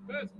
Morning,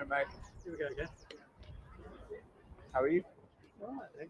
mate. Here we go again. How are you? All right, then.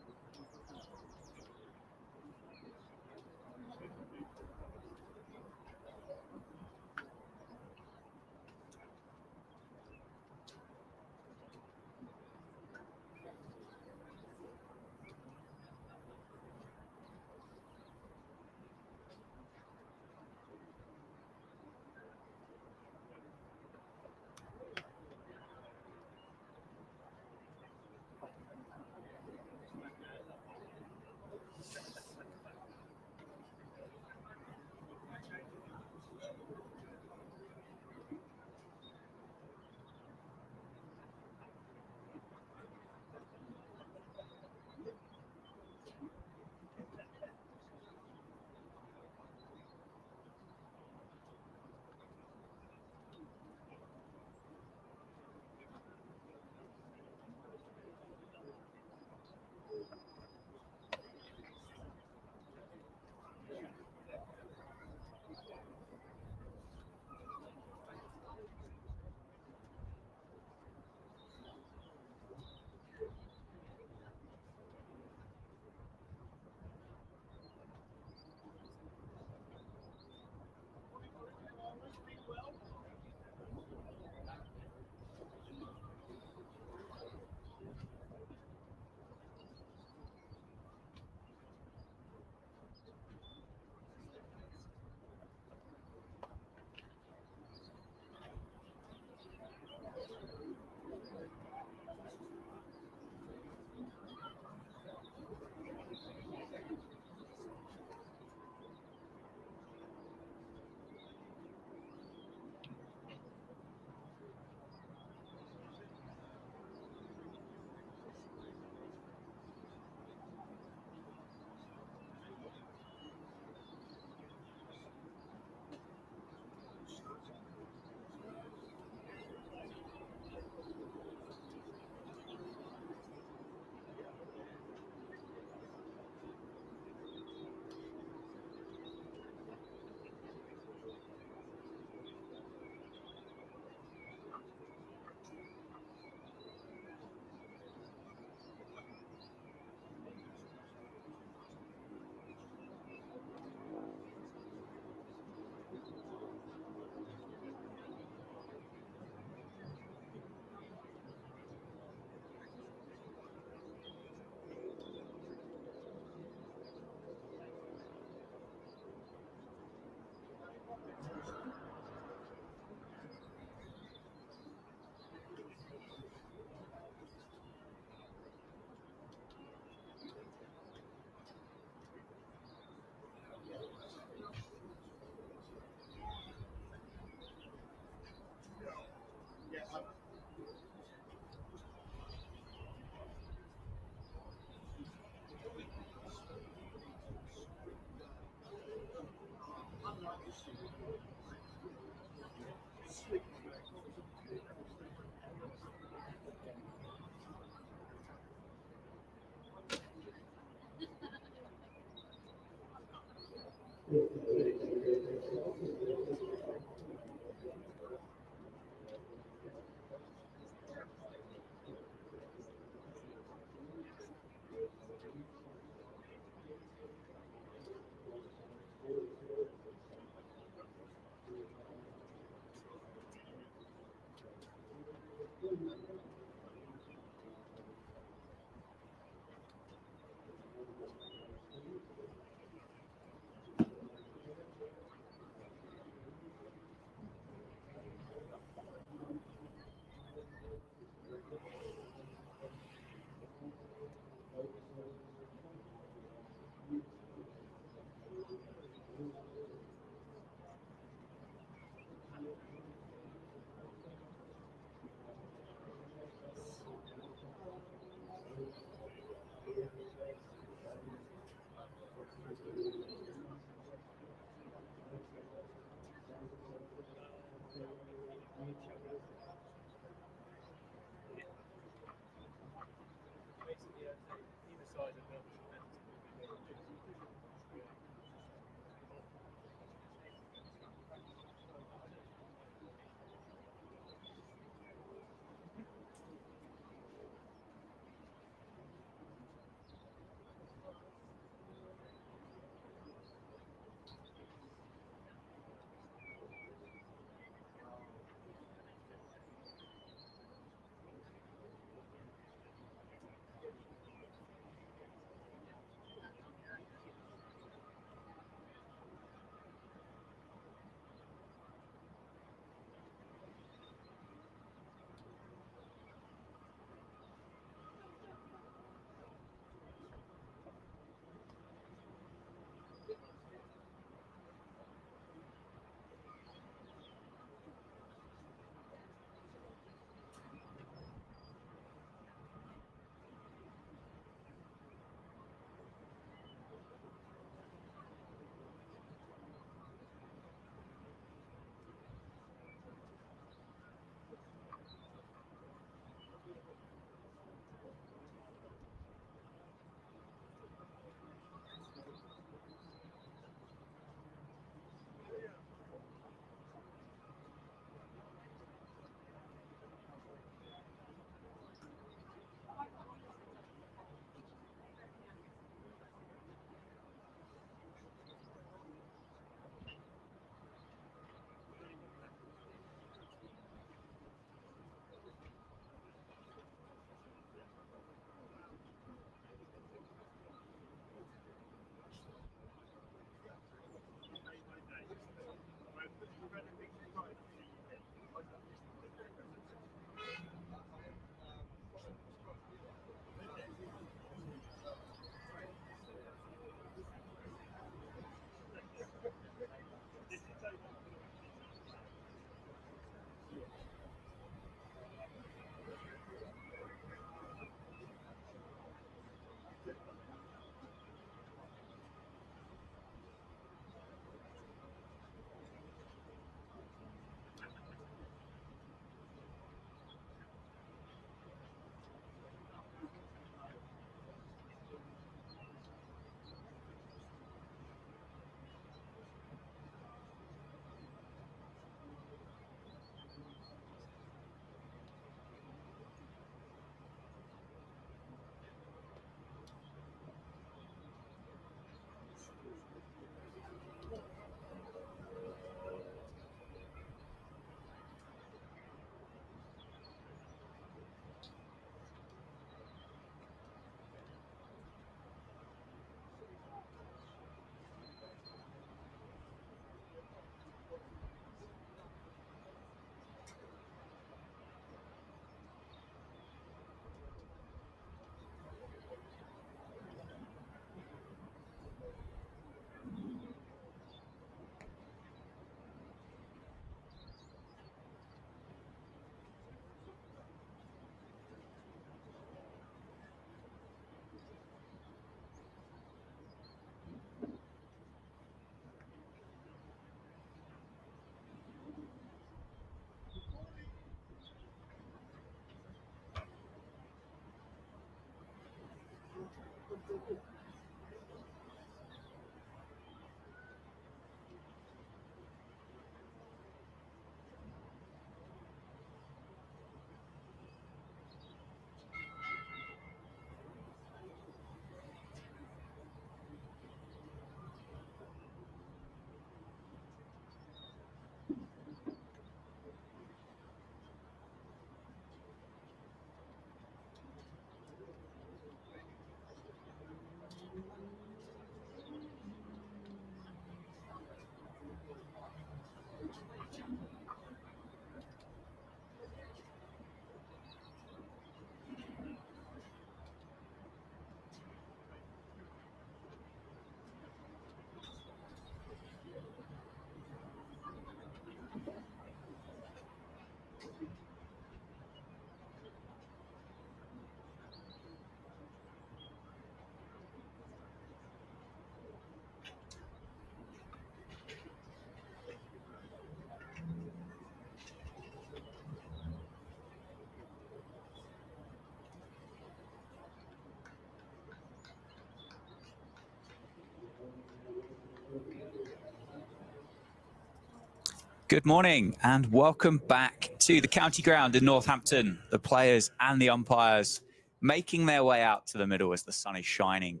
Good morning and welcome back to the county ground in Northampton. The players and the umpires making their way out to the middle as the sun is shining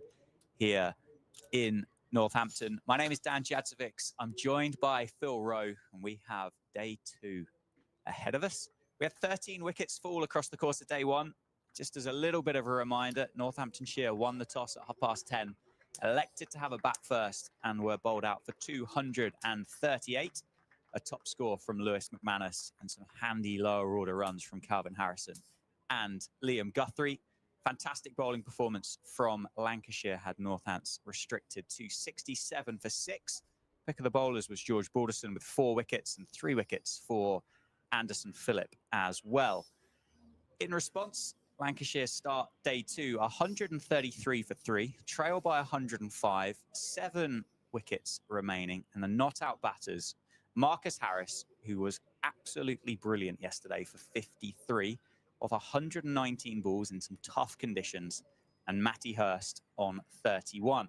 here in Northampton. My name is Dan Jadzovics. I'm joined by Phil Rowe and we have day 2 ahead of us. We had 13 wickets fall across the course of day 1. Just as a little bit of a reminder, Northamptonshire won the toss at 10:30, elected to have a bat first and were bowled out for 238. A top score from Lewis McManus and some handy lower order runs from Calvin Harrison and Liam Guthrie. Fantastic bowling performance from Lancashire had Northants restricted to 67 for 6. Pick of the bowlers was George Balderson with 4 wickets and 3 wickets for Anderson Phillip as well. In response, Lancashire start day 2, 133 for 3, trail by 105, 7 wickets remaining, and the not out batters Marcus Harris, who was absolutely brilliant yesterday for 53 of 119 balls in some tough conditions, and Matty Hurst on 31.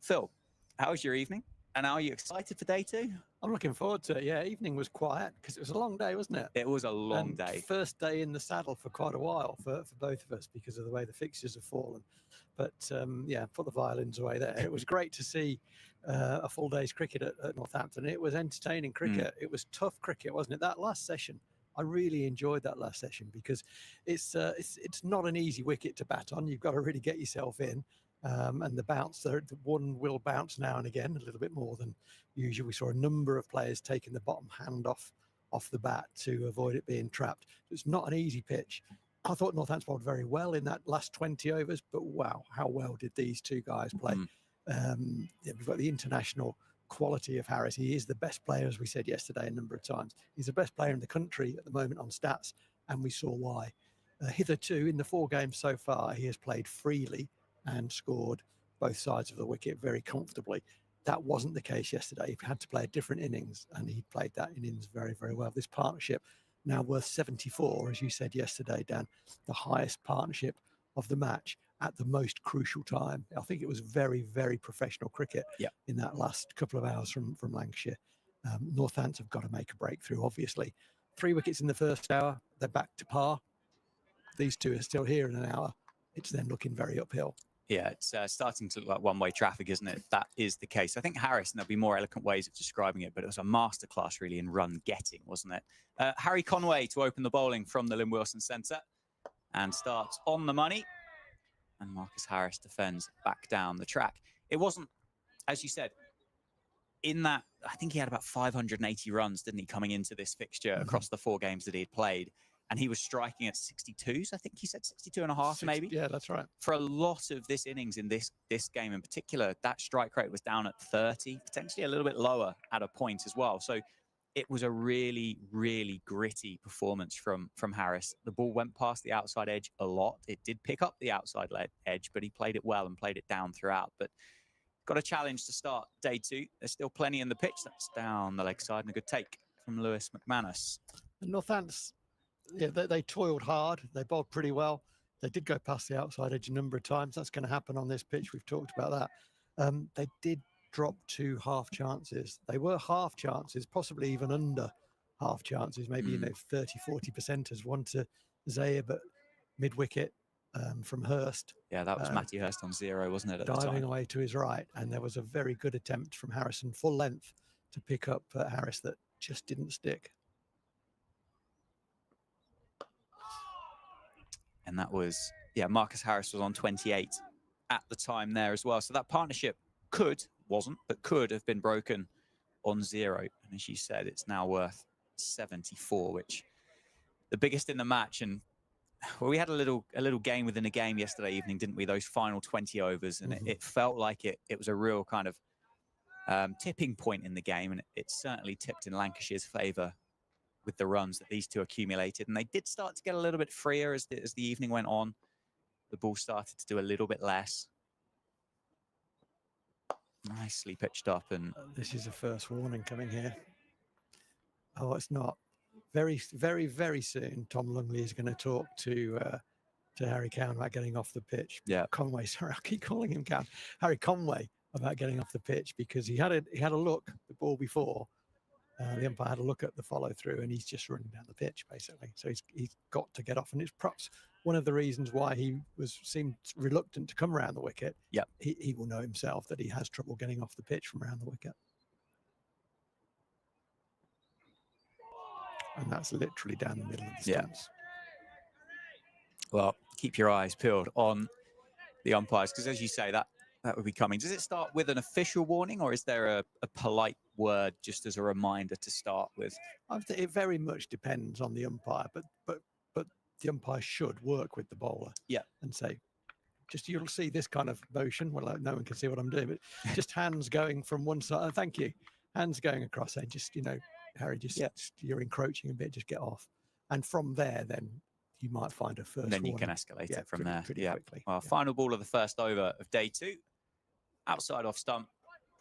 Phil, how was your evening? And are you excited for day 2? I'm looking forward to it. Yeah, evening was quiet because it was a long day, wasn't it? It was a long day. First day in the saddle for quite a while for both of us because of the way the fixtures have fallen. But yeah, put the violins away there. It was great to see a full day's cricket at Northampton. It was entertaining cricket. It was tough cricket, wasn't it? That last session, I really enjoyed that last session because it's not an easy wicket to bat on. You've got to really get yourself in. And the bounce, the one will bounce now and again, a little bit more than usual. We saw a number of players taking the bottom hand off the bat to avoid it being trapped. It's not an easy pitch. I thought Northampton bowled very well in that last 20 overs, but wow, how well did these two guys play? Yeah, we've got the international quality of Harris. He is the best player, as we said yesterday a number of times. He's the best player in the country at the moment on stats, and we saw why. Hitherto, in the 4 games so far, he has played freely and scored both sides of the wicket very comfortably. That wasn't the case yesterday. He had to play a different innings, and he played that innings very, very well. This partnership now worth 74, as you said yesterday, Dan, the highest partnership of the match at the most crucial time. I think it was very, very professional cricket in that last couple of hours from Lancashire. Northants have got to make a breakthrough, obviously. 3 wickets in the first hour, they're back to par. These two are still here in an hour. It's then looking very uphill. Yeah, it's starting to look like one-way traffic, isn't it? That is the case. I think Harris, and there'll be more eloquent ways of describing it, but it was a masterclass really in run getting, wasn't it? Harry Conway to open the bowling from the Lynn Wilson Centre and starts on the money. And Marcus Harris defends back down the track. It wasn't, as you said, in that, I think he had about 580 runs, didn't he, coming into this fixture across the 4 games that he had played. And he was striking at 62s. I think he said 62 and a half, maybe. Yeah, that's right. For a lot of this innings in this game in particular, that strike rate was down at 30, potentially a little bit lower at a point as well. So it was a really, really gritty performance from Harris. The ball went past the outside edge a lot. It did pick up the outside edge, but he played it well and played it down throughout. But got a challenge to start day 2. There's still plenty in the pitch. That's down the leg side and a good take from Lewis McManus. And Northants, yeah, they toiled hard. They bowled pretty well. They did go past the outside edge a number of times. That's going to happen on this pitch. We've talked about that. They did drop 2 half chances. They were half chances, possibly even under half chances, maybe 30-40% as one to Zaya, but mid-wicket from Hurst. Yeah, that was Matty Hurst on 0, wasn't it, at the time? Diving away to his right, and there was a very good attempt from Harrison, full length, to pick up Harris that just didn't stick. And that was, yeah, Marcus Harris was on 28 at the time there as well. So that partnership wasn't, but could have been broken on 0. And as you said, it's now worth 74, which the biggest in the match. And well, we had a little game within a game yesterday evening, didn't we? Those final 20 overs. And it felt like it was a real kind of tipping point in the game. And it certainly tipped in Lancashire's favour with the runs that these two accumulated. And they did start to get a little bit freer as the evening went on. The ball started to do a little bit less. Nicely pitched up. And this is a first warning coming here. Oh, it's not. Very, very, very soon, Tom Lungley is going to talk to Harry Cowan about getting off the pitch. Yeah. Conway, sorry, I keep calling him Cowan. Harry Conway about getting off the pitch because he had a look, the ball before, The umpire had a look at the follow through, and he's just running down the pitch basically. So he's got to get off, and it's perhaps one of the reasons why he seemed reluctant to come around the wicket. Yeah, he will know himself that he has trouble getting off the pitch from around the wicket, and that's literally down the middle of the stumps. Well, keep your eyes peeled on the umpires, because as you say, that would be coming. Does it start with an official warning, or is there a polite word just as a reminder to start with? I think it very much depends on the umpire, but the umpire should work with the bowler. Yeah, and say, just you'll see this kind of motion. Well, no one can see what I'm doing, but just hands going from one side. Thank you. Hands going across there. Just, Harry, just you're encroaching a bit. Just get off, and from there, then you might find a first. And then you warning. can escalate it from pretty, there. Pretty quickly. Well, final ball of the first over of day 2, outside off stump,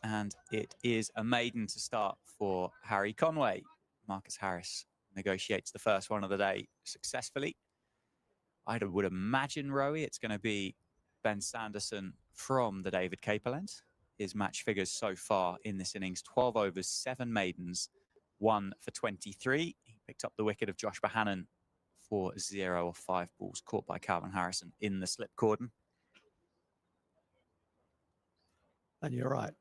and it is a maiden to start for Harry Conway. Marcus Harris negotiates the first one of the day successfully. I would imagine, Rowie, it's going to be Ben Sanderson from the David Caperland. His match figures so far in this innings: 12 overs, 7 maidens, 1 for 23. He picked up the wicket of Josh Bohannon for 0 of 5 balls caught by Calvin Harrison in the slip cordon. And you're right.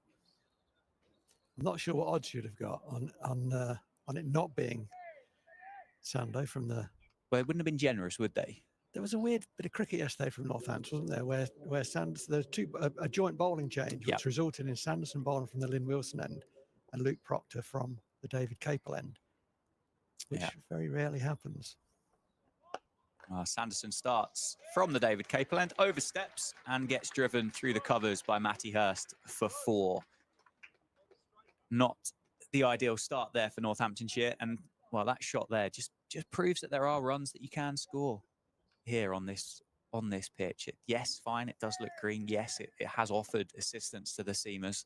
I'm not sure what odds you'd have got on it not being Sando from the. Well, it wouldn't have been generous, would they? There was a weird bit of cricket yesterday from Northampton, wasn't there? Where Sanderson, there's a joint bowling change, which resulted in Sanderson bowling from the Lynn Wilson end and Luke Proctor from the David Capel end, which very rarely happens. Sanderson starts from the David Capel end, oversteps and gets driven through the covers by Matty Hurst for 4. Not the ideal start there for Northamptonshire, and well, that shot there just proves that there are runs that you can score here on this pitch. Yes, fine, it does look green. Yes, it has offered assistance to the seamers.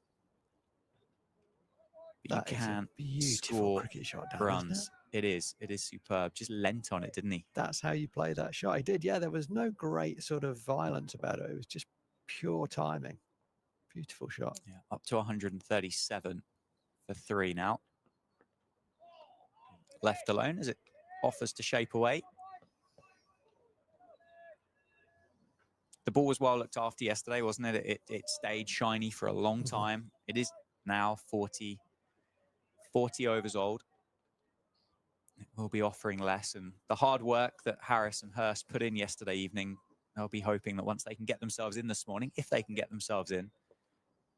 But That you can is a beautiful score cricket shot, Dan, runs. isn't It is superb. Just leant on it, didn't he? That's how you play that shot. He did, yeah. There was no great sort of violence about it. It was just pure timing. Beautiful shot. Yeah, up to 137 for 3 now. Left alone as it offers to shape away. The ball was well looked after yesterday, wasn't it? It stayed shiny for a long time. It is now 40 overs old. It will be offering less, and the hard work that Harris and Hurst put in yesterday evening, they'll be hoping that once they can get themselves in this morning, if they can get themselves in,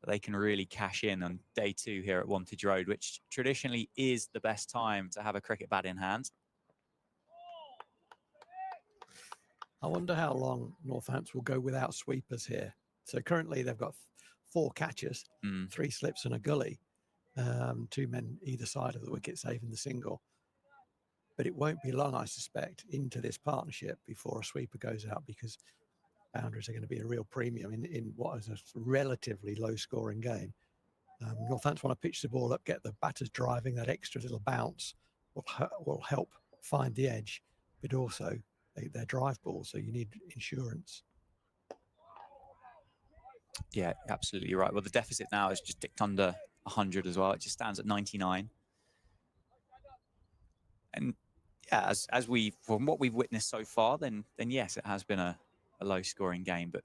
that they can really cash in on day 2 here at Wantage Road, which traditionally is the best time to have a cricket bat in hand. I wonder how long Northampton will go without sweepers here. So currently they've got 4 catchers, 3 slips and a gully, 2 men either side of the wicket saving the single. But it won't be long, I suspect, into this partnership before a sweeper goes out, because boundaries are going to be a real premium in what is a relatively low-scoring game. Northampton want to pitch the ball up, get the batters driving. That extra little bounce will help find the edge, but also they're drive balls, so you need insurance. Yeah, absolutely right. Well, the deficit now is just ticked under 100 as well. It just stands at 99. And yeah, from what we've witnessed so far, then yes, it has been a low-scoring game. But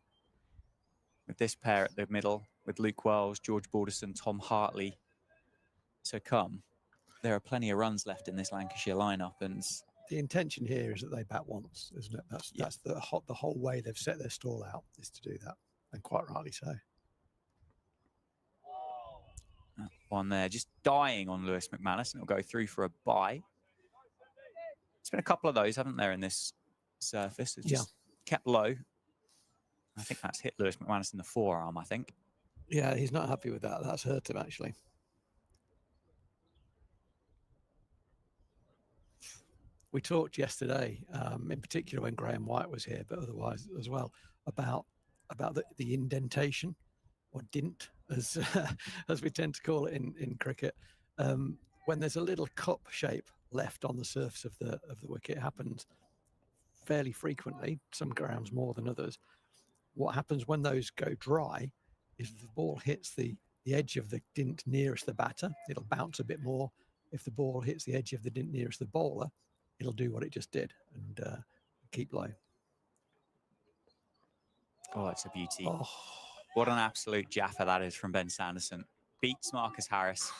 with this pair at the middle, with Luke Wells, George Balderson, Tom Hartley to come, there are plenty of runs left in this Lancashire lineup, and the intention here is that they bat once, isn't it? That's the whole way they've set their stall out, is to do that, and quite rightly so. One there, just dying on Lewis McManus, and it'll go through for a bye. It's been a couple of those, haven't there, in this surface? It's just kept low. I think that's hit Lewis McManus in the forearm, I think. Yeah, he's not happy with that. That's hurt him, actually. We talked yesterday, in particular when Graham White was here, but otherwise as well, about the indentation, or dint, as as we tend to call it in cricket. When there's a little cup shape left on the surface of the wicket, it happens fairly frequently, some grounds more than others. What happens when those go dry is the ball hits the edge of the dint nearest the batter. It'll bounce a bit more. if the ball hits the edge of the nearest the bowler, it'll do what it just did and keep low. Oh, it's a beauty. Oh. What an absolute jaffa that is from Ben Sanderson. Beats Marcus Harris,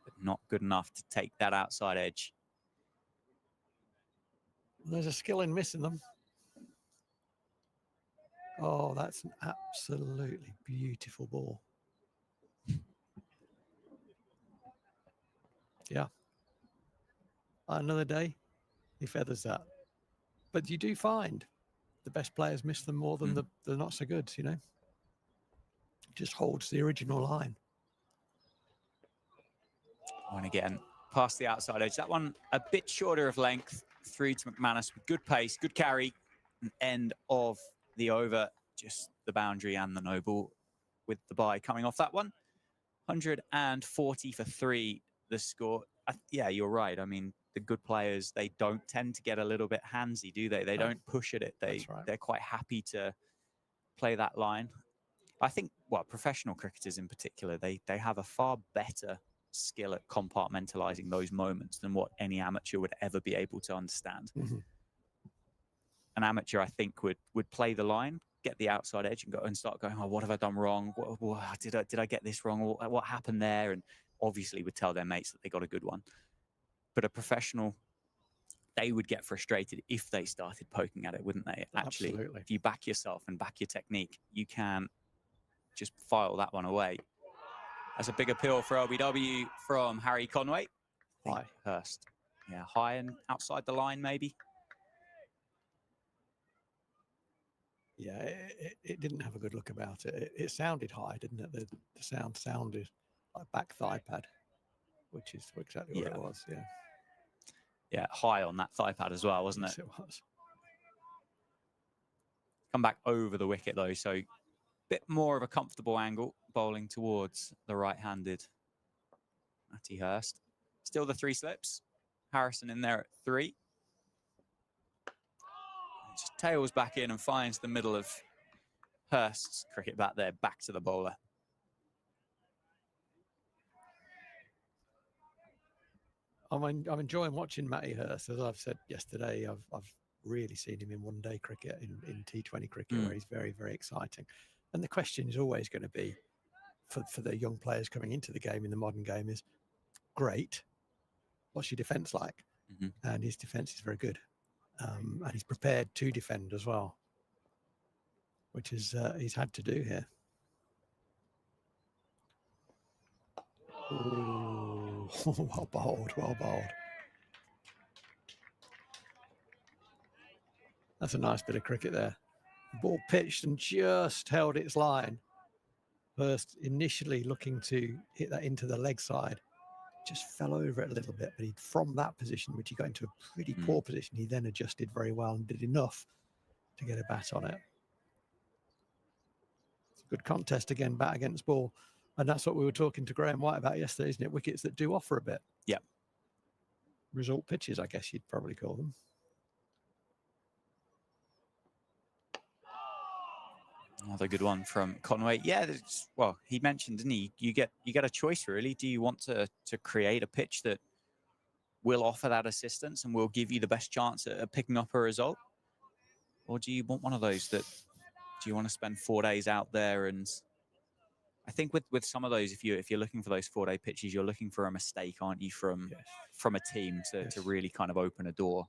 but not good enough to take that outside edge. There's a skill in missing them. Oh, that's an absolutely beautiful ball. Yeah. Another day, he feathers that. But you do find the best players miss them more than the not so good, you know. Just holds the original line. And again, past the outside edge. That one a bit shorter of length. Through to McManus with good pace, good carry. And end of the over. Just the boundary and the no ball with the bye coming off that one. 140 for 3, the score. Yeah, you're right. I mean, the good players, they don't tend to get a little bit handsy, do they? They don't push at it. They're quite happy to play that line. I think, well, professional cricketers in particular, they have a far better skill at compartmentalizing those moments than what any amateur would ever be able to understand. An amateur, I think, would play the line, get the outside edge and go and start going, oh, what have I done wrong? Did I get this wrong? What happened there? And obviously would tell their mates that they got a good one. But a professional, they would get frustrated if they started poking at it, wouldn't they? Actually, absolutely. If you back yourself and back your technique, you can just file that one away. That's a big appeal for LBW from Harry Conway. High. Hurst. Yeah, high and outside the line, maybe. Yeah, it didn't have a good look about it. It sounded high, didn't it? The sound sounded like back thigh pad, which is exactly what it was. Yeah. Yeah, high on that thigh pad as well, wasn't it? Yes, it was. Come back over the wicket though, so a bit more of a comfortable angle, bowling towards the right-handed Matty Hurst. Still the 3 slips. Harrison in there at 3. Just tails back in and finds the middle of Hurst's cricket bat there, back to the bowler. I'm enjoying watching Matty Hurst. As I've said yesterday, I've really seen him in one-day cricket, in T20 cricket, where he's very, very exciting. And the question is always going to be, for the young players coming into the game in the modern game, is great. What's your defence like? And his defence is very good. And he's prepared to defend as well, which is he's had to do here. Ooh, well bowled, well bowled. That's a nice bit of cricket there. The ball pitched and just held its line. First, initially looking to hit that into the leg side, just fell over it a little bit, but from that position, which he got into a pretty poor position, he then adjusted very well and did enough to get a bat on it. It's a good contest again, bat against ball. And that's what we were talking to Graham White about yesterday, isn't it? Wickets that do offer a bit. Yeah. Result pitches, I guess you'd probably call them. Another good one from Conway. Yeah, well, he mentioned, didn't he? You get a choice, really. Do you want to create a pitch that will offer that assistance and will give you the best chance at picking up a result? Or do you want one of those that, do you want to spend 4 days out there? And I think with some of those, if you're looking for those 4-day pitches, you're looking for a mistake, aren't you, from a team to really kind of open a door.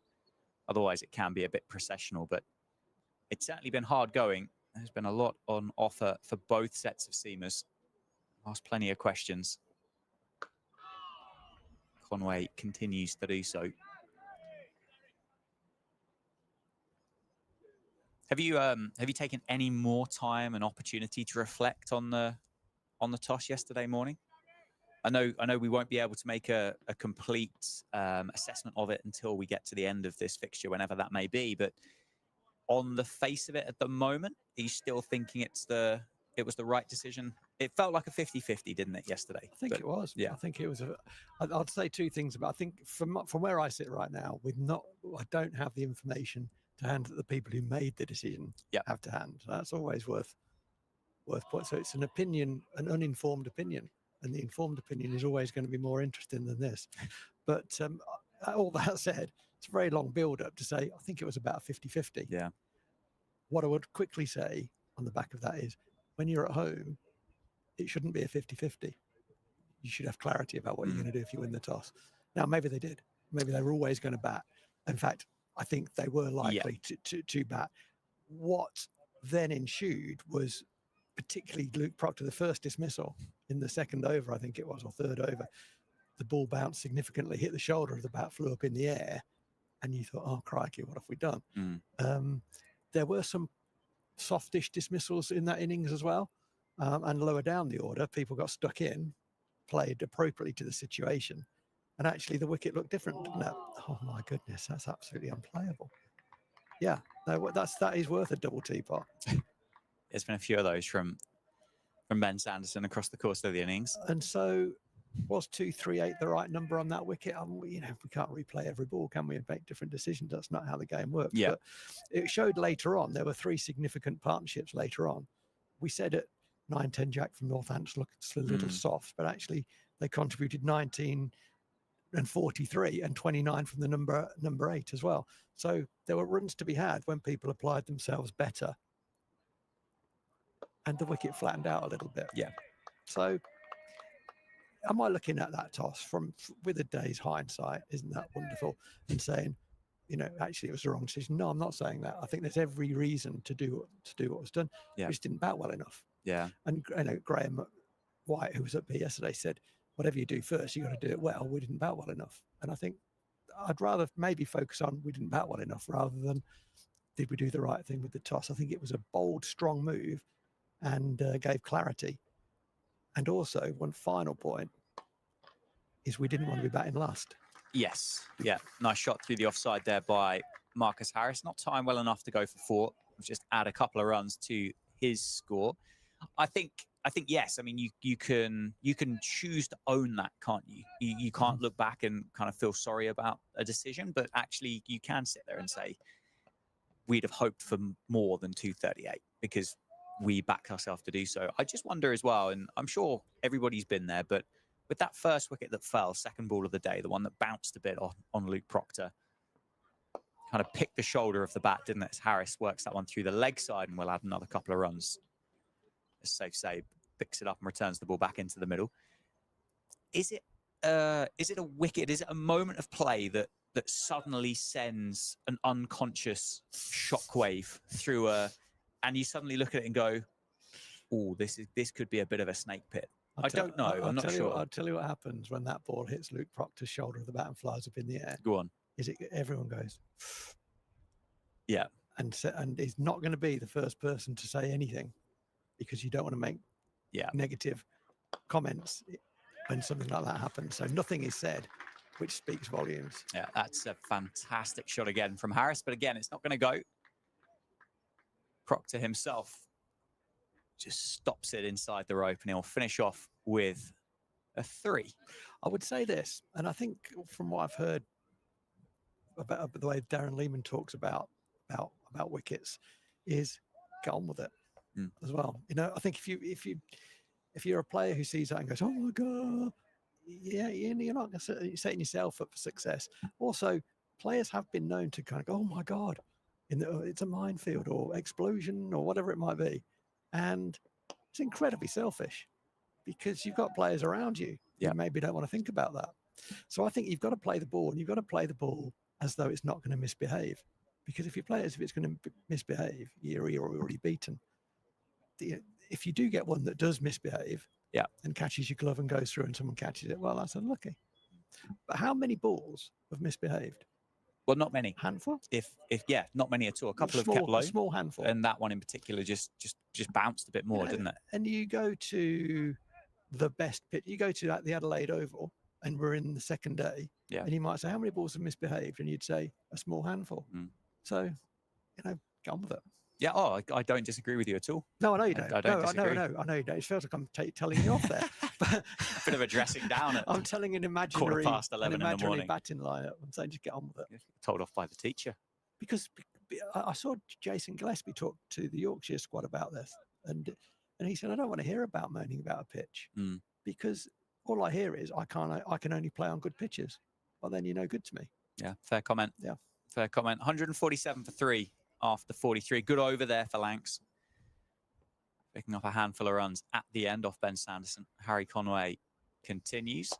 Otherwise, it can be a bit processional, but it's certainly been hard going. There's been a lot on offer for both sets of seamers. Asked plenty of questions. Conway continues to do so. Have you taken any more time and opportunity to reflect on the toss yesterday morning? I know we won't be able to make a complete assessment of it until we get to the end of this fixture, whenever that may be, but on the face of it at the moment, are you still thinking it was the right decision? It felt like a 50-50, didn't it, yesterday? I think it was. Yeah. I think it was. I'd say 2 things about. I think from where I sit right now, I don't have the information to hand that the people who made the decision have to hand. That's always worth putting. So it's an opinion, an uninformed opinion. and the informed opinion is always going to be more interesting than this. But all that said, it's a very long build-up to say, I think it was about 50-50. Yeah. What I would quickly say on the back of that is, when you're at home, it shouldn't be a 50-50. You should have clarity about what you're going to do if you win the toss. Now, maybe they did. Maybe they were always going to bat. In fact, I think they were likely to bat. What then ensued was, particularly Luke Proctor, the first dismissal in the second over, I think it was, or third over, the ball bounced significantly, hit the shoulder of the bat, flew up in the air, and you thought, oh, crikey, what have we done? There were some softish dismissals in that innings as well. And lower down the order, people got stuck in, played appropriately to the situation, and actually the wicket looked different, didn't it? Oh my goodness, that's absolutely unplayable. Yeah, no, that is worth a double teapot. There's been a few of those from Ben Sanderson across the course of the innings. And so, was 238 the right number on that wicket? We can't replay every ball, can we, and make different decisions? That's not how the game works. Yeah. But it showed later on, there were 3 significant partnerships later on. We said at 9-10 Jack from Northampton looks a little soft, but actually they contributed 19 and 43 and 29 from the number 8 as well. So there were runs to be had when people applied themselves better, and the wicket flattened out a little bit. Yeah. So am I looking at that toss with a day's hindsight? Isn't that wonderful? And saying, actually it was the wrong decision. No, I'm not saying that. I think there's every reason to do what was done. Yeah. We just didn't bat well enough. Yeah. And Graham White, who was up here yesterday, said, whatever you do first, you got to do it well. We didn't bat well enough. And I think I'd rather maybe focus on we didn't bat well enough rather than did we do the right thing with the toss. I think it was a bold, strong move and gave clarity. And also, one final point is we didn't want to be batting last. Yes. Yeah. Nice shot through the offside there by Marcus Harris. Not timed well enough to go for 4. Just add a couple of runs to his score. I think yes. I mean, you can choose to own that, can't you? You can't look back and kind of feel sorry about a decision, but actually you can sit there and say we'd have hoped for more than 238 because we backed ourselves to do so. I just wonder as well, and I'm sure everybody's been there, but with that first wicket that fell, second ball of the day, the one that bounced a bit on Luke Proctor, kind of picked the shoulder of the bat, didn't it? As Harris works that one through the leg side and will add another couple of runs. A safe save, picks it up and returns the ball back into the middle. Is it a wicket? Is it a moment of play that suddenly sends an unconscious shockwave through and you suddenly look at it and go, oh, this could be a bit of a snake pit? I don't know. I'm not sure. I'll tell you what happens when that ball hits Luke Proctor's shoulder of the bat and flies up in the air. Go on. Everyone goes, yeah, and he's not going to be the first person to say anything because you don't want to make negative comments when something like that happens. So nothing is said, which speaks volumes. Yeah, that's a fantastic shot again from Harris, but again, it's not going to go. Proctor himself just stops it inside the rope and he'll finish off with a 3. I would say this, and I think from what I've heard about the way Darren Lehman talks about wickets, is get on with it as well. I think if you're a player who sees that and goes, oh my God, yeah, you're not setting yourself up for success. Also, players have been known to kind of go, oh my God, it's a minefield or explosion or whatever it might be. And it's incredibly selfish because you've got players around you who maybe don't want to think about that. So I think you've got to play the ball, and you've got to play the ball as though it's not going to misbehave. Because if you play it as if it's going to misbehave, you're already beaten. If you do get one that does misbehave and catches your glove and goes through and someone catches it, well, that's unlucky. But how many balls have misbehaved? Well, not many. Handful? If not many at all. A couple of kept low. A small handful. And that one in particular just bounced a bit more, didn't it? And you go to the best pitch. You go to the Adelaide Oval, and we're in the second day. Yeah. And you might say, how many balls have misbehaved? And you'd say a small handful. So, get on with it. Yeah. Oh, I don't disagree with you at all. No, I know you don't. I don't disagree. I know you don't. It feels like I'm telling you off there. But bit of a dressing down. I'm telling an imaginary, 11:15 in the morning. batting lineup. I'm saying just get on with it. Told off by the teacher. Because I saw Jason Gillespie talk to the Yorkshire squad about this, and he said, I don't want to hear about moaning about a pitch. because all I hear is I can only play on good pitches. Well, then you're no good to me. Yeah, fair comment. Yeah. Fair comment. 147 for 3 after 43. Good over there for Lancs. Picking up a handful of runs at the end off Ben Sanderson. Harry Conway continues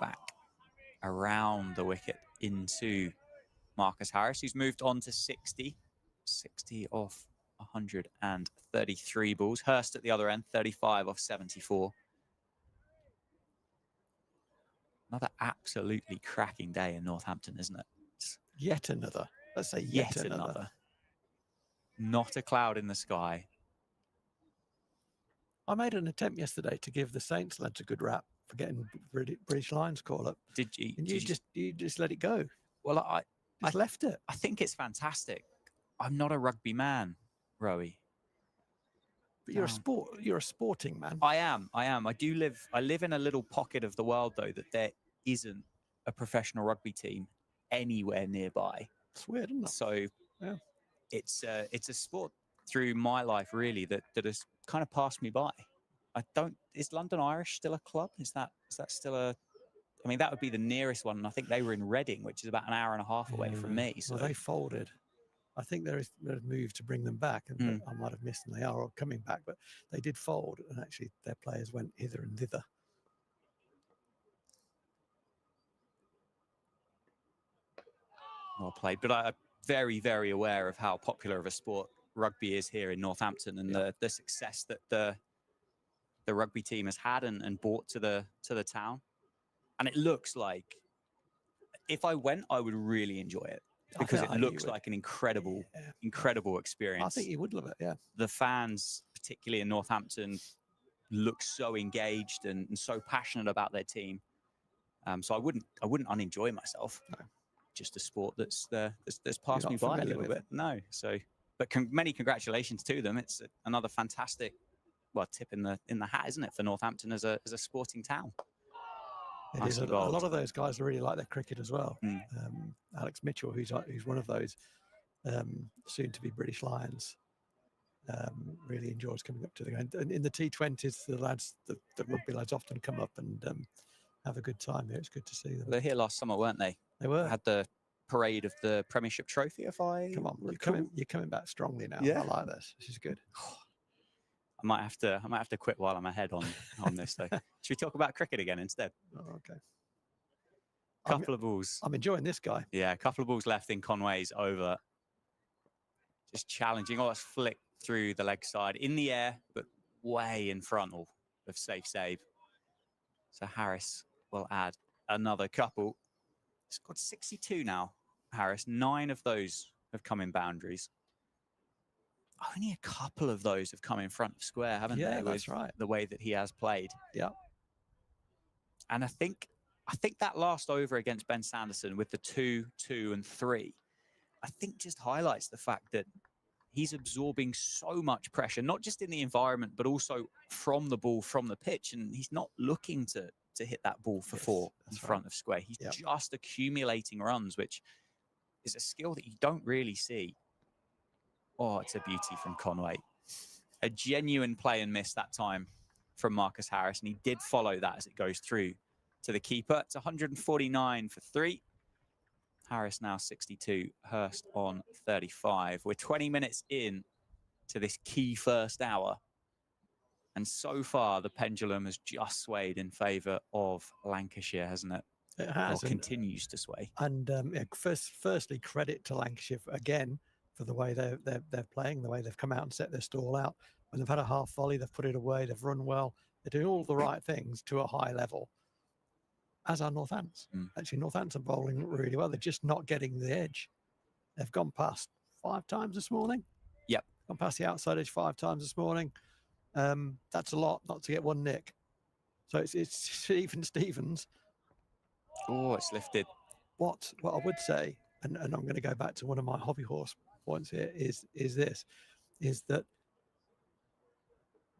back around the wicket into Marcus Harris, who's moved on to 60. 60 off 133 balls. Hurst at the other end, 35 off 74. Another absolutely cracking day in Northampton, isn't it? Yet another. Let's say yet another. Not a cloud in the sky. I made an attempt yesterday to give the Saints lads a good rap for getting British Lions call up. Did you? And you just let it go. Well, I left it. I think it's fantastic. I'm not a rugby man, Rowie. But you're a sporting man. I am. I live in a little pocket of the world, though, that there isn't a professional rugby team anywhere nearby. It's weird, isn't it? So yeah. It's a sport through my life, really, that has kind of passed me by. Is London Irish still a club? Is that still a, I mean, that would be the nearest one. And I think they were in Reading, which is about an hour and a half away from me. So well, they folded. I think there is a move to bring them back. And I might have missed them. They are coming back, but they did fold. And actually their players went hither and thither. Well played. But I'm very, very aware of how popular of a sport rugby is here in Northampton, and the success that the rugby team has had and brought to the town. And it looks like if I went, I would really enjoy it, because it looks like an incredible experience. I think you would love it. Yeah. The fans, particularly in Northampton, look so engaged and so passionate about their team. So I wouldn't unenjoy myself. No. Just a sport that's passed me by a little bit. No. So, but many congratulations to them. It's another fantastic, tip in the hat, isn't it, for Northampton as a sporting town? It is. A lot of those guys really like their cricket as well. Alex Mitchell, who's one of those soon-to-be British Lions, really enjoys coming up to the game. And in the T20s, the rugby lads often come up and have a good time here. It's good to see them. They were here last summer, weren't they? They were. Had the parade of the Premiership Trophy. Come on, you're coming back strongly now. Yeah. I like this. This is good. I might have to quit while I'm ahead on this though. Should we talk about cricket again instead? Oh, okay. Couple of balls. I'm enjoying this guy. Yeah, a couple of balls left in Conway's over. Just challenging. Oh, it's flicked through the leg side in the air, but way in front of safe save. So Harris will add another couple. He's got 62 now, Harris. 9 of those have come in boundaries. Only a couple of those have come in front of square, haven't they? Yeah, that's right. The way that he has played. Yeah. And I think that last over against Ben Sanderson with the 2, 2, and 3, I think just highlights the fact that he's absorbing so much pressure, not just in the environment, but also from the ball, from the pitch. And he's not looking to hit that ball for 4 in front of square. He's just accumulating runs, which is a skill that you don't really see. Oh, it's a beauty from Conway. A genuine play and miss that time from Marcus Harris. And he did follow that as it goes through to the keeper. It's 149 for 3. Harris now 62, Hurst on 35. We're 20 minutes in to this key first hour. And so far, the pendulum has just swayed in favour of Lancashire, hasn't it? It has. Or continues to sway. And firstly, credit to Lancashire again for the way they're playing, the way they've come out and set their stall out. When they've had a half volley, they've put it away, they've run well. They're doing all the right things to a high level, as are Northants. Actually, Northants are bowling really well. They're just not getting the edge. They've gone past 5 times this morning. Yep. Gone past the outside edge 5 times this morning. That's a lot not to get 1 nick. So it's even Stevens. Oh, it's lifted. What I would say, and I'm going to go back to one of my hobby horse points here, is that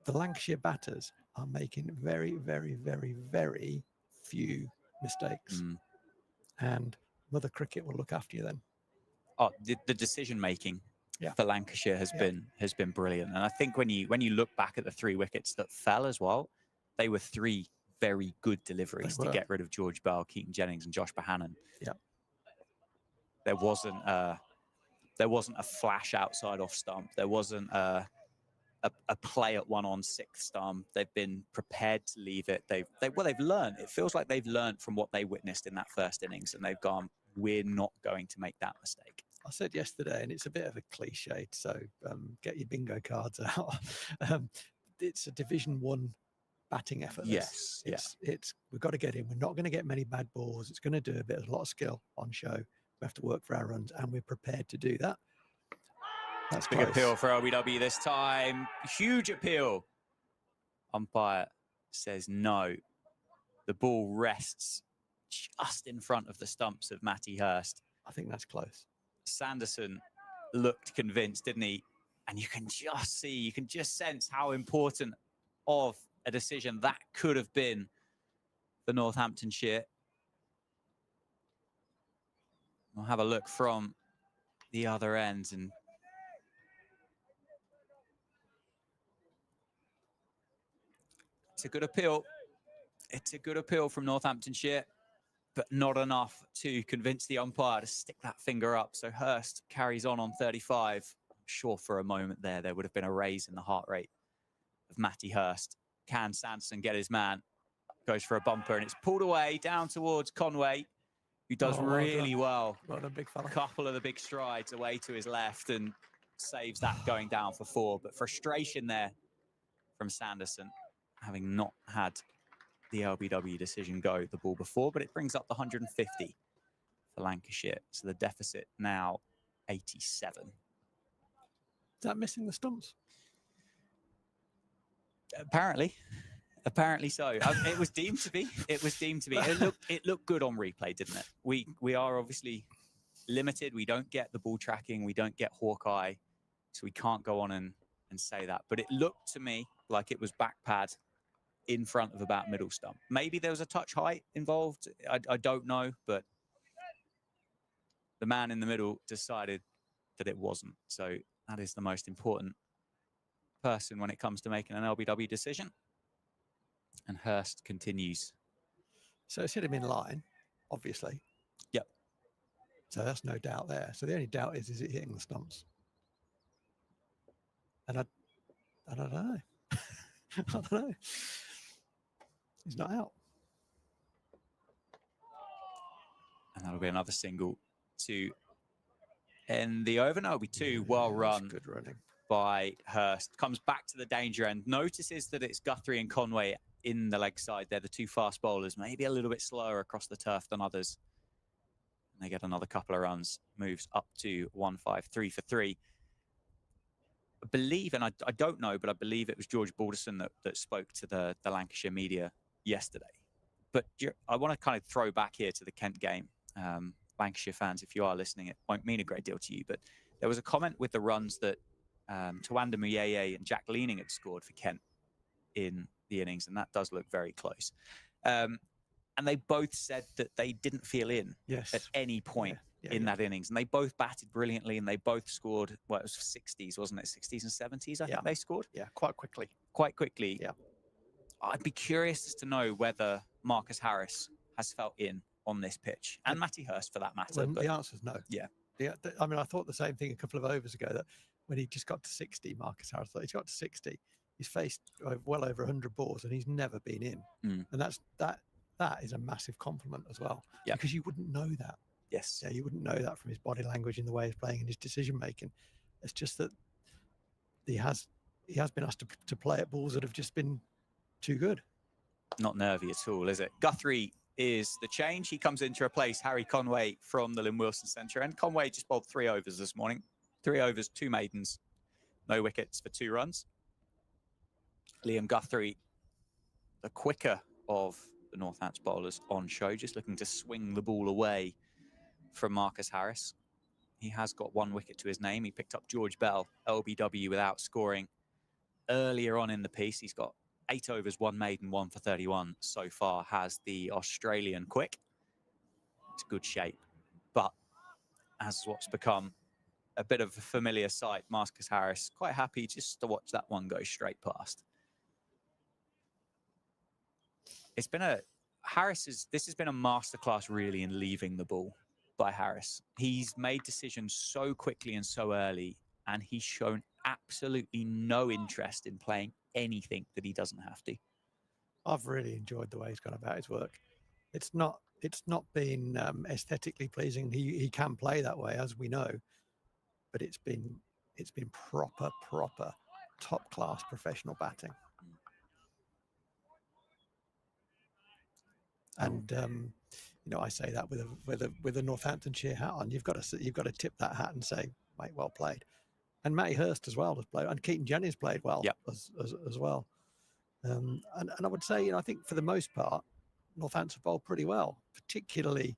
the Lancashire batters are making very, very, very, very few mistakes. And Mother Cricket will look after you then. Oh, the decision making for Lancashire has been brilliant. And I think when you look back at the 3 wickets that fell as well, they were three very good deliveries to get rid of George Bell, Keaton Jennings, and Josh Bohannon. Yeah. There wasn't a flash outside off stump. There wasn't a play at 1 on 6th stump. They've been prepared to leave it. They've learned. It feels like they've learned from what they witnessed in that first innings, and they've gone, we're not going to make that mistake. I said yesterday, and it's a bit of a cliche, so get your bingo cards out. It's a Division 1 batting effort. Yes. It's we've got to get in. We're not going to get many bad balls. It's going to do a lot of skill on show. We have to work for our runs, and we're prepared to do that. That's big appeal for LBW this time. Huge appeal. Umpire says no. The ball rests just in front of the stumps of Matty Hurst. I think that's close. Sanderson looked convinced, didn't he? And you can just sense how important of a decision that could have been for Northamptonshire. We'll have a look from the other end, and it's a good appeal. It's a good appeal from Northamptonshire, but not enough to convince the umpire to stick that finger up. So Hurst carries on 35. I'm sure for a moment there would have been a raise in the heart rate of Matty Hurst. Can Sanderson get his man? Goes for a bumper, and it's pulled away down towards Conway, who does really well. What a big fella. A couple of the big strides away to his left and saves that going down for 4. But frustration there from Sanderson, having not had the LBW decision go the ball before, but it brings up the 150 for Lancashire. So the deficit now 87. Is that missing the stumps? Apparently so. It was deemed to be. It was deemed to be. It looked good on replay, didn't it? We are obviously limited. We don't get the ball tracking. We don't get Hawkeye, so we can't go on and say that. But it looked to me like it was back pad in front of about middle stump. Maybe there was a touch height involved. I don't know, but the man in the middle decided that it wasn't. So that is the most important person when it comes to making an LBW decision. And Hurst continues. So it's hit him in line, obviously. Yep. So that's no doubt there. So the only doubt is it hitting the stumps? And I don't know. I don't know. He's not out. And that'll be another single to end the over. No, it'll be 2. Well run. Good running by Hurst. Comes back to the danger end. Notices that it's Guthrie and Conway in the leg side. They're the 2 fast bowlers, maybe a little bit slower across the turf than others. And they get another couple of runs. Moves up to 153 for 3. I believe, and I don't know, but I believe it was George Balderson that spoke to the Lancashire media yesterday. But I want to kind of throw back here to the Kent game. Lancashire fans, if you are listening, it won't mean a great deal to you, but there was a comment with the runs that Tawanda Muyeye and Jack Leaning had scored for Kent in the innings, and that does look very close. And they both said that they didn't feel in at any point in that innings, and they both batted brilliantly, and they both scored. Well, it was 60s, wasn't it? 60s and 70s, I think they scored. Yeah, quite quickly. Quite quickly. Yeah. I'd be curious as to know whether Marcus Harris has felt in on this pitch, and Matty Hurst for that matter. Well, the answer is no. Yeah. I mean, I thought the same thing a couple of overs ago, that when he just got to 60, Marcus Harris thought he's got to 60. He's faced well over 100 balls, and he's never been in. And that is a massive compliment as well, because you wouldn't know that. Yes. Yeah, you wouldn't know that from his body language and the way he's playing and his decision making. It's just that he has been asked to play at balls that have just been too good. Not nervy at all, is it? Guthrie is the change. He comes in to replace Harry Conway from the Lynn Wilson Centre. And Conway just bowled 3 overs this morning. 3 overs, 2 maidens, no wickets for 2 runs. Liam Guthrie, the quicker of the Northants bowlers on show, just looking to swing the ball away from Marcus Harris. He has got 1 wicket to his name. He picked up George Bell, LBW, without scoring earlier on in the piece. He's got 8 overs, 1 maiden, 1 for 31 so far, has the Australian quick. It's good shape. But as what's become a bit of a familiar sight, Marcus Harris quite happy just to watch that one go straight past. it's been this has been a masterclass really in leaving the ball by Harris. He's made decisions so quickly and so early, and he's shown absolutely no interest in playing anything that he doesn't have to. I've really enjoyed the way he's gone about his work. It's not been aesthetically pleasing. He can play that way, as we know, but it's been proper top class professional batting. And I say that with a Northamptonshire hat on. You've got to tip that hat and say, mate, well played. And Matty Hurst as well has played, and Keaton Jennings played well as well. And I would say, I think for the most part, Northampton bowled pretty well, particularly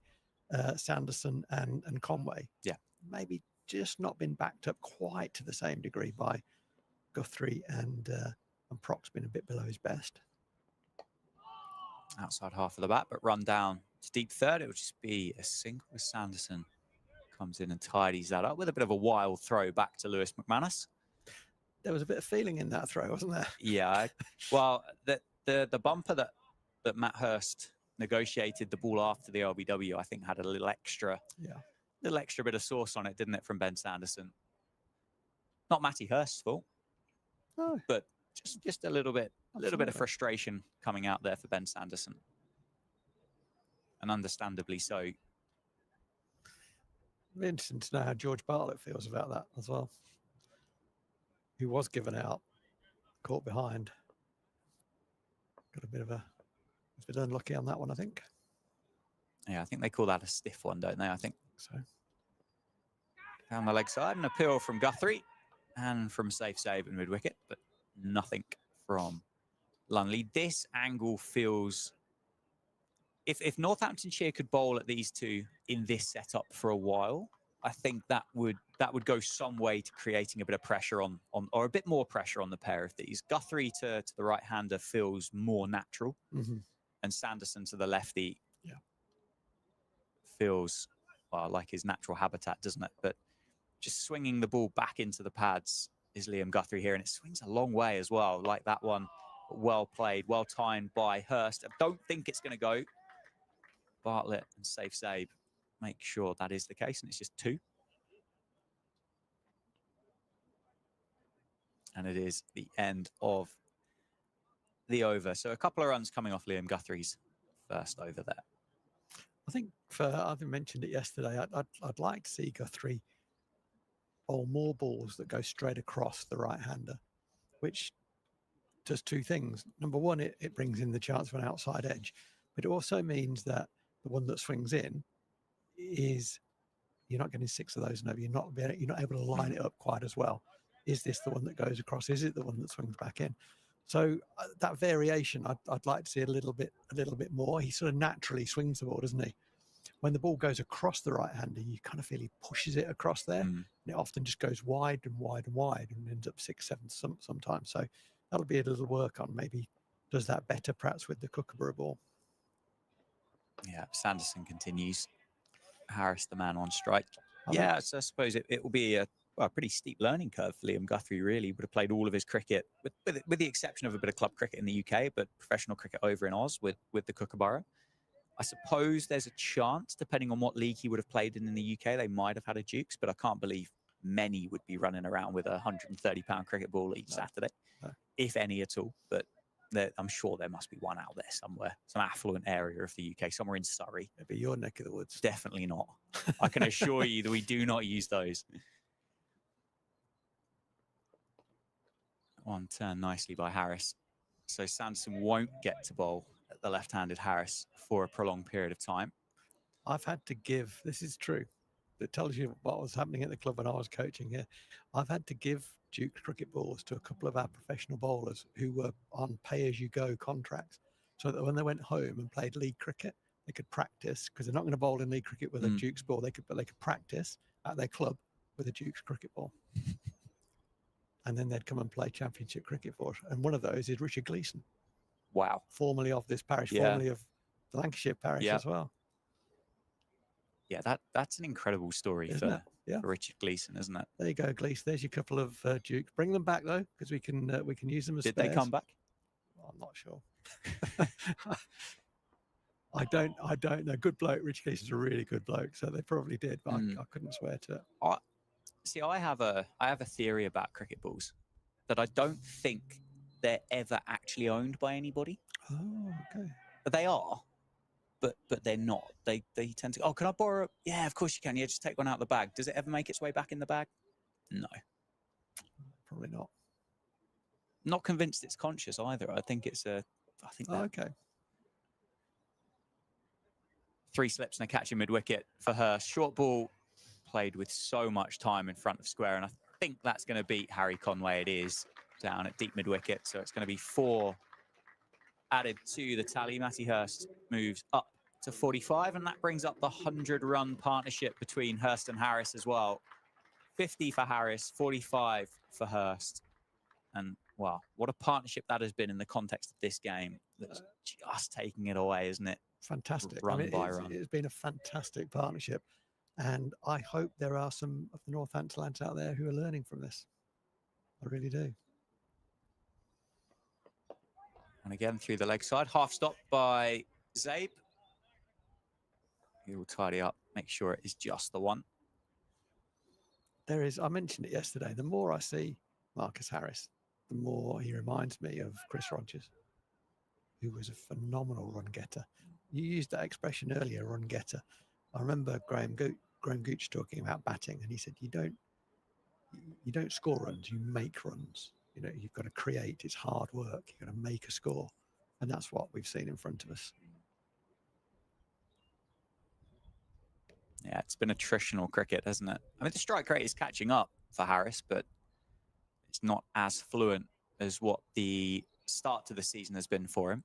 Sanderson and Conway. Yeah, maybe just not been backed up quite to the same degree by Guthrie, and Proc's been a bit below his best. Outside half of the bat, but run down to deep third. It would just be a single with Sanderson. Comes in and tidies that up with a bit of a wild throw back to Lewis McManus. There was a bit of feeling in that throw, wasn't there? Yeah. Well, the bumper that Matt Hurst negotiated the ball after the LBW, I think had a little extra bit of sauce on it, didn't it, from Ben Sanderson? Not Matty Hurst's fault. No. But just a little bit of frustration coming out there for Ben Sanderson. And understandably so. Interesting to know how George Bartlett feels about that as well. He was given out, caught behind. Got a bit unlucky on that one, I think. Yeah, I think they call that a stiff one, don't they? I think so. Down the leg side, an appeal from Guthrie and from safe save and mid-wicket, but nothing from Lunley. This angle feels... If Northamptonshire could bowl at these two in this setup for a while, I think that would go some way to creating a bit of pressure on or a bit more pressure on the pair of these. Guthrie to the right-hander feels more natural, and Sanderson to the lefty feels like his natural habitat, doesn't it? But just swinging the ball back into the pads is Liam Guthrie here, and it swings a long way as well, like that one. Well played, well timed by Hurst. I don't think it's going to go. Bartlett and safe save make sure that is the case, and it's just 2. And it is the end of the over. So a couple of runs coming off Liam Guthrie's first over there. I think I've mentioned it yesterday. I'd like to see Guthrie bowl more balls that go straight across the right-hander, which does 2 things. Number one, it brings in the chance of an outside edge, but it also means that the one that swings in is, you're not getting 6 of those over. You're not able to line it up quite as well. Is this the one that goes across? Is it the one that swings back in? So that variation, I'd like to see a little bit more. He sort of naturally swings the ball, doesn't he? When the ball goes across the right-hander, you kind of feel he pushes it across there, and it often just goes wide and wide and wide, and ends up 6, 7 sometimes. So that'll be a little work on. Maybe does that better, perhaps, with the Kookaburra ball. Yeah, Sanderson continues. Harris, the man on strike. So I suppose it will be a pretty steep learning curve for Liam Guthrie, really. Would have played all of his cricket, with the exception of a bit of club cricket in the UK, but professional cricket over in Oz with the Kookaburra. I suppose there's a chance, depending on what league he would have played in the UK, they might have had a Dukes, but I can't believe many would be running around with a £130 cricket ball each Saturday, if any at all. But I'm sure there must be one out there somewhere, some affluent area of the UK, somewhere in Surrey. Maybe your neck of the woods. Definitely not. I can assure you that we do not use those. One turn nicely by Harris. So Sanderson won't get to bowl at the left-handed Harris for a prolonged period of time. I've had to give, this is true, it tells you what was happening at the club when I was coaching here. I've had to give Duke cricket balls to a couple of our professional bowlers who were on pay-as-you-go contracts, so that when they went home and played league cricket, they could practice, because they're not going to bowl in league cricket with a Duke's ball. They could practice at their club with a Duke's cricket ball. And then they'd come and play championship cricket for us. And one of those is Richard Gleeson. Wow. Formerly of this parish, formerly of the Lancashire parish as well. Yeah, that's an incredible story for Richard Gleeson, isn't it? There you go, Gleeson. There's your couple of Dukes. Bring them back though, because we can use them as spares. Did they come back? I'm not sure. I don't know. Good bloke. Rich Keyson's a really good bloke, so they probably did, but I couldn't swear to it. I have a theory about cricket balls that I don't think they're ever actually owned by anybody. Oh, okay. They are, but they're not. They tend to. Oh, can I borrow? Yeah, of course you can. Yeah, just take one out of the bag. Does it ever make its way back in the bag? No, probably not. Not convinced it's conscious either. I think it's a. I think that. Okay. 3 slips and a catch in mid-wicket for her. Short ball played with so much time in front of square, and I think that's going to beat Harry Conway. It is down at deep mid-wicket, so it's going to be 4 added to the tally. Matty Hurst moves up to 45, and that brings up the 100-run partnership between Hurst and Harris as well. 50 for Harris, 45 for Hurst. And, wow, what a partnership that has been in the context of this game. That's just taking it away, isn't it? Fantastic. Run by run. It's been a fantastic partnership. And I hope there are some of the Northampton lads out there who are learning from this. I really do. And again, through the leg side, half stop by Zabe. He will tidy up, make sure it is just the one. There is, I mentioned it yesterday, the more I see Marcus Harris, the more he reminds me of Chris Rogers, who was a phenomenal run getter. You used that expression earlier, run getter. I remember Graham Gooch talking about batting, and he said, you don't score runs, you make runs. You know, you've got to create. It's hard work. You've got to make a score. And that's what we've seen in front of us. Yeah, it's been attritional cricket, hasn't it? I mean, the strike rate is catching up for Harris, but it's not as fluent as what the start to the season has been for him.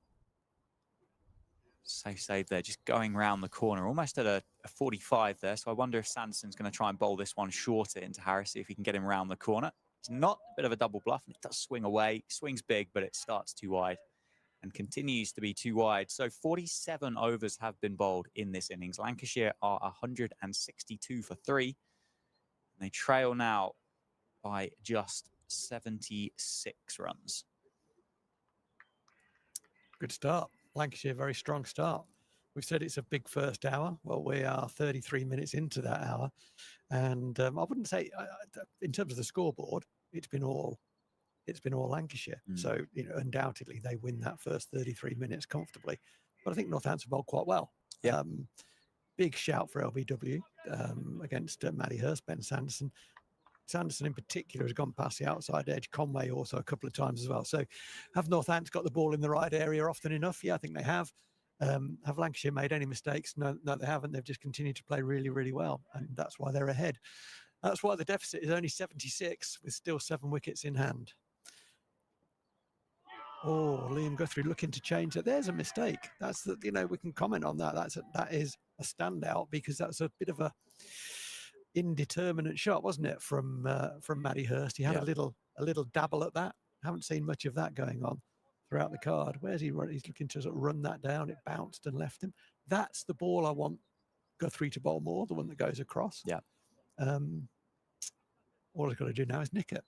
Safe save there, just going round the corner, almost at a 45 there. So I wonder if Sanderson's going to try and bowl this one shorter into Harris, see if he can get him round the corner. It's not a bit of a double bluff, and it does swing away. Swings big, but it starts too wide and continues to be too wide. So 47 overs have been bowled in this innings. Lancashire are 162 for 3. And they trail now by just 76 runs. Good start. Lancashire, very strong start. We've said it's a big first hour. Well, we are 33 minutes into that hour. And I wouldn't say, in terms of the scoreboard, it's been all Lancashire. So, you know, undoubtedly they win that first 33 minutes comfortably. But I think Northampton bowled quite well. Yeah. Big shout for LBW against Matty Hurst, Ben Sanderson. Sanderson in particular has gone past the outside edge. Conway also a couple of times as well. So have Northampton got the ball in the right area often enough? Yeah, I think they have. Have Lancashire made any mistakes? No, they haven't. They've just continued to play really, really well. And that's why they're ahead. That's why the deficit is only 76 with still 7 wickets in hand. Oh, Liam Guthrie looking to change it. There's a mistake. That's the, you know, we can comment on that. That is a standout because that's a bit of a indeterminate shot, wasn't it, from Matty Hurst? He had a little dabble at that. Haven't seen much of that going on throughout the card. Where's he run? He's looking to sort of run that down. It bounced and left him. That's the ball I want Guthrie to bowl more, the one that goes across. Yeah. All he's got to do now is nick it.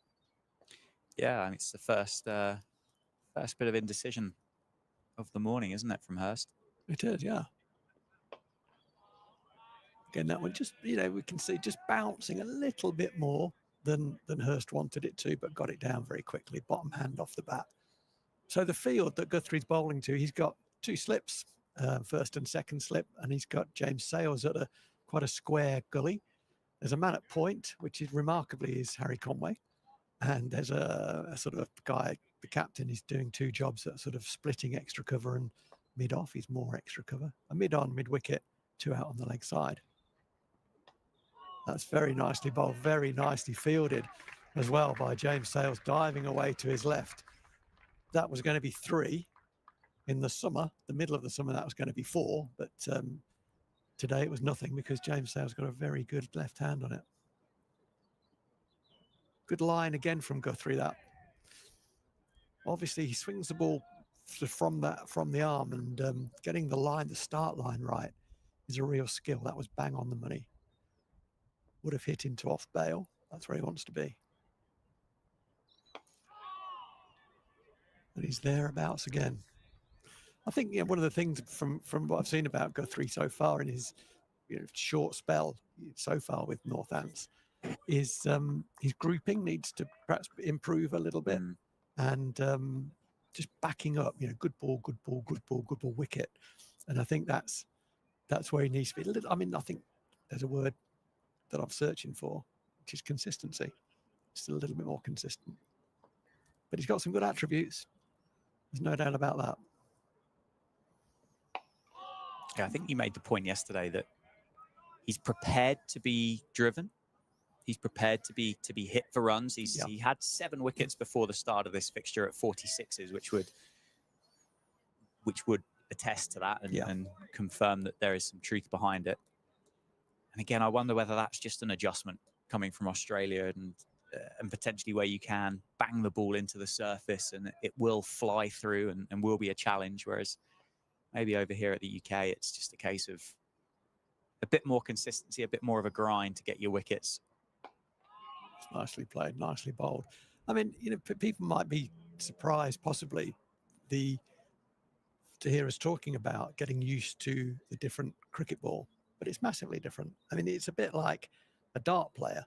Yeah, I mean, it's the first bit of indecision of the morning, isn't it, from Hurst? It is, yeah. Again, that one just, you know, we can see just bouncing a little bit more than Hurst wanted it to, but got it down very quickly, bottom hand off the bat. So the field that Guthrie's bowling to, he's got 2 slips, first and second slip, and he's got James Sales at quite a square gully. There's a man at point, which is remarkably is Harry Conway. And there's a sort of guy, the captain, is doing 2 jobs at sort of splitting extra cover and mid off. He's more extra cover. A mid on, mid wicket, 2 out on the leg side. That's very nicely bowled, very nicely fielded as well by James Sales, diving away to his left. That was going to be 3 in the summer, the middle of the summer, that was going to be 4. But today it was nothing because James Sales got a very good left hand on it. Good line again from Guthrie, that. Obviously, he swings the ball from the arm, and getting the line, the start line right is a real skill. That was bang on the money. Would have hit into off bail. That's where he wants to be. and he's thereabouts again. I think one of the things from what I've seen about Guthrie so far in his short spell so far with Northants is his grouping needs to perhaps improve a little bit, and just backing up, good ball, good ball, good ball, good ball, wicket. And I think that's where he needs to be a little. I mean, I think there's a word that I'm searching for, which is consistency. Just a little bit more consistent. But he's got some good attributes. There's no doubt about that. Yeah, I think you made the point yesterday that he's prepared to be driven. He's prepared to be hit for runs. He had 7 wickets before the start of this fixture at 46s, which would attest to that and confirm that there is some truth behind it. And again, I wonder whether that's just an adjustment coming from Australia and potentially where you can bang the ball into the surface and it will fly through and will be a challenge. Whereas maybe over here at the UK, it's just a case of a bit more consistency, a bit more of a grind to get your wickets. It's nicely played, nicely bowled. I mean, people might be surprised possibly to hear us talking about getting used to the different cricket ball, but it's massively different. I mean, it's a bit like a dart player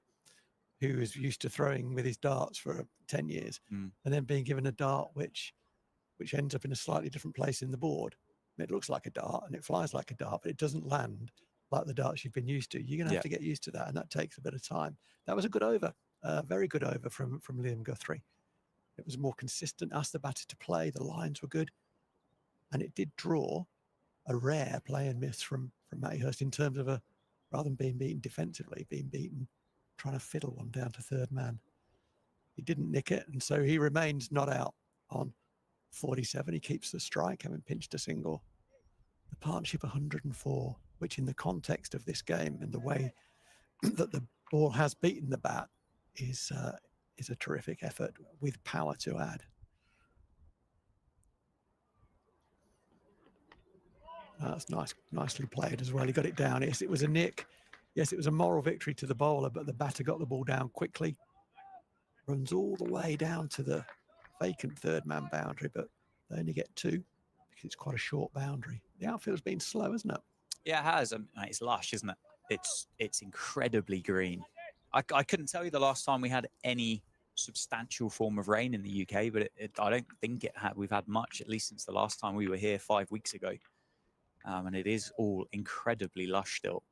who is used to throwing with his darts for 10 years and then being given a dart which ends up in a slightly different place in the board. It looks like a dart and it flies like a dart, but it doesn't land like the darts you've been used to. You're going to have to get used to that, and that takes a bit of time. That was a good over, very good over from Liam Guthrie. It was more consistent, asked the batter to play, the lines were good, and it did draw a rare play and miss from Matty Hurst in terms of rather than being beaten defensively, being beaten trying to fiddle one down to third man. He didn't nick it, and so he remains not out on 47. He keeps the strike, having pinched a single. The partnership 104, which in the context of this game and the way that the ball has beaten the bat is a terrific effort with power to add. That's nicely played as well. He got it down. Yes, it was a nick. Yes, it was a moral victory to the bowler, but the batter got the ball down quickly. Runs all the way down to the vacant third man boundary, but they only get 2 because it's quite a short boundary. The outfield's been slow, isn't it? Yeah, it has. It's lush, isn't it? It's incredibly green. I couldn't tell you the last time we had any substantial form of rain in the UK, but I don't think we've had much, at least since the last time we were here 5 weeks ago. And it is all incredibly lush still.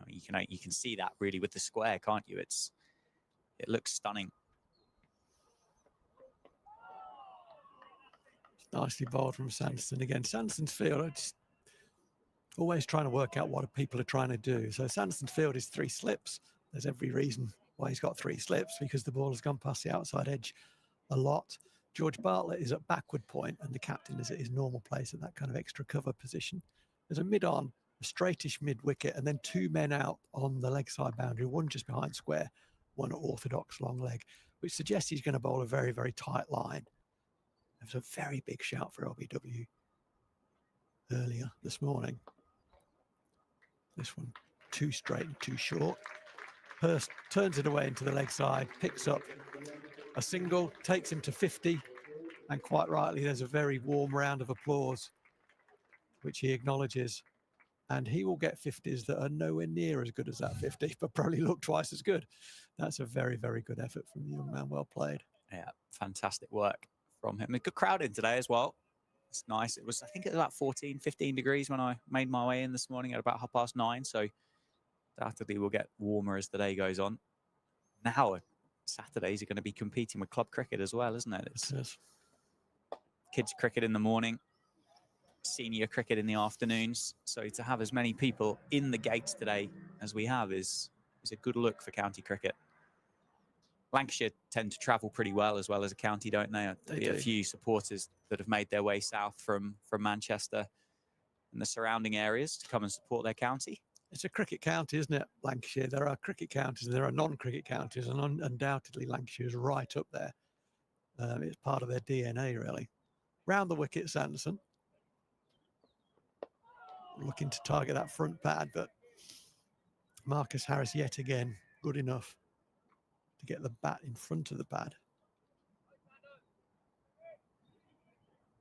You can see that really with the square, can't you? It looks stunning. Nicely bowled from Sanderson again. Sanderson's field, just always trying to work out what people are trying to do. So Sanderson's field is 3 slips. There's every reason why he's got 3 slips, because the ball has gone past the outside edge a lot. George Bartlett is at backward point and the captain is at his normal place at that kind of extra cover position. There's a mid-on, a straightish mid-wicket, and then 2 men out on the leg side boundary, one just behind square, one at orthodox long leg, which suggests he's going to bowl a very, very tight line. There was a very big shout for LBW earlier this morning. This one, too straight and too short. Hurst turns it away into the leg side, picks up a single, takes him to 50, and quite rightly, there's a very warm round of applause, which he acknowledges. And he will get 50s that are nowhere near as good as that 50, but probably look twice as good. That's a very, very good effort from the young man. Well played. Yeah, fantastic work from him. A good crowd in today as well. It's nice. I think it was about 14, 15 degrees when I made my way in this morning at about 9:30. So undoubtedly we'll get warmer as the day goes on. Now, Saturdays are going to be competing with club cricket as well, isn't it? It's kids cricket in the morning, senior cricket in the afternoons. So to have as many people in the gates today as we have is a good look for county cricket. Lancashire tend to travel pretty well as a county, don't they? There'll be a few supporters that have made their way south from Manchester and the surrounding areas to come and support their county. It's a cricket county, isn't it, Lancashire? There are cricket counties and there are non-cricket counties, and undoubtedly Lancashire is right up there. It's part of their DNA, really. Round the wicket, Sanderson. Looking to target that front pad, but Marcus Harris yet again good enough to get the bat in front of the pad.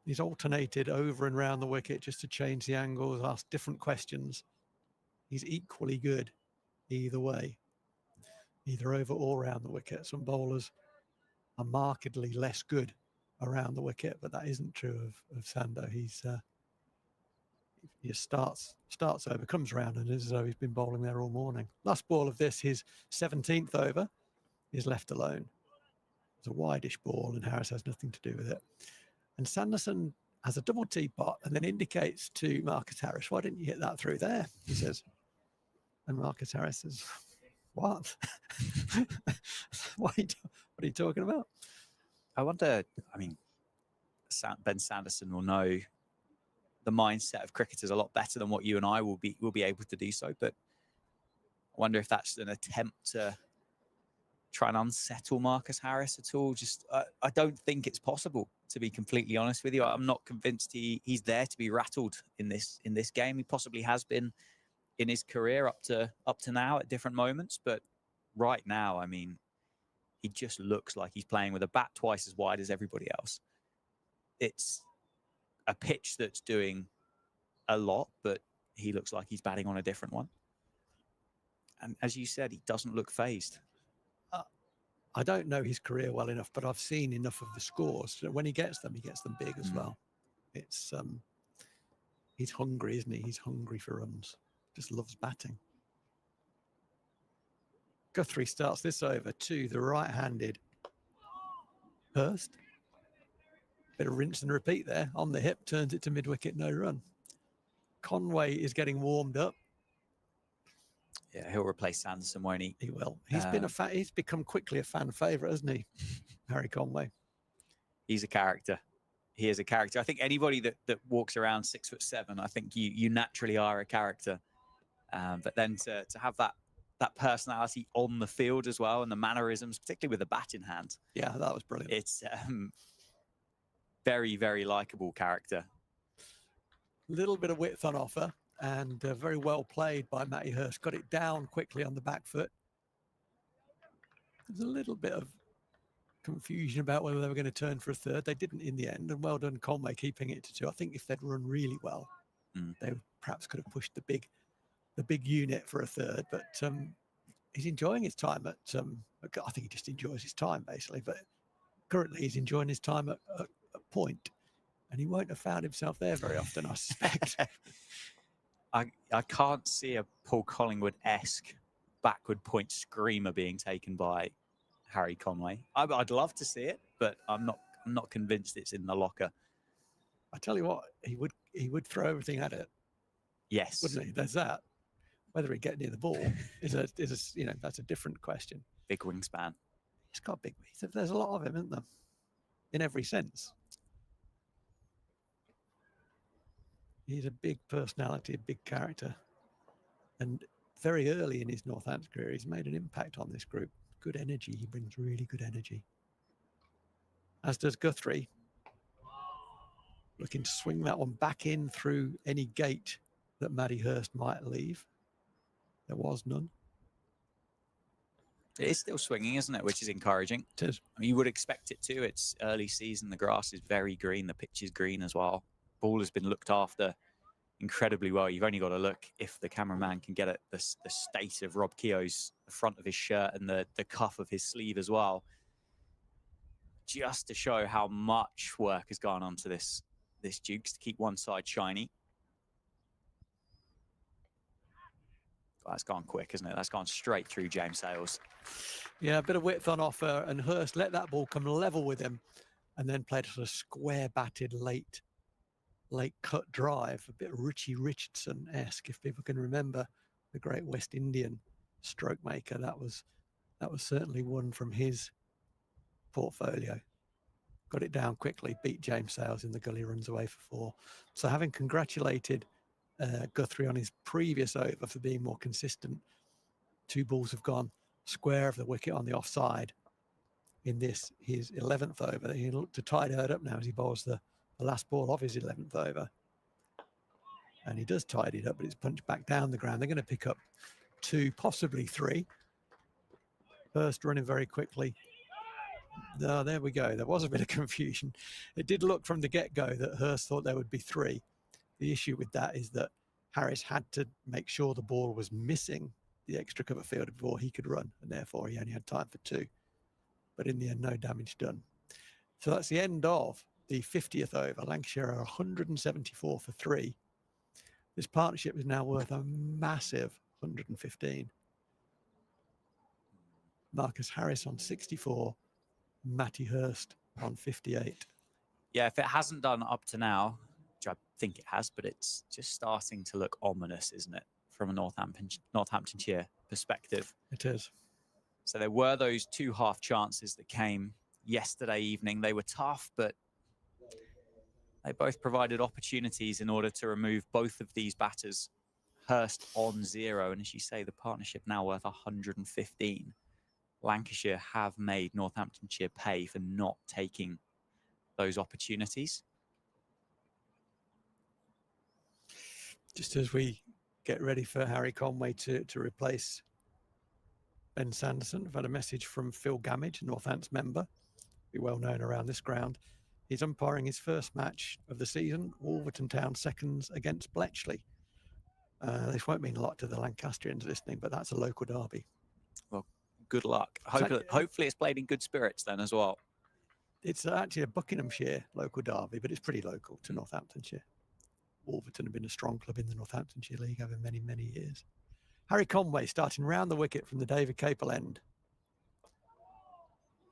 He's alternated over and round the wicket just to change the angles, ask different questions. He's equally good either way, either over or around the wicket. Some bowlers are markedly less good around the wicket, but that isn't true of Sando. He just starts over, comes round, and as though he's been bowling there all morning. Last ball of this, his 17th over, is left alone. It's a wideish ball, and Harris has nothing to do with it. And Sanderson has a double teapot and then indicates to Marcus Harris, "Why didn't you hit that through there?" he says. And Marcus Harris says, "What? what are you talking about?" I wonder, I mean, Ben Sanderson will know the mindset of cricketers a lot better than what you and I will be able to do so. But I wonder if that's an attempt to try and unsettle Marcus Harris at all. Just, I don't think it's possible, to be completely honest with you. I'm not convinced he's there to be rattled in this game. He possibly has been in his career up to now at different moments, but right now, I mean, he just looks like he's playing with a bat twice as wide as everybody else. It's a pitch that's doing a lot, but he looks like he's batting on a different one. And as you said, he doesn't look phased. I don't know his career well enough, but I've seen enough of the scores. When he gets them big as well. It's he's hungry, isn't he? He's hungry for runs. Just loves batting. Guthrie starts this over to the right-handed Hurst. Bit of rinse and repeat there. On the hip, turns it to mid-wicket, no run. Conway is getting warmed up. Yeah, he'll replace Sanderson, won't he? He will. He's become quickly a fan favourite, hasn't he? Harry Conway. He's a character. He is a character. I think anybody that walks around 6'7", I think you naturally are a character. But then to have that personality on the field as well, and the mannerisms, particularly with the bat in hand. Yeah, that was brilliant. It's very, very likable character. Little bit of width on offer, and very well played by Matty Hurst. Got it down quickly on the back foot. There's a little bit of confusion about whether they were going to turn for a third. They didn't in the end, and well done Conway keeping it to 2. I think if they'd run really well, they perhaps could have pushed the big unit for a third. But he's enjoying his time at. I think he just enjoys his time basically. But currently, he's enjoying his time at point, and he won't have found himself there very often, I suspect. I can't see a Paul Collingwood-esque backward point screamer being taken by Harry Conway. I'd love to see it, but I'm not convinced it's in the locker. I tell you what, he would throw everything at it. Yes, wouldn't he? There's that. Whether he'd get near the ball is that's a different question. Big wingspan. He's got big. There's a lot of him, isn't there? In every sense. He's a big personality, a big character. And very early in his Northampton career, he's made an impact on this group. Good energy. He brings really good energy. As does Guthrie. Looking to swing that one back in through any gate that Matty Hurst might leave. There was none. It is still swinging, isn't it? Which is encouraging. It is. I mean, you would expect it to. It's early season. The grass is very green. The pitch is green as well. Ball has been looked after incredibly well. You've only got to look, if the cameraman can get at the state of Rob Keogh's front of his shirt and the cuff of his sleeve as well, just to show how much work has gone onto this Dukes to keep one side shiny. That's gone quick, isn't it? That's gone straight through James Sales. Yeah, a bit of width on offer, and Hurst let that ball come level with him and then played a sort of square batted late cut drive, a bit Richie Richardson-esque, if people can remember the great West Indian stroke maker. That was certainly one from his portfolio. Got it down quickly, beat James Sales in the gully, runs away for 4. So having congratulated Guthrie on his previous over for being more consistent, 2 balls have gone square of the wicket on the offside in this, his 11th over. He'll look to tidy it up now as he bowls the last ball of his 11th over. And he does tidy it up, but it's punched back down the ground. They're going to pick up 2, possibly 3. Hurst running very quickly. No, there we go. There was a bit of confusion. It did look from the get-go that Hurst thought there would be 3. The issue with that is that Harris had to make sure the ball was missing the extra cover field before he could run, and therefore he only had time for 2. But in the end, no damage done. So that's the end of the 50th over. Lancashire are 174 for 3. This partnership is now worth a massive 115. Marcus Harris on 64, Matty Hurst on 58. Yeah, if it hasn't done up to now, which I think it has, but it's just starting to look ominous, isn't it, from a Northamptonshire perspective? It is. So there were those 2 half chances that came yesterday evening. They were tough, but they both provided opportunities in order to remove both of these batters. Hurst on 0, and as you say, the partnership now worth 115. Lancashire have made Northamptonshire pay for not taking those opportunities. Just as we get ready for Harry Conway to replace Ben Sanderson, I've had a message from Phil Gamage, a Northants member, be well known around this ground. He's umpiring his first match of the season, Wolverton Town seconds against Bletchley. This won't mean a lot to the Lancastrians listening, but that's a local derby. Well, good luck. Hopefully it's played in good spirits then as well. It's actually a Buckinghamshire local derby, but it's pretty local to Northamptonshire. Wolverton have been a strong club in the Northamptonshire League over many, many years. Harry Conway starting round the wicket from the David Capel end.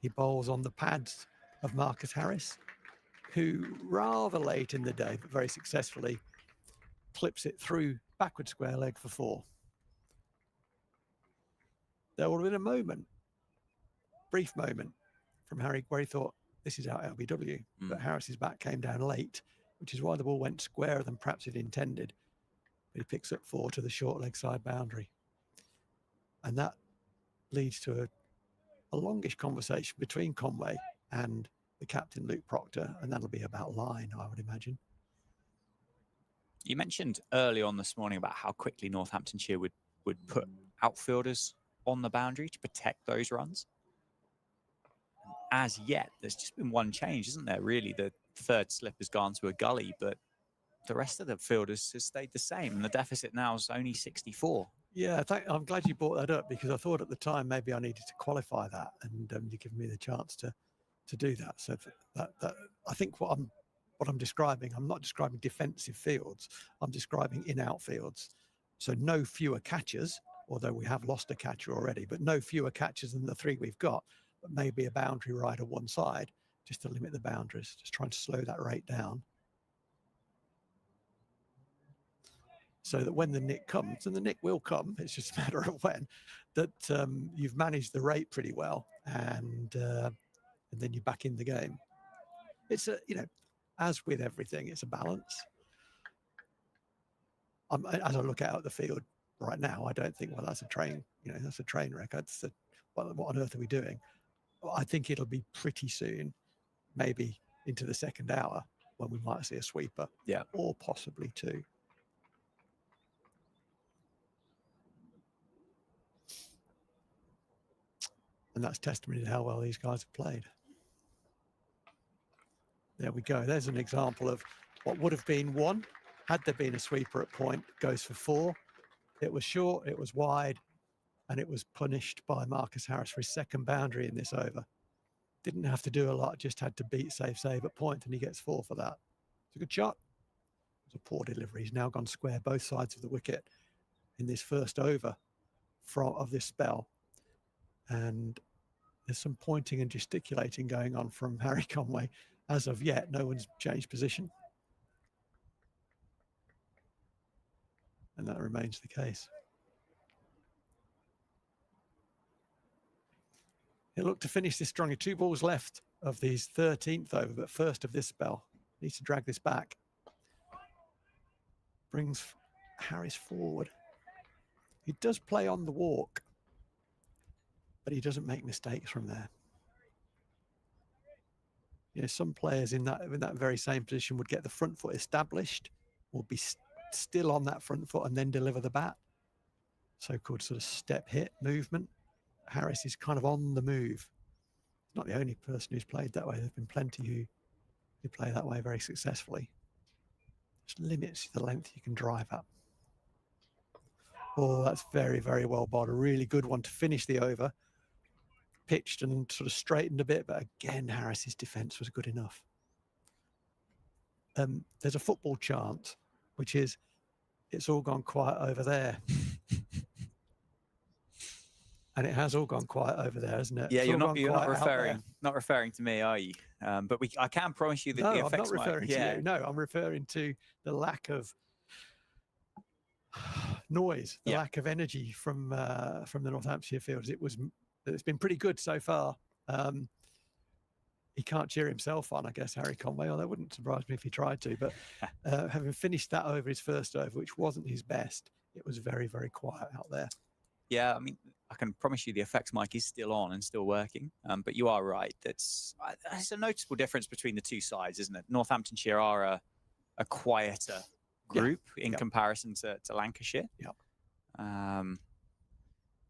He bowls on the pads of Marcus Harris, who rather late in the day, but very successfully, clips it through backward square leg for 4. There would have been a moment, brief moment, from Harry where he thought, this is out LBW. But Harris's bat came down late, which is why the ball went squarer than perhaps it intended. But he picks up 4 to the short leg side boundary. And that leads to a longish conversation between Conway and the captain, Luke Proctor, and that'll be about line, I would imagine. You mentioned early on this morning about how quickly Northamptonshire would put outfielders on the boundary to protect those runs. As yet, there's just been one change, isn't there? Really, the third slip has gone to a gully, but the rest of the fielders has stayed the same, and the deficit now is only 64. Yeah, I'm glad you brought that up, because I thought at the time maybe I needed to qualify that, and you give me the chance to do that. So that I think what I'm describing, I'm not describing defensive fields, I'm describing in-out fields. So no fewer catchers, although we have lost a catcher already, but no fewer catchers than the 3 we've got, but maybe a boundary rider one side, just to limit the boundaries, just trying to slow that rate down. So that when the nick comes, and the nick will come, it's just a matter of when, that you've managed the rate pretty well, and then you're back in the game. It's as with everything, it's a balance. As I look out at the field right now, I don't think, well, that's a train, that's a train wreck. What on earth are we doing? I think it'll be pretty soon, maybe into the second hour, when we might see a sweeper, or possibly 2. And that's testimony to how well these guys have played. There we go. There's an example of what would have been 1 had there been a sweeper at point. Goes for 4. It was short, it was wide, and it was punished by Marcus Harris for his second boundary in this over. Didn't have to do a lot, just had to beat save at point, and he gets 4 for that. It's a good shot. It was a poor delivery. He's now gone square both sides of the wicket in this first over of this spell. And there's some pointing and gesticulating going on from Harry Conway. As of yet, no one's changed position. And that remains the case. He'll look to finish this strongly. 2 balls left of these 13th over, but first of this spell. Needs to drag this back. Brings Harris forward. He does play on the walk, but he doesn't make mistakes from there. Some players in that very same position would get the front foot established, or be still on that front foot and then deliver the bat. So-called sort of step hit movement. Harris is kind of on the move. not the only person who's played that way. There've been plenty who play that way very successfully. Just limits the length you can drive up. Oh, that's very, very well bowled. A really good one to finish the over. Pitched and sort of straightened a bit, but again, Harris's defence was good enough. There's a football chant, which is, "It's all gone quiet over there." And it has all gone quiet over there, hasn't it? Yeah, It's you're all not gone not referring to me, are you? But I can promise you that No, the I'm effects not referring might, to you. No, I'm referring to the lack of noise, the lack of energy from the Northamptonshire fields. It's been pretty good so far. He can't cheer himself on, I guess, Harry Conway, or that wouldn't surprise me if he tried to. But having finished that over, his first over, which wasn't his best, it was very, very quiet out there. Yeah, I mean, I can promise you the effects mic is still on and still working. But you are right. It's a noticeable difference between the two sides, isn't it? Northamptonshire are a quieter group in comparison to Lancashire. Yeah.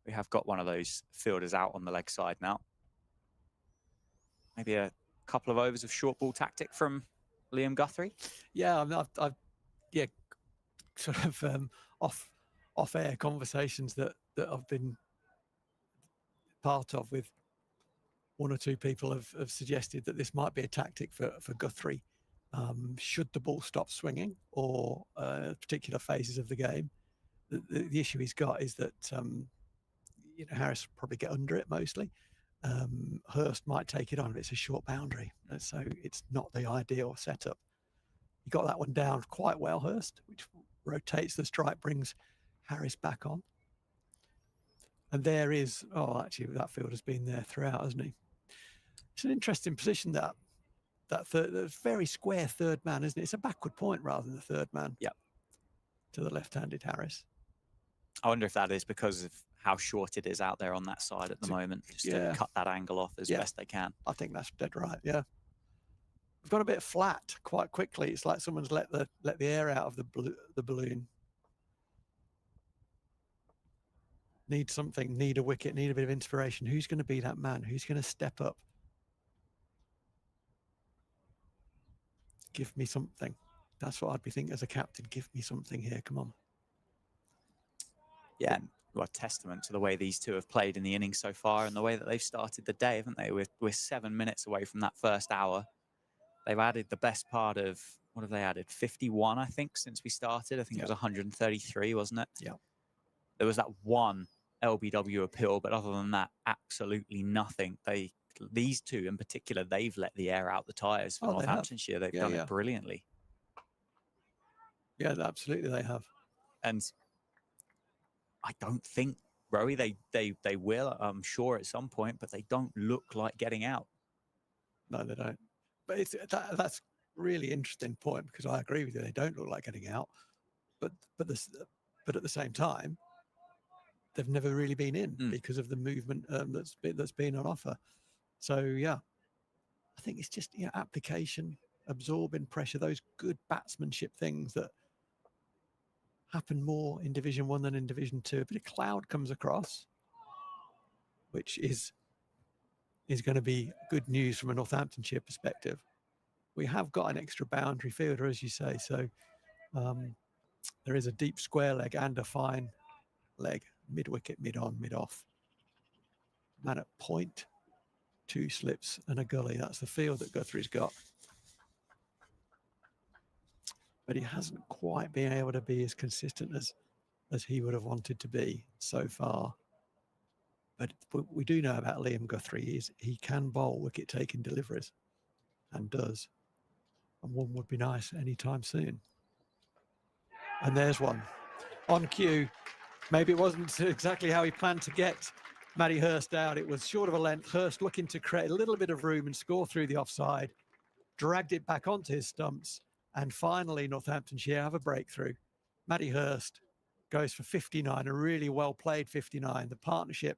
We have got one of those fielders out on the leg side now. Maybe a couple of overs of short ball tactic from Liam Guthrie. Yeah, I've sort of off-air conversations that I've been part of with one or two people have suggested that this might be a tactic for Guthrie. Should the ball stop swinging or particular phases of the game, the issue he's got is that Harris will probably get under it mostly. Hurst might take it on if it's a short boundary, so it's not the ideal setup. He got that one down quite well, Hurst, which rotates the strike, brings Harris back on. And there is, actually that field has been there throughout, hasn't he? It's an interesting position, that very square third man, isn't it? It's a backward point rather than the third man. Yep. To the left-handed Harris. I wonder if that is because of how short it is out there on that side at the moment, just to cut that angle off as best they can. I think that's dead right, yeah. We've gone a bit flat quite quickly. It's like someone's let the air out of the balloon. Need something, need a wicket, need a bit of inspiration. Who's going to be that man? Who's going to step up? Give me something. That's what I'd be thinking as a captain. Give me something here. Come on. Yeah, well, testament to the way these two have played in the innings so far and the way that they've started the day, haven't they? We're 7 minutes away from that first hour. They've added the best part of, what have they added? 51, I think, since we started. I think it was 133, wasn't it? Yeah. There was that one LBW appeal, but other than that, absolutely nothing. These two in particular, they've let the air out the tyres for Northamptonshire. They've done it brilliantly. Yeah, absolutely they have. And I don't think, Rowie, they will, I'm sure, at some point, but they don't look like getting out. No, they don't. But that's a really interesting point, because I agree with you. They don't look like getting out, but at the same time, they've never really been in because of the movement that's been on offer. So yeah, I think it's just application, absorbing pressure, those good batsmanship things that happen more in Division 1 than in Division 2. A bit of cloud comes across, which is going to be good news from a Northamptonshire perspective. We have got an extra boundary fielder, as you say, so there is a deep square leg and a fine leg, mid-wicket, mid-on, mid-off. Man at point, 2 slips and a gully. That's the field that Guthrie's got. But he hasn't quite been able to be as consistent as he would have wanted to be so far. But what we do know about Liam Guthrie is he can bowl wicket-taking deliveries, and does. And one would be nice anytime soon. And there's one. On cue. Maybe it wasn't exactly how he planned to get Matty Hurst out. It was short of a length. Hurst looking to create a little bit of room and score through the offside. Dragged it back onto his stumps. And finally, Northamptonshire have a breakthrough. Matty Hurst goes for 59, a really well-played 59. The partnership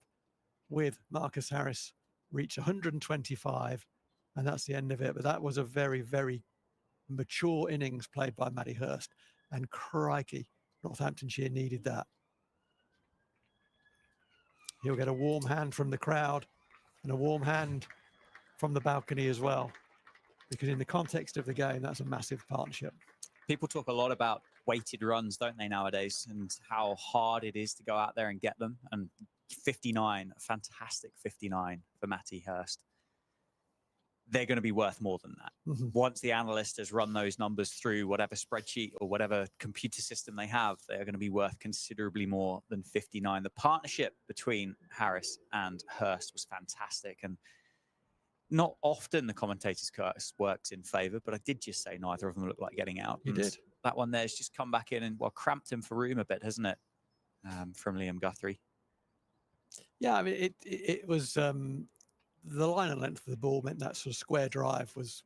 with Marcus Harris reached 125, and that's the end of it. But that was a very, very mature innings played by Matty Hurst. And crikey, Northamptonshire needed that. He'll get a warm hand from the crowd, and a warm hand from the balcony as well, because in the context of the game, that's a massive partnership. People talk a lot about weighted runs, don't they, nowadays, and how hard it is to go out there and get them. And 59, a fantastic 59 for Matty Hurst. They're going to be worth more than that. Once the analyst has run those numbers through whatever spreadsheet or whatever computer system they have, they're going to be worth considerably more than 59. The partnership between Harris and Hurst was fantastic. And not often the commentator's curse works in favour, but I did just say neither of them looked like getting out. You did. That one there's just come back in and, well, cramped him for room a bit, hasn't it, from Liam Guthrie? Yeah, I mean, it was the line and length of the ball meant that sort of square drive was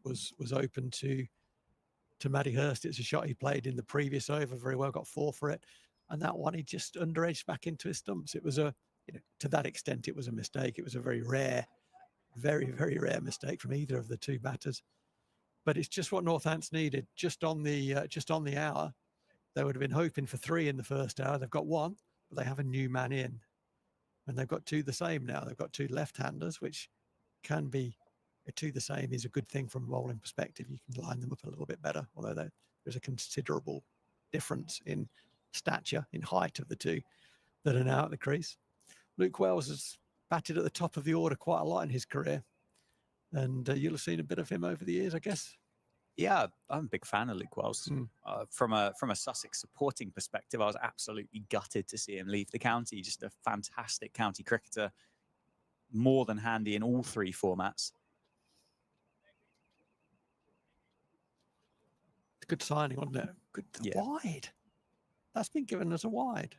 open to Matty Hurst. It's a shot he played in the previous over very well, got 4 for it, and that one he just underedged back into his stumps. It was to that extent, it was a mistake. It was a very rare, very, very rare mistake from either of the two batters. But it's just what Northampton needed. Just on the hour, they would have been hoping for 3 in the first hour. They've got 1, but they have a new man in, and they've got 2 the same now. They've got 2 left-handers, which can be 2 the same is a good thing from a bowling perspective. You can line them up a little bit better, although there's a considerable difference in stature, in height of the 2 that are now at the crease. Luke Wells has batted at the top of the order quite a lot in his career, and you'll have seen a bit of him over the years, I guess. Yeah, I'm a big fan of Luke Wells. From a Sussex supporting perspective, I was absolutely gutted to see him leave the county. Just a fantastic county cricketer, more than handy in all 3 formats. It's a good signing, wasn't it? Good. Yeah. Wide. That's been given as a wide.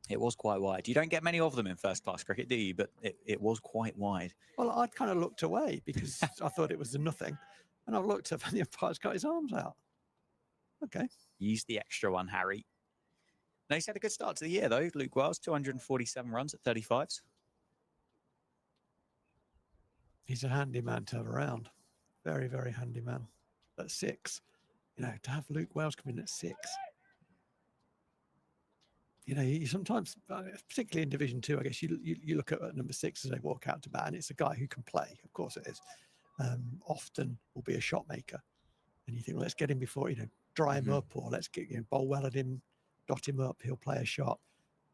It was quite wide. You don't get many of them in first-class cricket, do you? But it was quite wide. Well, I'd kind of looked away because I thought it was a nothing. And I've looked up and the umpire's got his arms out. Okay. Use the extra one, Harry. No, he's had a good start to the year, though. Luke Wells, 247 runs at 35s. He's a handy man to have around. Very, very handy man. At 6. To have Luke Wells come in at 6. You sometimes, particularly in Division 2, I guess you look at number 6 as they walk out to bat, and it's a guy who can play. Of course it is. Often will be a shot maker. And you think, let's get him before, dry him up, or let's get bowl well at him, dot him up, he'll play a shot.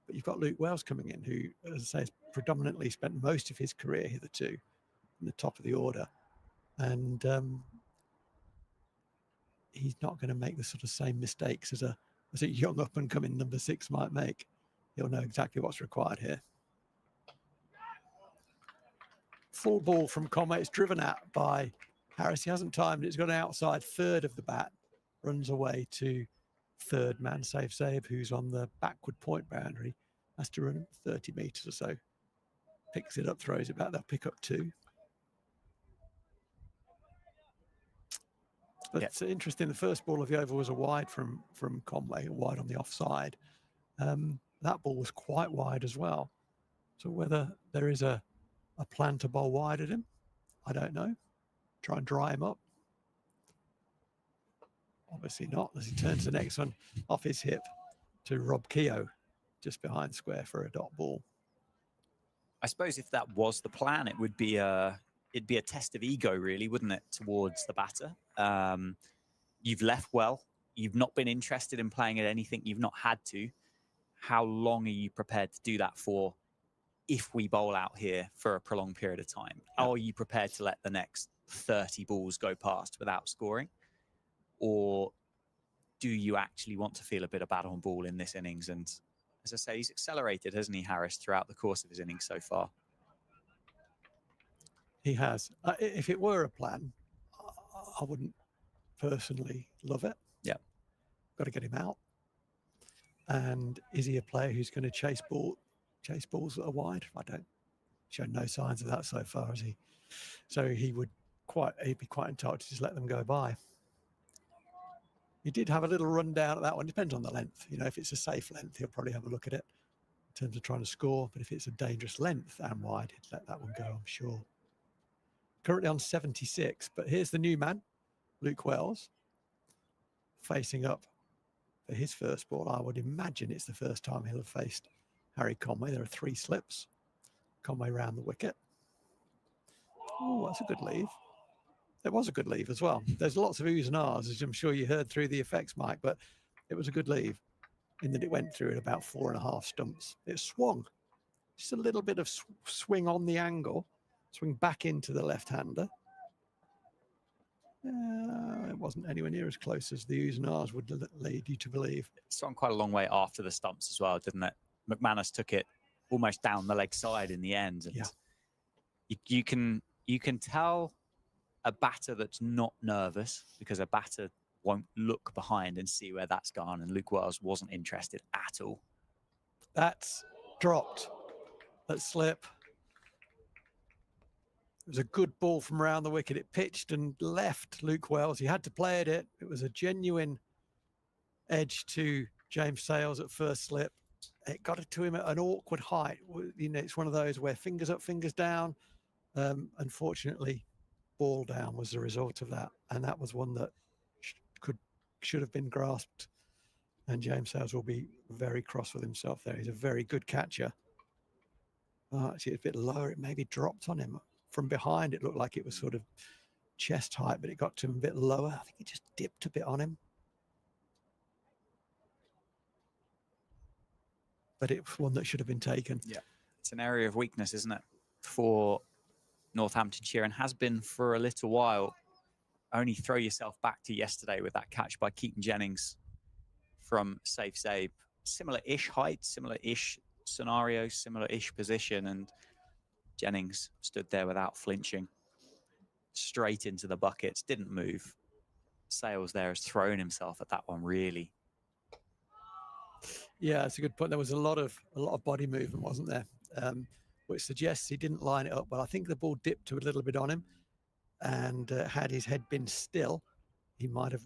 But you've got Luke Wells coming in, who, as I say, has predominantly spent most of his career hitherto in the top of the order. And he's not going to make the sort of same mistakes as a young up-and-coming number 6 might make. He'll know exactly what's required here. Full ball from Conway. It's driven out by Harris. He hasn't timed it. It's got an outside third of the bat. Runs away to third man, Sabe, who's on the backward point boundary. Has to run 30 metres or so. Picks it up, throws it back. They'll pick up 2. But it's interesting. The first ball of the over was a wide from Conway, a wide on the offside. That ball was quite wide as well. So whether there is a plan to bowl wide at him, I don't know. Try and dry him up. Obviously not, as he turns the next one off his hip to Rob Keogh, just behind square for a dot ball. I suppose if that was the plan, it would be it'd be a test of ego, really, wouldn't it, towards the batter? You've left well. You've not been interested in playing at anything. You've not had to. How long are you prepared to do that for if we bowl out here for a prolonged period of time? Are you prepared to let the next 30 balls go past without scoring? Or do you actually want to feel a bit of bat on ball in this innings? And as I say, he's accelerated, hasn't he, Harris, throughout the course of his innings so far? He has. If it were a plan, I wouldn't personally love it. Yeah. Got to get him out. And is he a player who's going to chase balls that are wide? I don't show no signs of that so far, has he? So he'd be quite entitled to just let them go by. He did have a little run down at that one. Depends on the length. If it's a safe length, he'll probably have a look at it in terms of trying to score. But if it's a dangerous length and wide, he'd let that one go, I'm sure. Currently on 76, but here's the new man, Luke Wells, facing up for his first ball. I would imagine it's the first time he'll have faced Harry Conway. There are 3 slips. Conway round the wicket. Oh, that's a good leave. It was a good leave as well. There's lots of oohs and ahs, as I'm sure you heard through the effects mic, but it was a good leave in that it went through at about 4.5 stumps. It swung. Just a little bit of swing on the angle, swing back into the left-hander. It wasn't anywhere near as close as the oohs and ahs would lead you to believe. It swung quite a long way after the stumps as well, didn't it? McManus took it almost down the leg side in the end. And yeah. you can tell a batter that's not nervous, because a batter won't look behind and see where that's gone. And Luke Wells wasn't interested at all. That's dropped. That slip. It was a good ball from around the wicket. It pitched and left Luke Wells. He had to play at it. It was a genuine edge to James Sales at first slip. It got it to him at an awkward height. You know, it's one of those where fingers up, fingers down. Unfortunately, ball down was the result of that. And that was one that should have been grasped. And James Sales will be very cross with himself there. He's a very good catcher. Actually, it's a bit lower. It maybe dropped on him. From behind, it looked like it was sort of chest height, but it got to him a bit lower. I think it just dipped a bit on him. But it was one that should have been taken. Yeah, it's an area of weakness, isn't it, for Northamptonshire, and has been for a little while. Only throw yourself back to yesterday with that catch by Keaton Jennings from safe save. Similar-ish height, similar-ish scenario, similar-ish position, and Jennings stood there without flinching, straight into the buckets, didn't move. Sales there has thrown himself at that one, really. Yeah, it's a good point. There was a lot of body movement, wasn't there? Which suggests he didn't line it up well. I think the ball dipped to a little bit on him, and had his head been still, he might have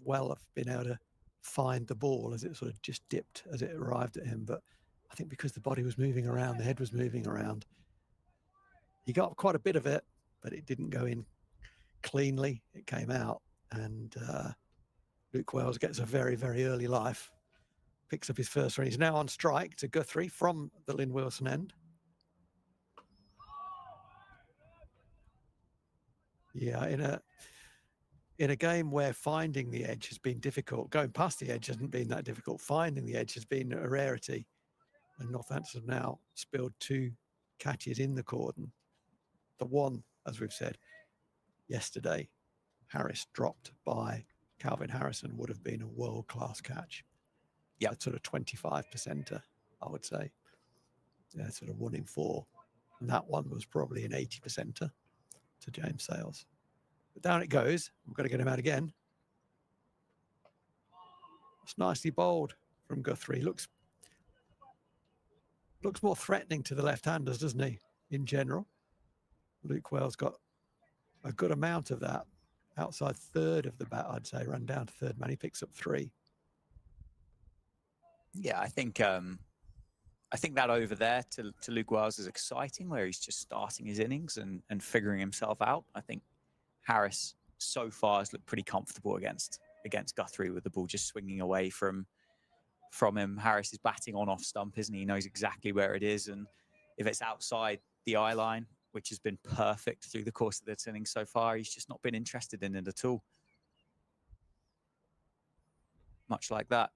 been able to find the ball as it sort of just dipped as it arrived at him. But I think because the body was moving around, the head was moving around, he got quite a bit of it, but it didn't go in cleanly. It came out, and Luke Wells gets a very, very early life, picks up his first run. He's now on strike to Guthrie from the Lynn Wilson end. Yeah, in a game where finding the edge has been difficult, going past the edge hasn't been that difficult. Finding the edge has been a rarity, and Northampton have now spilled 2 catches in the cordon. The one, as we've said yesterday, Harris dropped by Calvin Harrison, would have been a world-class catch. Yeah, sort of 25%er, I would say. Yeah, sort of 1 in 4. And that one was probably an 80%er to James Sales. But down it goes. We've got to get him out again. It's nicely bowled from Guthrie. Looks more threatening to the left-handers, doesn't he, in general? Luke Wells got a good amount of that. Outside third of the bat, I'd say, run down to third man. He picks up 3. Yeah, I think that over there to Luke Wells is exciting, where he's just starting his innings and figuring himself out. I think Harris so far has looked pretty comfortable against Guthrie, with the ball just swinging away from him. Harris is batting on off stump, isn't he? He knows exactly where it is, and if it's outside the eye line, which has been perfect through the course of this innings so far, he's just not been interested in it at all. Much like that.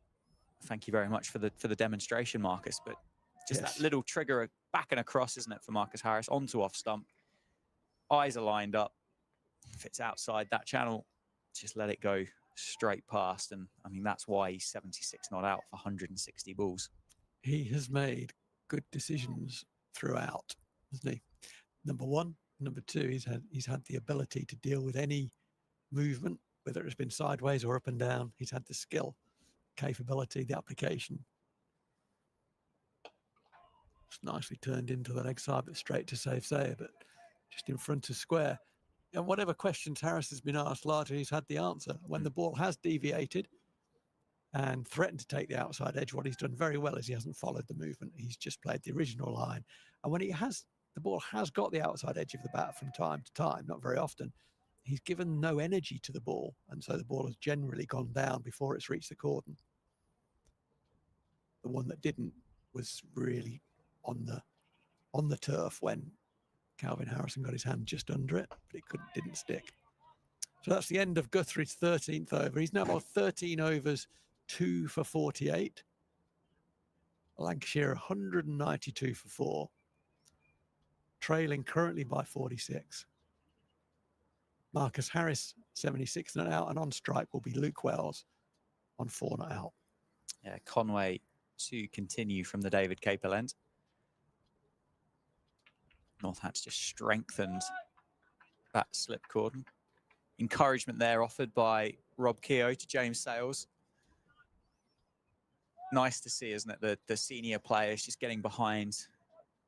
Thank you very much for the demonstration, Marcus. But just that little trigger back and across, isn't it, for Marcus Harris, onto off stump. Eyes are lined up. If it's outside that channel, just let it go straight past. And I mean, that's why he's 76 not out for 160 balls. He has made good decisions throughout, hasn't he? Number 1. Number 2, he's had the ability to deal with any movement, whether it's been sideways or up and down. He's had the skill, capability, the application. It's nicely turned into the leg side, but straight to safe say, but just in front of square. And whatever questions Harris has been asked, largely he's had the answer. When the ball has deviated and threatened to take the outside edge, what he's done very well is he hasn't followed the movement. He's just played the original line. And when the ball has got the outside edge of the bat from time to time, not very often, he's given no energy to the ball. And so the ball has generally gone down before it's reached the cordon. The one that didn't was really on the turf when Calvin Harrison got his hand just under it, but it didn't stick. So that's the end of Guthrie's 13th over. He's now got 13 overs, 2 for 48. Lancashire 192 for 4. Trailing currently by 46. Marcus Harris, 76 not out, and on strike will be Luke Wells on 4 not out. Yeah, Conway to continue from the David Capel end. Northampton just strengthened that slip cordon. Encouragement there offered by Rob Keogh to James Sales. Nice to see, isn't it? The senior players just getting behind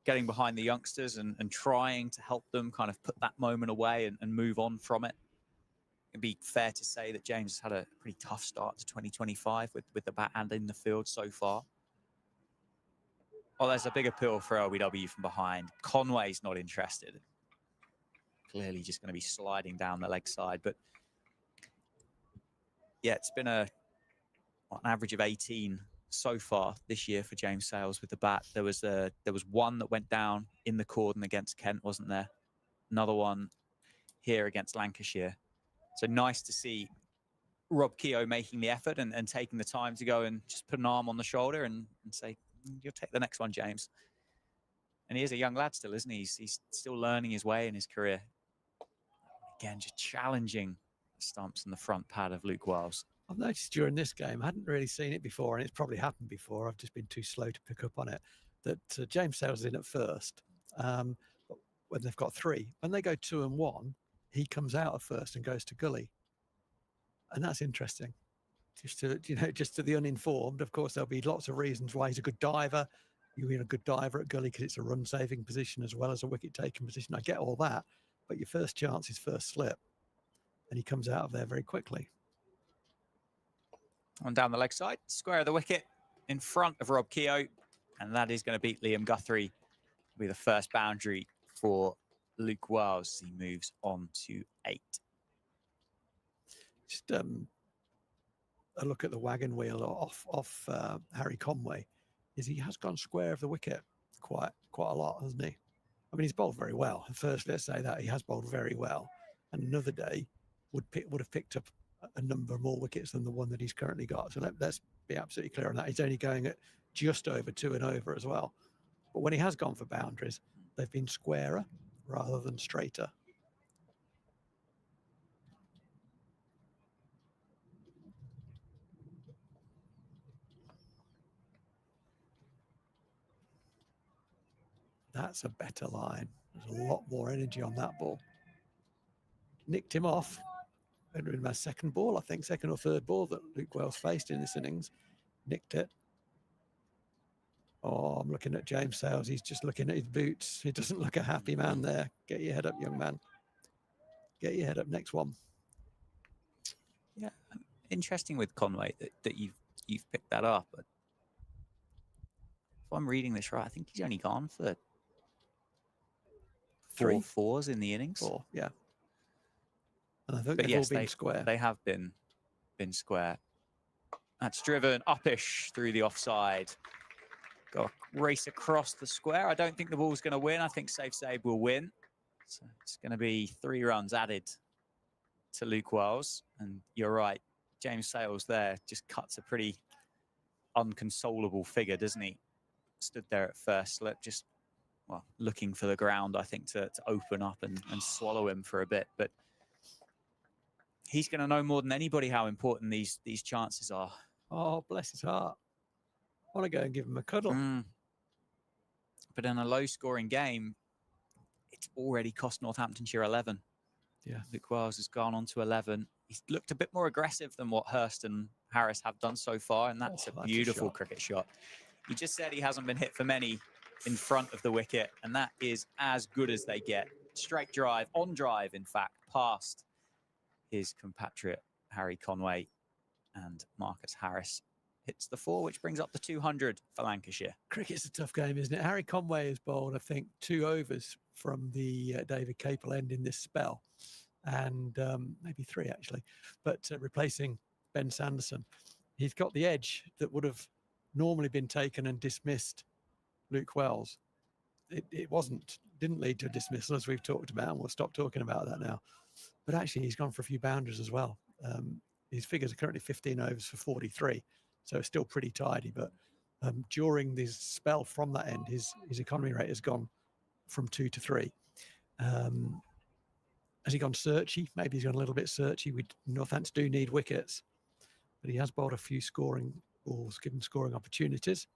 the youngsters and trying to help them kind of put that moment away and move on from it. It'd be fair to say that James has had a pretty tough start to 2025 with the bat and in the field so far. Well, there's a big appeal for LBW from behind. Conway's not interested. Clearly just going to be sliding down the leg side. But yeah, it's been an average of 18 so far this year for James Sales with the bat. There was one that went down in the cordon against Kent, wasn't there? Another one here against Lancashire. So nice to see Rob Keogh making the effort and taking the time to go and just put an arm on the shoulder and say, you'll take the next one, James. And he is a young lad still, isn't he? He's still learning his way in his career. Again, just challenging the stumps in the front pad of Luke Wells. I've noticed during this game, I hadn't really seen it before, and it's probably happened before. I've just been too slow to pick up on it, that James Sales is in at first. But when they've got 3, when they go 2 and 1, he comes out at first and goes to gully. And that's interesting. Just to the uninformed, of course, there'll be lots of reasons why he's a good diver. You're a good diver at gully because it's a run-saving position as well as a wicket-taking position. I get all that, but your first chance is first slip, and he comes out of there very quickly. On down the leg side, square of the wicket in front of Rob Keogh, and that is going to beat Liam Guthrie. Will be the first boundary for Luke Wells. He moves on to 8. Just a look at the wagon wheel off Harry Conway. He has gone square of the wicket quite a lot, hasn't he? I mean, he's bowled very well. First, let's say that he has bowled very well. And another day would have picked up a number more wickets than the one that he's currently got. So let's be absolutely clear on that. He's only going at just over 2 and over as well. But when he has gone for boundaries, they've been squarer rather than straighter. That's a better line. There's a lot more energy on that ball. Nicked him off. In my second ball, I think, second or third ball that Luke Wells faced in this innings. Nicked it. Oh, I'm looking at James Sales. He's just looking at his boots. He doesn't look a happy man there. Get your head up, young man. Get your head up. Next one. Yeah, interesting with Conway that you've picked that up. But if I'm reading this right, I think he's only gone for 4 fours in the innings. 4, yeah. And I think they've all been square. They have been square. That's driven uppish through the offside. Got to race across the square. I don't think the ball's going to win. I think Safe Save will win. So it's going to be 3 runs added to Luke Wells. And you're right, James Sales there just cuts a pretty unconsolable figure, doesn't he? Stood there at first slip, just looking for the ground, I think, to open up and swallow him for a bit. But he's going to know more than anybody how important these chances are. Oh, bless his heart. I want to go and give him a cuddle. But in a low-scoring game, it's already cost Northamptonshire 11. Yeah. Luke Wells has gone on to 11. He's looked a bit more aggressive than what Hurst and Harris have done so far, and that's a beautiful cricket shot. He just said he hasn't been hit for many in front of the wicket, and that is as good as they get. Straight drive, on drive, in fact, past his compatriot Harry Conway, and Marcus Harris hits the 4, which brings up the 200 for Lancashire. Cricket's a tough game, isn't it? Harry Conway has bowled, I think, 2 overs from the David Capel end in this spell, and maybe 3 actually, but replacing Ben Sanderson. He's got the edge that would have normally been taken and dismissed Luke Wells. didn't lead to a dismissal, as we've talked about, and we'll stop talking about that now. But actually, he's gone for a few boundaries as well. His figures are currently 15 overs for 43, so it's still pretty tidy. But during this spell from that end, his economy rate has gone from 2 to 3. Has he gone searchy? Maybe he's gone a little bit searchy. Northants do need wickets, but he has bowled a few scoring balls, given scoring opportunities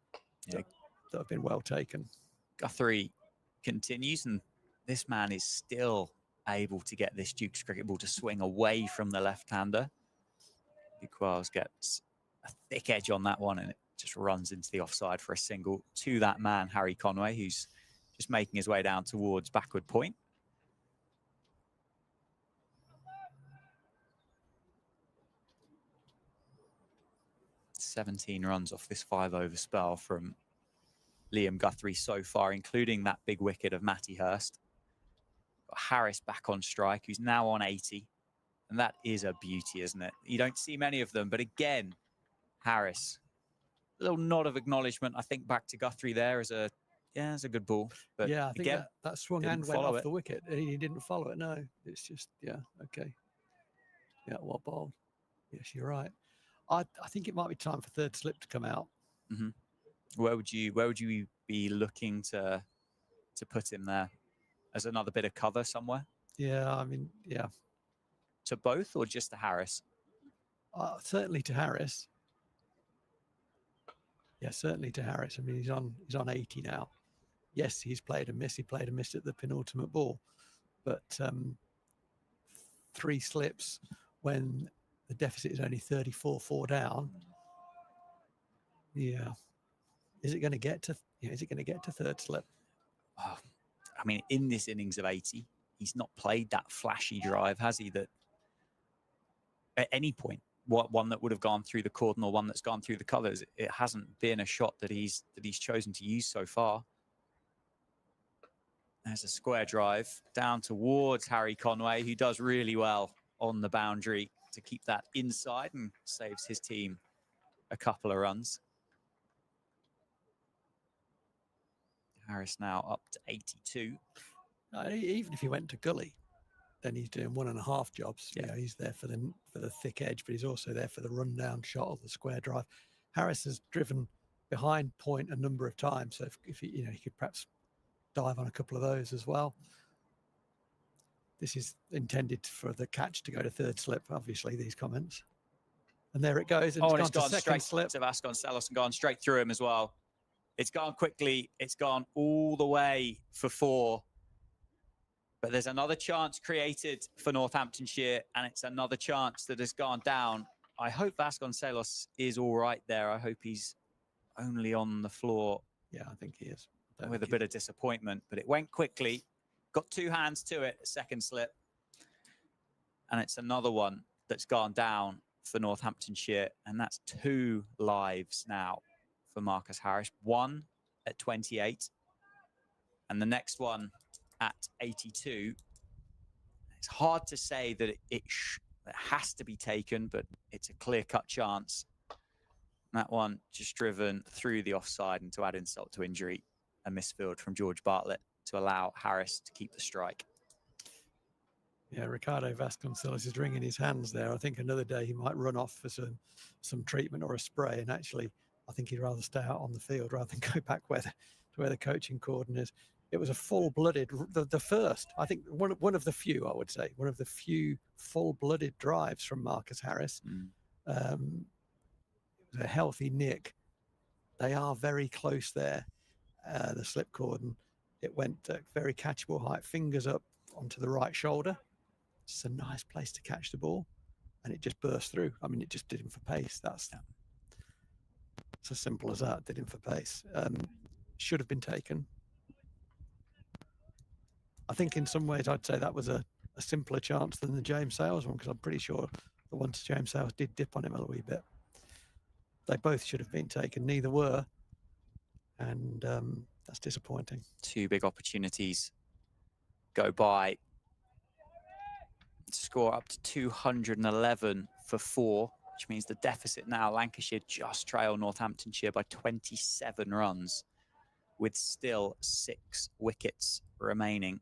that have been well taken. Guthrie continues, and this man is still able to get this Duke's cricket ball to swing away from the left-hander. Buchwald gets a thick edge on that one, and it just runs into the offside for a single to that man, Harry Conway, who's just making his way down towards backward point. "17 runs off this 5-over spell from Liam Guthrie so far, including that big wicket of Matty Hurst. Got Harris back on strike, who's now on 80. And that is a beauty, isn't it? You don't see many of them. But again, Harris, a little nod of acknowledgement, I think, back to Guthrie there as a, it's a good ball. But yeah, I think again, that swung and went off the wicket. He didn't follow it, no. It's just, okay. Yeah, well bowled. Yes, you're right. I think it might be time for third slip to come out. Mm-hmm. Where would you be looking to put him there? As another bit of cover somewhere? Yeah, I mean, yeah. To both or just to Harris? Certainly to Harris. Yeah, certainly to Harris. I mean, he's on 80 now. Yes, he's played a miss. He played a miss at the penultimate ball, but 3 slips when the deficit is only 34 down. Yeah, is it going to get to? Is it going to get to third slip? Oh, I mean, in this innings of 80, he's not played that flashy drive, has he? That at any point, one that would have gone through the cordon or one that's gone through the colours, it hasn't been a shot that he's chosen to use so far. There's a square drive down towards Harry Conway, who does really well on the boundary to keep that inside and saves his team a couple of runs. Harris now up to 82. Even if he went to gully, then he's doing 1.5 jobs. Yeah. You know, he's there for the thick edge, but he's also there for the rundown shot of the square drive. Harris has driven behind point a number of times, so if he, he could perhaps dive on a couple of those as well. This is intended for the catch to go to third slip, obviously, these comments. And there it goes. And it's gone to straight slip. to Vasconcelos and gone straight through him as well. It's gone quickly. It's gone all the way for 4. But there's another chance created for Northamptonshire, and it's another chance that has gone down. I hope Vasconcelos is all right there. I hope he's only on the floor. Yeah, I think he is. With a bit of disappointment, but it went quickly. Got 2 hands to it, second slip. And it's another one that's gone down for Northamptonshire, and that's 2 lives now for Marcus Harris. 1 at 28, and the next one at 82. It's hard to say that it has to be taken, but it's a clear-cut chance. That one just driven through the offside, and to add insult to injury, a misfield from George Bartlett to allow Harris to keep the strike. Yeah, Ricardo Vasconcelos is wringing his hands there. I think another day he might run off for some treatment or a spray, and actually I think he'd rather stay out on the field rather than go back to where the coaching cordon is. It was a full-blooded, the first, I think one of the few, I would say, one of the few full-blooded drives from Marcus Harris. It was a healthy nick. They are very close there, the slip cordon. It went at very catchable height, fingers up onto the right shoulder. It's a nice place to catch the ball, and it just burst through. I mean, it just did him for pace. It's as simple as that, did him for pace. Should have been taken. I think in some ways I'd say that was a simpler chance than the James Sales one, because I'm pretty sure the one to James Sales did dip on him a wee bit. They both should have been taken. Neither were. And that's disappointing. 2 big opportunities go by. Score up to 211 for 4, which means the deficit now, Lancashire just trail Northamptonshire by 27 runs. with still 6 wickets remaining.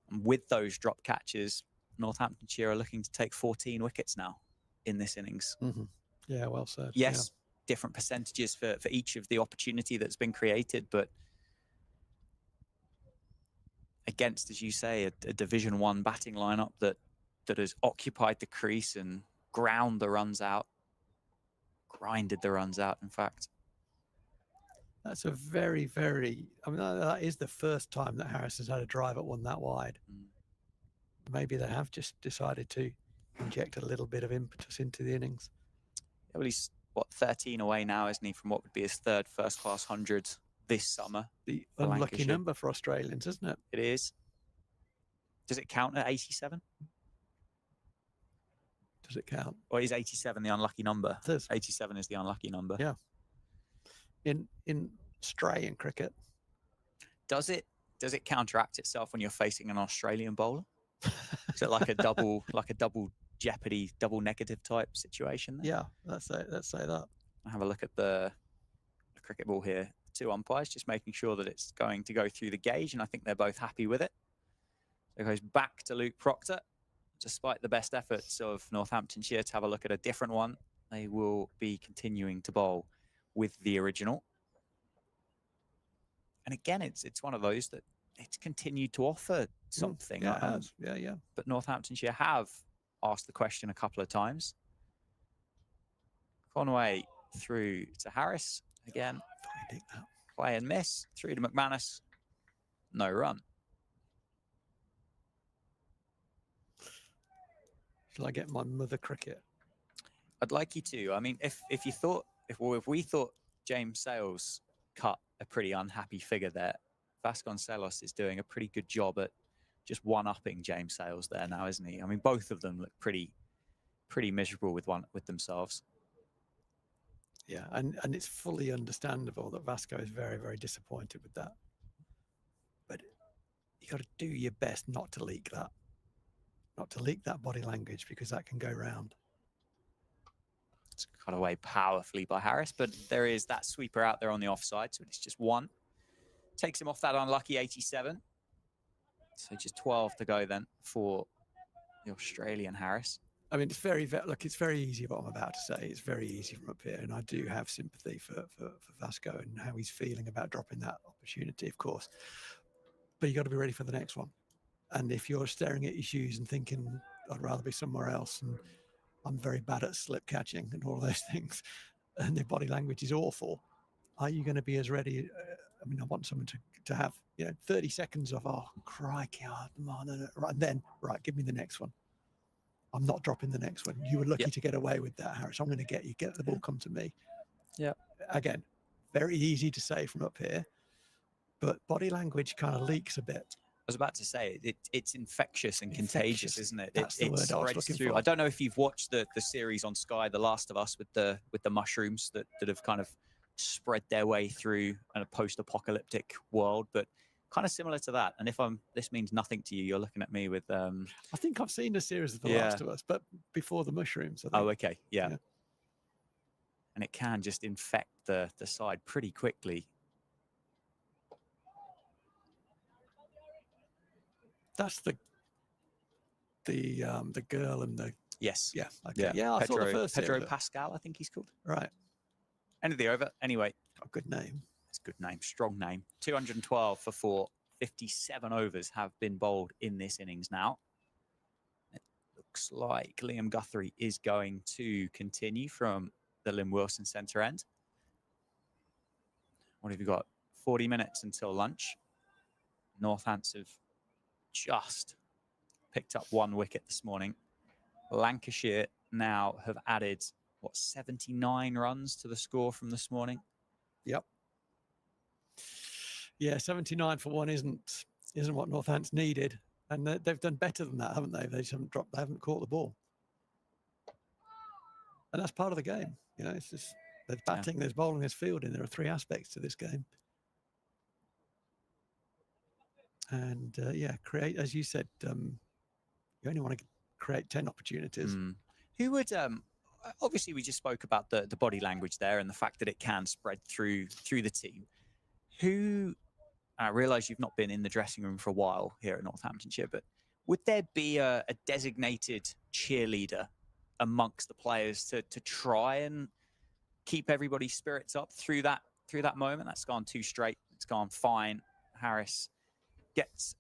And with those drop catches, Northamptonshire are looking to take 14 wickets now in this innings. Yeah, well said. Yes, different percentages for each of the opportunity that's been created, but against, as you say, a Division 1 batting lineup that has occupied the crease and ground the runs out, grinded the runs out, in fact. That's a very, very... I mean, that is the first time that Harris has had a drive at one that wide. Maybe they have just decided to inject a little bit of impetus into the innings. Yeah, well, he's, what, 13 away now, isn't he, from what would be his 3rd first-class 100 this summer. The unlucky number for Australians, isn't it? It is. Does it count at 87? Does it count? Or is 87 the unlucky number? It is. 87 is the unlucky number. Yeah. In Australian cricket. Does it counteract itself when you're facing an Australian bowler? Is it like a double jeopardy, double negative type situation there? Yeah, let's say that. I'll have a look at the cricket ball here. 2 umpires just making sure that it's going to go through the gauge, and I think they're both happy with it. So it goes back to Luke Proctor. Despite the best efforts of Northamptonshire to have a look at a different one, they will be continuing to bowl with the original. And again, it's one of those that it's continued to offer something. Yeah, it has. Yeah. But Northamptonshire have asked the question a couple of times. Conway through to Harris again. Play and miss through to McManus. No run. Shall I get my mother cricket? I'd like you to. I mean, if we thought James Sales cut a pretty unhappy figure there, Vasconcelos is doing a pretty good job at just one-upping James Sales there now, isn't he? I mean, both of them look pretty miserable with themselves. Yeah, and it's fully understandable that Vasco is very, very disappointed with that. But you got to do your best not to leak that. Not to leak that body language, because that can go round. It's cut away powerfully by Harris, but there is that sweeper out there on the offside, so it's just 1. Takes him off that unlucky 87. So just 12 to go then for the Australian Harris. I mean, it's very easy what I'm about to say. It's very easy from up here, and I do have sympathy for Vasco and how he's feeling about dropping that opportunity, of course. But you got to be ready for the next one. And if you're staring at your shoes and thinking, I'd rather be somewhere else, and I'm very bad at slip catching and all those things, and their body language is awful, are you going to be as ready? I mean, I want someone to have 30 seconds of, oh, crikey, oh, no, right, and then, right, give me the next one. I'm not dropping the next one. You were lucky to get away with that, Harris. I'm going to get you. Get the ball, come to me. Yeah. Again, very easy to say from up here, but body language kind of leaks a bit. I was about to say, it's infectious and contagious, isn't it? That's the word I was looking for. I don't know if you've watched the series on Sky, The Last of Us, with the mushrooms that have kind of spread their way through a post-apocalyptic world, but kind of similar to that. And this means nothing to you, you're looking at me with... I think I've seen the series of The Last of Us, but before the mushrooms, I think. Oh, okay, yeah. And it can just infect the side pretty quickly. That's the girl and the... Yes. Yeah. Okay. Yeah, I saw the first Pedro Pascal, I think he's called. Right. End of the over. Anyway. A good name. It's a good name. Strong name. 212 for 4. 57 overs have been bowled in this innings now. It looks like Liam Guthrie is going to continue from the Lynn Wilson centre end. What have you got? 40 minutes until lunch. Northants have just picked up 1 wicket this morning. Lancashire now have added, 79 runs to the score from this morning? Yep. Yeah, 79 for 1 isn't what Northants needed. And they've done better than that, haven't they? They just haven't caught the ball. And that's part of the game. It's just, there's batting, there's bowling, there's fielding. There are 3 aspects to this game. And create, as you said, you only want to create 10 opportunities. Who would, obviously we just spoke about the body language there and the fact that it can spread through the team. Who, I realise you've not been in the dressing room for a while here at Northamptonshire, but would there be a designated cheerleader amongst the players to try and keep everybody's spirits up through that moment? That's gone too straight. It's gone fine. Harris gets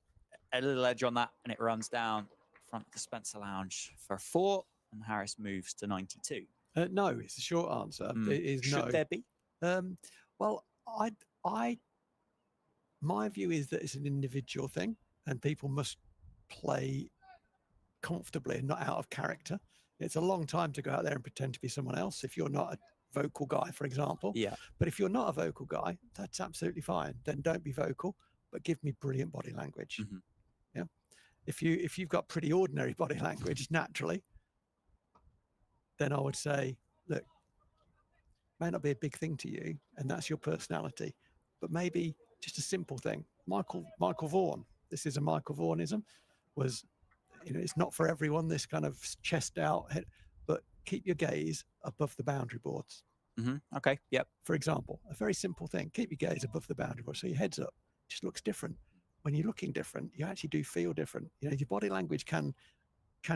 a little edge on that, and it runs down front of the Spencer Lounge for 4, and Harris moves to 92. No, it's a short answer. It is Should no. there be? Well, my view is that it's an individual thing, and people must play comfortably and not out of character. It's a long time to go out there and pretend to be someone else if you're not a vocal guy, for example. Yeah. But if you're not a vocal guy, that's absolutely fine. Then don't be vocal, but give me brilliant body language. Mm-hmm. Yeah. If you've got pretty ordinary body language naturally, then I would say, look, may not be a big thing to you, and that's your personality, but maybe just a simple thing. Michael Vaughan, this is a Michael Vaughnism, was, it's not for everyone, this kind of chest out head, but keep your gaze above the boundary boards. Mm-hmm. Okay. Yep. For example, a very simple thing, keep your gaze above the boundary board so your head's up. It just looks different. When you're looking different, you actually do feel different. Your body language can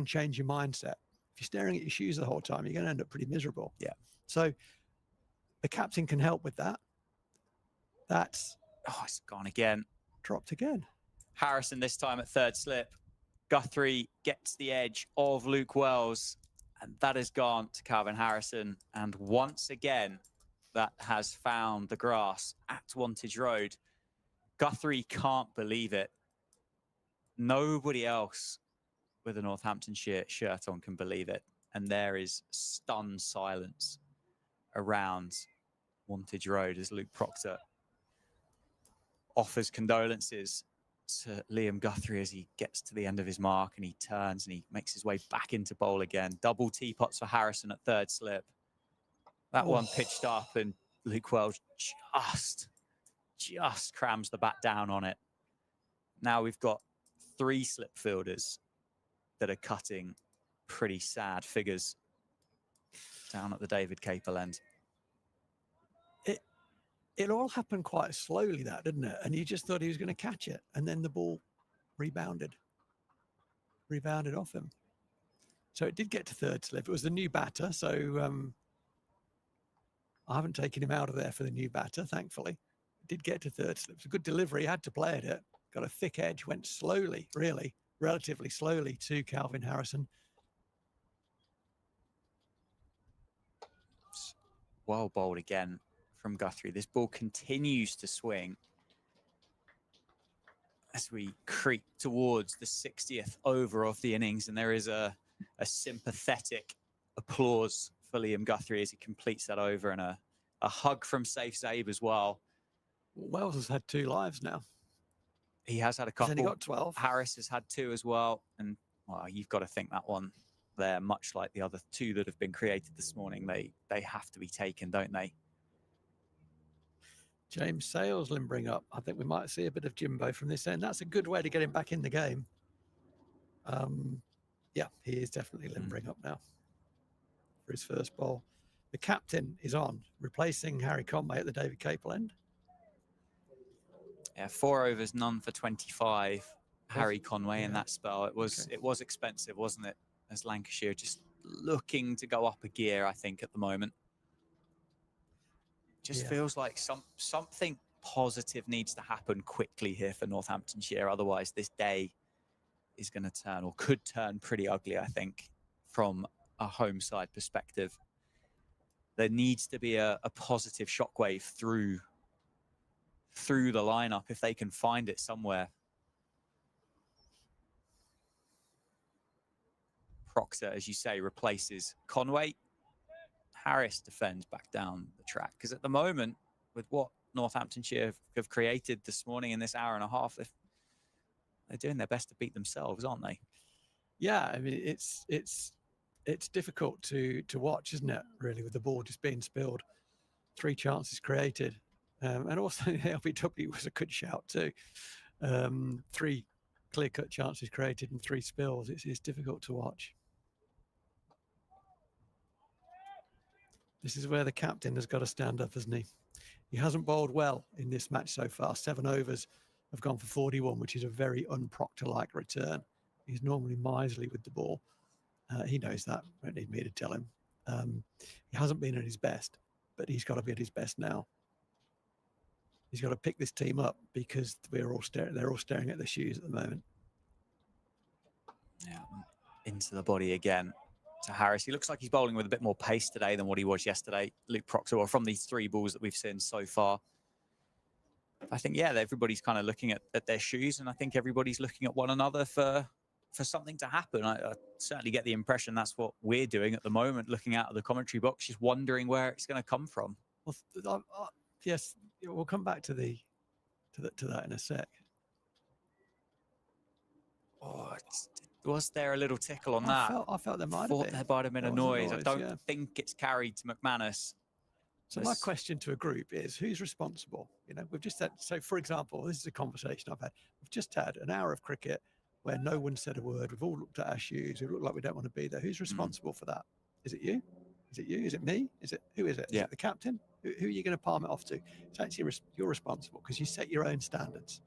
change your mindset. If you're staring at your shoes the whole time, you're going to end up pretty miserable. Yeah. So the captain can help with that. That's it's gone again. dropped again. Harrison this time at third slip. Guthrie gets the edge of Luke Wells, and that has gone to Calvin Harrison. And once again, that has found the grass at Wantage Road. Guthrie can't believe it. Nobody else with a Northamptonshire shirt on can believe it. And there is stunned silence around Wantage Road as Luke Proctor offers condolences to Liam Guthrie as he gets to the end of his mark, and he turns and he makes his way back into bowl again. Double teapots for Harrison at third slip. That one pitched up, and Luke Wells just crams the bat down on it. Now we've got 3 slip fielders that are cutting pretty sad figures down at the David Capel end. It all happened quite slowly, that, didn't it? And you just thought he was going to catch it, and then the ball rebounded off him. So it did get to third slip. It was the new batter, so I haven't taken him out of there for the new batter, thankfully. It did get to third slip. It's a good delivery. Had to play at it. Got a thick edge. Went slowly, really, relatively slowly to Calvin Harrison. Well bowled again from Guthrie. This ball continues to swing as we creep towards the 60th over of the innings, and there is a sympathetic applause for Liam Guthrie as he completes that over, and a hug from Safe Zabe as well. Wells has had 2 lives now. He has had a couple. He's only got 12. Harris has had 2 as well, and well, you've got to think that one there, much like the other 2 that have been created this morning, they have to be taken, don't they? James Sales limbering up. I think we might see a bit of Jimbo from this end. That's a good way to get him back in the game. Yeah, he is definitely limbering up now for his first bowl. The captain is on, replacing Harry Conway at the David Capel end. Yeah, 4 overs, none for 25. Harry Conway in that spell. It was expensive, wasn't it? As Lancashire just looking to go up a gear, I think, at the moment. Just feels like something positive needs to happen quickly here for Northamptonshire. Otherwise, this day is going to turn, or could turn, pretty ugly, I think, from a home side perspective. There needs to be a positive shockwave through the lineup if they can find it somewhere. Proctor, as you say, replaces Conway. Harris defends back down the track, because at the moment, with what Northamptonshire have created this morning in this hour and a half, they're doing their best to beat themselves, aren't they? Yeah, I mean, it's difficult to watch, isn't it, really, with the ball just being spilled. 3 chances created. And also, the LBW was a good shout too. 3 clear-cut chances created and 3 spills. It's difficult to watch. This is where the captain has got to stand up, hasn't he? He hasn't bowled well in this match so far. 7 overs have gone for 41, which is a very un-Proctor-like return. He's normally miserly with the ball. He knows that. Don't need me to tell him. He hasn't been at his best, but he's got to be at his best now. He's got to pick this team up because they're all staring at their shoes at the moment. Yeah, into the body again to Harris. He looks like he's bowling with a bit more pace today than what he was yesterday. Luke Proctor, or from these 3 balls that we've seen so far. I think, yeah, everybody's kind of looking at their shoes, and I think everybody's looking at one another for something to happen. I certainly get the impression that's what we're doing at the moment, looking out of the commentary box, just wondering where it's going to come from. Well, yes, we'll come back to that in a sec. Oh, was there a little tickle on that? I felt there might have been. There might have been a noise. I don't think it's carried to McManus. So my question to a group is, who's responsible? You know, we've just had, so for example, this is a conversation I've had. We've just had an hour of cricket where no one said a word. We've all looked at our shoes. We look like we don't want to be there. Who's responsible for that? Is it you? Is it you? Is it me? Who is it? Is it the captain? Who are you going to palm it off to? It's actually, you're responsible because you set your own standards.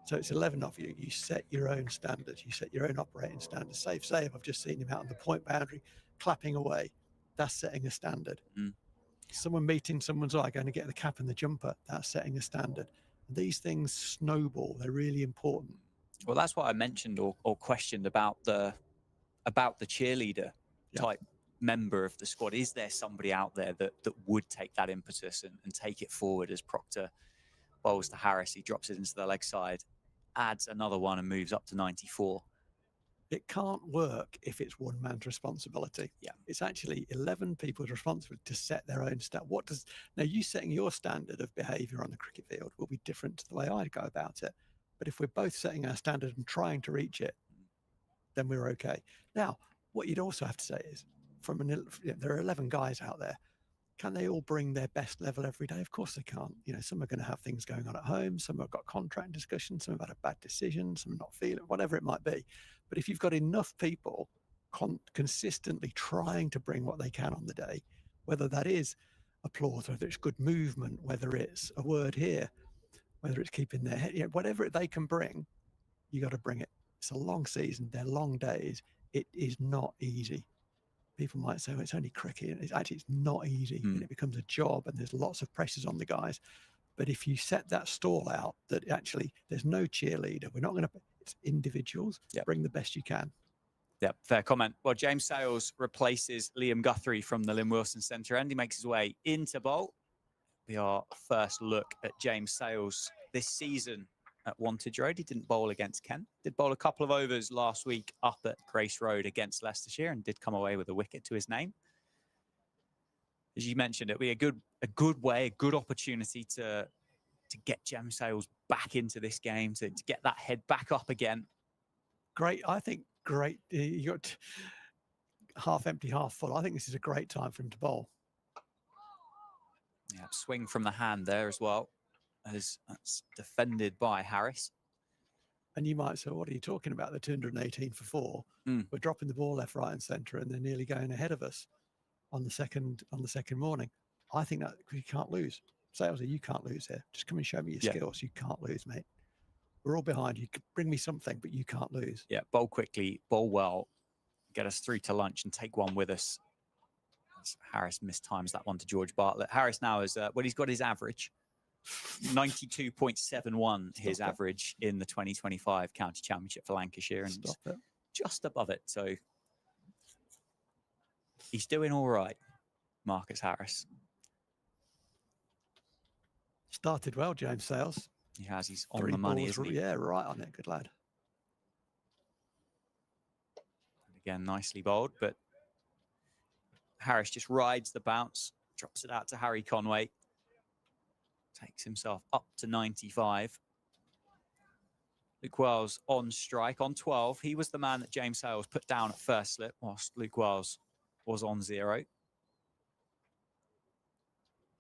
So it's 11 of you. You set your own standards. You set your own operating standards. Save. I've just seen him out on the point boundary, clapping away. That's setting a standard. Someone meeting someone's eye, going to get the cap and the jumper. That's setting a standard. And these things snowball. They're really important. Well, that's what I mentioned or questioned about the cheerleader type member of the squad. Is there somebody out there that would take that impetus and take it forward as Proctor bowls to Harris? He drops it into the leg side, adds another one and moves up to 94. It can't work if it's one man's responsibility. Yeah. It's actually 11 people's responsibility to set their own standard. Now you setting your standard of behaviour on the cricket field will be different to the way I go about it. But if we're both setting our standard and trying to reach it, then we're okay. Now, what you'd also have to say is, there are 11 guys out there. Can they all bring their best level every day? Of course they can't. You know, some are going to have things going on at home. Some have got contract discussions. Some have had a bad decision. Some are not feeling, whatever it might be. But if you've got enough people consistently trying to bring what they can on the day, whether that is applause, whether it's good movement, whether it's a word here, whether it's keeping their head, whatever they can bring, you got to bring it. It's a long season. They're long days. It is not easy. People might say, well, it's only cricket. It's not easy. And it becomes a job and there's lots of pressures on the guys. But if you set that stall out that actually there's no cheerleader, we're not going to, it's individuals, bring the best you can. Yeah, fair comment. Well, James Sales replaces Liam Guthrie from the Lynn Wilson centre end. He makes his way into bowl. Be our first look at James Sales this season at Wantage Road. He didn't bowl against Kent. Did bowl a couple of overs last week up at Grace Road against Leicestershire and did come away with a wicket to his name. As you mentioned, it'll be a good opportunity to get James Sales back into this game, to get that head back up again. Great. I think great. You got half empty, half full. I think this is a great time for him to bowl. Yeah, swing from the hand there as well, as that's defended by Harris. And you might say, what are you talking about? The 218 for 4. We're dropping the ball left, right, and centre, and they're nearly going ahead of us on the second morning. I think that you can't lose. Salesy, you can't lose here. Just come and show me your skills. You can't lose, mate. We're all behind you. Bring me something, but you can't lose. Yeah, bowl quickly, bowl well, get us through to lunch and take one with us. As Harris mistimes that one to George Bartlett. Harris now is, he's got his average. 92.71 his average in the 2025 County Championship for Lancashire, and just above it. So he's doing all right, Marcus Harris. Started well, James Sales. He has. He's on the money, isn't he? Yeah, right on it. Good lad. And again, nicely bowled, but Harris just rides the bounce, drops it out to Harry Conway. Takes himself up to 95. Luke Wells on strike on 12. He was the man that James Sales put down at first slip, whilst Luke Wells was on 0.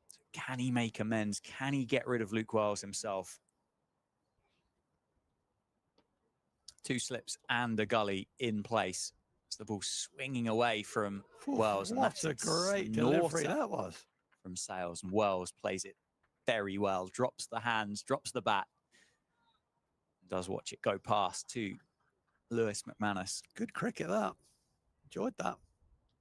So can he make amends? Can he get rid of Luke Wells himself? 2 slips and a gully in place. It's the ball swinging away from Wells. And what a great delivery that was. from Sales, and Wells plays it very well, drops the hands, drops the bat, does watch it go past to Lewis McManus. Good cricket, that. Enjoyed that.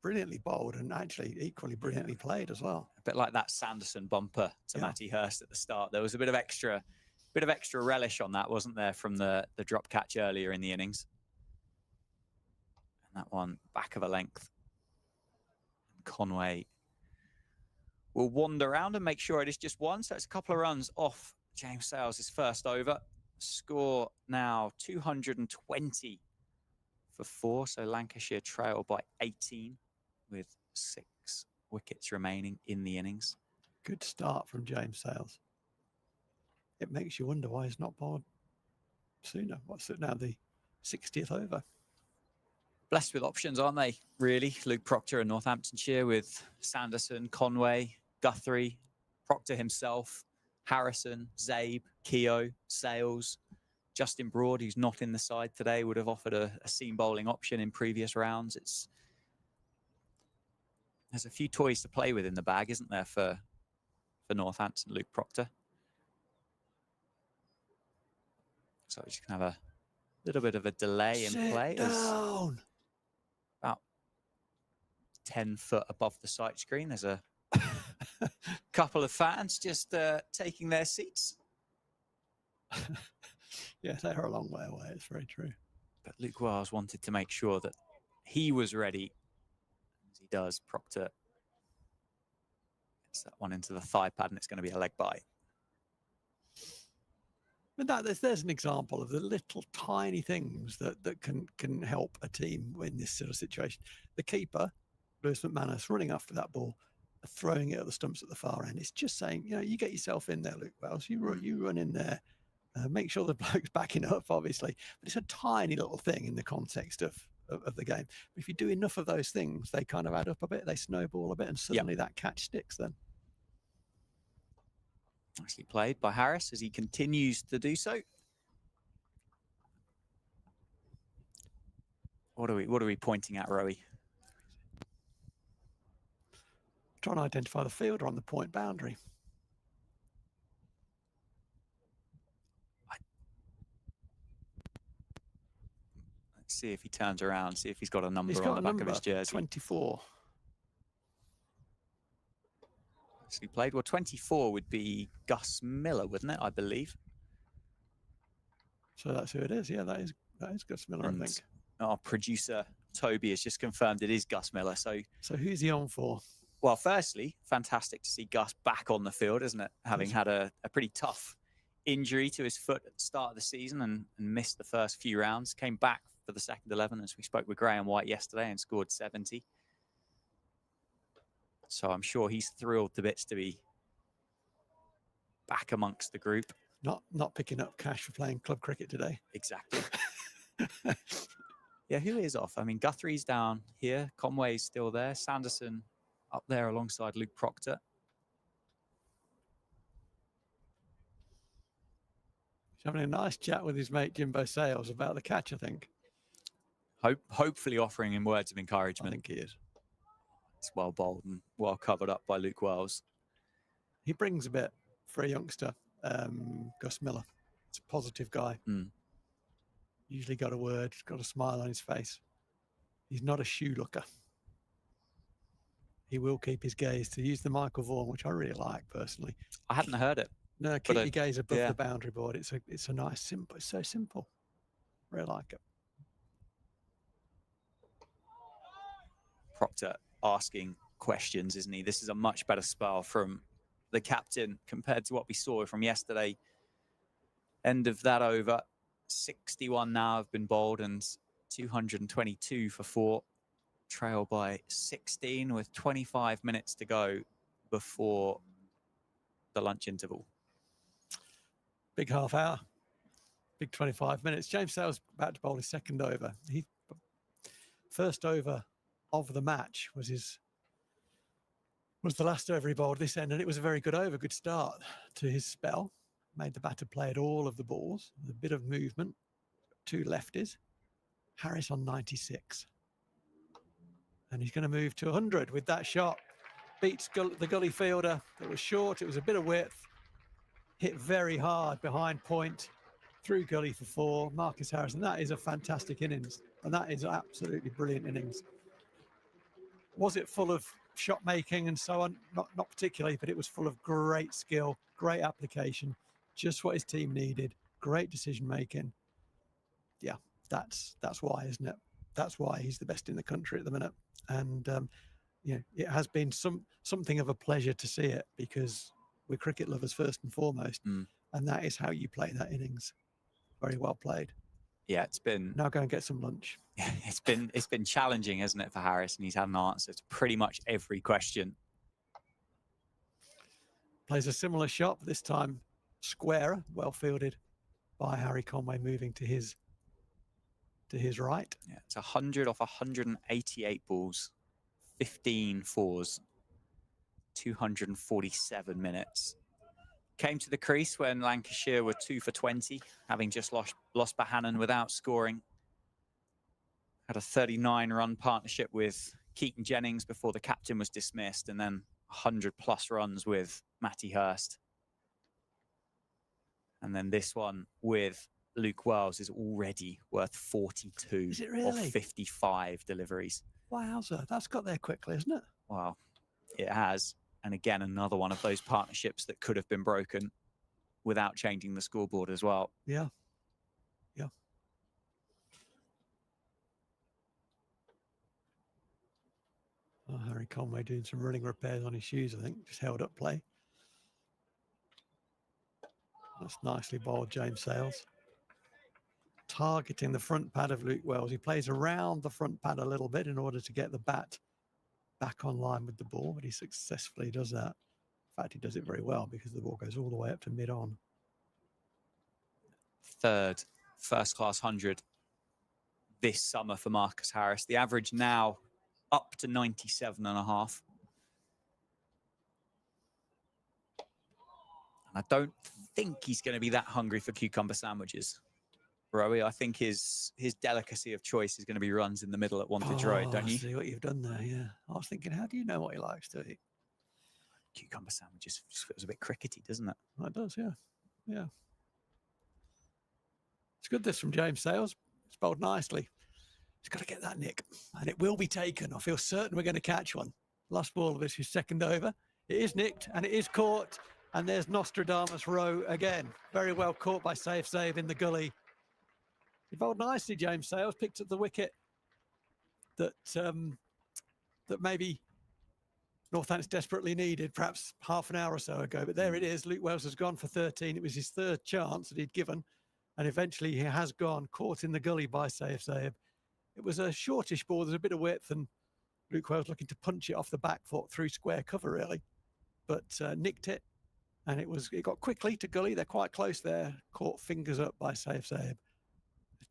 Brilliantly bowled and actually equally brilliantly played as well. A bit like that Sanderson bumper to Matty Hurst at the start. There was a bit of extra relish on that, wasn't there, from the drop catch earlier in the innings. And that one back of a length. Conway will wander around and make sure it is just one. So it's a couple of runs off James Sales' first over. Score now 220 for 4. So Lancashire trail by 18 with 6 wickets remaining in the innings. Good start from James Sales. It makes you wonder why he's not bowled sooner. What's it now, the 60th over? Blessed with options, aren't they, really? Luke Proctor and Northamptonshire with Sanderson, Conway, Guthrie, Proctor himself, Harrison, Zabe, Keogh, Sales, Justin Broad, who's not in the side today, would have offered a seam bowling option in previous rounds. There's a few toys to play with in the bag, isn't there, for Northampton, Luke Proctor? So we just can have a little bit of a delay in play. Down. About 10 foot above the sight screen. There's a couple of fans just taking their seats. Yes, they're a long way away. It's very true. But Luke Wells wanted to make sure that he was ready. As he does, Proctor gets that one into the thigh pad, and it's going to be a leg bye. But there's an example of the little tiny things that can help a team in this sort of situation. The keeper, Lewis McManus, running after that ball, throwing it at the stumps at the far end. It's just saying, you get yourself in there, Luke Wells. You run in there. Make sure the bloke's backing up, obviously. But it's a tiny little thing in the context of the game. But if you do enough of those things, they kind of add up a bit. They snowball a bit, and suddenly that catch sticks then. Nicely played by Harris as he continues to do so. What are we pointing at, Rowie? Trying to identify the fielder on the point boundary. Let's see if he turns around, see if he's got a number on the back of his jersey. 24. So he played. Well, 24 would be Gus Miller, wouldn't it? I believe. So that's who it is. Yeah, that is Gus Miller, I think. Our producer Toby has just confirmed it is Gus Miller. So who's he on for? Well, firstly, fantastic to see Gus back on the field, isn't it? Having had a pretty tough injury to his foot at the start of the season and missed the first few rounds. Came back for the second 11 as we spoke with Graham White yesterday and scored 70. So I'm sure he's thrilled to bits to be back amongst the group. Not picking up cash for playing club cricket today. Exactly. Yeah, who is off? I mean, Guthrie's down here. Conway's still there. Sanderson up there alongside Luke Proctor. He's having a nice chat with his mate Jimbo Sales about the catch, I think. Hopefully offering him words of encouragement. I think he is. It's well bowled and well covered up by Luke Wells. He brings a bit for a youngster, Gus Miller. It's a positive guy. Usually got a word, got a smile on his face. He's not a shoe looker. He will keep his gaze, to use the Michael Vaughan, which I really like personally. I hadn't heard it. No, keep your gaze above the boundary board. It's a nice, simple. It's so simple. Really like it. Proctor asking questions, isn't he? This is a much better spell from the captain compared to what we saw from yesterday. End of that over. 61 now have been bowled and 222 for 4. Trail by 16 with 25 minutes to go before the lunch interval. Big half hour. Big 25 minutes. James Sales about to bowl his second over. He first over of the match was the last over he bowled this end, and it was a very good over, good start to his spell. Made the batter play at all of the balls, with a bit of movement. 2 lefties. Harris on 96. And he's going to move to 100 with that shot. beats the gully fielder. It was short, it was a bit of width, hit very hard behind point, through gully for 4. Marcus Harrison, that is a fantastic innings, and that is absolutely brilliant innings. Was it full of shot making and so on? Not particularly, but it was full of great skill, great application, just what his team needed, great decision making. Yeah, that's why, isn't it? That's why he's the best in the country at the minute. And you know, it has been something of a pleasure to see it, because we're cricket lovers first and foremost, and that is how you play that innings. Very well played. Yeah, it's been. Now go and get some lunch. It's been challenging, hasn't it, for Harris? And he's had an answer to pretty much every question. Plays a similar shot, this time squarer, well fielded by Harry Conway, moving to his right. Yeah, it's 100 off 188 balls, 15 fours, 247 minutes. Came to the crease when Lancashire were 2 for 20, having just lost Bahanan without scoring. Had a 39-run partnership with Keaton Jennings before the captain was dismissed, and then 100-plus runs with Matty Hurst. And then this one with Luke Wells is already worth 42 Is it really? of 55 deliveries. Wowza, that's got there quickly, isn't it? Wow, it has. And again, another one of those partnerships that could have been broken without changing the scoreboard as well. Yeah. Yeah. Oh, Harry Conway doing some running repairs on his shoes, I think. Just held up play. That's nicely bowled, James Sales. Targeting the front pad of Luke Wells. He plays around the front pad a little bit in order to get the bat back on line with the ball, but he successfully does that. In fact, he does it very well, because the ball goes all the way up to mid-on. Third first-class 100 this summer for Marcus Harris. The average now up to 97.5. And I don't think he's going to be that hungry for cucumber sandwiches, Rowie. I think his delicacy of choice is going to be runs in the middle at Wantage Road, don't you? I see what you've done there, yeah. I was thinking, how do you know what he likes to eat? Cucumber sandwiches just feels a bit crickety, doesn't it? Well, it does, yeah. Yeah. It's good, this from James Sales. It's bowled nicely. He's got to get that nick, and it will be taken. I feel certain we're going to catch one. Last ball of this is second over. It is nicked, and it is caught, and there's Nostradamus Row again. Very well caught by Save in the gully. He bowled nicely, James Sales, picked up the wicket that that maybe Northants desperately needed, perhaps half an hour or so ago. But there it is. Luke Wells has gone for 13. It was his third chance that he'd given, and eventually he has gone, caught in the gully by Saif. It was a shortish ball. There's a bit of width, and Luke Wells looking to punch it off the back foot through square cover, really. But nicked it, and it got quickly to gully. They're quite close there. Caught fingers up by Saif.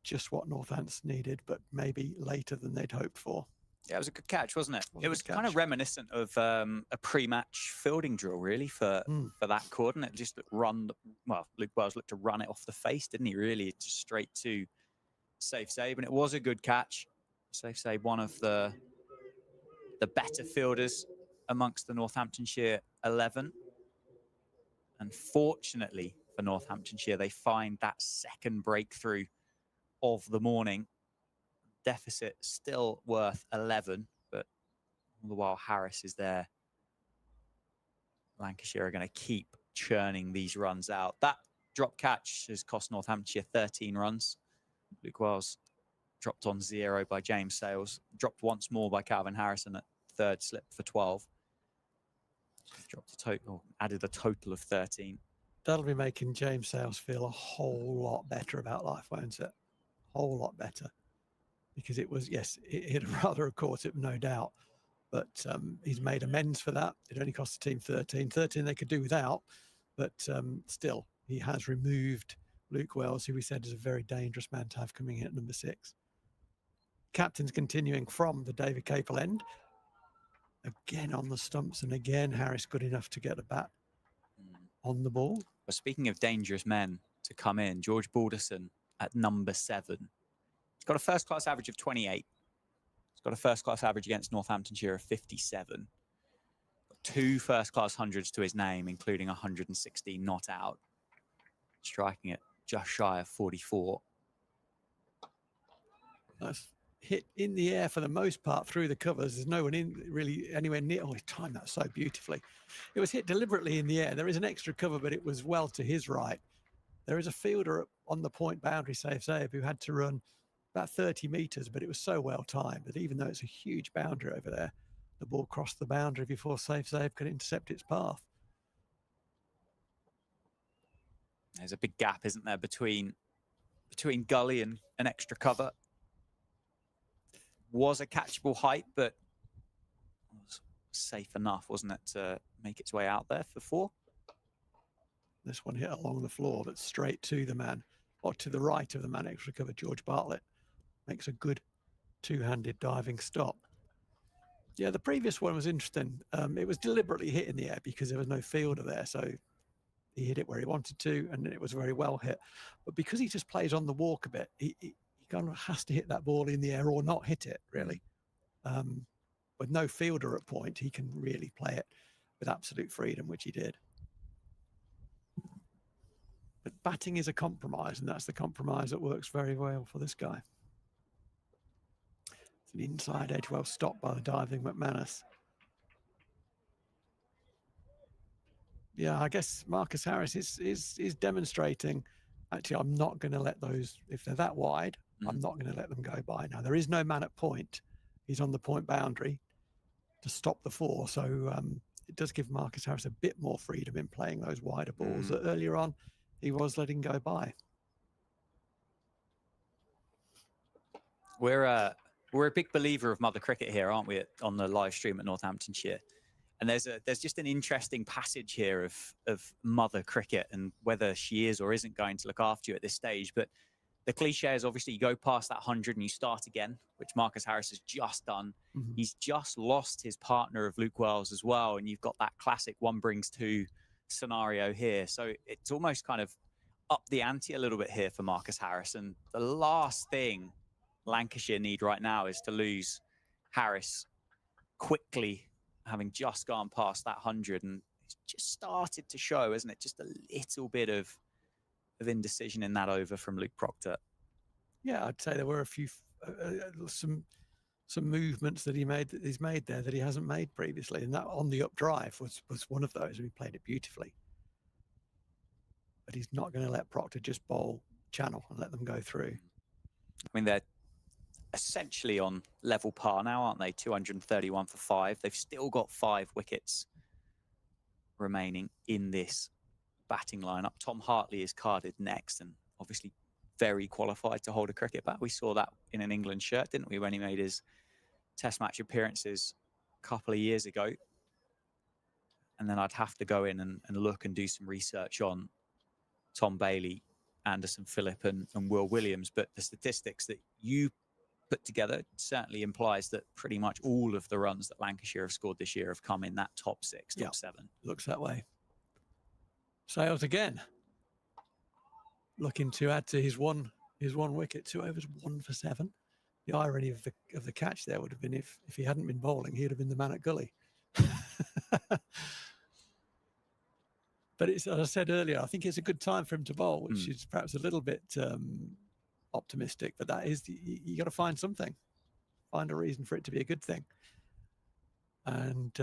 Just what Northants needed, but maybe later than they'd hoped for. Yeah, it was a good catch, wasn't it? It was kind of reminiscent of a pre-match fielding drill, really, for that coordinate. Just run. Well, Luke Wells looked to run it off the face, didn't he? Really, just straight to Safe, and it was a good catch. Safe, one of the better fielders amongst the Northamptonshire 11. And fortunately for Northamptonshire, they find that second breakthrough of the morning. Deficit still worth 11, but all the while Harris is there. Lancashire are going to keep churning these runs out. That drop catch has cost Northamptonshire 13 runs. Luke Wells dropped on 0 by James Sales. Dropped once more by Calvin Harrison at third slip for 12. Dropped a total, added a total of 13. That'll be making James Sales feel a whole lot better about life, won't it? Whole lot better. Because it was, yes, he'd rather have caught it, no doubt. But he's made amends for that. It only cost the team 13. 13 they could do without. But still, he has removed Luke Wells, who we said is a very dangerous man to have coming in at number 6. Captain's continuing from the David Capel end. Again on the stumps, and again Harris good enough to get a bat on the ball. Well, speaking of dangerous men to come in, George Balderson at number 7. He's got a first-class average of 28. He's got a first-class average against Northamptonshire of 57. Got 2 first-class hundreds to his name, including 116 not out, striking at just shy of 44. That's hit in the air for the most part through the covers. There's no one in really anywhere near. Oh, he timed that so beautifully. It was hit deliberately in the air. There is an extra cover, but it was well to his right. There is a fielder on the point boundary, Safe Save, who had to run about 30 metres, but it was so well timed that even though it's a huge boundary over there, the ball crossed the boundary before Safe Save could intercept its path. There's a big gap, isn't there, between gully and an extra cover. Was a catchable height, but was safe enough, wasn't it, to make its way out there for 4? This one hit along the floor, that's straight to the man, or to the right of the man extra cover. George Bartlett makes a good two-handed diving stop. Yeah, the previous one was interesting. It was deliberately hit in the air because there was no fielder there, so he hit it where he wanted to, and it was very well hit. But because he just plays on the walk a bit, he kind of has to hit that ball in the air or not hit it, really. With no fielder at point, he can really play it with absolute freedom, which he did. But batting is a compromise, and that's the compromise that works very well for this guy. It's an inside edge, well stopped by the diving McManus. Yeah, I guess Marcus Harris is demonstrating, actually, I'm not going to let those, if they're that wide, I'm not going to let them go by. Now, there is no man at point. He's on the point boundary to stop the 4. So it does give Marcus Harris a bit more freedom in playing those wider balls that earlier on he was letting go by. We're a big believer of mother cricket here, aren't we, on the live stream at Northamptonshire? And there's just an interesting passage here of mother cricket and whether she is or isn't going to look after you at this stage. But the cliche is obviously you go past that 100 and you start again, which Marcus Harris has just done. He's just lost his partner of Luke Wells as well. And you've got that classic 1 brings 2 scenario here. So it's almost kind of up the ante a little bit here for Marcus Harris. And the last thing Lancashire need right now is to lose Harris quickly, having just gone past that 100. And it's just started to show, isn't it? Just a little bit of indecision in that over from Luke Proctor. Yeah, I'd say there were a few, some movements that he's made there that he hasn't made previously. And that on the up drive was one of those, and he played it beautifully. But he's not going to let Proctor just bowl channel and let them go through. I mean, they're essentially on level par now, aren't they? 231 for 5. They've still got 5 wickets remaining in this batting lineup. Tom Hartley is carded next and obviously very qualified to hold a cricket bat. We saw that in an England shirt, didn't we, when he made his test match appearances a couple of years ago. And then I'd have to go in and look and do some research on Tom Bailey, Anderson Phillip and Will Williams. But the statistics that you put together certainly implies that pretty much all of the runs that Lancashire have scored this year have come in that top 6, top 7. Looks that way. Sales again, looking to add to his one wicket, 2 overs, 1 for 7. The irony of the catch there would have been if he hadn't been bowling, he'd have been the man at gully. But it's, as I said earlier, I think it's a good time for him to bowl, which is perhaps a little bit optimistic. But that is, you got to find something, find a reason for it to be a good thing. And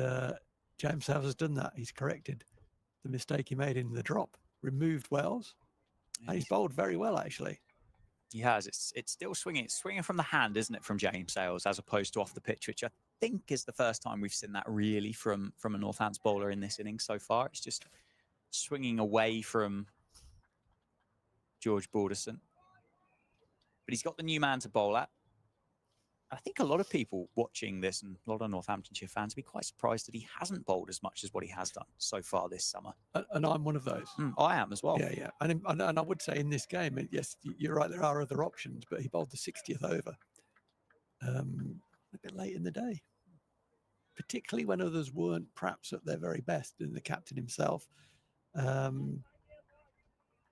James Howes has done that. He's corrected the mistake he made in the drop, removed Wells, and he's bowled very well, actually. He has. It's still swinging. It's swinging from the hand, isn't it, from James Sales, as opposed to off the pitch, which I think is the first time we've seen that really from a Northants bowler in this innings so far. It's just swinging away from George Balderson. But he's got the new man to bowl at. I think a lot of people watching this, and a lot of Northamptonshire fans, will be quite surprised that he hasn't bowled as much as what he has done so far this summer. And I'm one of those. I am as well. Yeah. And I would say in this game, yes, you're right, there are other options, but he bowled the 60th over a bit late in the day, particularly when others weren't perhaps at their very best, and the captain himself.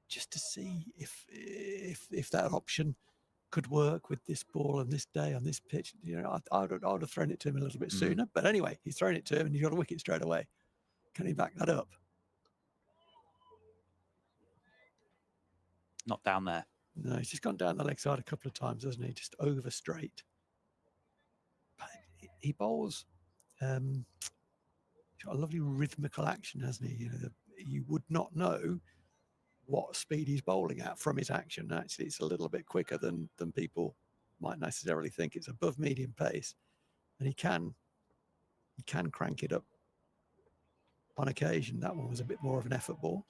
Just to see if that option could work with this ball on this day on this pitch. You know, I would have thrown it to him a little bit sooner. But anyway, he's thrown it to him and he's got a wicket straight away. Can he back that up? Not down there. No, he's just gone down the leg side a couple of times, hasn't he? Just over straight. But he bowls. He's got a lovely rhythmical action, hasn't he? You would not know what speed he's bowling at from his action. Actually, it's a little bit quicker than people might necessarily think. It's above medium pace, and he can crank it up on occasion. That one was a bit more of an effort ball.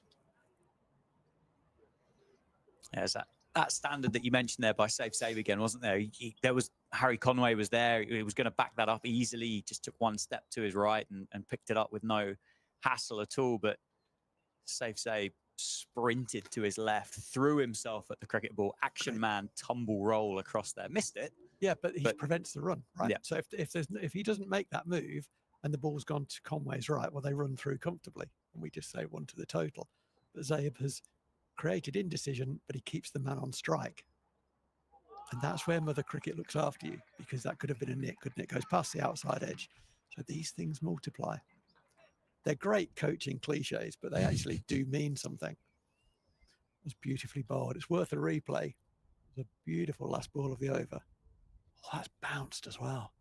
Yeah, that standard that you mentioned there by Safe Save again, wasn't there? There was Harry Conway was there. He was going to back that up easily. He just took one step to his right and picked it up with no hassle at all. But Safe Save sprinted to his left, threw himself at the cricket ball, action man, tumble roll across there, missed it. Yeah, but he prevents the run, right? Yeah. So if he doesn't make that move and the ball's gone to Conway's right, well, they run through comfortably, and we just say one to the total. But Zaeb has created indecision, but he keeps the man on strike. And that's where Mother Cricket looks after you, because that could have been a nick, couldn't it? Goes past the outside edge. So these things multiply. They're great coaching cliches, but they actually do mean something. It was beautifully bowled. It's worth a replay. It was a beautiful last ball of the over. Oh, that's bounced as well.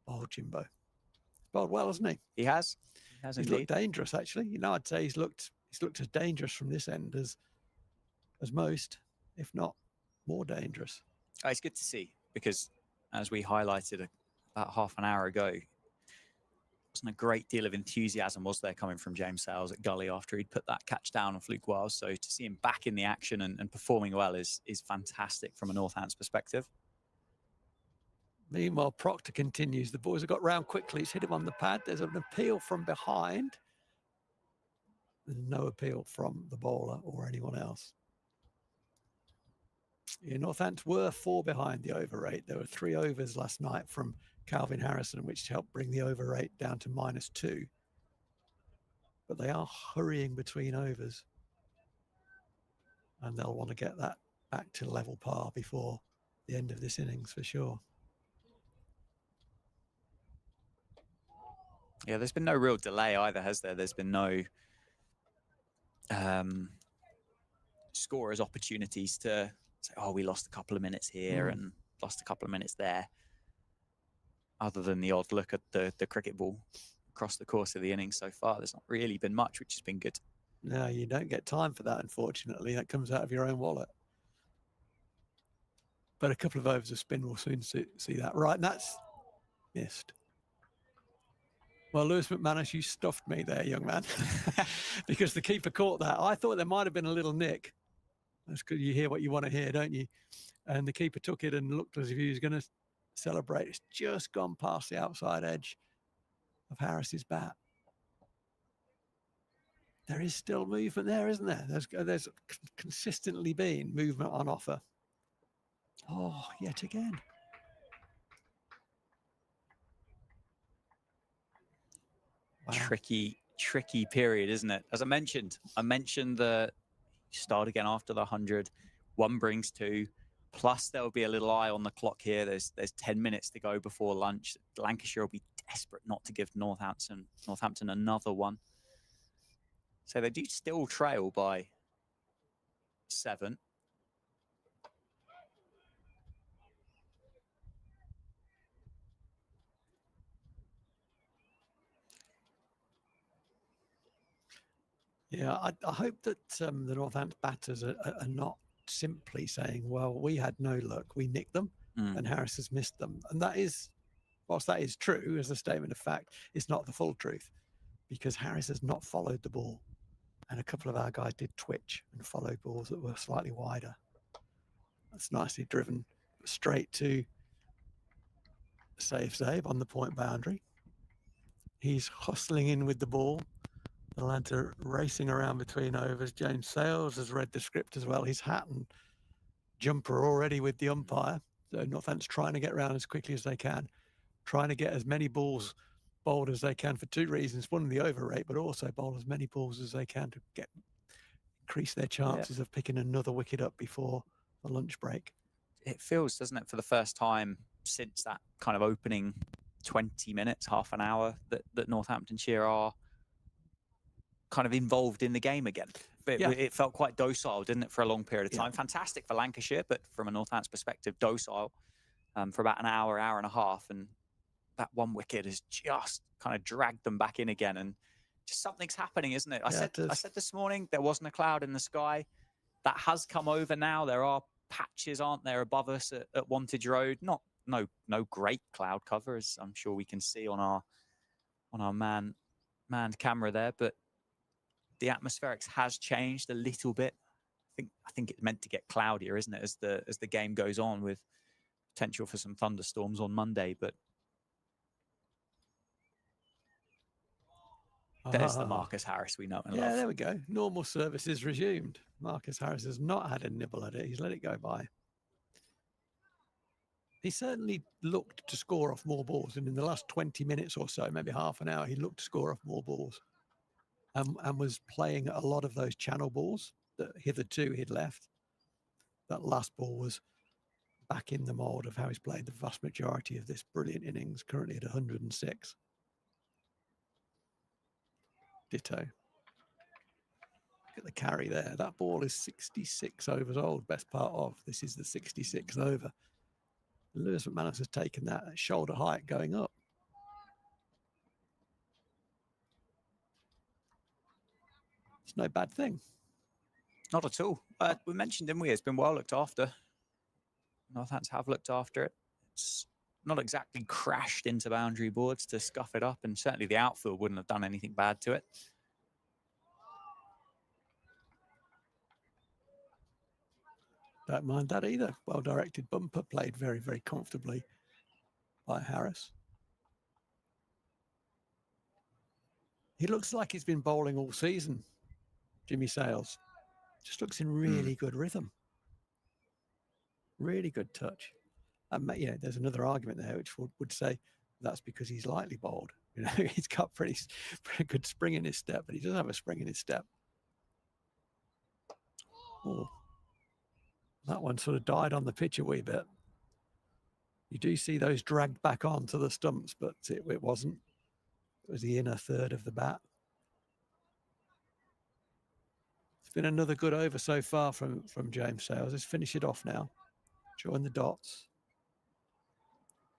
Oh, Jimbo. He's bowled well, hasn't he? He has. He's looked dangerous, actually. I'd say he's looked as dangerous from this end as most, if not more dangerous. Oh, it's good to see, because as we highlighted about half an hour ago, wasn't a great deal of enthusiasm, was there, coming from James Sales at Gully after he'd put that catch down on Fluke Wiles. So to see him back in the action and performing well is fantastic from a Northants perspective. Meanwhile, Proctor continues. The boys have got round quickly. He's hit him on the pad. There's an appeal from behind. There's no appeal from the bowler or anyone else. Yeah, Northants were 4 behind the over rate. There were 3 overs last night from Calvin Harrison, which helped bring the over rate down to -2. But they are hurrying between overs, and they'll want to get that back to level par before the end of this innings for sure. Yeah, there's been no real delay either, has there? There's been no scorers' opportunities to say, oh, we lost a couple of minutes here and lost a couple of minutes there, other than the odd look at the cricket ball across the course of the innings so far. There's not really been much, which has been good. No, you don't get time for that, unfortunately. That comes out of your own wallet. But a couple of overs of spin will soon see that. Right, and that's missed. Well, Lewis McManus, you stuffed me there, young man, because the keeper caught that. I thought there might have been a little nick. That's good. You hear what you want to hear, don't you? And the keeper took it and looked as if he was going to celebrate. It's just gone past the outside edge of Harris's bat. There is still movement there, isn't there? There's consistently been movement on offer. Oh, yet again. Wow. Tricky period, isn't it? As I mentioned the start again after the 100. 1 brings 2. Plus, there will be a little eye on the clock here. There's 10 minutes to go before lunch. Lancashire will be desperate not to give Northampton another one. So they do still trail by 7. Yeah, I hope that the Northampton batters are not simply saying, well, we had no luck, we nicked them, and Harris has missed them. And that is, whilst that is true as a statement of fact, it's not the full truth, because Harris has not followed the ball. And a couple of our guys did twitch and follow balls that were slightly wider. That's nicely driven straight to Safe Save on the point boundary. He's hustling in with the ball. The lads are racing around between overs. James Sales has read the script as well. His hat and jumper already with the umpire. So Northant's trying to get around as quickly as they can, trying to get as many balls bowled as they can for 2 reasons. One, the over rate, but also bowl as many balls as they can to increase their chances of picking another wicket up before the lunch break. It feels, doesn't it, for the first time since that kind of opening 20 minutes, half an hour, that Northamptonshire are kind of involved in the game again. It felt quite docile, didn't it, for a long period of time? Fantastic for Lancashire, but from a Northampton perspective, docile for about an hour and a half. And that one wicket has just kind of dragged them back in again. And just something's happening, isn't it? I said this morning there wasn't a cloud in the sky. That has come over now. There are patches, aren't there, above us at Wantage Road? No great cloud cover, as I'm sure we can see on our manned camera there, but the atmospherics has changed a little bit. I think it's meant to get cloudier, isn't it, as the game goes on, with potential for some thunderstorms on Monday. But there's the Marcus Harris we know and love. Yeah, there we go. Normal service is resumed. Marcus Harris has not had a nibble at it. He's let it go by. He certainly looked to score off more balls, and in the last 20 minutes or so, maybe half an hour, he looked to score off more balls, and was playing a lot of those channel balls that hitherto he'd left. That last ball was back in the mould of how he's played the vast majority of this brilliant innings, currently at 106. Ditto. Look at the carry there. That ball is 66 overs old, best part of. This is the 66th over. Lewis McManus has taken that at shoulder height going up. It's no bad thing. Not at all. We mentioned, didn't we? It's been well looked after. Northants have looked after it. It's not exactly crashed into boundary boards to scuff it up, and certainly the outfield wouldn't have done anything bad to it. Don't mind that either. Well-directed bumper, played very, very comfortably by Harris. He looks like he's been bowling all season, Jimmy Sales. Just looks in really good rhythm. Really good touch. Yeah, there's another argument there which would say that's because he's lightly bowled. You know, he's got pretty good spring in his step, but he doesn't have a spring in his step. Oh, that one sort of died on the pitch a wee bit. You do see those dragged back onto the stumps, but it wasn't. It was the inner third of the bat. It's been another good over so far from James Sales. Let's finish it off now. Join the dots.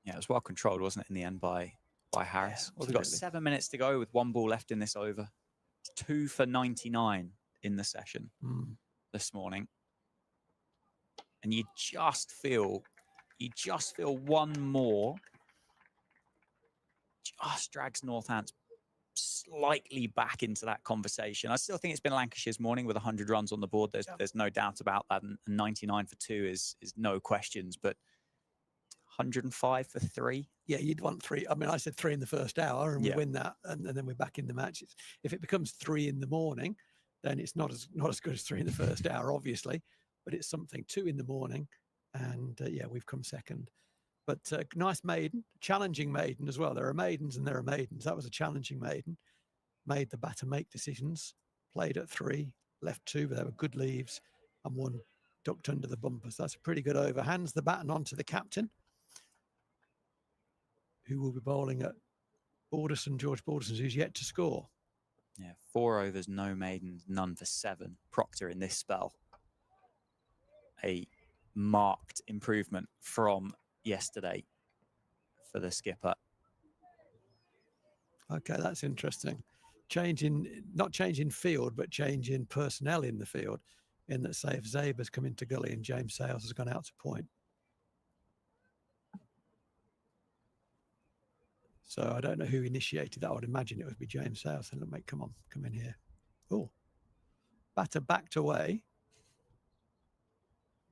Yeah, it was well controlled, wasn't it, in the end by Harris? Yeah, well, we've got 7 minutes to go with one ball left in this over. 2 for 99 in the session this morning. And you just feel one more just drags Northants slightly back into that conversation. I still think it's been Lancashire's morning with 100 runs on the board. There's no doubt about that. And 99 for 2 is no questions, but 105 for 3. Yeah, you'd want 3. I mean, I said 3 in the first hour, and we win that, and then we're back in the match. If it becomes 3 in the morning, then it's not as good as 3 in the first hour, obviously, but it's something. 2 in the morning, and yeah, we've come second. But nice maiden, challenging maiden as well. There are maidens and there are maidens. That was a challenging maiden. Made the batter make decisions. Played at 3, left 2, but they were good leaves, and 1 ducked under the bumpers. That's a pretty good over. Hands the baton on to the captain, who will be bowling at George Balderson, who's yet to score. Yeah, 4 overs, no maidens, none for 7. Proctor in this spell. A marked improvement from yesterday for the skipper. Okay, that's interesting. Not change in field, but change in personnel in the field. In that, say, if Zabe has come into gully and James Sales has gone out to point. So I don't know who initiated that. I would imagine it would be James Sales. And mate, come in here. Oh, batter backed away.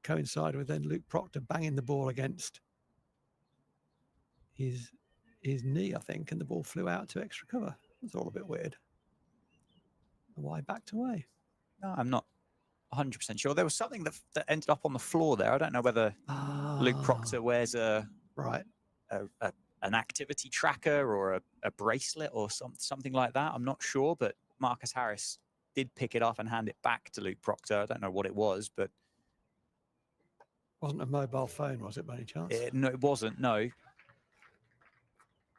Coincided with then Luke Proctor banging the ball against his knee, I think, and the ball flew out to extra cover. It's all a bit weird. Why backed away? No, I'm not 100% sure. There was something that ended up on the floor there. I don't know whether Luke Proctor wears an activity tracker or a bracelet or something like that. I'm not sure, but Marcus Harris did pick it up and hand it back to Luke Proctor. I don't know what it was, but wasn't a mobile phone, was it, by any chance? No, it wasn't. No.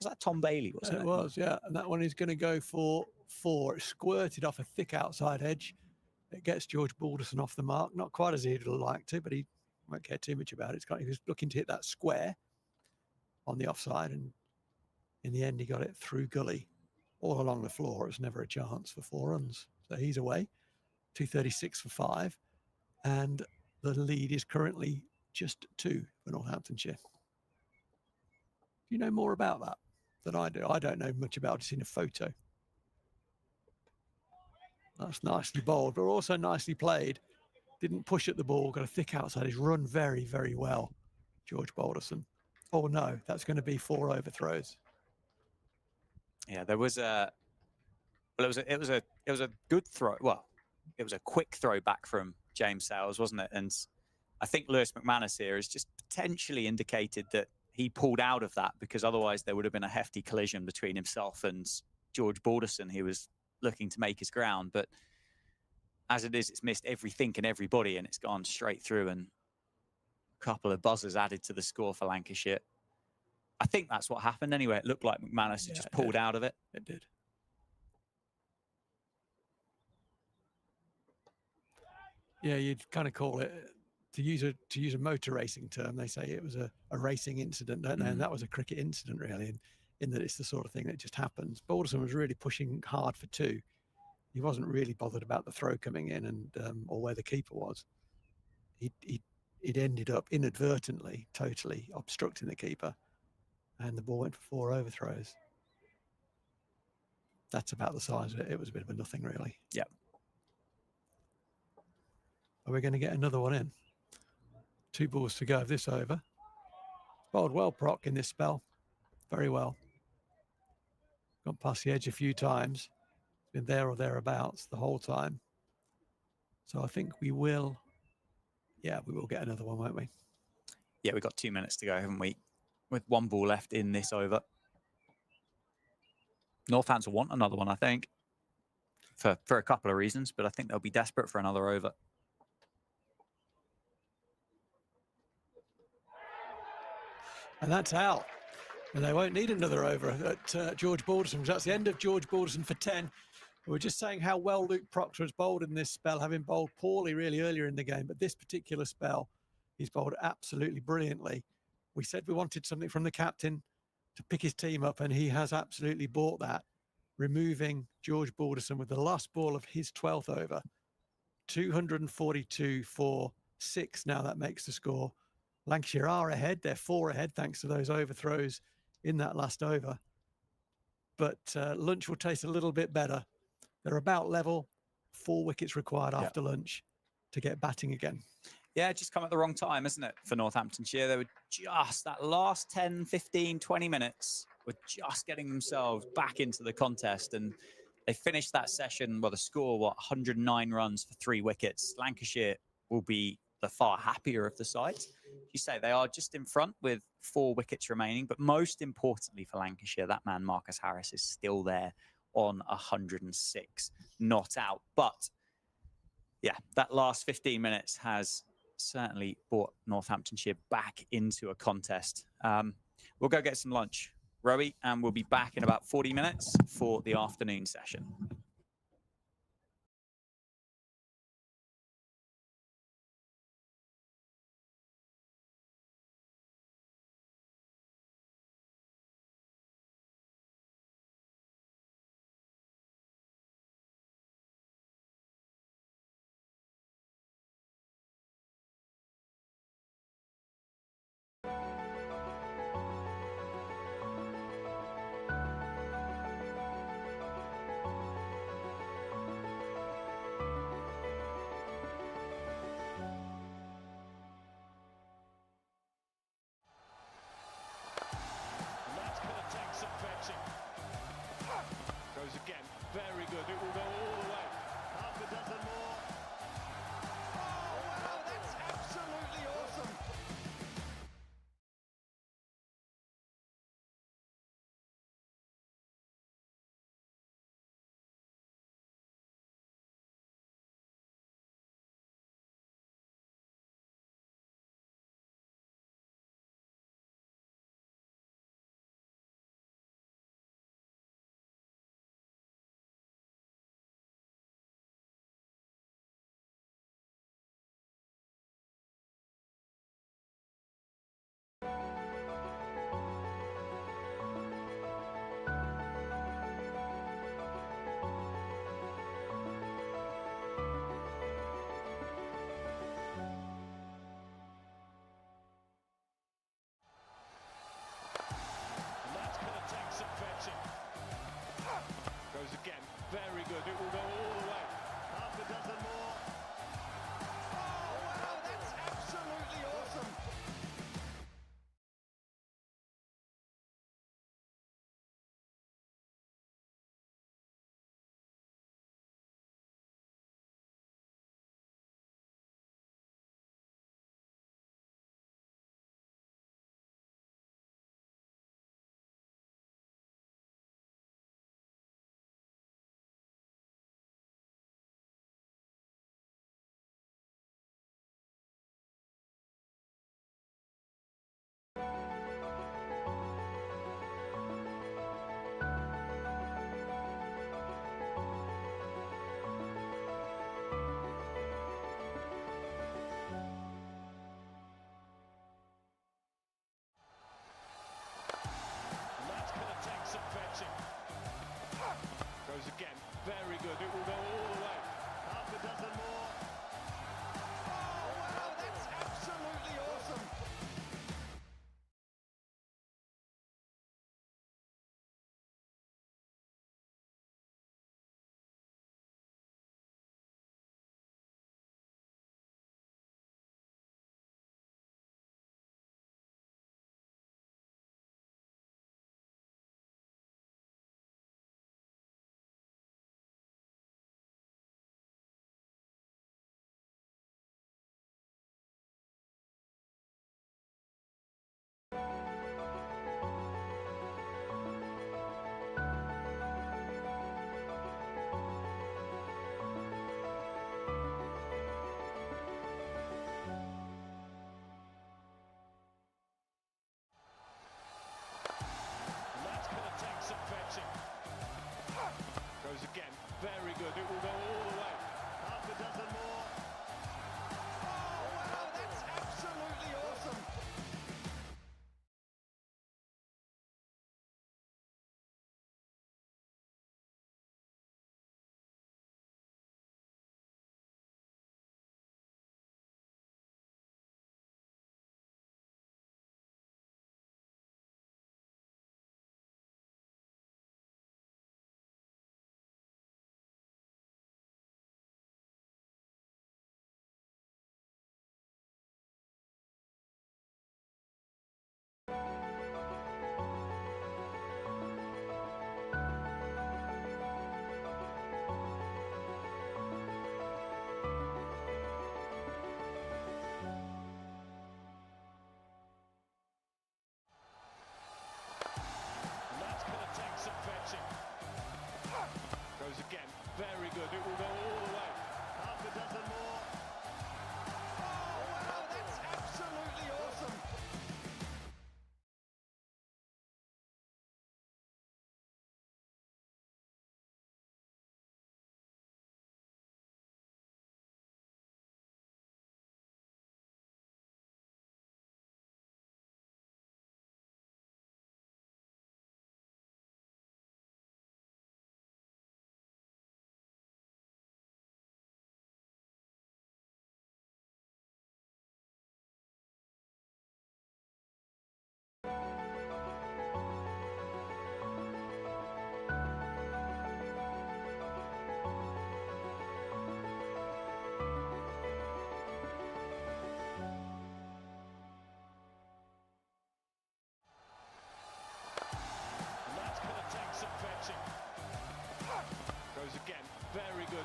Was that Tom Bailey? It was, yeah. And that one is going to go for 4. It squirted off a thick outside edge. It gets George Balderson off the mark. Not quite as he'd like to, but he won't care too much about it. He was looking to hit that square on the offside, and in the end, he got it through gully all along the floor. It was never a chance for 4 runs. So he's away, 236 for 5. And the lead is currently just 2 for Northamptonshire. Do you know more about that than I do? I don't know much about it. I've seen a photo. That's nicely bowled, but also nicely played. Didn't push at the ball, got a thick outside. He's run very, very well, George Balderson. Oh no, that's going to be 4 overthrows. Yeah, there was a. Well, it was a good throw. Well, it was a quick throw back from James Sales, wasn't it? And I think Lewis McManus here has just potentially indicated that he pulled out of that, because otherwise there would have been a hefty collision between himself and George Balderson, who was looking to make his ground. But as it is, it's missed everything and everybody, and it's gone straight through, and a couple of buzzers added to the score for Lancashire. I think that's what happened anyway. It looked like McManus had just pulled out of it. It did. Yeah, you'd kind of call it, to use a motor racing term, they say it was a racing incident, don't they? And that was a cricket incident, really, in that it's the sort of thing that just happens. Balderson was really pushing hard for 2. He wasn't really bothered about the throw coming in and or where the keeper was. It ended up inadvertently, totally obstructing the keeper, and the ball went for 4 overthrows. That's about the size of it. It was a bit of a nothing, really. Yep. Are we going to get another one in? 2 balls to go of this over. Bowled well, Proc, in this spell. Very well. Gone past the edge a few times. Been there or thereabouts the whole time. So I think we will get another one, won't we? Yeah, we've got 2 minutes to go, haven't we? With 1 ball left in this over. Northampton want another one, I think, for a couple of reasons, but I think they'll be desperate for another over. And that's out. And they won't need another over at George Balderson, because that's the end of George Balderson for 10. We were just saying how well Luke Proctor has bowled in this spell, having bowled poorly really earlier in the game. But this particular spell, he's bowled absolutely brilliantly. We said we wanted something from the captain to pick his team up, and he has absolutely bought that, removing George Balderson with the last ball of his 12th over. 242 for 6. Now that makes the score. Lancashire are ahead. They're 4 ahead thanks to those overthrows in that last over. But lunch will taste a little bit better. They're about level. 4 wickets required after lunch to get batting again. Yeah, just come at the wrong time, isn't it, for Northamptonshire? They were just, that last 10, 15, 20 minutes, were just getting themselves back into the contest. And they finished that session, well, the score, 109 runs for 3 wickets. Lancashire will be the far happier of the sides. You say they are just in front with 4 wickets remaining, but most importantly for Lancashire, that man Marcus Harris is still there on 106, not out. But yeah, that last 15 minutes has certainly brought Northamptonshire back into a contest. We'll go get some lunch, Rowie, and we'll be back in about 40 minutes for the afternoon session.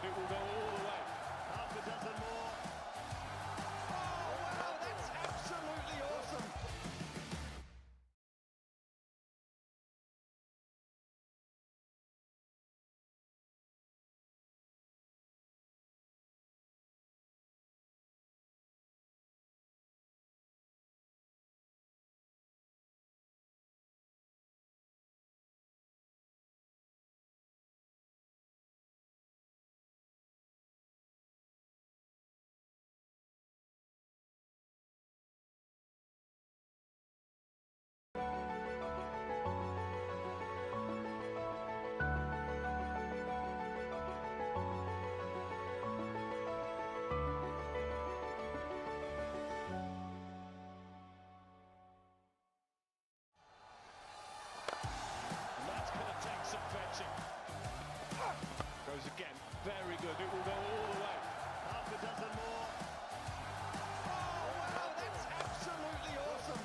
good. It will go all the way. Half a dozen more. Oh, wow, that's absolutely awesome. And that's going to take some fetching. Goes again. Very good. It will go all the way. Half a dozen more. Oh, wow, that's absolutely awesome.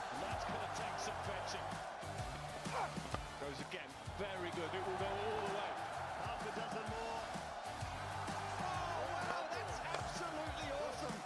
And that's going to take some fetching. Goes again. Very good. It will go all the way. Half a dozen more. Oh, wow, that's absolutely awesome.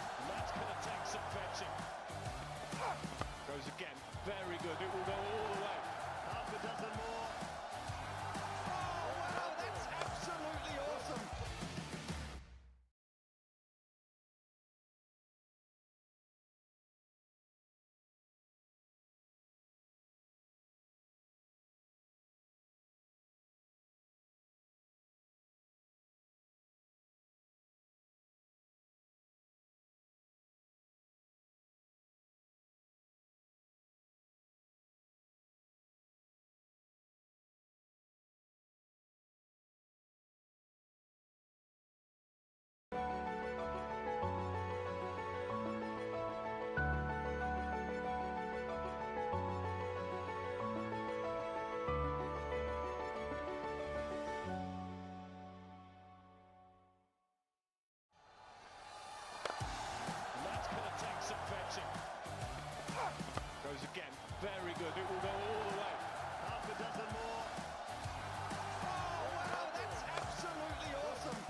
And that's going to take some fetching. Goes again. Very good. It will go all the way. Half a dozen more. Oh, wow, that's absolutely awesome. And that's going to take some fetching. Goes again. Very good. It will go all the way. Half a dozen more. Oh, wow, that's absolutely awesome.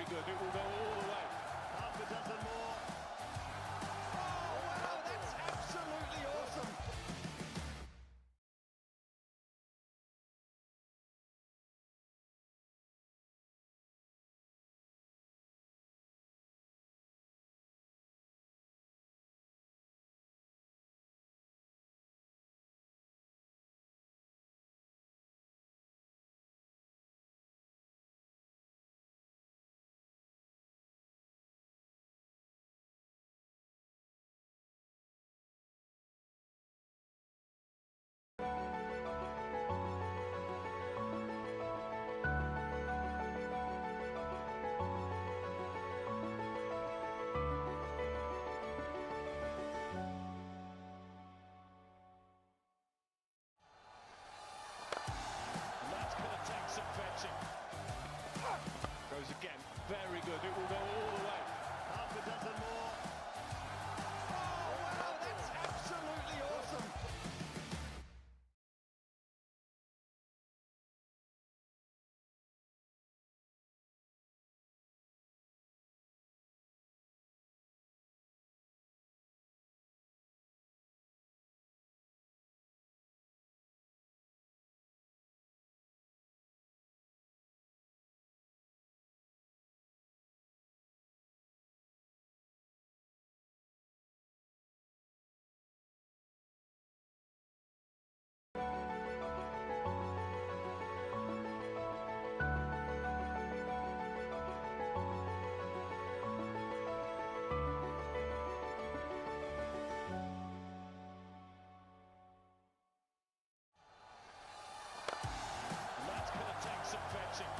good. It will go all the way. Half a dozen more. Oh, wow, that's absolutely awesome. And that's going to take some fetching. Goes again. Very good. It will go all the way. Half a dozen more. Oh, wow, that's absolutely awesome. And that's going to take some fetching.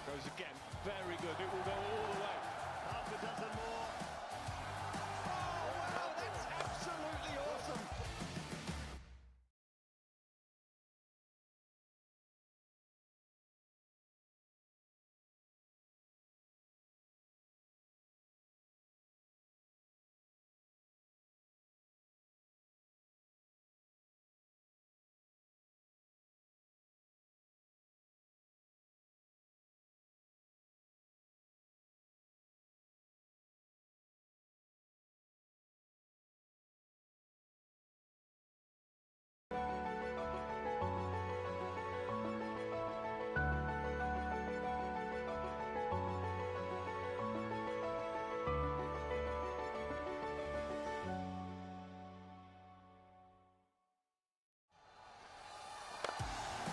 Goes again. Very good. It will go all the way. Half a dozen more. Oh, wow, that's absolutely awesome.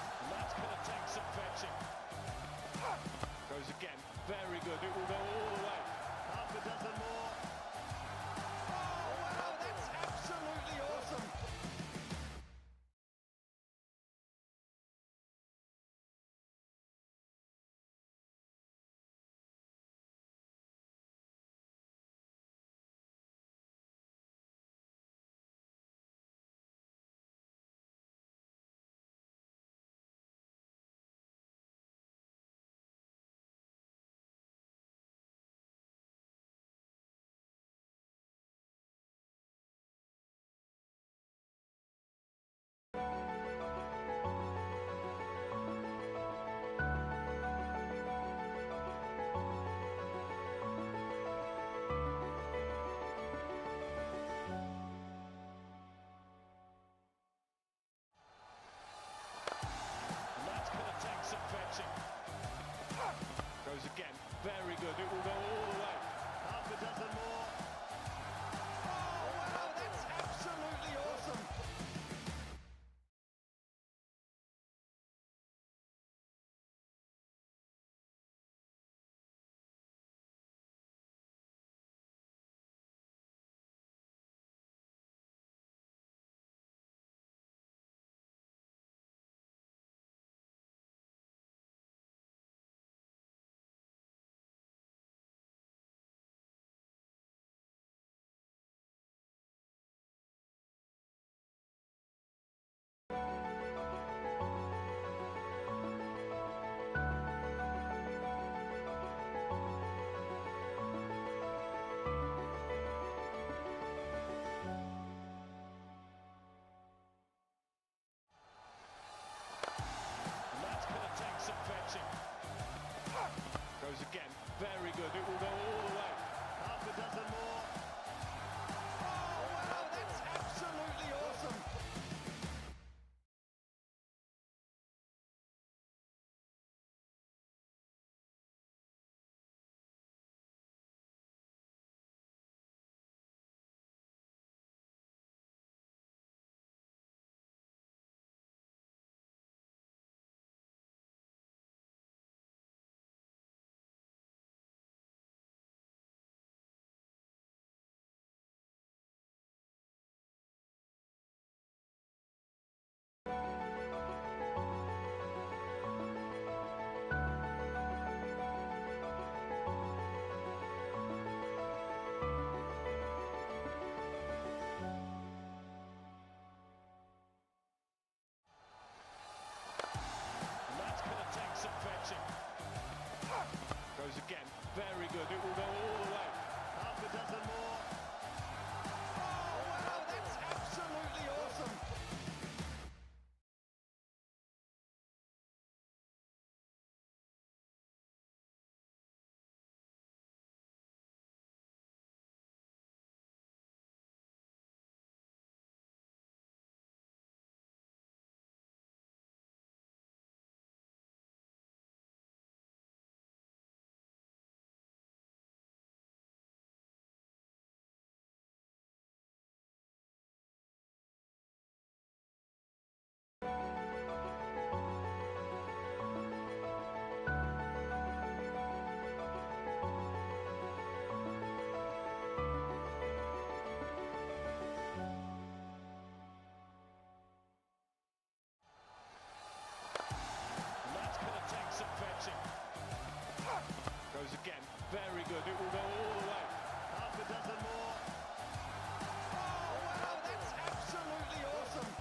And that's going to take some fetching. Goes again. Very good. It will go all the way. Half a dozen more. Oh, wow, that's absolutely awesome. And that's going to take some fetching. Goes again. Very good. It will go all the way. Half a dozen more. Oh, wow, that's absolutely awesome. very good. It will go all the way. Half a dozen more. Oh, wow, that's absolutely awesome. And that's going to take some fetching. Goes again, very good. It will go all the way. Half a dozen more. Oh, wow, that's absolutely awesome. And that's going to take some fetching. Goes again, very good. It will go all the way. Half a dozen more. Oh, wow, that's absolutely awesome.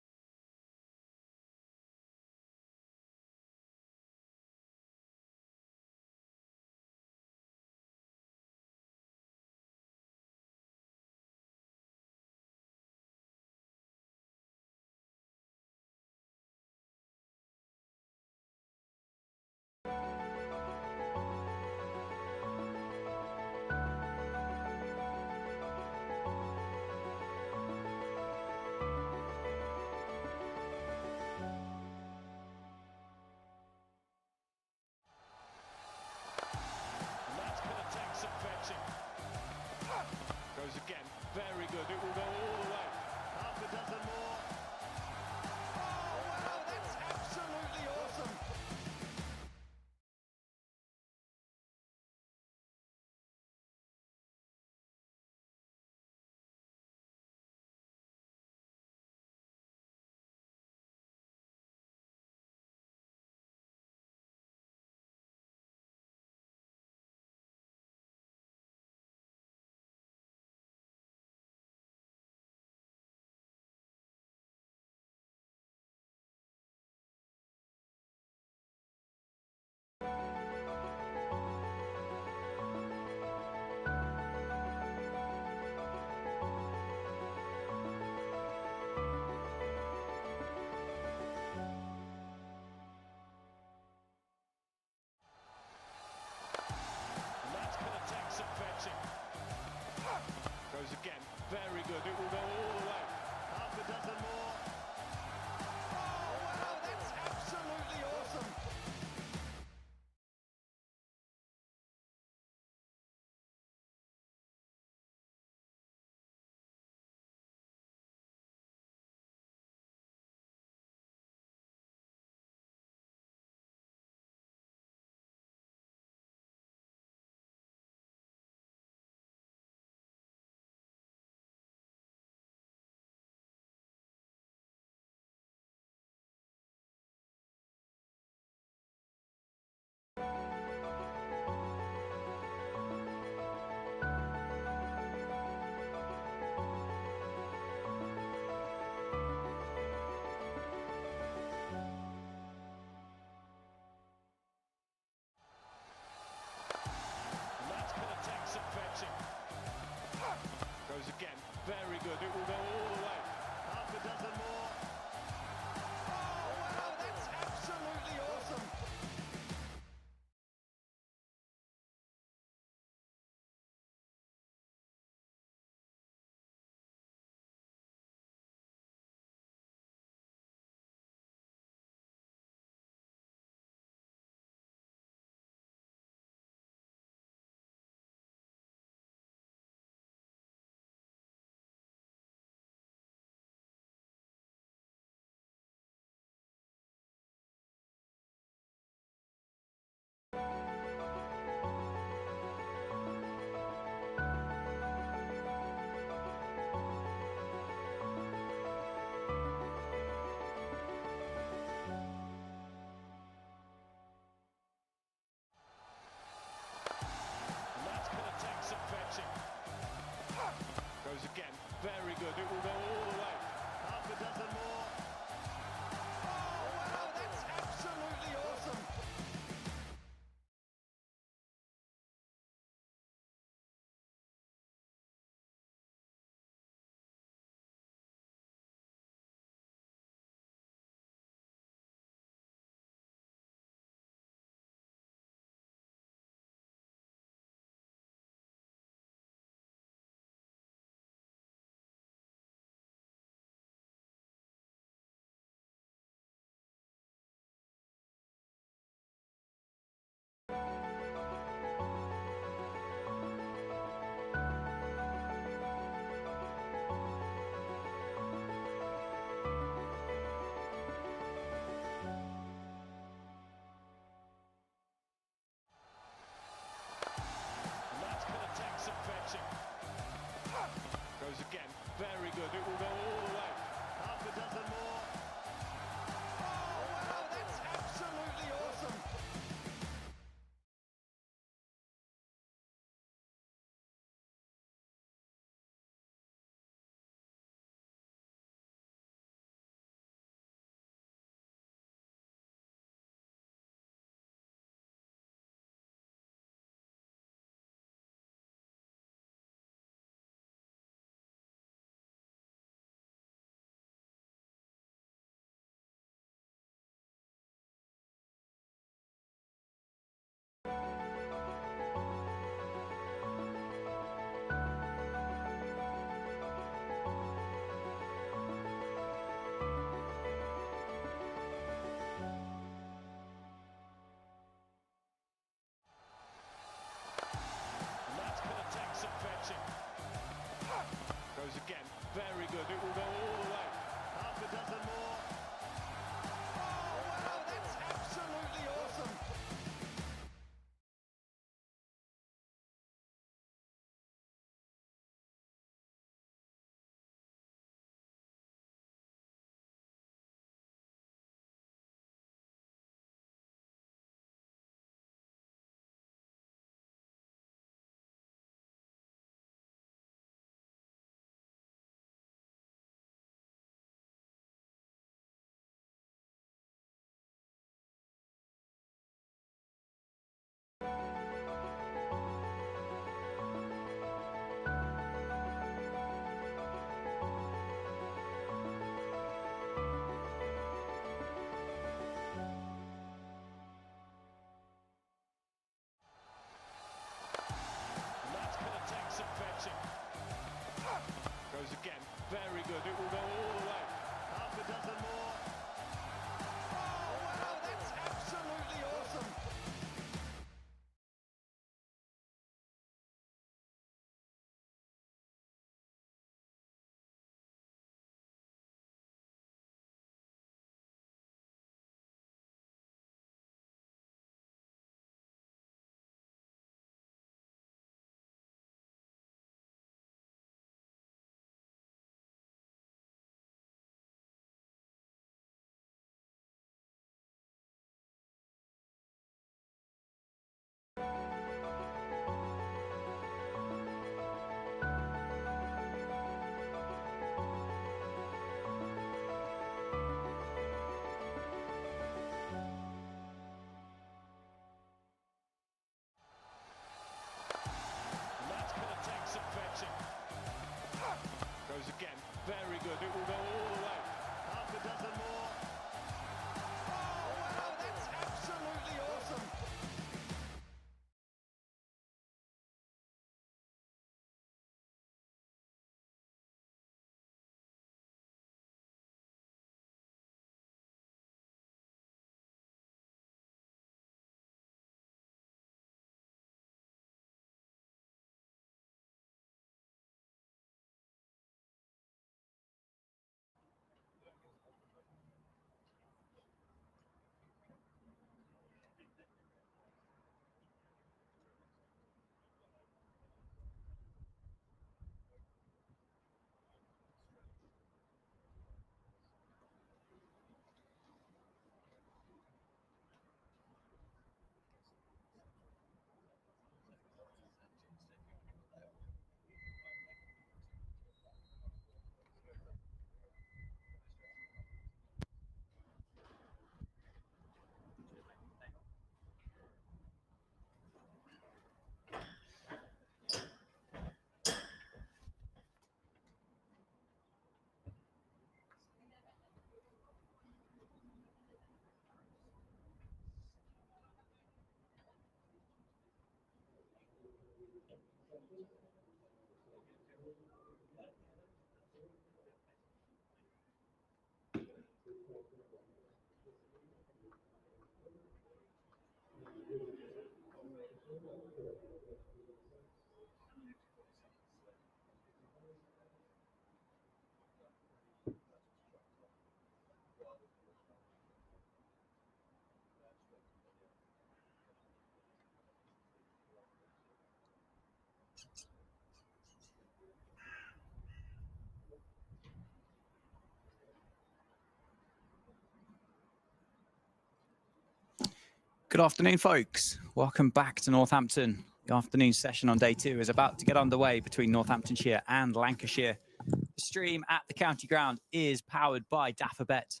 Good afternoon, folks. Welcome back to Northampton. The afternoon session on day 2 is about to get underway between Northamptonshire and Lancashire. The stream at the county ground is powered by Daffabet.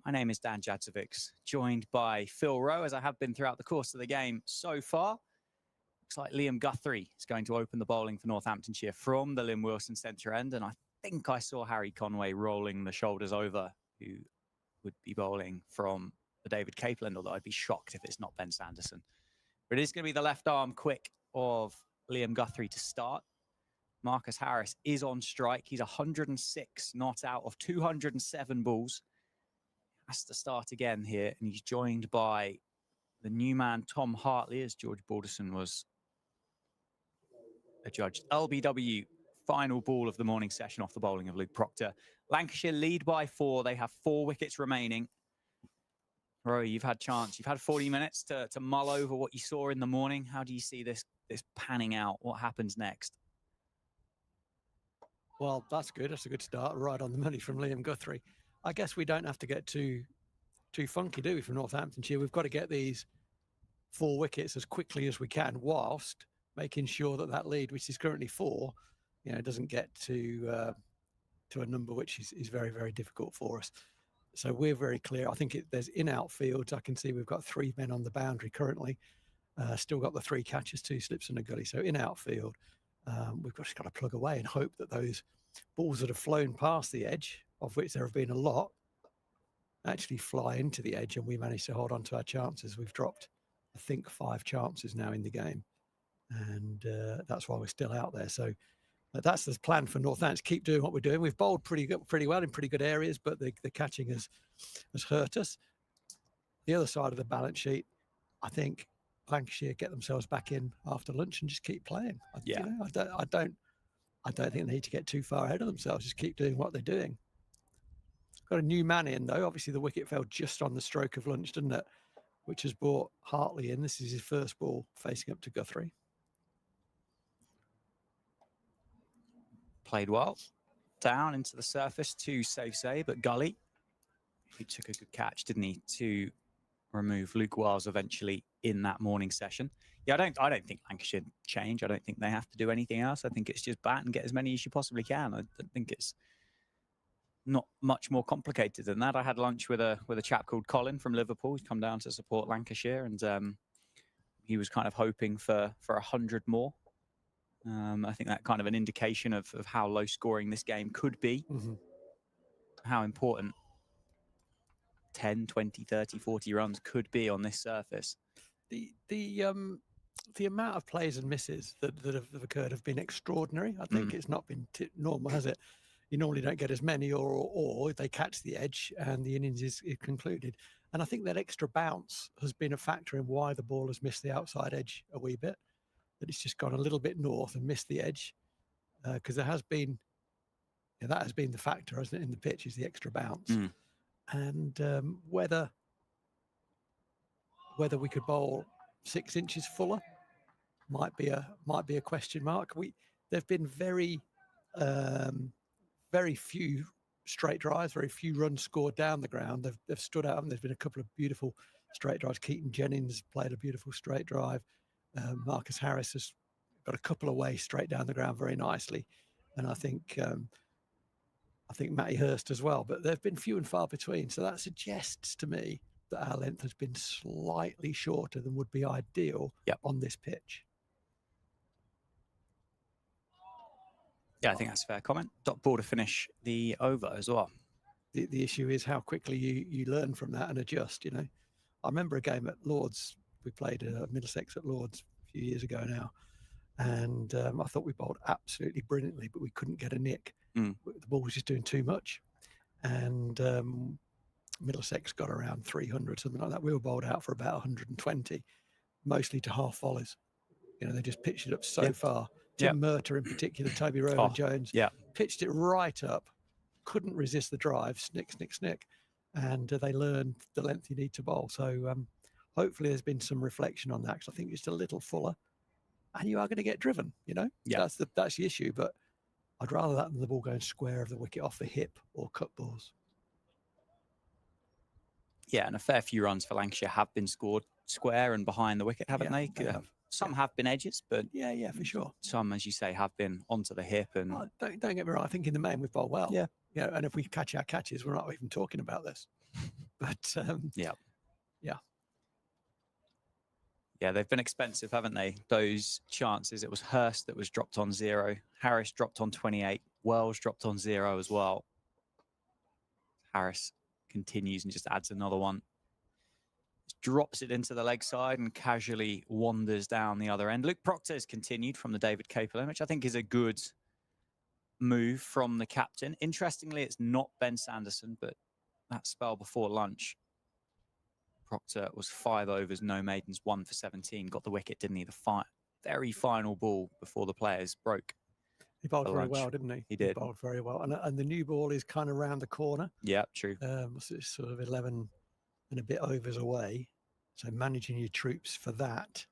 My name is Dan Jadzovics, joined by Phil Rowe, as I have been throughout the course of the game so far. Looks like Liam Guthrie is going to open the bowling for Northamptonshire from the Lynn Wilson centre end, and I think I saw Harry Conway rolling the shoulders over, who would be bowling from the David Capeland, although I'd be shocked if it's not Ben Sanderson. But it is going to be the left arm quick of Liam Guthrie to start. Marcus Harris is on strike. He's 106 not out of 207 balls. Has to start again here, and he's joined by the new man, Tom Hartley, as George Balderson was adjudged. LBW, final ball of the morning session off the bowling of Luke Proctor. Lancashire lead by 4. They have 4 wickets remaining. Roy, you've had 40 minutes to mull over what you saw in the morning. How do you see this panning out? What happens next? Well, that's good. That's a good start. Right on the money from Liam Guthrie. I guess we don't have to get too funky, do we, from Northamptonshire? We've got to get these 4 wickets as quickly as we can, whilst making sure that lead, which is currently 4, doesn't get to a number which is very, very difficult for us. So we're very clear. I think there's in-out fields. I can see we've got 3 men on the boundary currently. Still got the 3 catches, 2 slips and a gully. So in-out field, we've just got to plug away and hope that those balls that have flown past the edge, of which there have been a lot, actually fly into the edge and we manage to hold on to our chances. We've dropped, I think, 5 chances now in the game. And that's why we're still out there. So that's the plan for Northampton. Keep doing what we're doing. We've bowled pretty well in pretty good areas, but the catching has hurt us. The other side of the balance sheet, I think Lancashire get themselves back in after lunch and just keep playing. I don't think they need to get too far ahead of themselves. Just keep doing what they're doing. Got a new man in though. Obviously the wicket fell just on the stroke of lunch, didn't it? Which has brought Hartley in. This is his first ball facing up to Guthrie. Played well. Down into the surface to Rothesay, but Gully, he took a good catch, didn't he, to remove Luke Wiles eventually in that morning session. Yeah, I don't think Lancashire change. I don't think they have to do anything else. I think it's just bat and get as many as you possibly can. I think it's not much more complicated than that. I had lunch with a chap called Colin from Liverpool. He's come down to support Lancashire, and he was kind of hoping for 100 more. I think that kind of an indication of how low scoring this game could be, how important 10, 20, 30, 40 runs could be on this surface. The amount of plays and misses that have occurred have been extraordinary. I think it's not been normal, has it? You normally don't get as many, or they catch the edge and the innings is concluded. And I think that extra bounce has been a factor in why the ball has missed the outside edge a wee bit. That it's just gone a little bit north and missed the edge, because there has been, that has been the factor, hasn't it, in the pitch, is the extra bounce. And whether we could bowl 6 inches fuller might be a question mark. There've been very few straight drives, very few runs scored down the ground. They've stood out, and there's been a couple of beautiful straight drives. Keaton Jennings played a beautiful straight drive. Marcus Harris has got a couple away straight down the ground very nicely, and I think Matty Hurst as well. But they've been few and far between, so that suggests to me that our length has been slightly shorter than would be ideal on this pitch. Yeah, I think that's a fair comment. Dot ball to finish the over as well. The issue is how quickly you learn from that and adjust. I remember a game at Lords. We played Middlesex at Lords a few years ago now, And I thought we bowled absolutely brilliantly, but we couldn't get a nick. The ball was just doing too much. And Middlesex got around 300, something like that. We were bowled out for about 120, mostly to half volleys. You know, they just pitched it up so far. Tim Murtagh in particular, Toby Rowan Jones, pitched it right up, couldn't resist the drive, snick, snick, snick. And they learned the length you need to bowl. So hopefully there's been some reflection on that, because I think it's a little fuller. And you are going to get driven, you know? That's the issue. But I'd rather that than the ball going square of the wicket off the hip or cut balls. Yeah, and a fair few runs for Lancashire have been scored square and behind the wicket, haven't they? Some have been edges, but yeah, for sure. Some, as you say, have been onto the hip. And don't get me wrong, I think in the main we've bowled well. Yeah, and if we catch our catches, we're not even talking about this. But yeah, they've been expensive, haven't they? Those chances. It was Hurst that was dropped on 0. Harris dropped on 28. Wells dropped on 0 as well. Harris continues and just adds another one. Just drops it into the leg side and casually wanders down the other end. Luke Proctor's continued from the David Capelin, which I think is a good move from the captain. Interestingly, it's not Ben Sanderson, but that spell before lunch, Proctor was 5 overs, no maidens, 1 for 17. Got the wicket, didn't he? The very final ball before the players broke. He bowled very well, didn't he? He did. He bowled very well. And the new ball is kind of round the corner. Yeah, true. It's sort of 11 and a bit overs away. So managing your troops for that.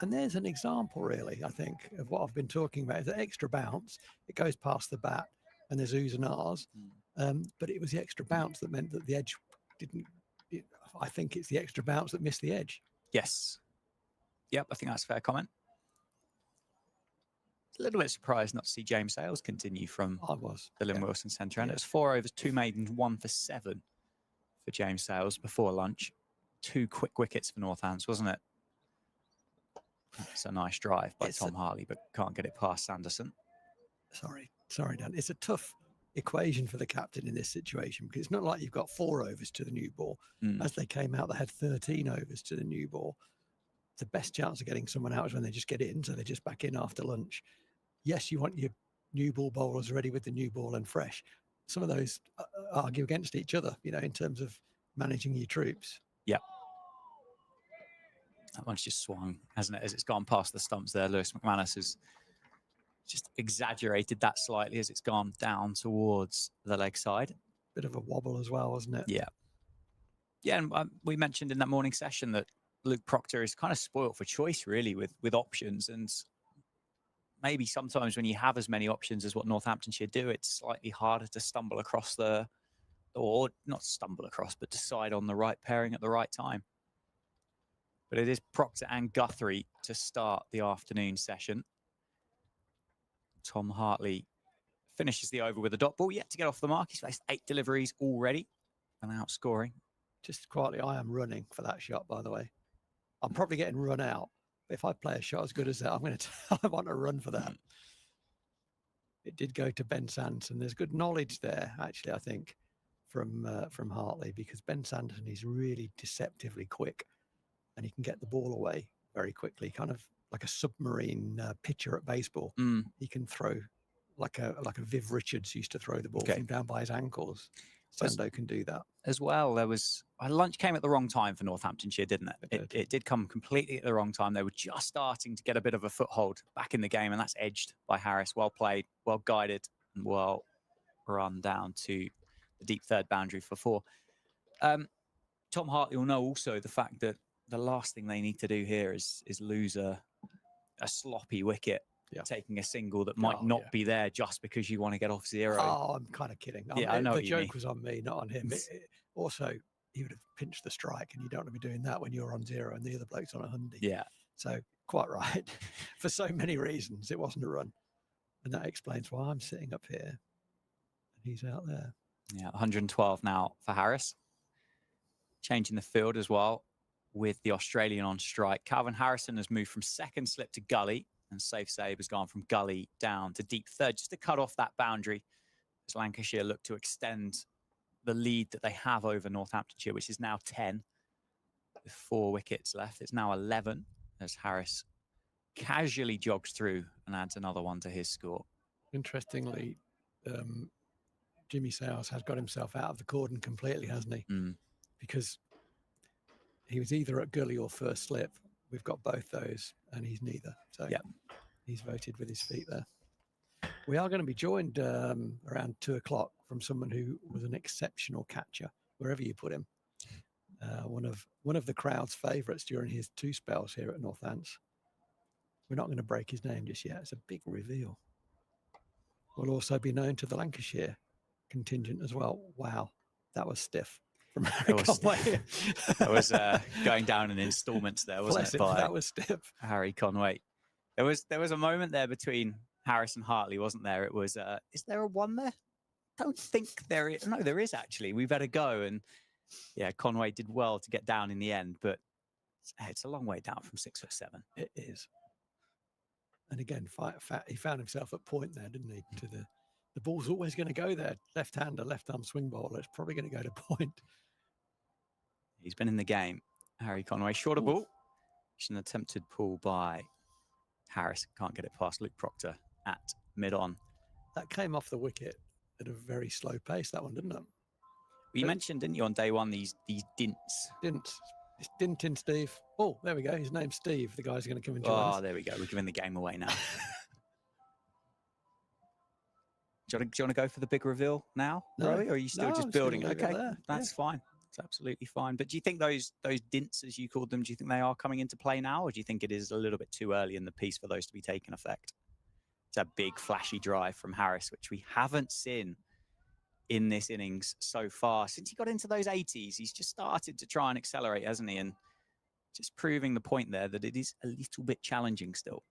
And there's an example, really, I think, of what I've been talking about. The extra bounce, it goes past the bat and there's oohs and ahs. But it was the extra bounce that meant that the edge didn't... I think it's the extra bounce that missed the edge. Yes. Yep, I think that's a fair comment. A little bit surprised not to see James Sales continue from the Lynn Wilson centre. And it was 4 overs, 2 maidens, 1 for 7 for James Sales before lunch. 2 quick wickets for Northants, wasn't it? It's a nice drive by Tom Hartley, but can't get it past Sanderson. Sorry, Dan. It's a tough equation for the captain in this situation, because it's not like you've got 4 overs to the new ball. As they came out, they had 13 overs to the new ball. The best chance of getting someone out is when they just get in, so they're just back in after lunch. Yes, you want your new ball bowlers ready with the new ball and fresh. Some of those argue against each other, you know, in terms of managing your troops. Yeah. That one's just swung, hasn't it? As it's gone past the stumps there, Lewis McManus has just exaggerated that slightly as it's gone down towards the leg side. Bit of a wobble as well, wasn't it? Yeah. Yeah, and we mentioned in that morning session that Luke Proctor is kind of spoilt for choice, really, with options. And maybe sometimes when you have as many options as what Northamptonshire do, it's slightly harder to stumble across or not stumble across, but decide on the right pairing at the right time. But it is Proctor and Guthrie to start the afternoon session. Tom Hartley finishes the over with a dot ball, yet to get off the mark. He's faced 8 deliveries already and outscoring. Just quietly, I am running for that shot, by the way. I'm probably getting run out. But if I play a shot as good as that, I want to run for that. It did go to Ben Sanderson. There's good knowledge there, actually, I think, from Hartley, because Ben Sanderson is really deceptively quick and he can get the ball away very quickly, kind of like a submarine pitcher at baseball. He can throw like a Viv Richards used to throw the ball from down by his ankles. Sando can do that. As well, lunch came at the wrong time for Northamptonshire, didn't it? It did come completely at the wrong time. They were just starting to get a bit of a foothold back in the game, and that's edged by Harris. Well played, well guided, and well run down to the deep third boundary for 4. Tom Hartley will know also the fact that the last thing they need to do here is lose a sloppy wicket. Taking a single that might not be there just because you want to get off 0. Oh, I'm kind of kidding. I know the joke was on me, not on him. Also, he would have pinched the strike, and you don't want to be doing that when you're on 0 and the other bloke's on 100. Yeah. So quite right. For so many reasons, it wasn't a run. And that explains why I'm sitting up here and he's out there. Yeah, 112 now for Harris. Changing the field as well with the Australian on strike. Calvin Harrison has moved from second slip to gully, and Safe Save has gone from gully down to deep third, just to cut off that boundary as Lancashire look to extend the lead that they have over Northamptonshire, which is now 10 with 4 wickets left. It's now 11 as Harris casually jogs through and adds another one to his score. Interestingly, Jimmy Sales has got himself out of the cordon completely, hasn't he? Because he was either at gully or first slip. We've got both those, and he's neither. So he's voted with his feet there. We are going to be joined around 2 o'clock from someone who was an exceptional catcher, wherever you put him. One of the crowd's favourites during his 2 spells here at Northants. We're not going to break his name just yet. It's a big reveal. Will also be known to the Lancashire contingent as well. Wow, that was stiff from Harry Conway. That was going down in instalments there, wasn't it? That was stiff. Harry Conway. There was a moment there between Harris and Hartley, wasn't there? It was, is there a 1 there? Don't think there is. No, there is actually. We better go. And yeah, Conway did well to get down in the end, but it's a long way down from 6'7". It is. And again, he found himself at point there, didn't he? To the ball's always going to go there. Left-hander, left-arm swing bowler. It's probably going to go to point. He's been in the game. Harry Conway, shorter ball. It's an attempted pull by Harris. Can't get it past Luke Proctor at mid-on. That came off the wicket at a very slow pace, that one, didn't it? You mentioned, didn't you, on day one, these dints? Dints. It's Dintin Steve. Oh, there we go. His name's Steve. The guy's going to come and join us. Oh, there we go. We're giving the game away now. Do you want to go for the big reveal now, Rowie, or are you still just building? Okay, that's fine. It's absolutely fine. But do you think those dints, as you called them, do you think they are coming into play now, or do you think it is a little bit too early in the piece for those to be taking effect? It's a big flashy drive from Harris, which we haven't seen in this innings so far. Since he got into those 80s, he's just started to try and accelerate, hasn't he? And just proving the point there that it is a little bit challenging still.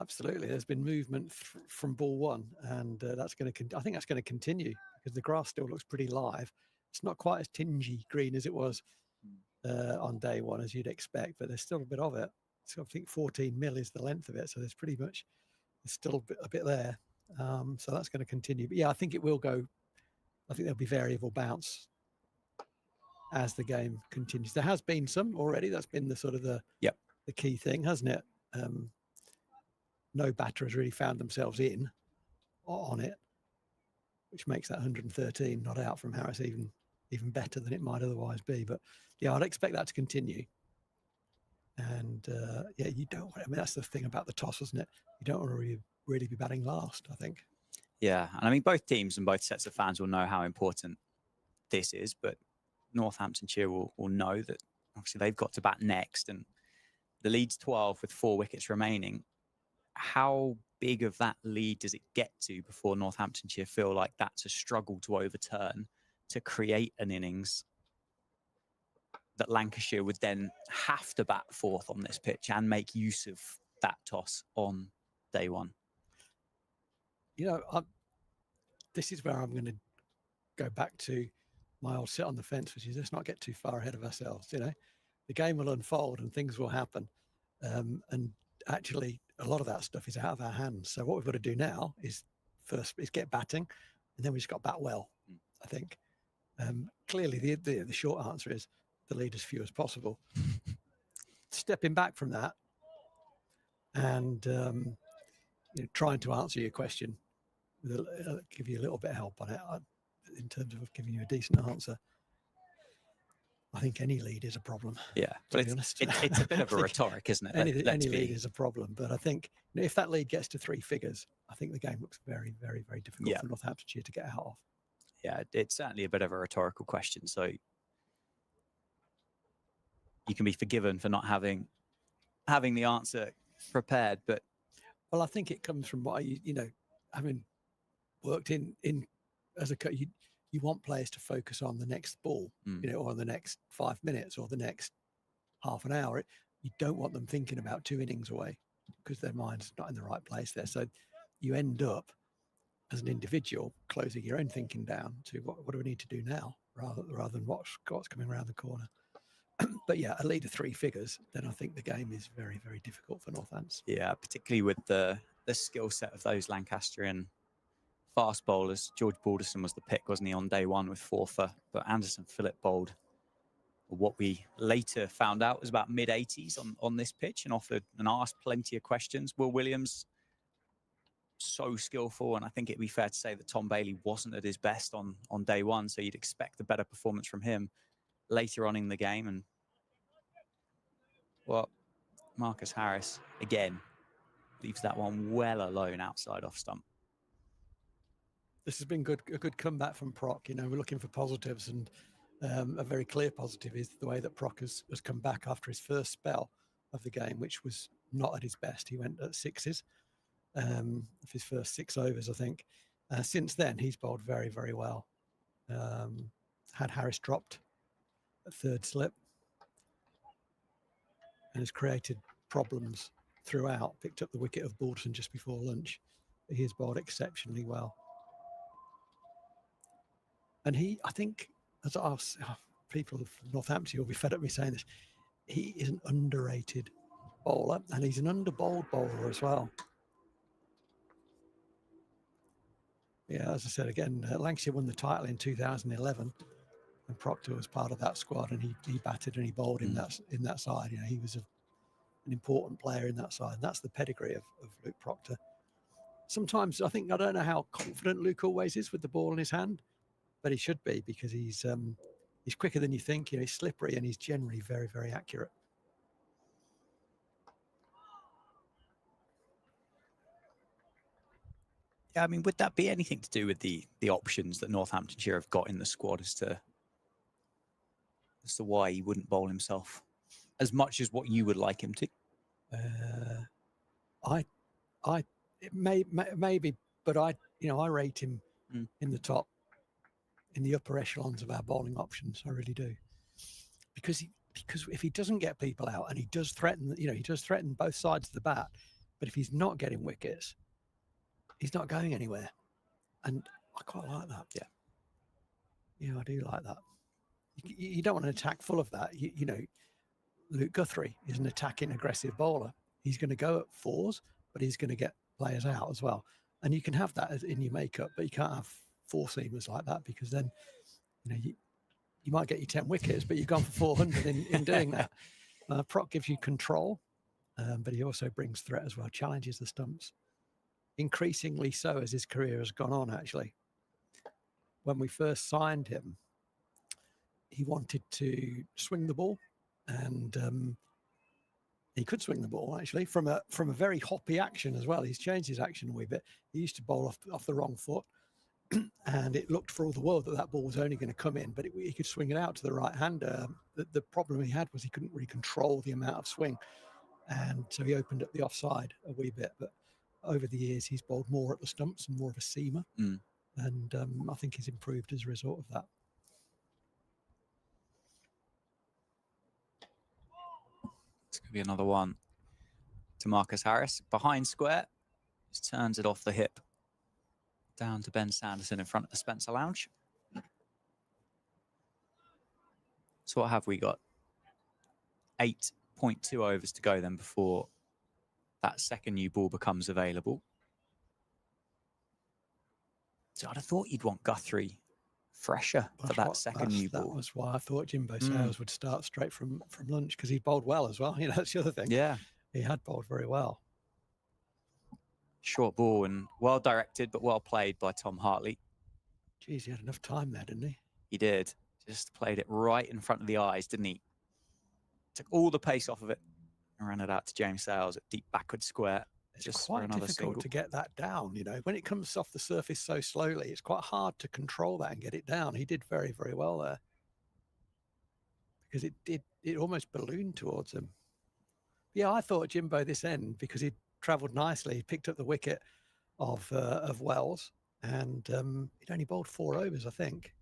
Absolutely. There's been movement from ball 1, and that's going to. I think that's going to continue because the grass still looks pretty live. It's not quite as tingy green as it was on day 1, as you'd expect, but there's still a bit of it. So I think 14 mil is the length of it, so there's still a bit there. So that's going to continue. But yeah, I think it will go. I think there'll be variable bounce as the game continues. There has been some already. That's been the sort of the key thing, hasn't it? No batter has really found themselves on it, which makes that 113 not out from Harris even better than it might otherwise be. But yeah, I'd expect that to continue. And yeah, you don't. I mean, that's the thing about the toss, isn't it? You don't want to really be batting last, I think. Yeah, and I mean, both teams and both sets of fans will know how important this is, but Northamptonshire will know that obviously they've got to bat next, and the lead's 12 with 4 wickets remaining. How big of that lead does it get to before Northamptonshire feel like that's a struggle to overturn, to create an innings that Lancashire would then have to bat 4th on this pitch and make use of that toss on day 1? You know, this is where I'm going to go back to my old sit on the fence, which is let's not get too far ahead of ourselves. You know, the game will unfold and things will happen. And actually, a lot of that stuff is out of our hands. So what we've got to do now is get batting, and then we just got to bat well, I think. Clearly, the short answer is the lead as few as possible. Stepping back from that and trying to answer your question, give you a little bit of help on it in terms of giving you a decent answer. I think any lead is a problem. Yeah, but it's a bit of a rhetoric, isn't it? Any lead is a problem. But I think if that lead gets to 3 figures, I think the game looks very, very, very difficult for Northamptonshire to get out of. Yeah, it's certainly a bit of a rhetorical question. So you can be forgiven for not having the answer prepared. But well, I think it comes from what having worked in as a coach, you want players to focus on the next ball, or the next 5 minutes or the next half an hour. You don't want them thinking about 2 innings away because their mind's not in the right place there. So you end up as an individual closing your own thinking down to what do we need to do now rather than what's coming around the corner. But yeah, a lead of 3 figures, then I think the game is very, very difficult for Northants. Yeah, particularly with the skill set of those Lancastrian fast bowlers. George Balderson was the pick, wasn't he, on day 1 with 4 for, but Anderson Phillip bowled What we later found out was about mid-80s on this pitch, and offered and asked plenty of questions. Will Williams, so skillful, and I think it'd be fair to say that Tom Bailey wasn't at his best on day one, so you'd expect a better performance from him later on in the game. And well, Marcus Harris again leaves that one well alone outside off stump. This has been a good comeback from Proc. You know, we're looking for positives, and a very clear positive is the way that Proc has come back after his first spell of the game, which was not at his best. He went at sixes of his first 6 overs, I think. Since then, he's bowled very, very well. Had Harris dropped at third slip and has created problems throughout. Picked up the wicket of Balderson just before lunch. He has bowled exceptionally well. And I think, as people of Northamptonshire will be fed up me saying this, he is an underrated bowler, and he's an under-bowled bowler as well. Yeah, as I said again, Lancashire won the title in 2011, and Proctor was part of that squad, and he batted and he bowled in that side. You know, he was an important player in that side, and that's the pedigree of Luke Proctor. Sometimes I don't know how confident Luke always is with the ball in his hand, but he should be, because he's quicker than you think. You know, he's slippery, and he's generally very, very accurate. Yeah, I mean, would that be anything to do with the options that Northamptonshire have got in the squad as to why he wouldn't bowl himself as much as what you would like him to? Maybe, but I rate him in the top, in the upper echelons of our bowling options. I really do, because if he doesn't get people out, and he does threaten both sides of the bat, but if he's not getting wickets, he's not going anywhere, and I quite like that. Yeah, I do like that. You don't want an attack full of that. You know, Luke Guthrie is an attacking, aggressive bowler. He's going to go at fours, but he's going to get players out as well. And you can have that in your makeup, but you can't have four seamers like that, because then, you know, you might get your 10 wickets, but you've gone for 400 in doing that. Proc gives you control, but he also brings threat as well, challenges the stumps. Increasingly so as his career has gone on, actually. When we first signed him, he wanted to swing the ball, and he could swing the ball, actually, from a very hoppy action as well. He's changed his action a wee bit. He used to bowl off the wrong foot, and it looked for all the world that ball was only going to come in, but he could swing it out to the right hander. The problem he had was he couldn't really control the amount of swing, and so he opened up the offside a wee bit. But over the years, he's bowled more at the stumps and more of a seamer, and I think he's improved as a result of that. It's going to be another one to Marcus Harris. Behind square, just turns it off the hip. Down to Ben Sanderson in front of the Spencer Lounge. So what have we got? 8.2 overs to go then before that second new ball becomes available. So I'd have thought you'd want Guthrie fresher for that second new ball. That was why I thought Jimbo Sales would start straight from lunch, because he bowled well as well. You know, that's the other thing. Yeah. He had bowled very well. Short ball and well directed, but well played by Tom Hartley. Geez, he had enough time there, didn't he? He did. Just played it right in front of the eyes, didn't he? Took all the pace off of it and ran it out to James Sales at deep backward square. It's just quite for another difficult single. to get that down, you know. When it comes off the surface so slowly, it's quite hard to control that and get it down. He did very, very well there, because it almost ballooned towards him. Yeah, I thought Jimbo this end, because he'd travelled nicely. He picked up the wicket of Wells, and he'd only bowled 4 overs, I think.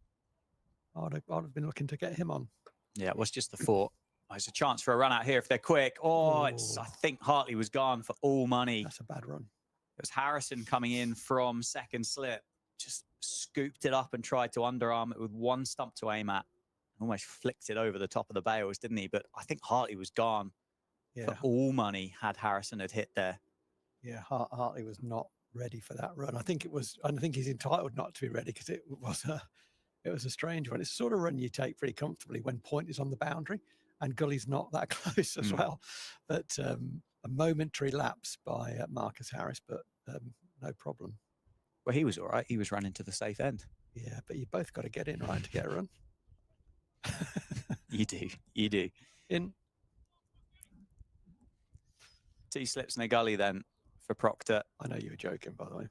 I'd have been looking to get him on. Yeah, it was just the thought. There's a chance for a run out here if they're quick. I think Hartley was gone for all money. That's a bad run. It was Harrison coming in from second slip. Just scooped it up and tried to underarm it with one stump to aim at. Almost flicked it over the top of the bails, didn't he? But I think Hartley was gone for all money had Harrison had hit there. Yeah, Hartley was not ready for that run. I think he's entitled not to be ready, because it was It was a strange one. It's the sort of run you take pretty comfortably when point is on the boundary and gully's not that close as well. But a momentary lapse by Marcus Harris, but no problem. Well, he was all right. He was running to the safe end. Yeah, but you both got to get in, right, to get a run. You do. You do. In. 2 slips in a gully then for Proctor. I know you were joking, by the way.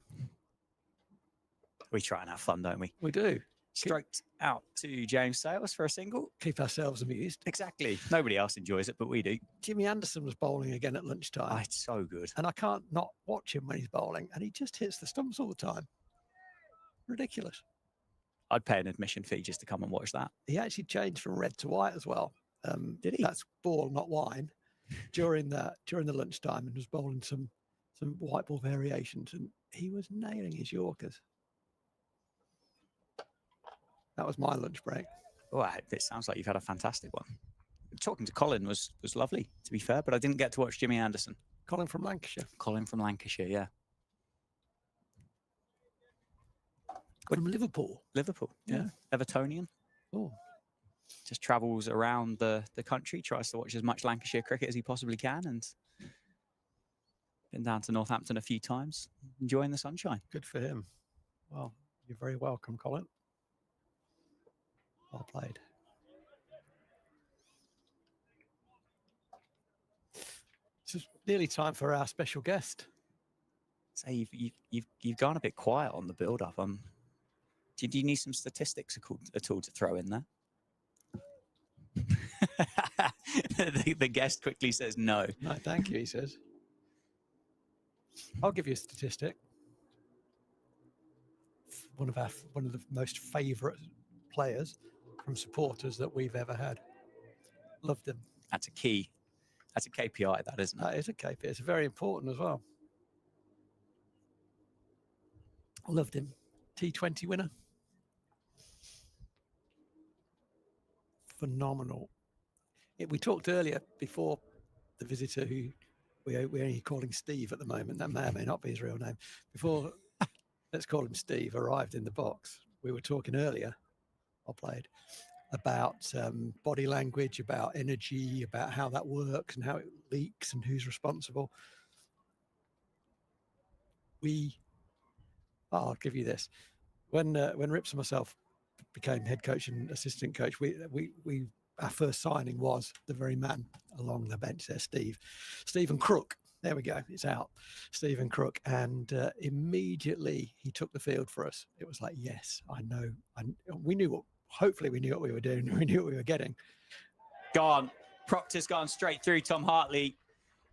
We try and have fun, don't we? We do. Stroked out to James Sales for a single. Keep ourselves amused. Exactly. Nobody else enjoys it, but we do. Jimmy Anderson was bowling again at lunchtime. Oh, it's so good. And I can't not watch him when he's bowling. And he just hits the stumps all the time. Ridiculous. I'd pay an admission fee just to come and watch that. He actually changed from red to white as well. Did he? That's ball, not wine. During the lunchtime, and was bowling some white ball variations, and he was nailing his Yorkers. That was my lunch break. Oh, it sounds like you've had a fantastic one. Talking to Colin was lovely, to be fair, but I didn't get to watch Jimmy Anderson. Colin from Lancashire. Colin from Lancashire, yeah. From Liverpool. Liverpool, yeah. Evertonian. Oh. Just travels around the country, tries to watch as much Lancashire cricket as he possibly can, and been down to Northampton a few times, enjoying the sunshine. Good for him. Well, you're very welcome, Colin. Well played. It's nearly time for our special guest. So you've gone a bit quiet on the build-up. Do you need some statistics at all to throw in there? the guest quickly says no. No, thank you, he says. I'll give you a statistic. One of the most favourite players from supporters that we've ever had. Loved him. That's a key. That's a KPI, that isn't it? That is a KPI. It's very important as well. Loved him. T20 winner. Phenomenal. We talked earlier before the visitor who we're only calling Steve at the moment. That may or may not be his real name. Before, let's call him Steve, arrived in the box. We were talking earlier, I played, about body language, about energy, about how that works and how it leaks and who's responsible. I'll give you this. When Rips and myself became head coach and assistant coach, our first signing was the very man along the bench there, Stephen Crook. There we go. It's out. Stephen Crook. And immediately he took the field for us. It was like, yes, I know. Hopefully we knew what we were doing. We knew what we were getting. Gone. Proctor's gone straight through Tom Hartley.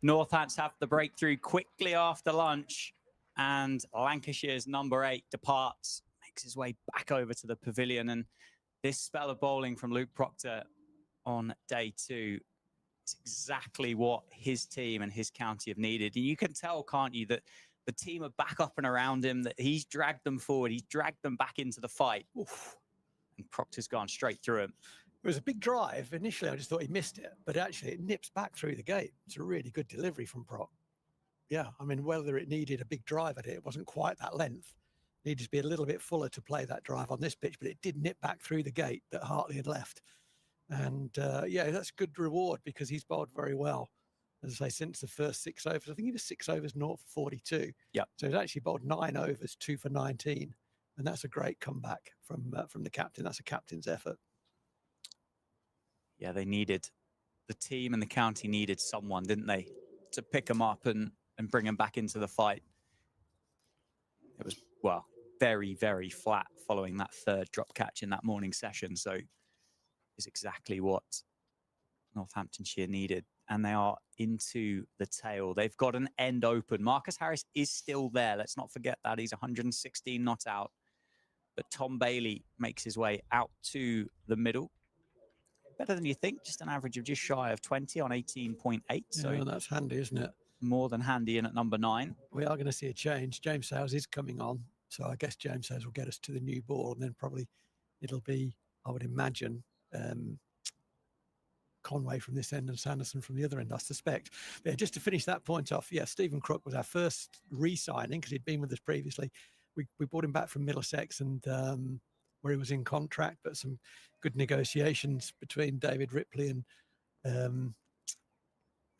Northants have the breakthrough quickly after lunch. And Lancashire's number 8 departs, makes his way back over to the pavilion. And this spell of bowling from Luke Proctor on day 2 is exactly what his team and his county have needed. And you can tell, can't you, that the team are back up and around him, that he's dragged them forward. He's dragged them back into the fight. Oof. And Proctor's gone straight through him. It was a big drive. Initially, I just thought he missed it. But actually, it nips back through the gate. It's a really good delivery from Proc. Yeah, I mean, whether it needed a big drive at it, it wasn't quite that length. It needed to be a little bit fuller to play that drive on this pitch, but it did nip back through the gate that Hartley had left. And yeah, that's good reward because he's bowled very well. As I say, since the first 6 overs, I think he was 6 overs, 0 for 42. Yeah. So he's actually bowled 9 overs, 2 for 19. And that's a great comeback from the captain. That's a captain's effort. Yeah, they needed, the team and the county needed someone, didn't they, to pick them up and bring them back into the fight. It was, well, very, very flat following that 3rd drop catch in that morning session. So it's exactly what Northamptonshire needed. And they are into the tail. They've got an end open. Marcus Harris is still there. Let's not forget that. He's 116 not out. But Tom Bailey makes his way out to the middle. Better than you think. Just an average of just shy of 20 on 18.8. So yeah, that's handy, isn't it? More than handy in at number 9. We are going to see a change. James Sales is coming on. So I guess James Sales will get us to the new ball. And then probably it'll be, I would imagine, Conway from this end and Sanderson from the other end, I suspect. But yeah, just to finish that point off, yeah, Stephen Crook was our first re-signing because he'd been with us previously. We brought him back from Middlesex and where he was in contract, but some good negotiations between David Ripley and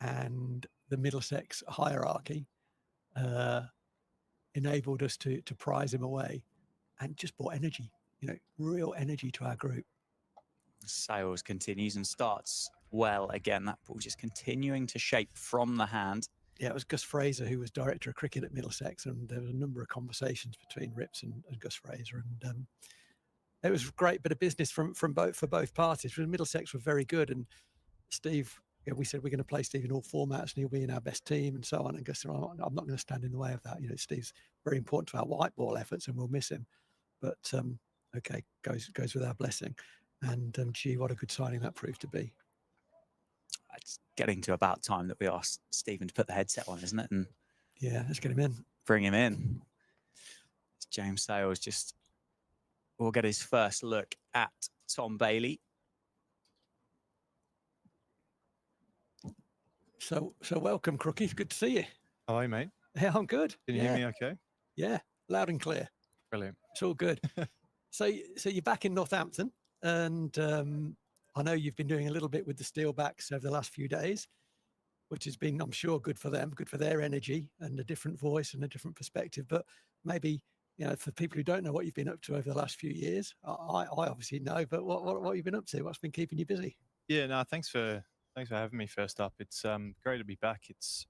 the Middlesex hierarchy enabled us to prize him away, and just brought energy, real energy to our group. Sales continues and starts well again. That ball just continuing to shape from the hand. Yeah, it was Gus Fraser who was director of cricket at Middlesex, and there was a number of conversations between Rips and Gus Fraser, and it was a great bit of business for both parties. Middlesex were very good, and Steve, we said we're going to play Steve in all formats, and he'll be in our best team, and so on. And Gus said, I'm not going to stand in the way of that. Steve's very important to our white ball efforts, and we'll miss him. But okay, goes with our blessing. And gee, what a good signing that proved to be. It's getting to about time that we asked Stephen to put the headset on, isn't it? And yeah, let's get him in. Bring him in. James Sales will get his first look at Tom Bailey. So welcome, Crookie. Good to see you. How are you, mate? Yeah, I'm good. Can you hear me okay? Yeah, loud and clear. Brilliant. It's all good. So you're back in Northampton, and I know you've been doing a little bit with the Steelbacks over the last few days, which has been, I'm sure, good for them, good for their energy and a different voice and a different perspective. But maybe, for people who don't know what you've been up to over the last few years, I obviously know, but what have you been up to? What's been keeping you busy? Yeah, no, thanks for having me first up. It's great to be back. It's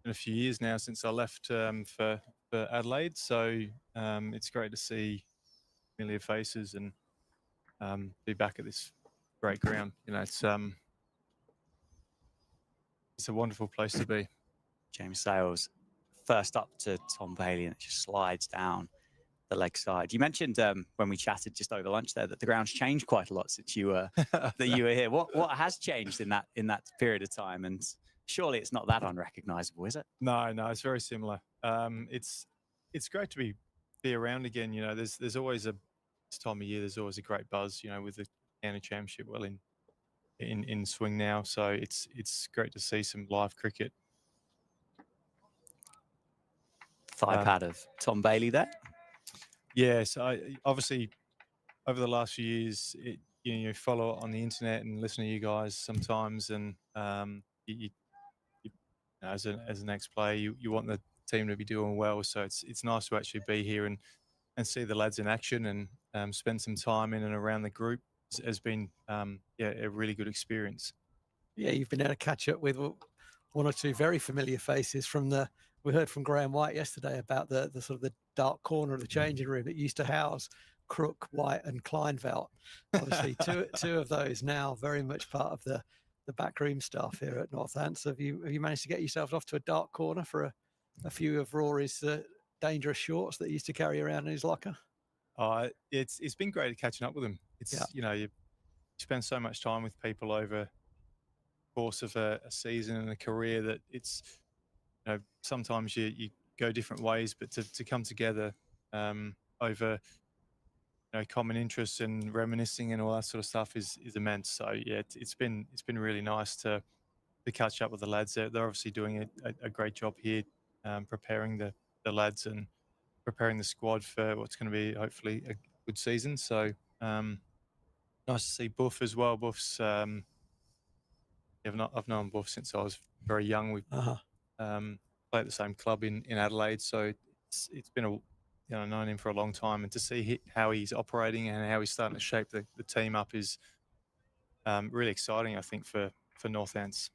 been a few years now since I left for Adelaide, so it's great to see familiar faces and be back at this great ground. It's a wonderful place to be. James Sales first up to Tom Bailey, and it just slides down the leg side. You mentioned when we chatted just over lunch there that the ground's changed quite a lot since you were here. What has changed in that period of time? And surely it's not that unrecognisable, is it? No, it's very similar. It's great to be around again. There's always this time of year. There's always a great buzz. With the county championship well in swing now. So it's great to see some live cricket. Thigh pad of Tom Bailey there. Yeah, so obviously over the last few years, you follow it on the internet and listen to you guys sometimes, and as an ex-player, you want the team to be doing well. So it's nice to actually be here and see the lads in action and spend some time in and around the group. Has been a really good experience. Yeah, you've been able to catch up with one or two very familiar faces we heard from Graham White yesterday about the sort of the dark corner of the changing room that used to house Crook, White and Kleinveld. Obviously, two of those now very much part of the backroom staff here at Northampton. So have you managed to get yourselves off to a dark corner for a few of Rory's dangerous shorts that he used to carry around in his locker? It's been great catching up with him. You spend so much time with people over the course of a season and a career that it's sometimes you go different ways, but to come together over common interests and reminiscing and all that sort of stuff is immense. So yeah, it's been really nice to catch up with the lads. They're obviously doing a great job here, preparing the lads and preparing the squad for what's going to be hopefully a good season. So nice to see Buff as well. Buff's I've known Buff since I was very young. We play at the same club in Adelaide, so it's been known him for a long time, and to see how he's operating and how he's starting to shape the team up is really exciting, I think, for Northants.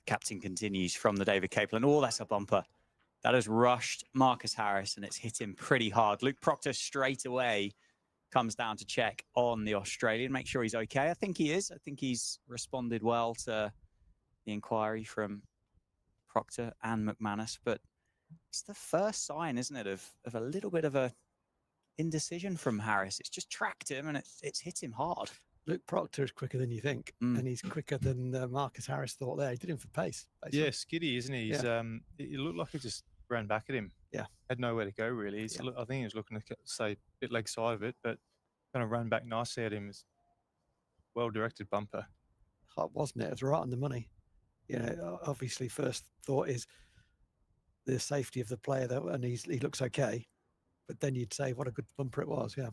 Captain continues from the David Capelin. Oh, that's a bumper. That has rushed Marcus Harris, and it's hit him pretty hard. Luke Proctor straight away comes down to check on the Australian, make sure he's okay. I think he is. I think he's responded well to the inquiry from Proctor and McManus, but it's the first sign, isn't it, of a little bit of a indecision from Harris. It's just tracked him and it's hit him hard. Luke Proctor is quicker than you think, and he's quicker than Marcus Harris thought there. He did him for pace, basically. Yeah, skiddy, isn't he? He's, it looked like he just ran back at him. Yeah. Had nowhere to go, really. I think he was looking to say a bit leg side of it, but kind of ran back nicely at him. It's well-directed bumper. Hot, wasn't it? It was right on the money. Obviously, first thought is the safety of the player, and he looks okay. but then you'd say what a good bumper it was. Yeah.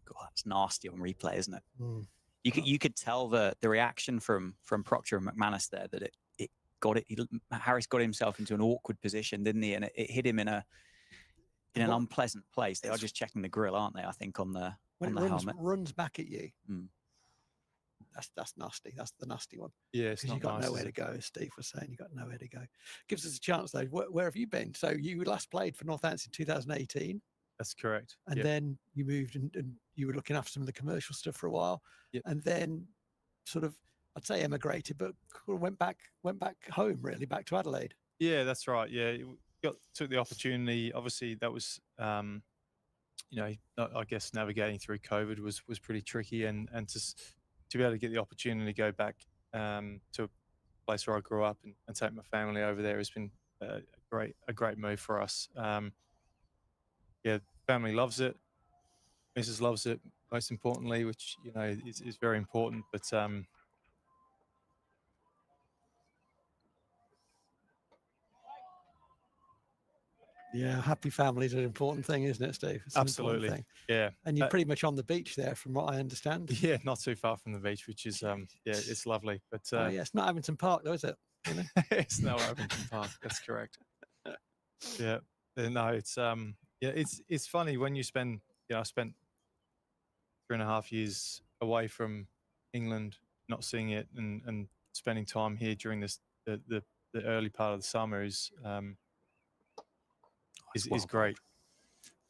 God, that's nasty on replay, isn't it? Mm. You could tell the reaction from Proctor and McManus there that it got it. Harris got himself into an awkward position, didn't he? And it hit him in an unpleasant place. They are just checking the grill, aren't they? I think on the helmet. Runs back at you. Mm. That's nasty. That's the nasty one. Yeah, it's because not you've got nice, nowhere is to it? go. As Steve was saying, you've got nowhere to go. Gives us a chance though. Where have you been? So you last played for Northampton in 2018, That's correct. and Yep. then you moved and you were looking after some of the commercial stuff for a while, Yep. and then sort of, I'd say emigrated, but went back home, really, back to Adelaide. Yeah, that's right. Yeah, took the opportunity. Obviously, that was, you know, I guess navigating through COVID was pretty tricky, and to be able to get the opportunity to go back to a place where I grew up and take my family over there has been a great move for us. Yeah, family loves it. Mrs. loves it, most importantly, which, you know, is very important. But Yeah, happy family is an important thing, isn't it, Steve? It's an important absolutely, thing. yeah. And you're pretty much on the beach there, from what I understand. Yeah, not too far from the beach, which is yeah, it's lovely. But Oh yeah, it's not Abington Park, though, is it? You know? it's no Abington Park. That's correct. Yeah, no, it's yeah, it's funny when you spend. You know, I spent 3.5 years away from England, not seeing it, and spending time here during the early part of the summer is great.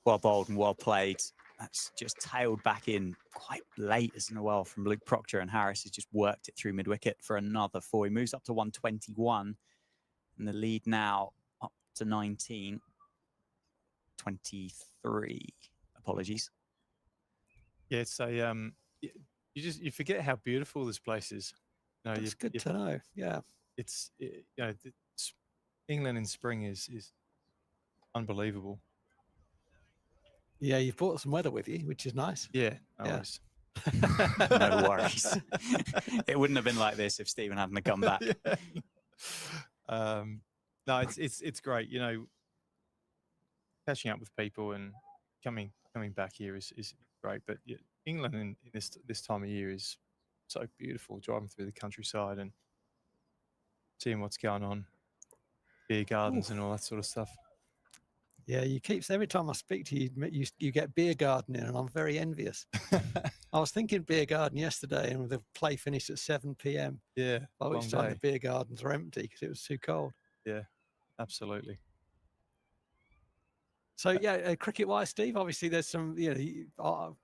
Well bowled and well played. That's just tailed back in quite late as well from Luke Proctor, and Harris has just worked it through mid-wicket for another 4. He moves up to 121, and the lead now up to 19. 23. Apologies. Yeah, it's a you forget how beautiful this place is. You know, It's good to know. Yeah, you know, England in spring is unbelievable. yeah. You've brought some weather with you, which is nice. Yeah, no Yeah. worries. No worries. It wouldn't have been like this if Stephen hadn't come back. Yeah. No, it's great. You know, catching up with people and coming back here is great. But yeah, England in this time of year is so beautiful. Driving through the countryside and seeing what's going on, beer gardens and all that sort of stuff. Yeah, you keep every time I speak to you, you get beer gardening, and I'm very envious. I was thinking beer garden yesterday, and the play finished at 7 p.m. Yeah, by which long time day. the beer gardens were empty because it was too cold. Yeah, absolutely. So yeah, cricket-wise, Steve, obviously there's some, you know,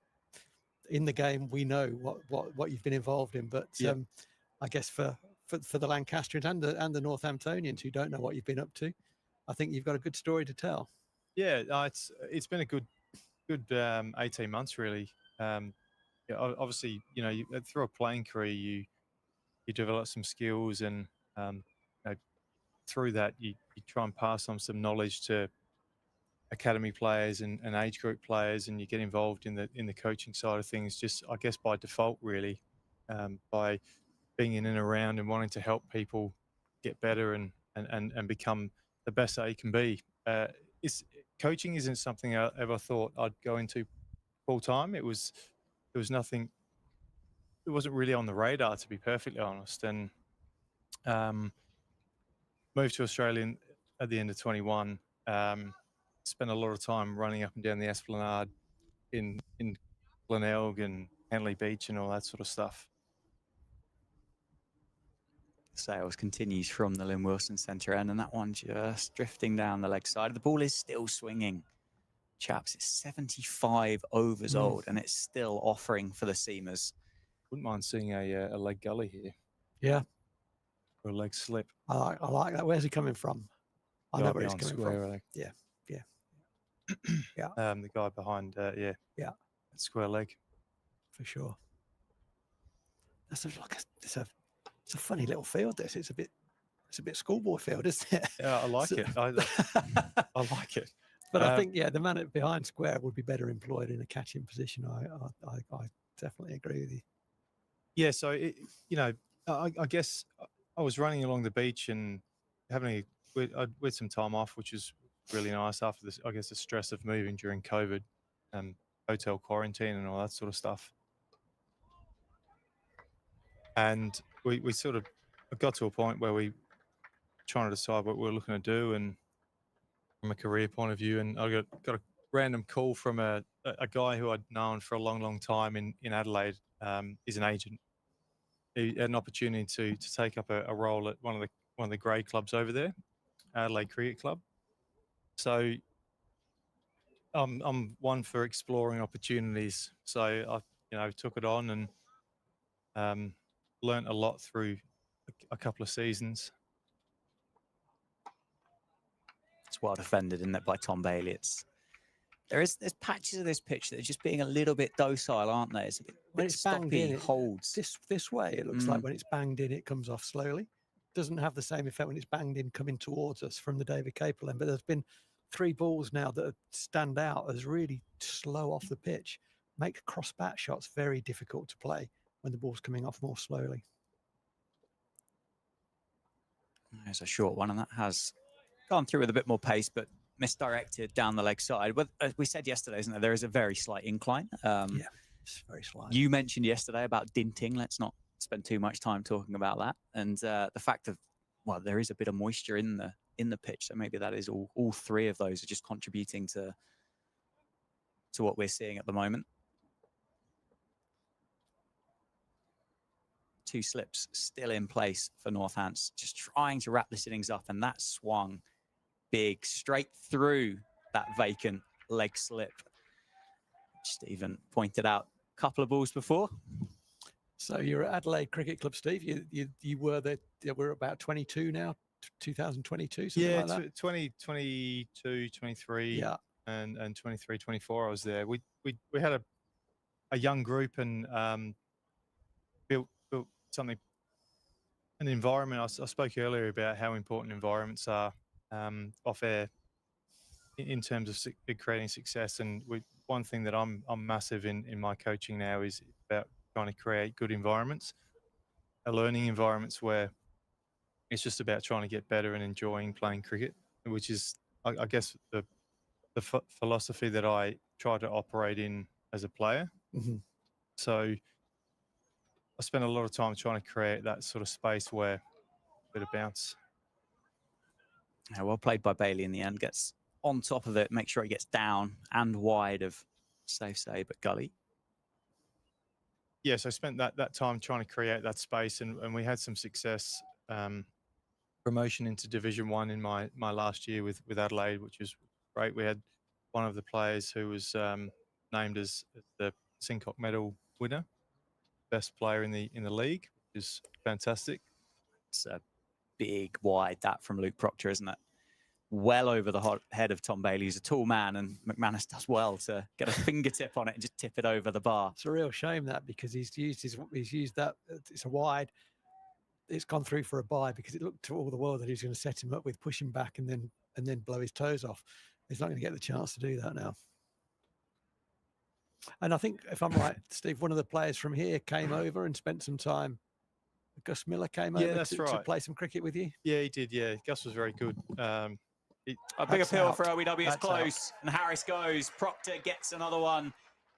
in the game we know what you've been involved in, but Yeah. I guess for the Lancastrians and the Northamptonians who don't know what you've been up to, I think you've got a good story to tell. Yeah, it's been a good 18 months really. Yeah, obviously, you know, through a playing career, you develop some skills, and you know, through that, you try and pass on some knowledge to academy players and age group players, and you get involved in the coaching side of things, just I guess by default, really, by being in and around and wanting to help people get better and become the best that you can be. Coaching isn't something I ever thought I'd go into full time. There was nothing. It wasn't really on the radar, to be perfectly honest. And moved to Australia at the end of 21. Spent a lot of time running up and down the Esplanade in Glenelg and Henley Beach and all that sort of stuff. Sales continues from the Lynn Wilson centre end, and that one just drifting down the leg side. The ball is still swinging. Chaps, it's 75 overs old, and it's still offering for the seamers. Wouldn't mind seeing a leg gully here. Yeah, or a leg slip. I like that. Where's he coming from? I know where he's coming from. Yeah. The guy behind, square leg. For sure. It's a funny little field. It's a bit schoolboy field, isn't it? Yeah, I like it. I like it. But I think the man behind square would be better employed in a catching position. I definitely agree with you. Yeah, so I guess I was running along the beach and we had some time off, which was really nice after this, I guess, the stress of moving during COVID, hotel quarantine and all that sort of stuff. And we sort of got to a point where we trying to decide what we were looking to do, and from a career point of view. And I got a random call from a guy who I'd known for a long time in Adelaide. He's an agent. He had an opportunity to take up a role at one of the grade clubs over there, Adelaide Cricket Club. So I'm one for exploring opportunities. So I took it on and learnt a lot through a couple of seasons. It's well defended, isn't it, by Tom Bailey? There's patches of this pitch that are just being a little bit docile, aren't they? It's a bit, When it's banged in, it holds. This way, it looks like when it's banged in, it comes off slowly. Doesn't have the same effect when it's banged in coming towards us from the David Capel end. But there's been 3 balls now that stand out as really slow off the pitch. Make cross bat shots very difficult to play when the ball's coming off more slowly. There's a short one, and that has gone through with a bit more pace, but misdirected down the leg side. But as we said yesterday, isn't there is a very slight incline. Yeah, it's very slight. You mentioned yesterday about dinting. Let's not spend too much time talking about that. And the fact of, well, there is a bit of moisture in the pitch, so maybe that is all 3 of those are just contributing to what we're seeing at the moment. 2 slips still in place for Northants, just trying to wrap this innings up, and that swung big straight through that vacant leg slip. Stephen pointed out a couple of balls before. So you're at Adelaide Cricket Club, Steve. You were there. We're about 22 now, 2022, something like that. 2022, 23, yeah, and 23, 24. I was there. We had a young group and built something, an environment. I spoke earlier about how important environments are off air in terms of creating success. And one thing that I'm massive in my coaching now is about trying to create good environments, learning environments where it's just about trying to get better and enjoying playing cricket, which is, I guess, the philosophy that I try to operate in as a player. Mm-hmm. So I spend a lot of time trying to create that sort of space where a bit of bounce. Yeah, well played by Bailey in the end. Gets on top of it, make sure he gets down and wide of safe say, but gully. Yes, I spent that time trying to create that space, and we had some success. Promotion into Division 1 in my last year with Adelaide, which was great. We had one of the players who was named as the Sincock Medal winner, best player in the league, which is fantastic. It's a big wide that from Luke Proctor, isn't it? Well over the head of Tom Bailey, who's a tall man, and McManus does well to get a fingertip on it and just tip it over the bar. It's a real shame that, because he's used that. It's a wide. It's gone through for a bye because it looked to all the world that he was going to set him up with, push him back and then blow his toes off. He's not going to get the chance to do that now. And I think, if I'm right, Steve, one of the players from here came over and spent some time. Gus Miller came over to play some cricket with you. Yeah, he did. Yeah, Gus was very good. A big appeal for OEW is close, and Harris goes. Proctor gets another one,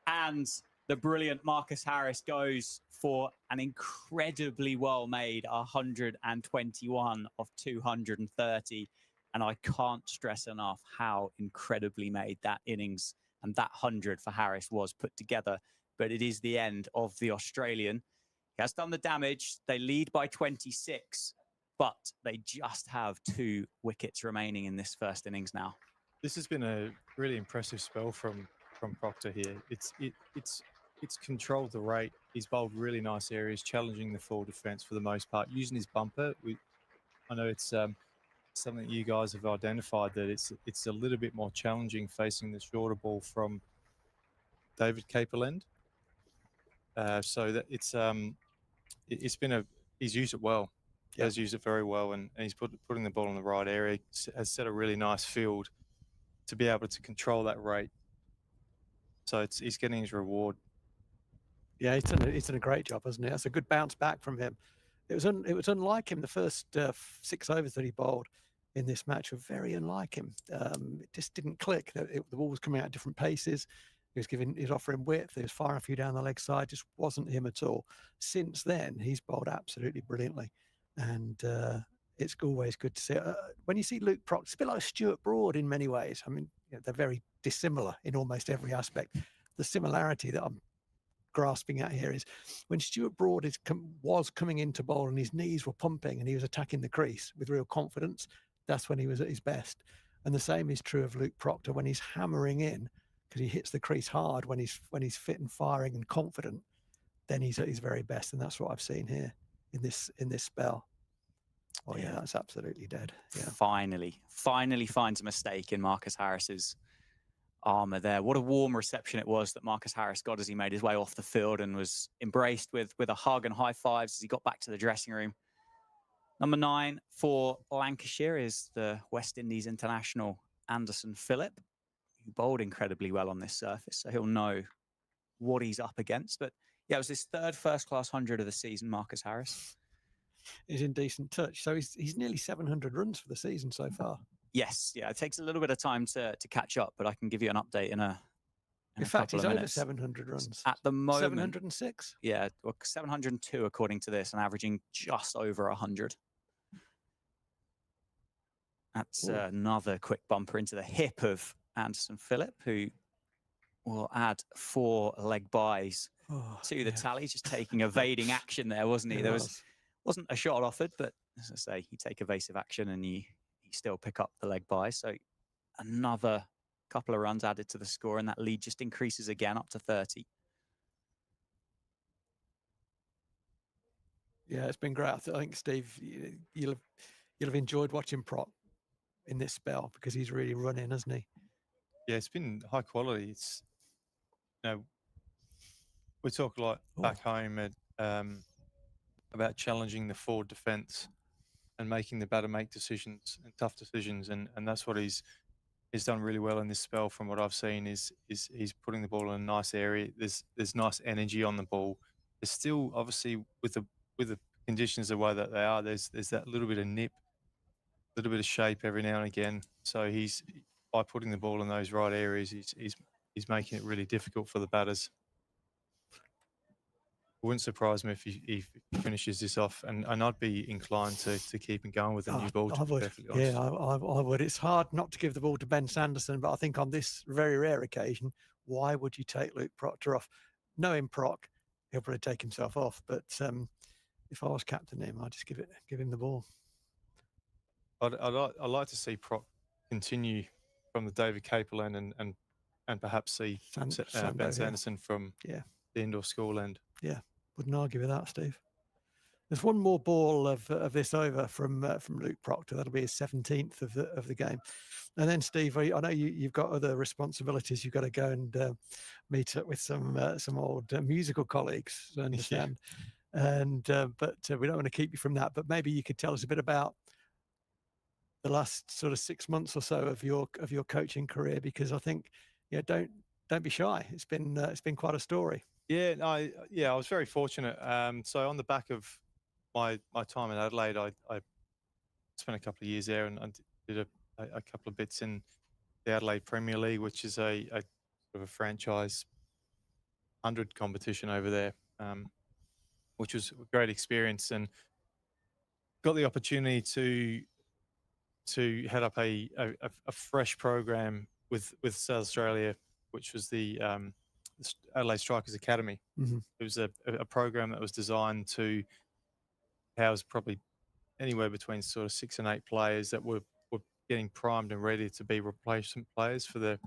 and the brilliant Marcus Harris goes for an incredibly well-made 121 of 230. And I can't stress enough how incredibly made that innings and that 100 for Harris was put together. But it is the end of the Australian. He has done the damage. They lead by 26, but they just have 2 wickets remaining in this first innings now. This has been a really impressive spell from Proctor here. It's controlled the rate. He's bowled really nice areas, challenging the full defence for the most part, using his bumper. I know it's something you guys have identified, that it's a little bit more challenging facing the shorter ball from David Capel end. So that he's used it well. He has used it very well, and he's putting the ball in the right area. Has set a really nice field to be able to control that rate. So he's getting his reward. Yeah, he's done a great job, hasn't he? That's a good bounce back from him. It was unlike him the first 6 overs that he bowled. in this match were very unlike him. It just didn't click. The ball was coming out at different paces. He was offering width. He was firing a few down the leg side. Just wasn't him at all. Since then, he's bowled absolutely brilliantly, and it's always good to see. When you see Luke Proct, it's a bit like Stuart Broad in many ways. I mean, they're very dissimilar in almost every aspect. The similarity that I'm grasping at here is when Stuart Broad was coming into bowl and his knees were pumping and he was attacking the crease with real confidence, that's when he was at his best. And the same is true of Luke Proctor when he's hammering in, because he hits the crease hard when he's fit and firing and confident, then he's at his very best. And that's what I've seen here in this spell. Oh yeah, that's absolutely dead. Yeah. Finally finds a mistake in Marcus Harris's armour there. What a warm reception it was that Marcus Harris got as he made his way off the field and was embraced with a hug and high fives as he got back to the dressing room. Number 9 for Lancashire is the West Indies international Anderson Phillip, who bowled incredibly well on this surface, so he'll know what he's up against. But yeah, it was his 3rd first-class 100 of the season, Marcus Harris. He's in decent touch. So he's nearly 700 runs for the season so far. Yes, yeah, it takes a little bit of time to catch up, but I can give you an update in a fact, he's over minutes. 700 runs. At the moment. 706? Yeah, well, 702 according to this, and averaging just over 100. That's another quick bumper into the hip of Anderson Phillip, who will add 4 leg byes to the tally. Just taking evading action there, wasn't he? Wasn't a shot offered, but as I say, you take evasive action and you still pick up the leg by. So another couple of runs added to the score, and that lead just increases again up to 30. Yeah, it's been great. I think, Steve, you'll have enjoyed watching Proc in this spell because he's really running, hasn't he? Yeah, it's been high quality. It's, we talk a lot back home about challenging the forward defence and making the batter make decisions and tough decisions, and that's what he's done really well in this spell. From what I've seen, is he's putting the ball in a nice area. There's nice energy on the ball. There's still, obviously, with the conditions the way that they are, there's that little bit of nip, a little bit of shape every now and again. So he's, by putting the ball in those right areas, he's making it really difficult for the batters. It wouldn't surprise me if he finishes this off, and I'd be inclined to keep him going with a new ball. I would. Yeah, I would. It's hard not to give the ball to Ben Sanderson, but I think on this very rare occasion, why would you take Luke Proctor off? Knowing Proc, he'll probably take himself off. But if I was captain him, I'd just give him the ball. I'd like to see Proc continue from the David Capel end and perhaps see Ben Sanderson from the indoor school end. Yeah. Wouldn't argue with that, Steve. There's one more ball of this over from Luke Proctor. That'll be his 17th of the game. And then, Steve, I know you've got other responsibilities. You've got to go and meet up with some old musical colleagues, I understand. Yeah. But we don't want to keep you from that. But maybe you could tell us a bit about the last sort of 6 months or so of your coaching career, because I think don't be shy. It's been quite a story. Yeah, I was very fortunate. So on the back of my time in Adelaide, I spent a couple of years there, and I did a couple of bits in the Adelaide Premier League, which is a sort of a franchise 100 competition over there, which was a great experience, and got the opportunity to head up a fresh program with South Australia, which was the Adelaide Strikers Academy. Mm-hmm. It was a program that was designed to house probably anywhere between sort of 6 and 8 players that were getting primed and ready to be replacement players for the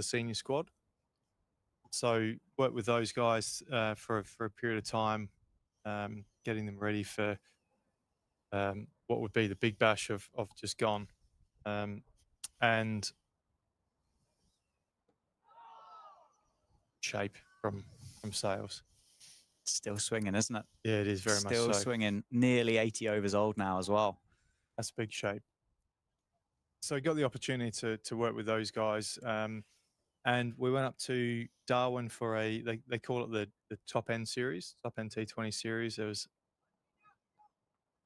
senior squad. So worked with those guys for a period of time, getting them ready for what would be the big bash of just gone, and shape from sales. Still swinging, isn't it? Yeah, it is very much so. Still swinging, nearly 80 overs old now as well. That's big shape. So I got the opportunity to work with those guys, and we went up to Darwin for they call it the Top End series, Top End T20 series. There was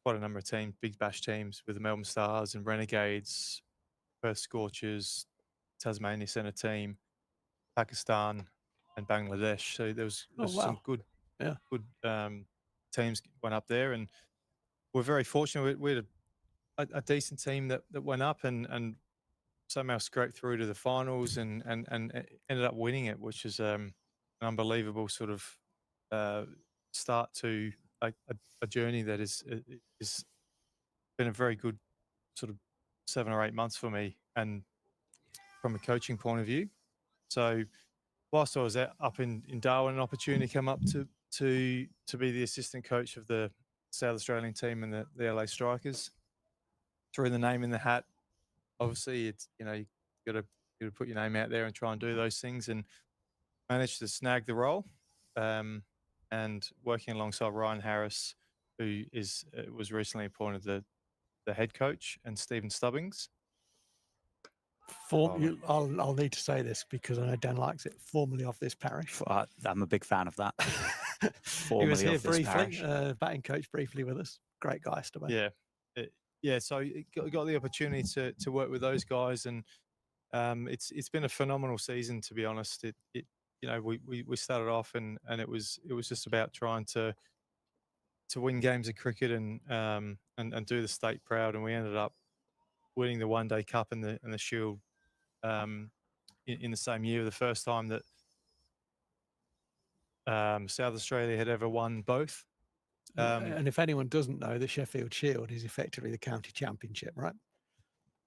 quite a number of teams, Big Bash teams with the Melbourne Stars and Renegades, Perth Scorchers, Tasmania Centre team, Pakistan, and Bangladesh. So there was Oh, some wow. good Yeah. teams went up there, and we're very fortunate. We had a decent team that went up and somehow scraped through to the finals and ended up winning it, which is an unbelievable sort of start to a journey that is been a very good sort of 7 or 8 months for me, and from a coaching point of view. So whilst I was up in Darwin, an opportunity came up to be the assistant coach of the South Australian team and the LA Strikers. Threw the name in the hat. Obviously, it's you got to put your name out there and try and do those things, and managed to snag the role. And working alongside Ryan Harris, who was recently appointed the head coach, and Stephen Stubbings. I'll need to say this because I know Dan likes it. Formerly of this parish. I'm a big fan of that. He was here of this briefly, parish. batting coach briefly with us. Great guy, Stubbings. Yeah. So got the opportunity to work with those guys, and it's been a phenomenal season, to be honest. We started off and it was just about trying to win games of cricket and do the state proud, and we ended up winning the One Day Cup and the Shield in the same year, the first time that South Australia had ever won both. And if anyone doesn't know, the Sheffield Shield is effectively the county championship, right?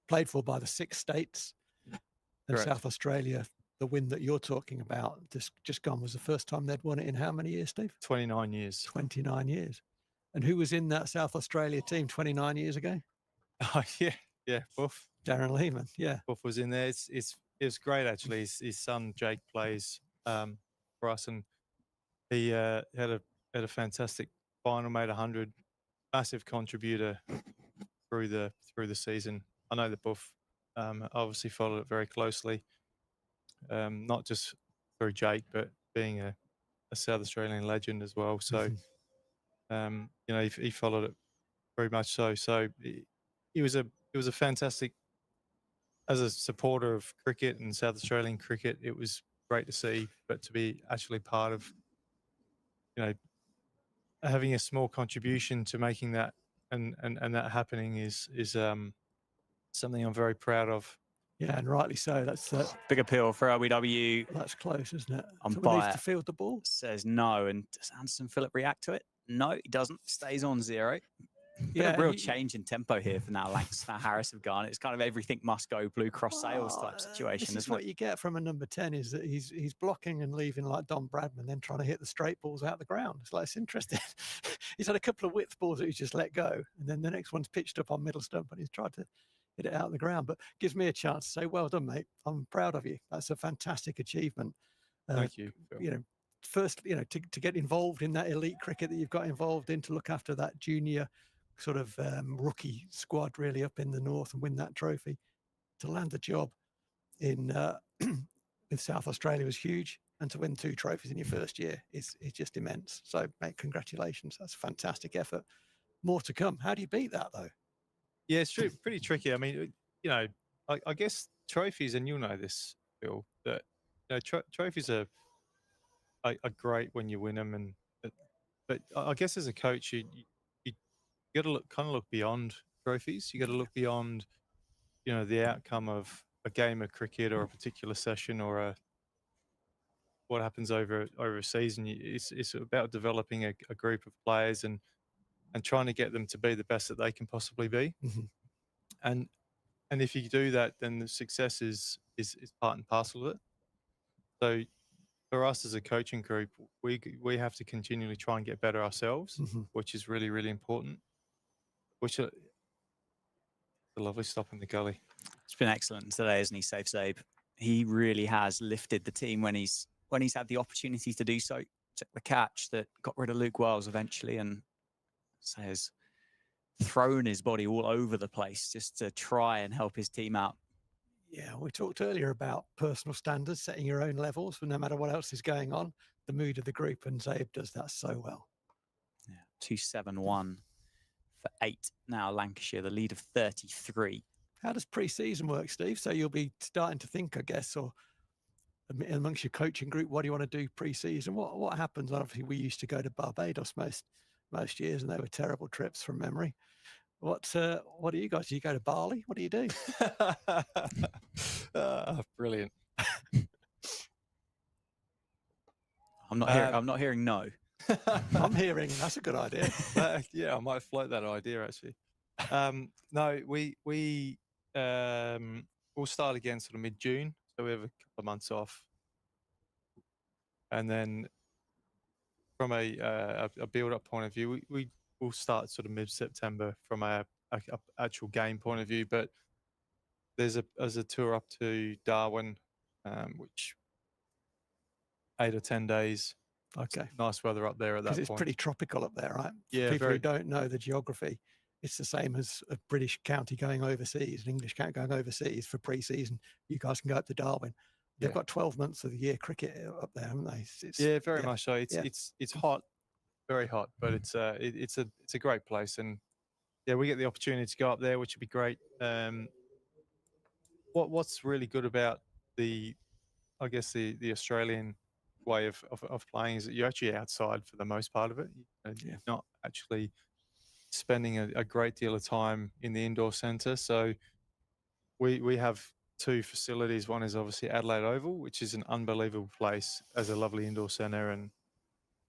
Played for by the 6 states. And Correct. South Australia, the win that you're talking about, just gone, was the first time they'd won it in how many years, Steve? 29 years. 29 years. And who was in that South Australia team 29 years ago? Oh, yeah, Buff. Darren Lehman, yeah. Buff was in there. It's great, actually. His son, Jake, plays for us, and he had a fantastic final, made 100, massive contributor through the season. I know that Buff obviously followed it very closely, not just through Jake, but being a South Australian legend as well. So, he followed it very much so. So it was a fantastic, as a supporter of cricket and South Australian cricket, it was great to see, but to be actually part of, having a small contribution to making that and that happening is something I'm very proud of. Yeah, and rightly so. That's Big appeal for LBW. That's close, isn't it? Umpire Someone needs to field the ball. Says no, and does Anderson Phillip react to it? No, he doesn't. Stays on 0. Yeah, A real change in tempo here for now. Now Harris have gone. It's kind of everything must go Blue Cross sales type situation. This is what you get from a number 10, is that he's blocking and leaving like Don Bradman, then trying to hit the straight balls out the ground. It's interesting. He's had a couple of width balls that he's just let go, and then the next one's pitched up on middle stump, and he's tried to hit it out of the ground. But gives me a chance to say, well done, mate. I'm proud of you. That's a fantastic achievement. Thank you. Phil. First, to get involved in that elite cricket that you've got involved in, to look after that junior sort of rookie squad really up in the north and win that trophy, to land the job in with South Australia was huge, and to win 2 trophies in your first year is just immense. So, mate, congratulations. That's a fantastic effort. More to come. How do you beat that, though? Yeah, it's pretty tricky. I mean, I guess trophies, and you'll know this, Phil, that trophies are great when you win them, but I guess as a coach, you got to look beyond trophies. You got to look beyond, the outcome of a game of cricket or a particular session or what happens over a season. It's about developing a group of players and trying to get them to be the best that they can possibly be. Mm-hmm. And if you do that, then the success is part and parcel of it. So for us as a coaching group, we have to continually try and get better ourselves, Mm-hmm. which is really, really important. Which a lovely stop in the gully. It's been excellent today, isn't he, Safe Zabe? He really has lifted the team when he's had the opportunity to do so. Took the catch that got rid of Luke Wiles eventually, and has thrown his body all over the place just to try and help his team out. Yeah, we talked earlier about personal standards, setting your own levels, no matter what else is going on. The mood of the group, and Zabe does that so well. Yeah, 271 for 8. Now Lancashire, the lead of 33. How does pre-season work, Steve? So you'll be starting to think, I guess, or amongst your coaching group, what do you want to do pre-season? What happens? Obviously, we used to go to Barbados most years, and they were terrible trips from memory. What do you guys? Do you go to Bali? What do you do? Brilliant. I'm not hearing no. I'm hearing that's a good idea. Yeah, I might float that idea actually. No, we'll start again sort of mid-June, so we have a couple of months off, and then from a build-up point of view, we will start sort of mid-September from a actual game point of view. But there's a tour up to Darwin, which 8 or 10 days. Okay. Nice weather up there at that point. Because it's pretty tropical up there, right? Yeah, For people who don't know the geography, it's the same as a British county going overseas, an English county going overseas for pre-season. You guys can go up to Darwin. They've got 12 months of the year cricket up there, haven't they? Very much so. It's hot, very hot, but it's a great place, and yeah, we get the opportunity to go up there, which would be great. What's really good about the Australian way of playing is that you're actually outside for the most part of it. You're not actually spending a great deal of time in the indoor centre. So we have 2 facilities. One is obviously Adelaide Oval, which is an unbelievable place as a lovely indoor centre and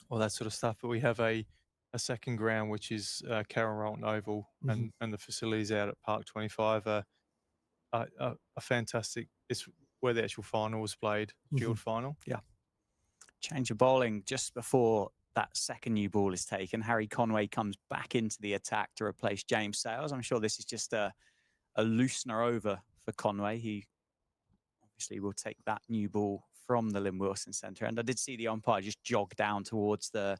all that sort of stuff. But we have a second ground, which is Carroll Rolton Oval, and the facilities out at Park 25 are fantastic. It's where the actual final was played, field final. Yeah. Change of bowling just before that second new ball is taken. Harry Conway comes back into the attack to replace James Sales. I'm sure this is just a loosener over for Conway. He obviously will take that new ball from the Lynn Wilson Centre. And I did see the umpire just jog down towards the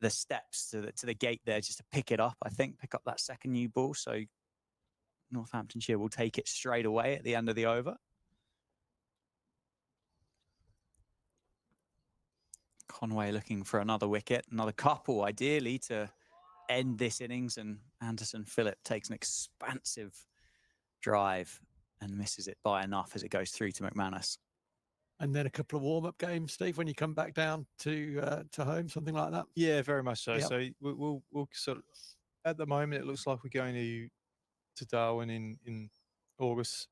steps to the gate there just to pick it up, pick up that second new ball. So Northamptonshire will take it straight away at the end of the over. Conway looking for another wicket, another couple ideally to end this innings, and Anderson Phillip takes an expansive drive and misses it by enough as it goes through to McManus. And then a couple of warm-up games, Steve, when you come back down to home, something like that? Yeah, very much so. Yep. So we'll sort of, at the moment, it looks like we're going to Darwin in August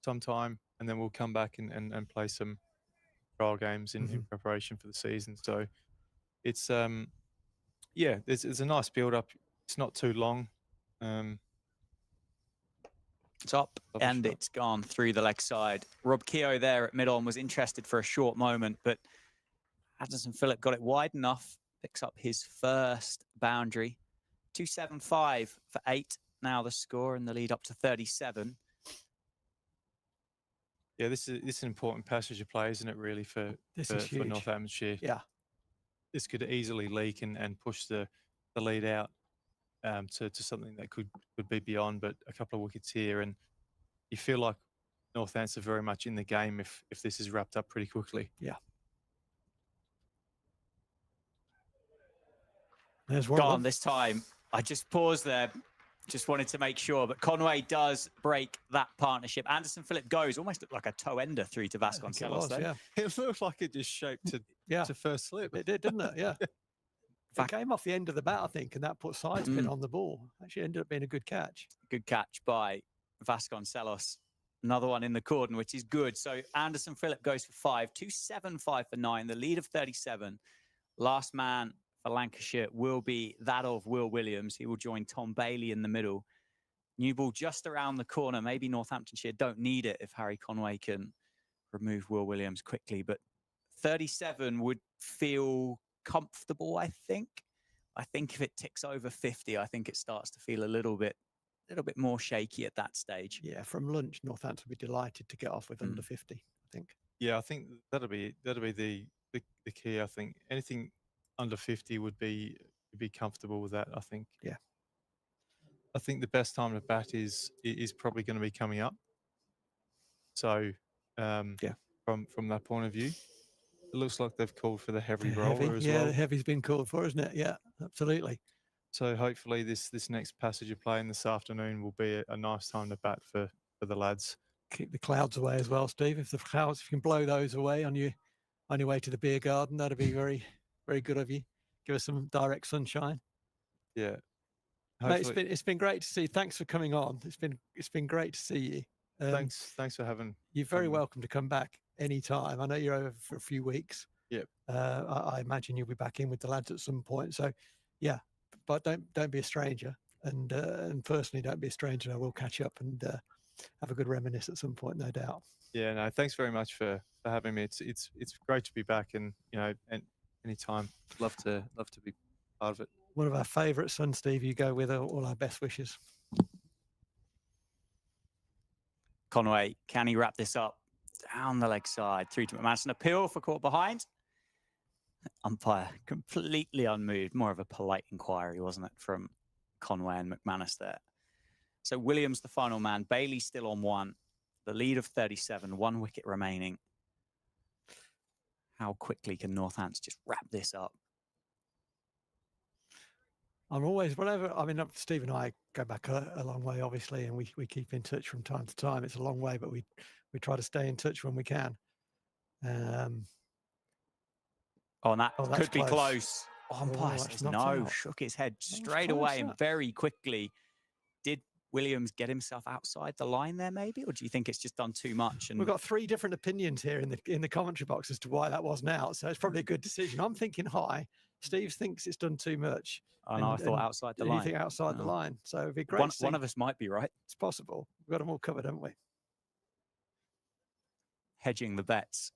sometime, and then we'll come back and play some trial games in preparation for the season. So it's there's a nice build up. It's not too long. It's up and it's gone through the leg side. Rob Keogh there at mid-on was interested for a short moment, but Anderson Phillip got it wide enough, picks up his first boundary. 275 for 8. Now the score and the lead up to 37. Yeah, this is an important passage of play, isn't it, really, for Northamptonshire? Yeah. This could easily leak and push the lead out to something that could be beyond, but a couple of wickets here, and you feel like Northants are very much in the game if this is wrapped up pretty quickly. Yeah. There's one gone this time. I just paused there. Just wanted to make sure, but Conway does break that partnership. Anderson Phillip goes, almost looked like a toe ender through to Vasconcelos. It looked like it just shaped to first slip. It did, didn't it? Yeah. It came off the end of the bat, I think, and that put side spin on the ball. Actually ended up being a good catch. Good catch by Vasconcelos. Another one in the cordon, which is good. So Anderson Phillip goes for 5, 275 for 9, the lead of 37. Last man for Lancashire will be that of Will Williams. He will join Tom Bailey in the middle. New ball just around the corner. Maybe Northamptonshire don't need it if Harry Conway can remove Will Williams quickly. But 37 would feel comfortable, I think. I think if it ticks over 50, I think it starts to feel a little bit more shaky at that stage. Yeah, from lunch, Northampton will be delighted to get off with under 50, I think. Yeah, I think that'll be the key. I think anything under 50 would be comfortable with that, I think. Yeah. I think the best time to bat is probably going to be coming up. So from that point of view, it looks like they've called for the heavy roller as well. Yeah, the heavy's been called for, isn't it? Yeah, absolutely. So hopefully this next passage of play in this afternoon will be a nice time to bat for the lads. Keep the clouds away as well, Steve. If you can blow those away on your way to the beer garden, that'd be very, very good of you. Give us some direct sunshine. Yeah. Mate, it's been great to see you. Thanks for coming on. It's been great to see you. Thanks for having. You're very welcome to come back anytime. I know you're over for a few weeks. Yep. I imagine you'll be back in with the lads at some point. So, yeah, but don't be a stranger, and personally, don't be a stranger. I will catch up and have a good reminisce at some point, no doubt. Yeah, no, thanks very much for having me. It's great to be back, and anytime, love to be part of it. One of our favourite sons, Steve. You go with all our best wishes. Conway, can he wrap this up? Down the leg side, through to McManus. An appeal for caught behind. Umpire completely unmoved. More of a polite inquiry, wasn't it, from Conway and McManus there. So Williams, the final man. Bailey still on 1. The lead of 37, 1 wicket remaining. How quickly can Northants just wrap this up? I'm always, Steve and I go back a long way, obviously, and we keep in touch from time to time. It's a long way, but we try to stay in touch when we can. And that could be close. Umpire says no, shook his head straight away and very quickly. Did Williams get himself outside the line there, maybe, or do you think it's just done too much? And we've got 3 different opinions here in the commentary box as to why that wasn't out. So it's probably a good decision. I'm thinking high. Steve thinks it's done too much. And I thought outside the line. You think outside the line. So it'd be great. One of us might be right. It's possible. We've got them all covered, haven't we? Hedging the bets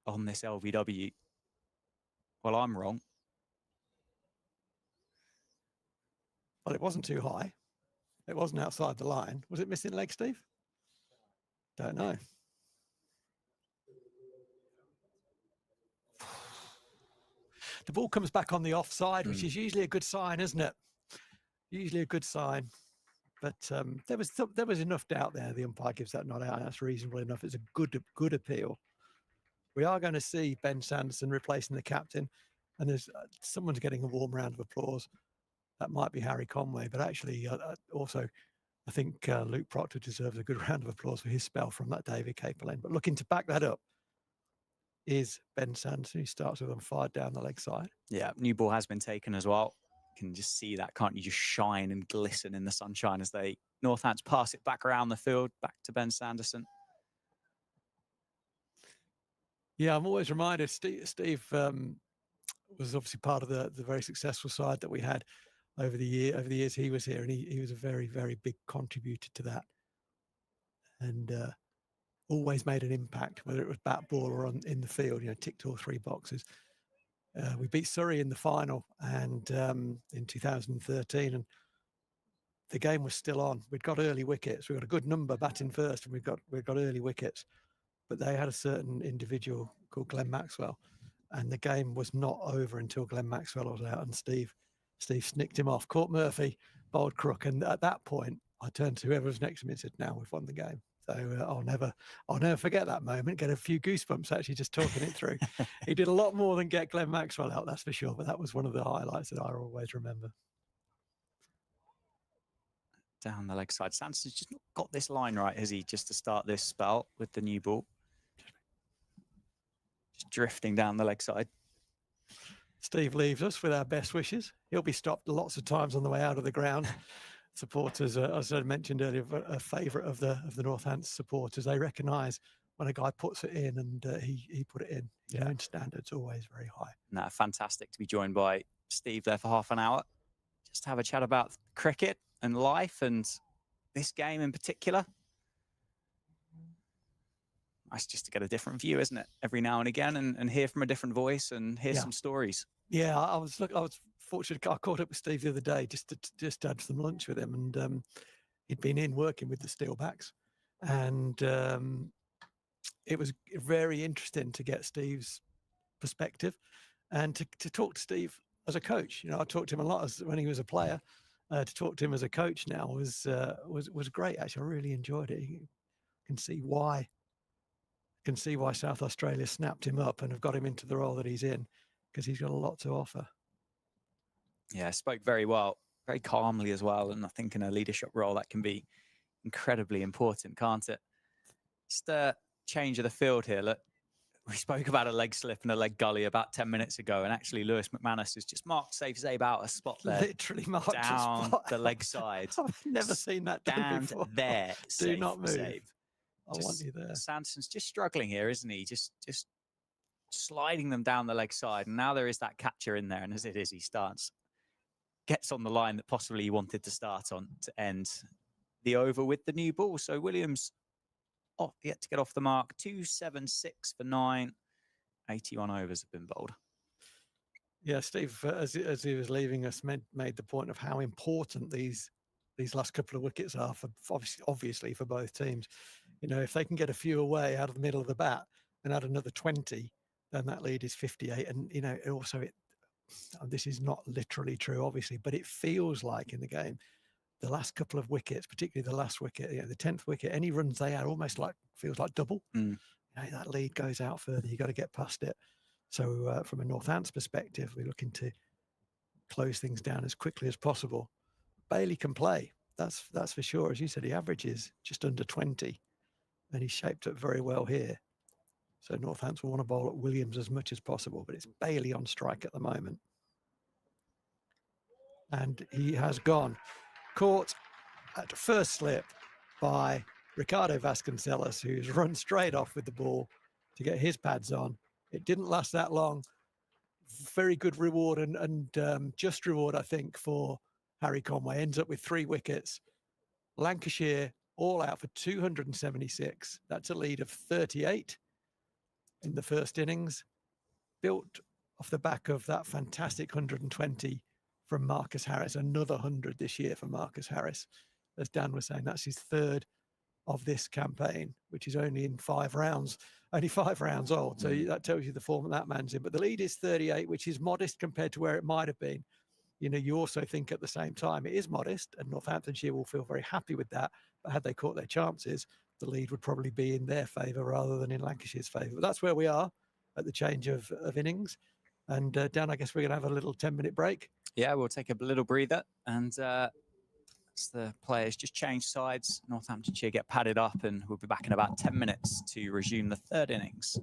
on this LBW. Well, I'm wrong. Well, it wasn't too high. It wasn't outside the line. Was it missing leg, Steve? Don't know. The ball comes back on the offside, which is usually a good sign, isn't it? Usually a good sign. But there was enough doubt there. The umpire gives that not out. That's reasonable enough. It's a good appeal. We are going to see Ben Sanderson replacing the captain, and there's someone's getting a warm round of applause. That might be Harry Conway, but actually also I think Luke Proctor deserves a good round of applause for his spell from that David Capel end. But looking to back that up is Ben Sanderson, who starts with them fired down the leg side. Yeah, new ball has been taken as well. You can just see that, can't you? Just shine and glisten in the sunshine as they Northants pass it back around the field, back to Ben Sanderson. Yeah, I'm always reminded Steve was obviously part of the very successful side that we had over the years he was here, and he was a very, very big contributor to that, and always made an impact, whether it was bat, ball, or in the field. Ticked all 3 boxes. We beat Surrey in the final, and in 2013, and the game was still on. We'd got early wickets. We got a good number batting first, and we've got early wickets, but they had a certain individual called Glenn Maxwell, and the game was not over until Glenn Maxwell was out, and Steve snicked him off, caught Murphy, bowled Crook, and at that point I turned to whoever was next to me and said, "Now we've won the game." So I'll never forget that moment. Get a few goosebumps actually just talking it through. He did a lot more than get Glenn Maxwell out, that's for sure. But that was one of the highlights that I always remember. Down the leg side. Sanderson's just not got this line right, has he? Just to start this spell with the new ball. Just drifting down the leg side. Steve leaves us with our best wishes. He'll be stopped lots of times on the way out of the ground. Supporters, as I mentioned earlier, a favourite of the Northants supporters. They recognise when a guy puts it in, and he put it in. His own standards always very high. No, fantastic to be joined by Steve there for half an hour. Just to have a chat about cricket and life and this game in particular. Nice just to get a different view, isn't it? Every now and again, and hear from a different voice and hear some stories. Yeah, I was fortunate. I caught up with Steve the other day just to have some lunch with him, and he'd been in working with the Steelbacks, and it was very interesting to get Steve's perspective and to talk to Steve as a coach. I talked to him a lot when he was a player. To talk to him as a coach now was great. Actually, I really enjoyed it. You can see why. South Australia snapped him up and have got him into the role that he's in, because he's got a lot to offer. Yeah, spoke very well very calmly as well. And I think in a leadership role that can be incredibly important, can't it? Just a change of the field here. Look, we spoke about a leg slip and a leg gully about 10 minutes ago, and actually Lewis McManus has just marked Safe Zabe out a spot there. Literally marked down a spot the leg side. I've never seen that done Stand before. there. Do not move. Zabe. I want you there. Sanderson's just struggling here, isn't he? Just sliding them down the leg side. And now there is that catcher in there. And as it is, he gets on the line that possibly he wanted to start on to end the over with the new ball. So Williams yet to get off the mark. 276 for 9. 81 overs have been bowled. Yeah, Steve, as he was leaving us, made the point of how important these last couple of wickets are for obviously for both teams. You know, if they can get a few away out of the middle of the bat and add another 20, then that lead is 58. And you know, also this is not literally true, obviously, but it feels like in the game, the last couple of wickets, particularly the last wicket, you know, the 10th wicket, any runs they had almost feels like double. You know, that lead goes out further. You got to get past it. So from a Northants perspective, we're looking to close things down as quickly as possible. Bailey can play. That's for sure. As you said, he averages just under 20, and he's shaped up very well here. So Northants will want to bowl at Williams as much as possible, but it's Bailey on strike at the moment. And he has gone. Caught at first slip by Ricardo Vasconcelos, who's run straight off with the ball to get his pads on. It didn't last that long. Very good reward and just reward, I think, for Harry Conway. Ends up with 3 wickets. Lancashire all out for 276. That's a lead of 38 in the first innings. Built off the back of that fantastic 120 from Marcus Harris. Another 100 this year for Marcus Harris. As Dan was saying, that's his 3rd of this campaign, which is only in 5 rounds, only 5 rounds old. So that tells you the form that man's in. But the lead is 38, which is modest compared to where it might have been. You know, you also think at the same time it is modest, and Northamptonshire will feel very happy with that. But had they caught their chances, the lead would probably be in their favour rather than in Lancashire's favour. But that's where we are at the change of innings. And Dan, I guess we're going to have a little 10-minute break. Yeah, we'll take a little breather, and as the players just change sides, Northamptonshire get padded up, and we'll be back in about 10 minutes to resume the 3rd innings.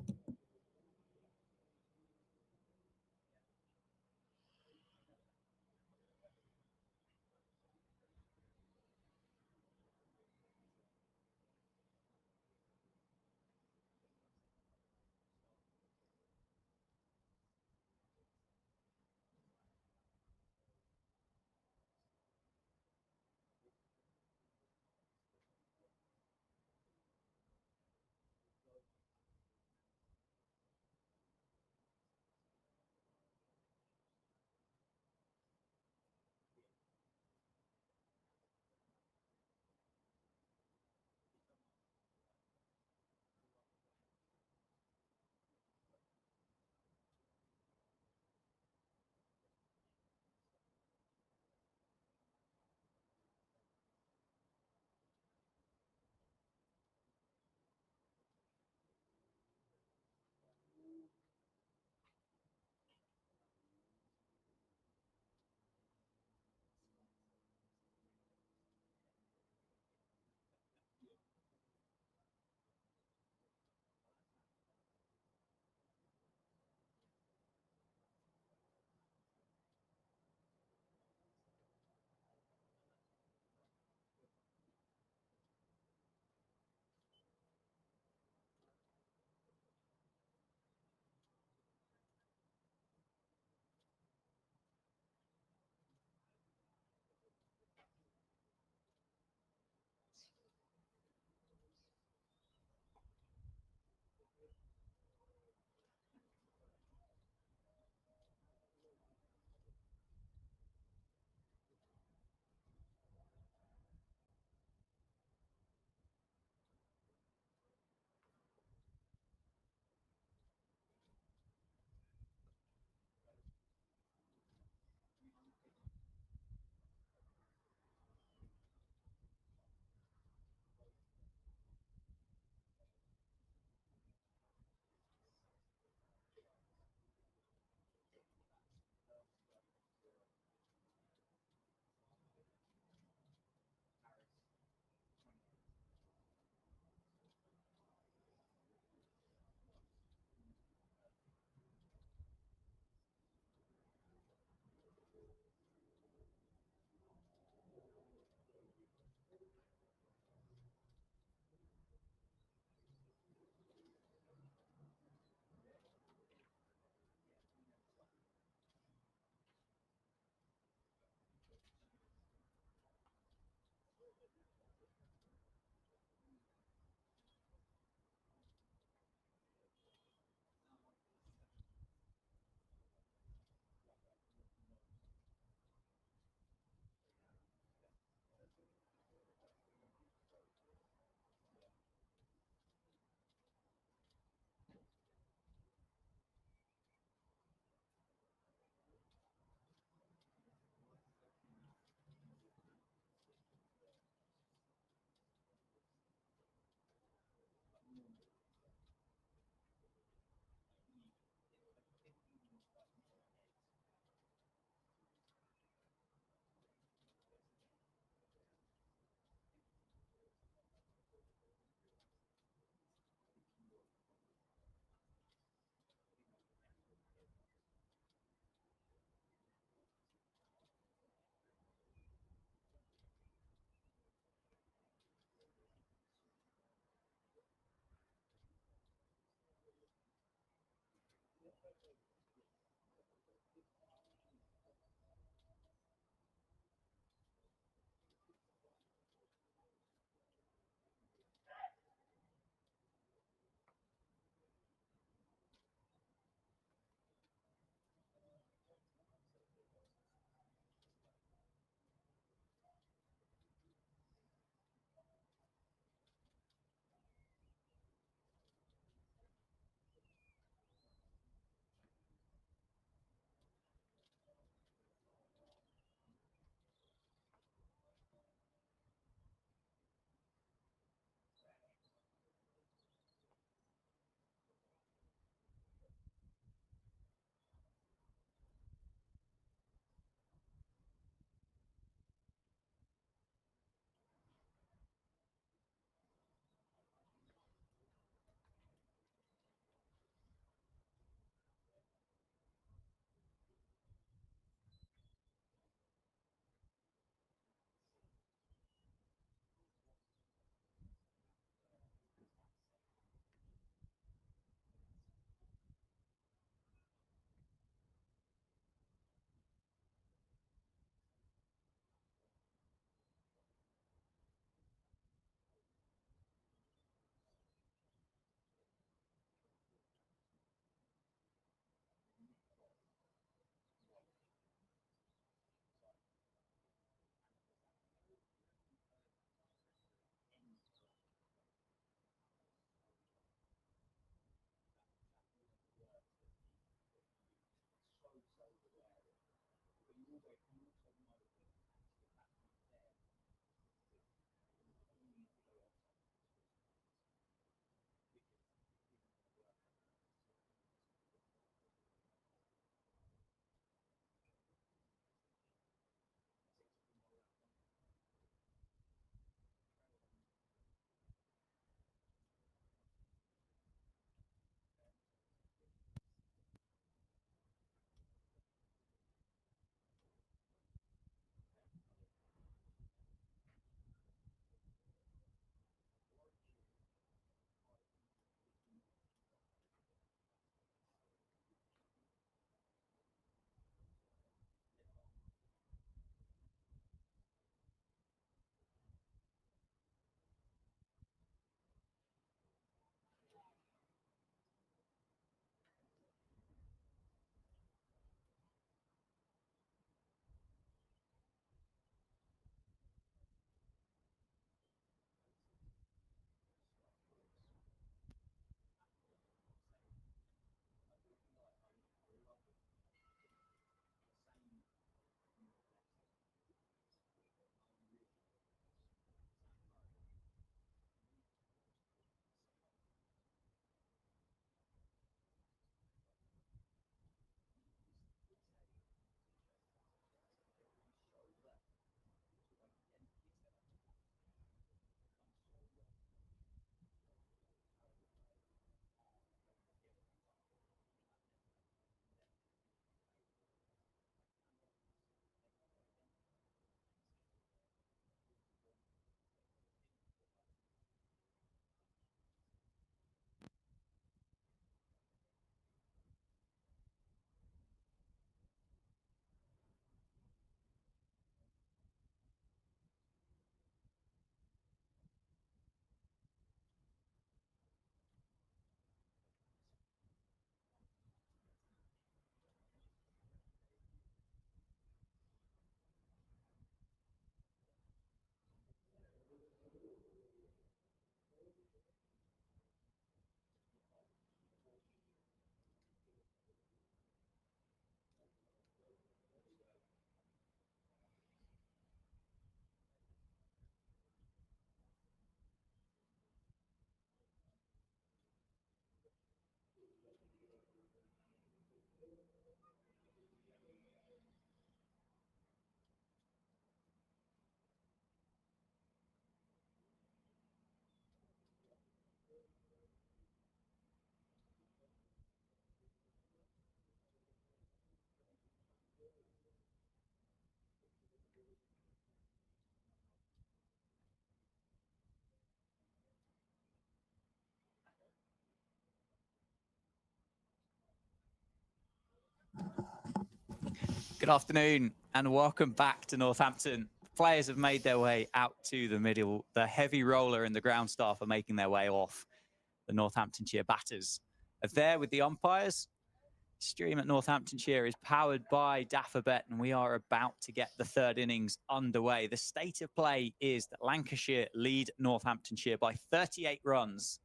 afternoon and welcome back to Northampton. Players have made their way out to the middle. The heavy roller and the ground staff are making their way off. The Northamptonshire batters are there with the umpires. Stream at Northamptonshire is powered by Daffabet, and we are about to get the third innings underway. The state of play is that Lancashire lead Northamptonshire by 38 runs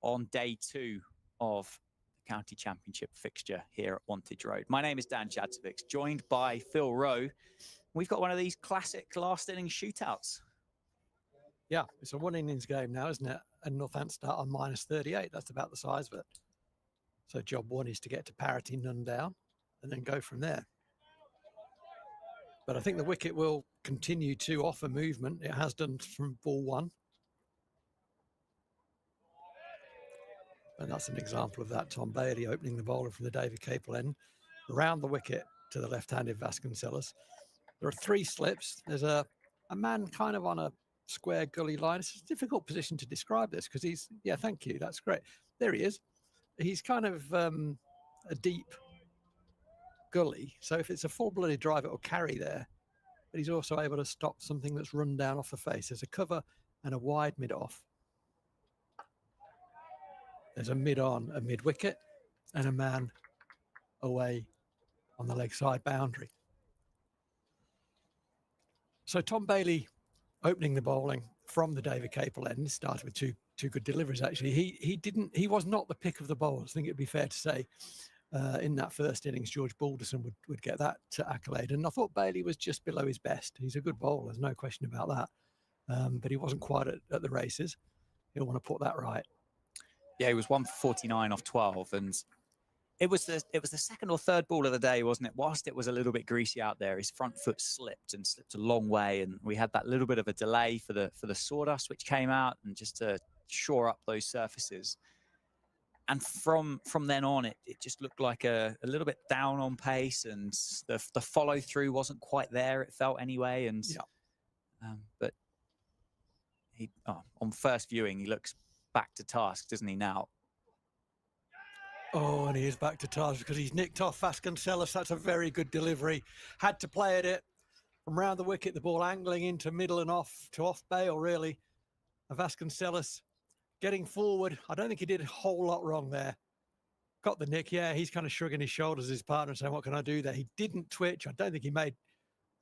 on day 2 of the County Championship fixture here at Wantage Road. My name is Dan Jadzovic, joined by Phil Rowe. We've got one of these classic last innings shootouts. Yeah, it's a one innings game now, isn't it? And Northampton start on -38. That's about the size of it. So job one is to get to parity, none down, and then go from there. But I think the wicket will continue to offer movement. It has done from ball 1. And that's an example of that. Tom Bailey opening the bowler from the David Capel end, around the wicket to the left-handed Vasconcelos. There are 3 slips. There's a man kind of on a square gully line. It's a difficult position to describe this because he's, yeah, thank you. That's great. There he is. He's kind of a deep gully. So if it's a full-blooded drive, it will carry there. But he's also able to stop something that's run down off the face. There's a cover and a wide mid-off. There's a mid-on, a mid-wicket, and a man away on the leg side boundary. So Tom Bailey opening the bowling from the David Capel end. Started with two good deliveries, actually. He was not the pick of the bowlers. I think it'd be fair to say in that first innings, George Balderson would get that accolade. And I thought Bailey was just below his best. He's a good bowler, there's no question about that. But he wasn't quite at the races. He'll want to put that right. Yeah, he was 1 for 49 off 12, and it was the second or third ball of the day, wasn't it? Whilst it was a little bit greasy out there, his front foot slipped a long way, and we had that little bit of a delay for the sawdust which came out, and just to shore up those surfaces. And from then on, it just looked like a little bit down on pace, and the follow through wasn't quite there. It felt anyway, and yeah. But he on first viewing, he looks back to task, doesn't he now? Oh, and he is back to task because he's nicked off Vasconcelos. That's a very good delivery. Had to play at it from round the wicket, the ball angling into middle and off to off bail, really. Vasconcelos getting forward. I don't think he did a whole lot wrong there. Got the nick. Yeah, he's kind of shrugging his shoulders at his partner saying, what can I do there? He didn't twitch. I don't think he made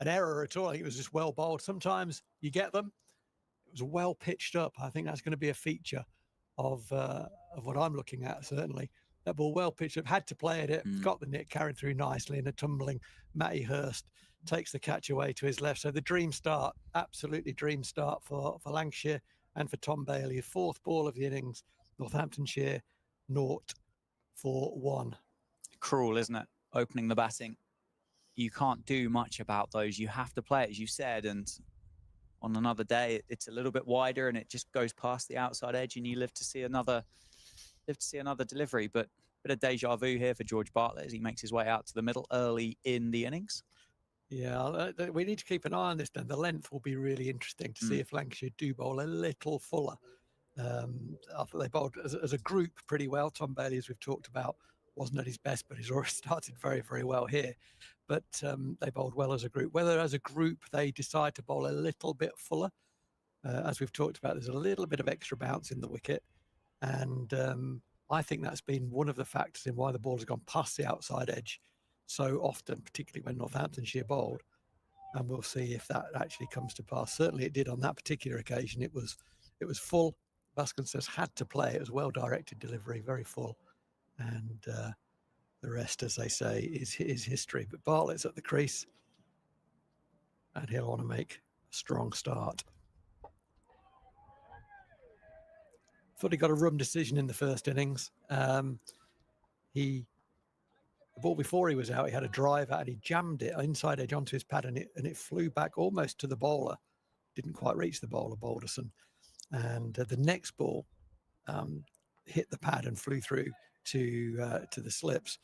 an error at all. I think it was just well bowled. Sometimes you get them. It was well pitched up. I think that's going to be a feature of what I'm looking at, certainly. That ball well pitched up, had to play at it, got the nick, carried through nicely, and a tumbling Matty Hurst takes the catch away to his left. So the dream start, absolutely dream start for Lancashire and for Tom Bailey. 4th ball of the innings, Northamptonshire 0 for 1. Cruel, isn't it? Opening the batting. You can't do much about those. You have to play it, as you said, and on another day, it's a little bit wider and it just goes past the outside edge, and you live to see another delivery. But a bit of deja vu here for George Bartlett as he makes his way out to the middle early in the innings. Yeah, we need to keep an eye on this then. The length will be really interesting to see if Lancashire do bowl a little fuller. After they bowled as a group pretty well. Tom Bailey, as we've talked about, wasn't at his best, but he's already started very, very well here. But they bowled well as a group. Whether as a group they decide to bowl a little bit fuller, as we've talked about, there's a little bit of extra bounce in the wicket. And I think that's been one of the factors in why the ball has gone past the outside edge so often, particularly when Northamptonshire bowled. And we'll see if that actually comes to pass. Certainly it did on that particular occasion. It was full. Vasconcelos had to play. It was well-directed delivery, very full. And the rest, as they say, is history. But Bartlett's at the crease, and he'll want to make a strong start. Thought he got a run decision in the first innings. The ball before he was out, he had a drive out and he jammed it inside edge onto his pad, and it flew back almost to the bowler. Didn't quite reach the bowler, Balderson. And the next ball hit the pad and flew through to the slips.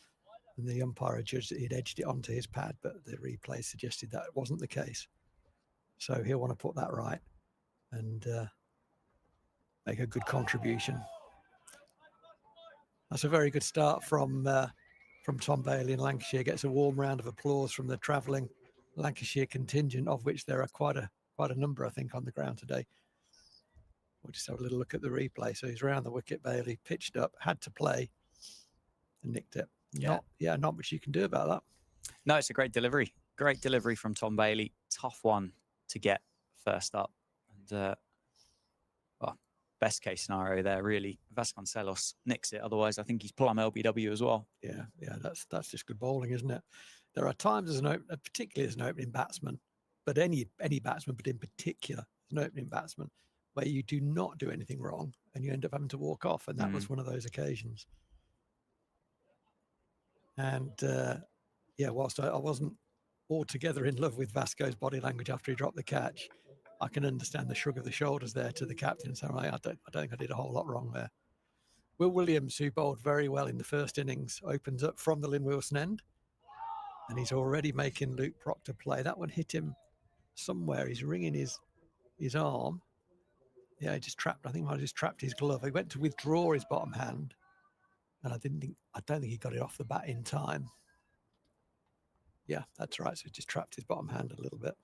And the umpire judged that he'd edged it onto his pad, but the replay suggested that wasn't the case. So he'll want to put that right and make a good contribution. That's a very good start from from Tom Bailey in Lancashire. Gets a warm round of applause from the travelling Lancashire contingent, of which there are quite a number, I think, on the ground today. We'll just have a little look at the replay. So he's round the wicket, Bailey, pitched up, had to play, and nicked it. Not much you can do about that. No, it's a great delivery. Great delivery from Tom Bailey. Tough one to get first up. And, well, best case scenario there, really. Vasconcelos nicks it. Otherwise, I think he's plumb LBW as well. Yeah, that's just good bowling, isn't it? There are times particularly as an opening batsman, but any batsman, but in particular as an opening batsman, where you do not do anything wrong and you end up having to walk off. And that was one of those occasions. And whilst I wasn't altogether in love with Vasco's body language after he dropped the catch, I can understand the shrug of the shoulders there to the captain. So I don't think I did a whole lot wrong there. Will Williams, who bowled very well in the first innings, opens up from the Lynn Wilson end. And he's already making Luke Proctor play. That one hit him somewhere. He's wringing his arm. Yeah, he just trapped. I think I just trapped his glove. He went to withdraw his bottom hand, and I don't think he got it off the bat in time. Yeah, that's right. So he just trapped his bottom hand a little bit.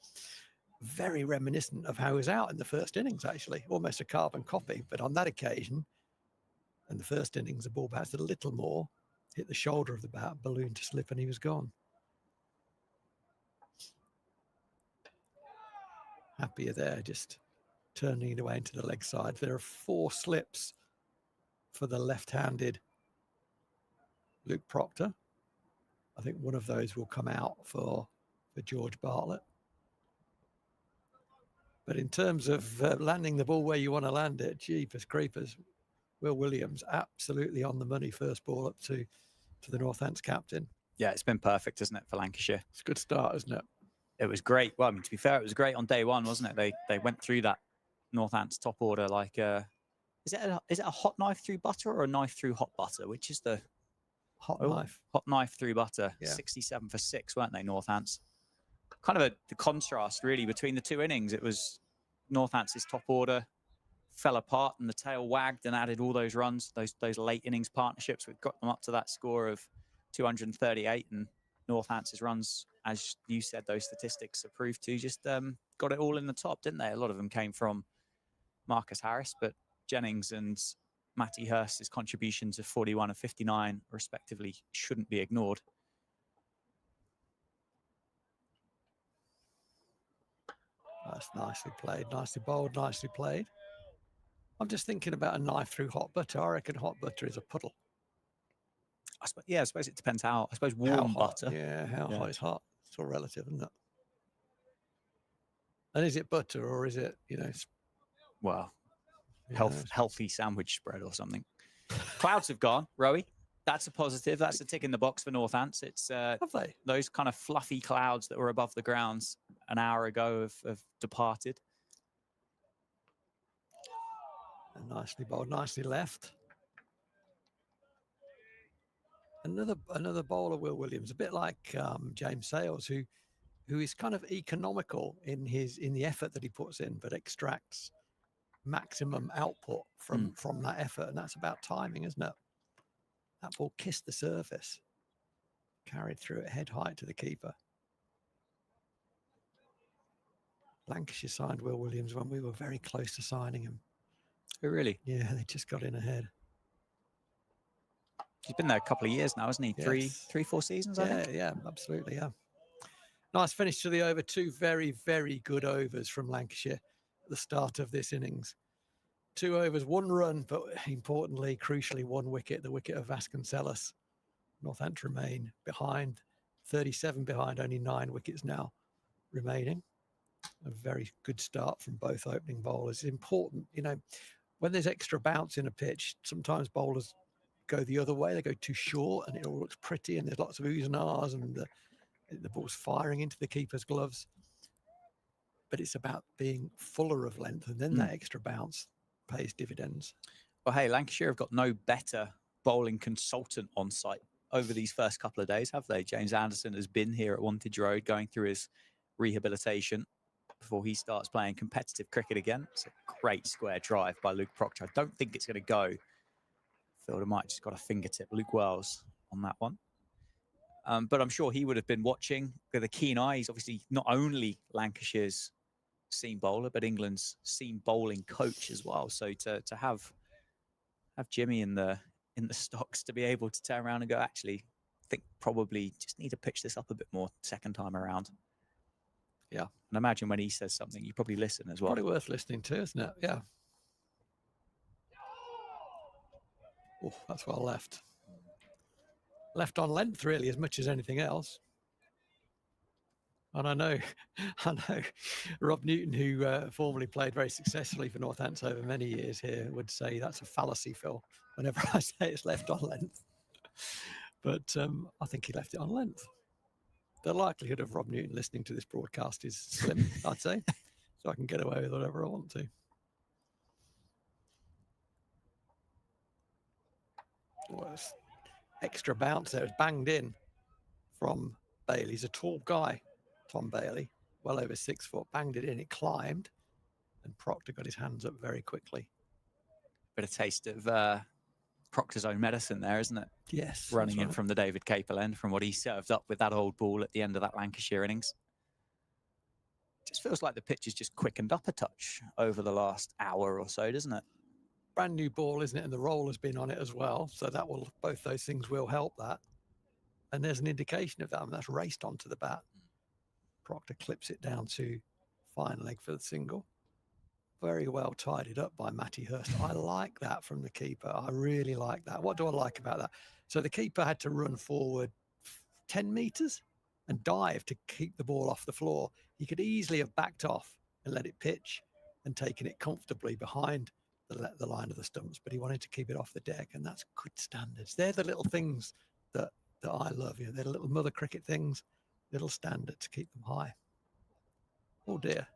Very reminiscent of how he was out in the first innings, actually. Almost a carbon copy. But on that occasion, in the first innings, the ball bounced a little more, hit the shoulder of the bat, balloon to slip, and he was gone. Happier there, just turning it away into the leg side. There are 4 slips for the left-handed Luke Proctor. I think one of those will come out for George Bartlett. But in terms of landing the ball where you want to land it, jeepers creepers, Will Williams absolutely on the money. First ball up to the Northants captain. Yeah, it's been perfect, isn't it, for Lancashire? It's a good start, isn't it? It was great. Well, I mean, to be fair, it was great on day one, wasn't it? They went through that Northants top order like is it a hot knife through butter or a knife through hot butter? Which is the hot knife? Hot knife through butter. Yeah. 67 for 6, weren't they, Northants? Kind of the contrast really between the 2 innings. It was Northants' top order fell apart and the tail wagged and added all those runs, those late innings partnerships. We've got them up to that score of 238, and Northants' runs, as you said, those statistics are proved to, just got it all in the top, didn't they? A lot of them came from Marcus Harris, but Jennings and Matty Hurst's contributions of 41 and 59, respectively, shouldn't be ignored. That's nicely played, nicely bowled, nicely played. I'm just thinking about a knife through hot butter. I reckon hot butter is a puddle. I suppose it depends how. I suppose warm butter. Yeah, how hot is hot? It's all relative, isn't it? And is it butter or is it, well, healthy sandwich spread or something? Clouds have gone, Rowie. That's a positive. That's a tick in the box for Northants. It's have they? Those kind of fluffy clouds that were above the grounds an hour ago have departed. And nicely bowled, nicely left. Another bowler, Will Williams, a bit like James Sales, who is kind of economical in the effort that he puts in, but extracts maximum output from that effort, and that's about timing, isn't it? That ball kissed the surface, carried through at head height to the keeper. Lancashire signed Will Williams when we were very close to signing him. Oh, really? Yeah, they just got in ahead. He's been there a couple of years now, hasn't he? Yes. 4 seasons, I think. Yeah, absolutely, yeah. Nice finish to the over. 2 very, very good overs from Lancashire at the start of this innings. 2 overs, 1 run, but importantly, crucially, 1 wicket, the wicket of Vasconcelos. Northampton remain behind, 37 behind, only 9 wickets now remaining. A very good start from both opening bowlers. It's important, when there's extra bounce in a pitch, sometimes bowlers go the other way. They go too short and it all looks pretty and there's lots of oohs and ahs and the ball's firing into the keeper's gloves. But it's about being fuller of length, and then that extra bounce pays dividends. Well, hey, Lancashire have got no better bowling consultant on site over these first couple of days, have they? James Anderson has been here at Wantage Road going through his rehabilitation before he starts playing competitive cricket again. It's a great square drive by Luke Proctor. I don't think it's going to go. Fielder might just got a fingertip. Luke Wells on that one. But I'm sure he would have been watching with a keen eye. He's obviously not only Lancashire's seam bowler, but England's seam bowling coach as well. So to have Jimmy in the stocks to be able to turn around and go, actually, I think probably just need to pitch this up a bit more second time around. Yeah. And imagine when he says something, you probably listen as well. Probably worth listening to, isn't it? Yeah. Oh, that's well left. Left on length, really, as much as anything else. And I know Rob Newton, who formerly played very successfully for Northampton over many years here, would say that's a fallacy, Phil, whenever I say it's left on length. But I think he left it on length. The likelihood of Rob Newton listening to this broadcast is slim, I'd say. So I can get away with whatever I want to. Well, extra bounce there. It's banged in from Bailey. He's a tall guy, Tom Bailey, well over 6 foot. Banged it in, it climbed, and Proctor got his hands up very quickly. Bit of taste of Proctor's own medicine there, isn't it? Yes. Running in from the David Capel end, from what he served up with that old ball at the end of that Lancashire innings. Just feels like the pitch has just quickened up a touch over the last hour or so, doesn't it? Brand new ball, isn't it? And the roll has been on it as well. So that will, both those things will help that. And there's an indication of that, and that's raced onto the bat. Proctor clips it down to fine leg for the single. Very well tidied up by Matty Hurst. I like that from the keeper. I really like that. What do I like about that? So the keeper had to run forward 10 metres and dive to keep the ball off the floor. He could easily have backed off and let it pitch and taken it comfortably behind the line of the stumps, but he wanted to keep it off the deck, and that's good standards. They're the little things that I love. You know, they're the little mother cricket things, little standards to keep them high. Oh dear.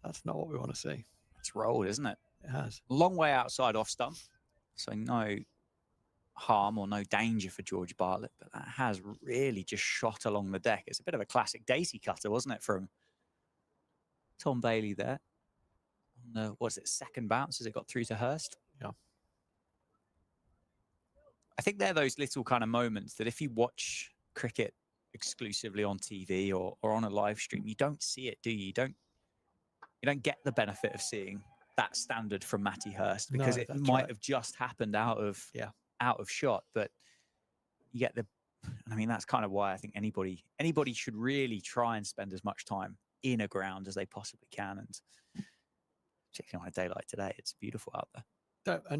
That's not what we want to see. It's rolled, isn't it? It has. Long way outside off stump. So no harm or no danger for George Bartlett, but that has really just shot along the deck. It's a bit of a classic daisy cutter, wasn't it, from Tom Bailey there? On the, what's it, second bounce as it got through to Hurst? Yeah. I think they're those little kind of moments that if you watch cricket exclusively on TV or on a live stream, you don't see it, do you? You don't get the benefit of seeing that standard from Matty Hurst because it might have just happened out of shot. But you get the, I mean, that's kind of why I think anybody should really try and spend as much time in a ground as they possibly can. And particularly on a day like today, it's beautiful out there.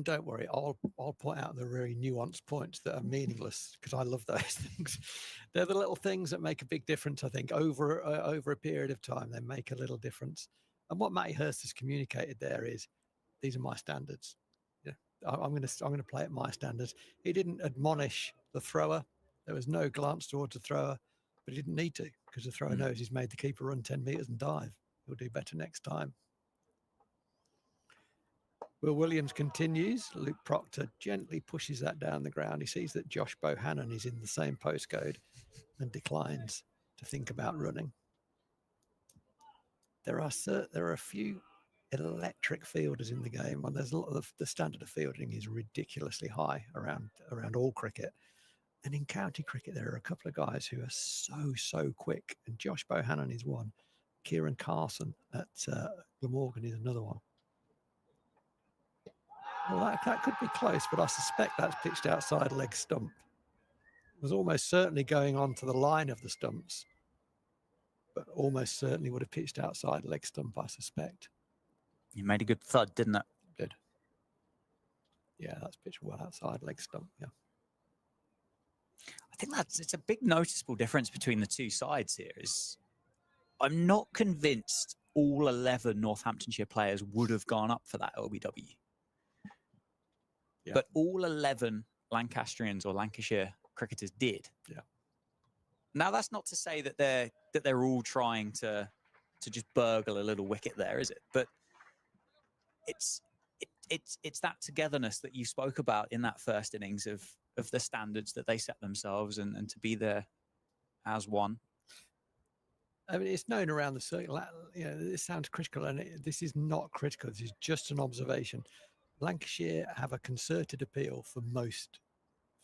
Don't worry, I'll point out the really nuanced points that are meaningless because I love those things. They're the little things that make a big difference. I think over a period of time, they make a little difference. And what Matty Hurst has communicated there is, these are my standards. Yeah, I'm going to play at my standards. He didn't admonish the thrower. There was no glance towards the thrower, but he didn't need to because the thrower knows he's made the keeper run 10 metres and dive. He'll do better next time. Will Williams continues. Luke Proctor gently pushes that down the ground. He sees that Josh Bohannon is in the same postcode and declines to think about running. There are a few electric fielders in the game, and there's a lot of the standard of fielding is ridiculously high around all cricket. And in county cricket, there are a couple of guys who are so quick, and Josh Bohannon is one. Kieran Carson at Glamorgan is another one. Well, that could be close, but I suspect that's pitched outside leg stump. It was almost certainly going on to the line of the stumps, but almost certainly would have pitched outside leg stump, I suspect. You made a good thud, didn't it? Good. Yeah, that's pitched well outside leg stump, yeah. I think it's a big noticeable difference between the two sides here. Is I'm not convinced all 11 Northamptonshire players would have gone up for that LBW. Yeah. But all 11 Lancastrians or Lancashire cricketers did. Yeah. Now that's not to say that they're all trying to just burgle a little wicket there, is it? But it's that togetherness that you spoke about in that first innings of the standards that they set themselves and to be there as one. I mean, it's known around the circle. You know, this sounds critical, and this is not critical. This is just an observation. Lancashire have a concerted appeal for most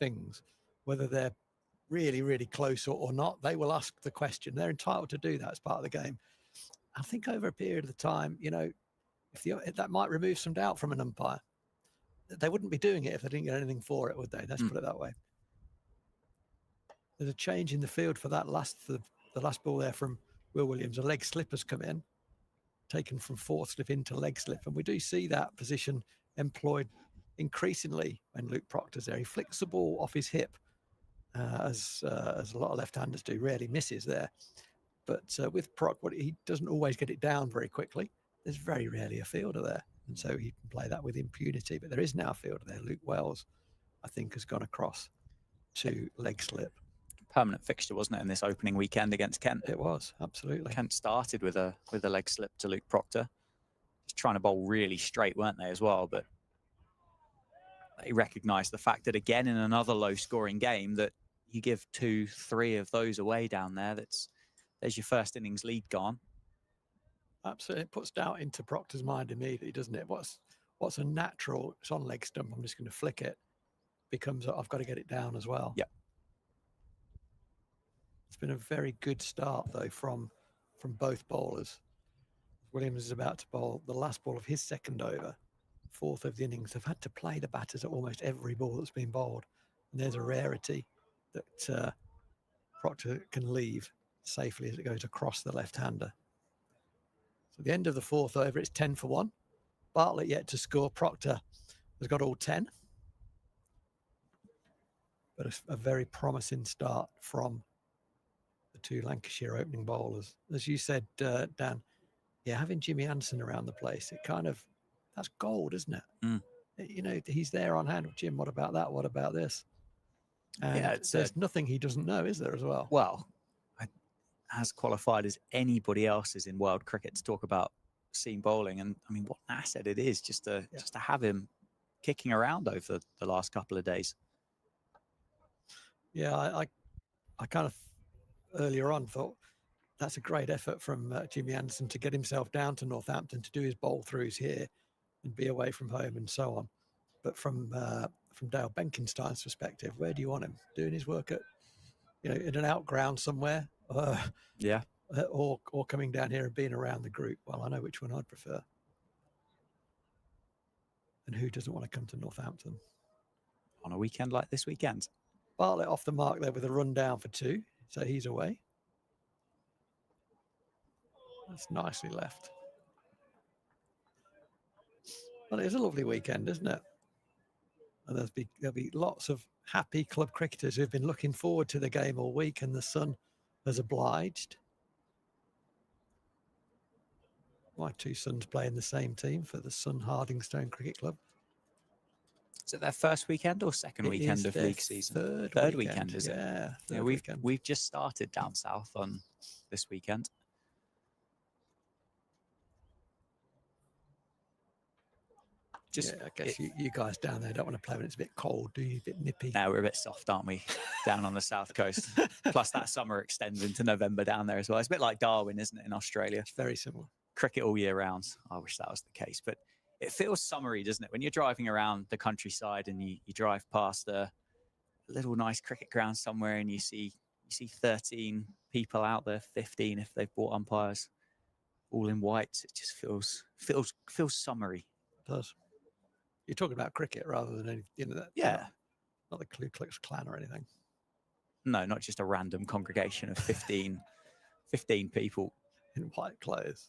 things, whether they're really, really close or not, they will ask the question. They're entitled to do that as part of the game. I think over a period of time, you know, if that might remove some doubt from an umpire. They wouldn't be doing it if they didn't get anything for it, would they? Let's put it that way. There's a change in the field for the last ball there from Will Williams. A leg slip has come in, taken from fourth slip into leg slip, and we do see that position employed increasingly when Luke Proctor's there. He flicks the ball off his hip, as a lot of left-handers do. Rarely misses there, but with Proc, he doesn't always get it down very quickly. There's very rarely a fielder there, and so he can play that with impunity. But there is now a fielder there. Luke Wells, I think, has gone across to leg slip. Permanent fixture, wasn't it, in this opening weekend against Kent? It was, absolutely. Kent started with a leg slip to Luke Proctor. Just trying to bowl really straight, weren't they, as well? But they recognised the fact that, again, in another low-scoring game, that you give 2-3 of those away down there, there's your first innings lead gone. Absolutely. It puts doubt into Proctor's mind immediately, doesn't it? What's a natural, it's on leg stump, I'm just going to flick it, becomes, I've got to get it down as well. Yeah. It's been a very good start, though, from both bowlers. Williams is about to bowl the last ball of his second over, fourth of the innings. They've had to play the batters at almost every ball that's been bowled. And there's a rarity that Proctor can leave safely as it goes across the left-hander. So at the end of the fourth over, it's 10 for 1. Bartlett yet to score. Proctor has got all 10. But a very promising start from the two Lancashire opening bowlers. As you said, Dan, yeah, having Jimmy Anderson around the place, that's gold, isn't it? Mm. You know, he's there on hand with Jim. What about that? What about this? And yeah, there's nothing he doesn't know, is there, as well? Well, as qualified as anybody else is in world cricket to talk about seam bowling. And I mean, what an asset it is just to have him kicking around over the last couple of days. Yeah, I kind of earlier on thought that's a great effort from Jimmy Anderson to get himself down to Northampton to do his bowl throughs here and be away from home and so on. But from Dale Benkenstein's perspective, where do you want him? Doing his work at, you know, in an outground somewhere? Yeah. Or coming down here and being around the group? Well, I know which one I'd prefer. And who doesn't want to come to Northampton? On a weekend like this weekend. Bartlett off the mark there with a run down for 2. So he's away. That's nicely left. Well, it's a lovely weekend, isn't it? And there'll be lots of happy club cricketers who've been looking forward to the game all week, and the sun has obliged. My two sons play in the same team for the Sun Hardingstone Cricket Club. Is it their first weekend or second weekend of league season? Third weekend, is it? Yeah, we've just started down south on this weekend. I guess you guys down there don't want to play when it's a bit cold, do you? A bit nippy. No, we're a bit soft, aren't we? Down on the south coast. Plus that summer extends into November down there as well. It's a bit like Darwin, isn't it, in Australia? It's very similar. Cricket all year round. I wish that was the case, but it feels summery, doesn't it? When you're driving around the countryside and you drive past a little nice cricket ground somewhere and you see 13 people out there, 15 if they've bought umpires, all in white. It just feels summery. It does. You're talking about cricket rather than any, you know, that. Yeah. Not the Ku Klux Klan or anything. No, not just a random congregation of 15 people in white clothes.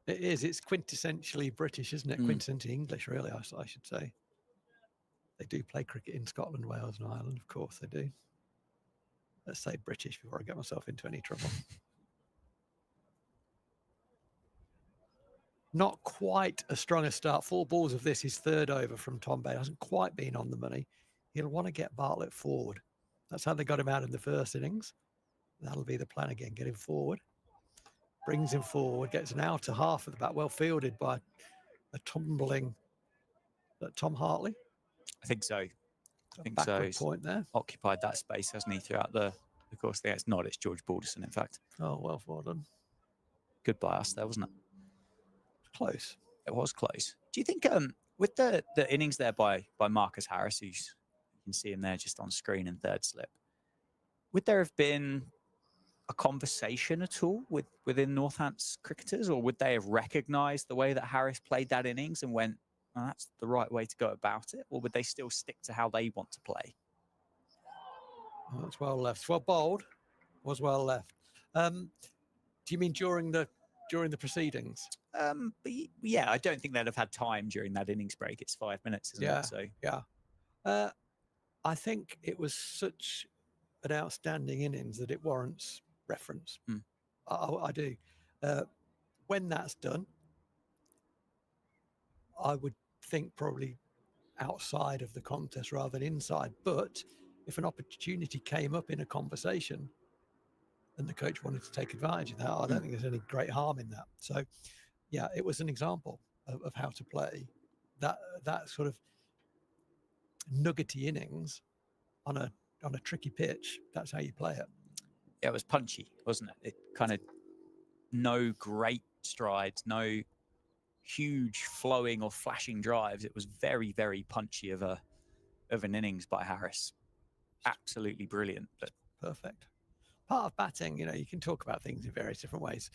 It is. It's quintessentially British, isn't it? Quintessentially English, really, I should say. They do play cricket in Scotland, Wales and Ireland. Of course they do. Let's say British before I get myself into any trouble. Not quite as strong a start. 4 balls of this, his third over from Tom Bailey. Hasn't quite been on the money. He'll want to get Bartlett forward. That's how they got him out in the first innings. That'll be the plan again. Get him forward. Brings him forward. Gets an outer half of the bat. Well fielded by a tumbling Tom Hartley. I think so. I think so. He's point there. Occupied that space, hasn't he, throughout the course? It's not. It's George Balderson, in fact. Oh, well done. Good by us there, wasn't it? Close. It was close. Do you think with the innings there by Marcus Harris, who's can see him there just on screen in third slip. Would there have been a conversation at all within Northants cricketers, or would they have recognised the way that Harris played that innings and went, oh, that's the right way to go about it? Or would they still stick to how they want to play? Oh, that's well left. Well bowled. Was well left. Do you mean during the proceedings? But yeah, I don't think they'd have had time during that innings break. It's 5 minutes, isn't it? So yeah. I think it was such an outstanding innings that it warrants reference. I do. When that's done, I would think probably outside of the contest rather than inside. But if an opportunity came up in a conversation and the coach wanted to take advantage of that, I don't think there's any great harm in that. So, yeah, it was an example of how to play that sort of nuggety innings on a tricky pitch. That's how you play it. Yeah, it was punchy, wasn't it? It kind of no great strides, no huge flowing or flashing drives. It was very, very punchy of an innings by Harris. Absolutely brilliant, but perfect. Part of batting, you can talk about things in various different ways.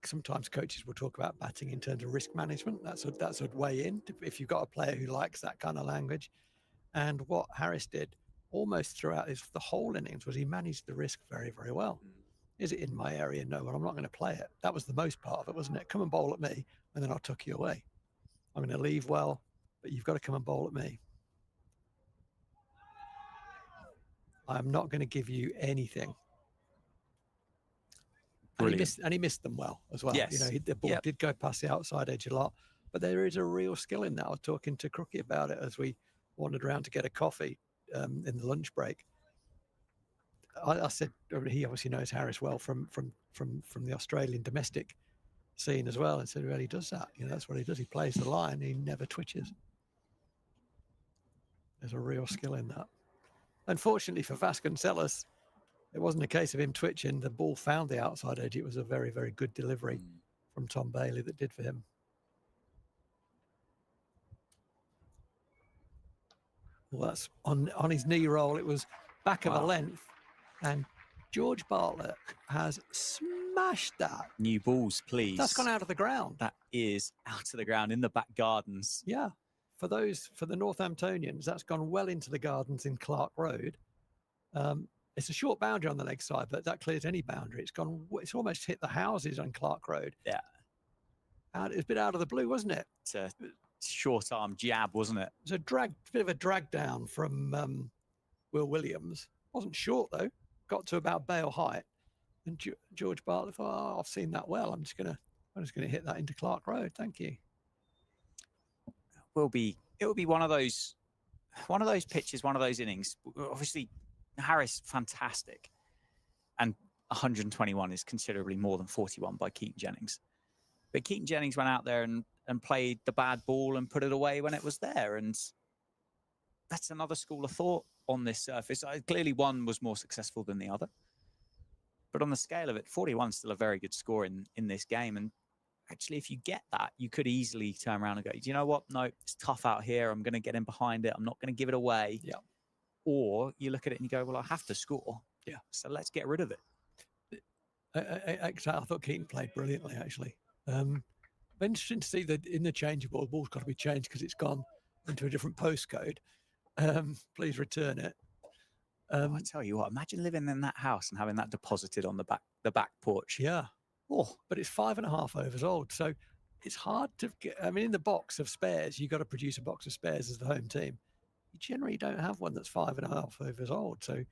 Sometimes coaches will talk about batting in terms of risk management. That's a way in if you've got a player who likes that kind of language. And what Harris did almost throughout the whole innings was he managed the risk very, very well. Is it in my area? No, well, I'm not going to play it. That was the most part of it, wasn't it? Come and bowl at me, and then I'll tuck you away. I'm going to leave well, but you've got to come and bowl at me. I'm not going to give you anything. And he missed them well as well. Yes. The ball did go past the outside edge a lot, but there is a real skill in that. I was talking to Crookie about it as we wandered around to get a coffee in the lunch break. I said he obviously knows Harris well from the Australian domestic scene as well, and said, well, he does that. That's what he does. He plays the line. He never twitches. There's a real skill in that. Unfortunately for Vasconcelos, it wasn't a case of him twitching. The ball found the outside edge. It was a very, very good delivery from Tom Bailey that did for him. Well, that's on his knee roll. It was back of a length, and George Bartlett has smashed that. New balls, please. That's gone out of the ground. That is out of the ground in the back gardens. Yeah. For the Northamptonians, that's gone well into the gardens in Clark Road. It's a short boundary on the leg side, but that clears any boundary. It's almost hit the houses on Clark Road. Yeah. It was a bit out of the blue, wasn't it? It's a short arm jab, wasn't it? It was a bit of a drag down from Will Williams. Wasn't short though. Got to about bail height, and George Bartlett thought, "Oh, I've seen that well. I'm just gonna hit that into Clark Road. Thank you." It will be one of those pitches, one of those innings. Obviously, Harris fantastic, and 121 is considerably more than 41 by Keaton Jennings. But Keaton Jennings went out there and played the bad ball and put it away when it was there, and that's another school of thought on this surface. Clearly, one was more successful than the other, but on the scale of it, 41 is still a very good score in this game. And actually, if you get that, you could easily turn around and go, do you know what? No, it's tough out here. I'm going to get in behind it. I'm not going to give it away. Yeah. Or you look at it and you go, well, I have to score. Yeah. So let's get rid of it. I thought Keaton played brilliantly, actually. Interesting to see that in the changeable, the ball's got to be changed because it's gone into a different postcode. Please return it. I tell you what, imagine living in that house and having that deposited on the back porch. Yeah. Oh, but it's 5.5 overs old, so it's hard to get. I mean, in the box of spares, you've got to produce a box of spares as the home team. You generally don't have one that's 5.5 overs old. So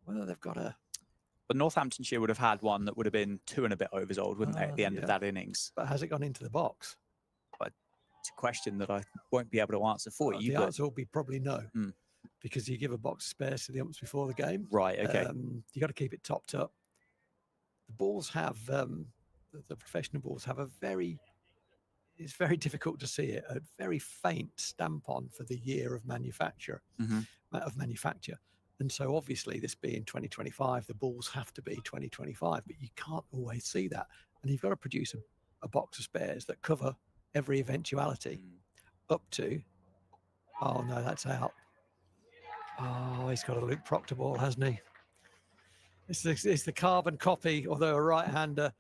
whether they've got a... But Northamptonshire would have had one that would have been 2 and a bit overs old, wouldn't they, at the end of that innings? But has it gone into the box? But it's a question that I won't be able to answer for you. The answer will be probably no, because you give a box of spares to the umps before the game. Right, okay. You got to keep it topped up. The balls have, the professional balls have it's very difficult to see it, a very faint stamp on for the year of manufacture. And so obviously this being 2025, the balls have to be 2025, but you can't always see that. And you've got to produce a box of spares that cover every eventuality up to, oh no, that's out. Oh, he's got a Luke Proctor ball, hasn't he? It's the carbon copy, although a right-hander,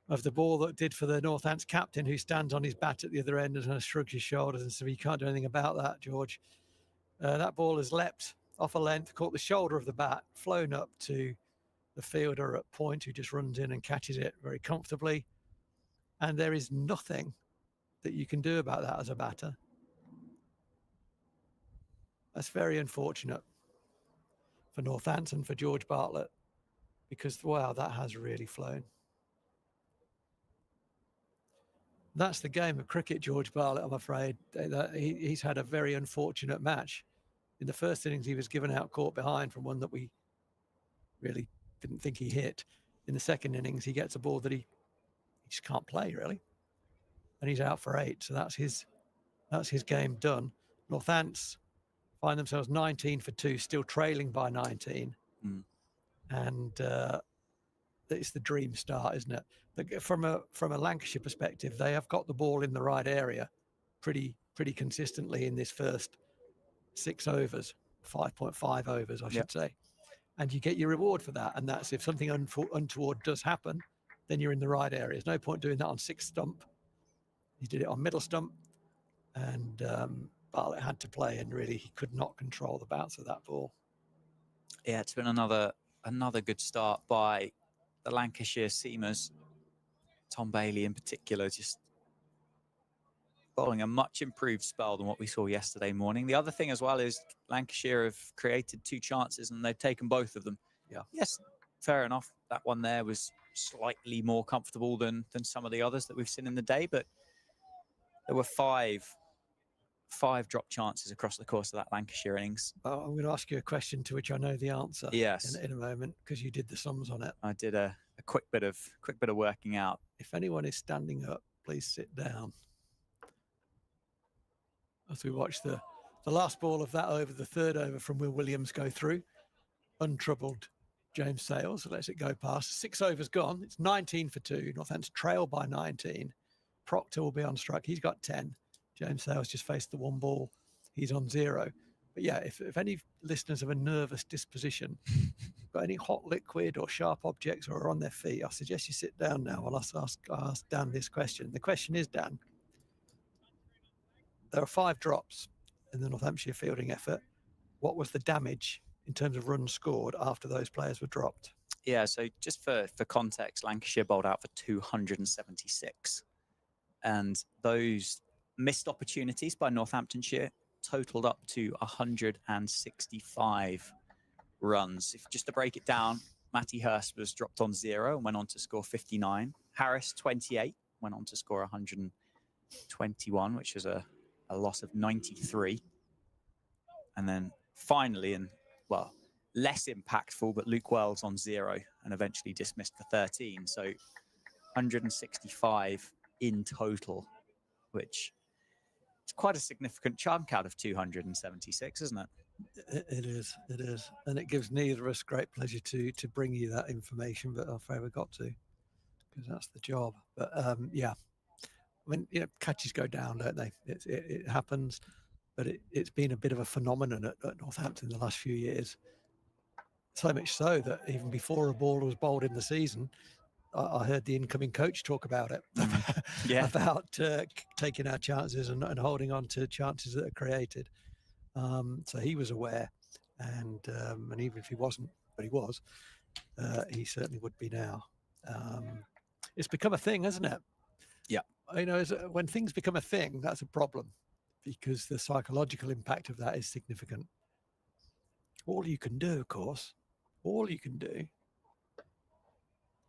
of the ball that did for the Northants captain, who stands on his bat at the other end and kind of shrugs his shoulders and says, "You can't do anything about that, George." That ball has leapt off a length, caught the shoulder of the bat, flown up to the fielder at point, who just runs in and catches it very comfortably. And there is nothing that you can do about that as a batter. That's very unfortunate for Northampton, for George Bartlett, because, wow, that has really flown. That's the game of cricket, George Bartlett, I'm afraid. He's had a very unfortunate match. In the first innings, he was given out caught behind from one that we really didn't think he hit. In the second innings, he gets a ball that he just can't play, really. And he's out for 8. So that's his game done. Northants find themselves 19 for 2, still trailing by 19. And it's the dream start, isn't it? But from a Lancashire perspective, they have got the ball in the right area pretty consistently in this first 6 overs, 5.5 overs, I should say. And you get your reward for that. And that's if something untoward does happen, then you're in the right area. There's no point doing that on 6th stump. He did it on middle stump, and Bartlett had to play, and really he could not control the bounce of that ball. Yeah, it's been another good start by the Lancashire seamers. Tom Bailey in particular, just following a much improved spell than what we saw yesterday morning. The other thing as well is Lancashire have created 2 chances and they've taken both of them. Yeah. Yes, fair enough. That one there was slightly more comfortable than some of the others that we've seen in the day, but there were five drop chances across the course of that Lancashire innings. Oh, I'm going to ask you a question to which I know the answer. Yes. In a moment, because you did the sums on it. I did a quick bit of working out. If anyone is standing up, please sit down. As we watch the last ball of that over, the 3rd over from Will Williams go through, untroubled James Sales lets it go past. 6 overs gone. It's 19 for 2. Northampton trail by 19. Proctor will be on strike. He's got 10. James Sales just faced the 1 ball. He's on 0. But yeah, if any listeners of a nervous disposition got any hot liquid or sharp objects or are on their feet, I suggest you sit down now while I ask Dan this question. The question is, Dan, there are 5 drops in the Northamptonshire fielding effort. What was the damage in terms of runs scored after those players were dropped? Yeah, so just for context, Lancashire bowled out for 276. And those missed opportunities by Northamptonshire totaled up to 165 runs. Just to break it down, Matty Hurst was dropped on 0 and went on to score 59. Harris, 28, went on to score 121, which was a loss of 93. And then finally, and well, less impactful, but Luke Wells on 0 and eventually dismissed for 13. So 165 in total, which is quite a significant chunk out of 276, isn't it? It is. And it gives neither of us great pleasure to bring you that information, but I've ever got to, because that's the job. But yeah, I mean, catches go down, don't they? It happens, but it's been a bit of a phenomenon at Northampton the last few years. So much so that even before a ball was bowled in the season, I heard the incoming coach talk about it, about taking our chances and holding on to chances that are created. So he was aware, and even if he wasn't, but he was, he certainly would be now. It's become a thing, hasn't it? Yeah. When things become a thing, that's a problem, because the psychological impact of that is significant. All you can do, of course,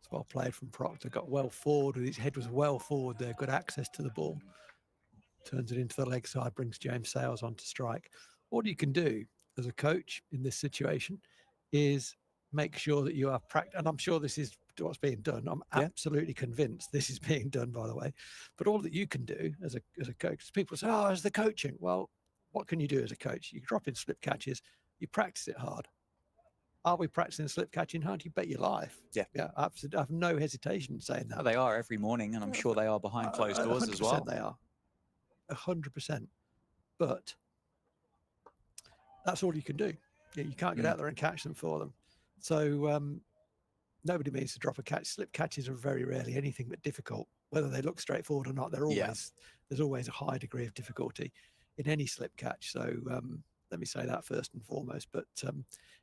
it's well played from Proctor, got well forward, his head was well forward there, good access to the ball. Turns it into the leg side, brings James Sales on to strike. All you can do as a coach in this situation is make sure that you are and I'm sure this is what's being done. I'm absolutely convinced this is being done, by the way. But all that you can do as a coach, people say, oh, as the coaching. Well, what can you do as a coach? You drop in slip catches, you practice it hard. Are we practicing slip catching hard? You bet your life. Yeah, absolutely. I have no hesitation in saying that. Well, they are every morning, and I'm sure they are behind closed doors as well. They are 100%. But that's all you can do. You can't get out there and catch them for them. So nobody means to drop a catch. Slip catches are very rarely anything but difficult, whether they look straightforward or not. There's always a high degree of difficulty in any slip catch. So let me say that first and foremost. But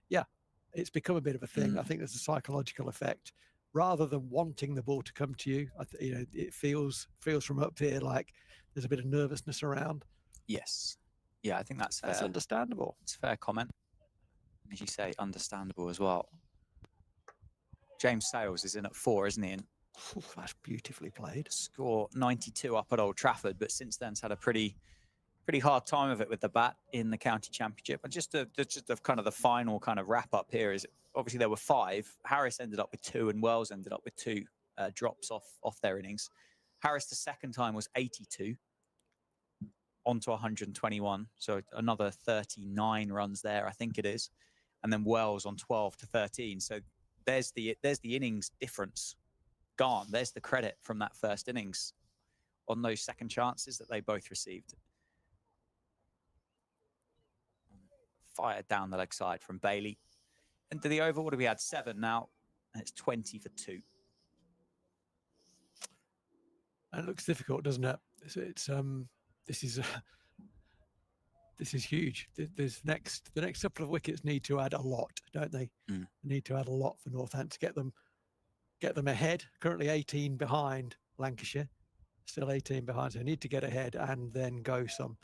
yeah, it's become a bit of a thing. I think there's a psychological effect. Rather than wanting the ball to come to you, it feels from up here like there's a bit of nervousness around. Yes. Yeah, I think that's fair. That's understandable. It's a fair comment. As you say, understandable as well. James Sales is in at 4, isn't he? And that's beautifully played. Score 92 up at Old Trafford, but since then has had a pretty hard time of it with the bat in the county championship. And just kind of the final kind of wrap up here is obviously there were 5. Harris ended up with 2 and Wells ended up with 2 drops off their innings. Harris the second time was 82 onto 121, so another 39 runs there, I think it is, and then Wells on 12 to 13. So there's the innings difference gone. There's the credit from that first innings on those second chances that they both received. Fired down the leg side from Bailey. Into the over, what do we had? 7 now, and it's 20 for 2. And it looks difficult, doesn't it? This is huge. The next couple of wickets need to add a lot, don't they? Need to add a lot for Northampton to get them ahead. Currently 18 behind Lancashire, still 18 behind. So they need to get ahead and then go some.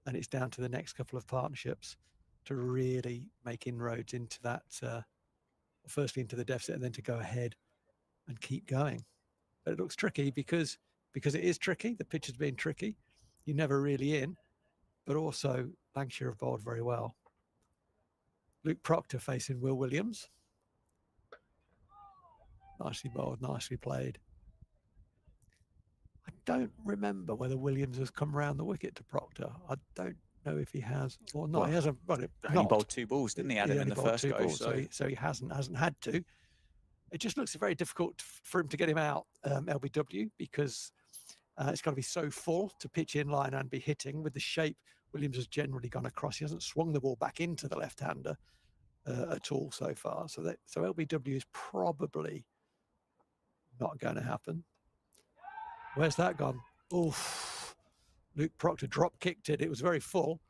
And it's down to the next couple of partnerships to really make inroads into that. Firstly into the deficit, and then to go ahead and keep going. But it looks tricky because it is tricky. The pitch has been tricky. You're never really in, but also Lancashire have bowled very well. Luke Proctor facing Will Williams. Nicely bowled, nicely played. I don't remember whether Williams has come round the wicket to Proctor. I don't know if he has or not. Well, he hasn't. Well, he bowled 2 balls, didn't he? Adam in the first go, so he hasn't had to. It just looks very difficult for him to get him out, LBW, because it's got to be so full to pitch in line and be hitting. With the shape Williams has generally gone across, he hasn't swung the ball back into the left-hander at all so far. So LBW is probably not going to happen. Where's that gone? Oof. Luke Proctor drop kicked it. It was very full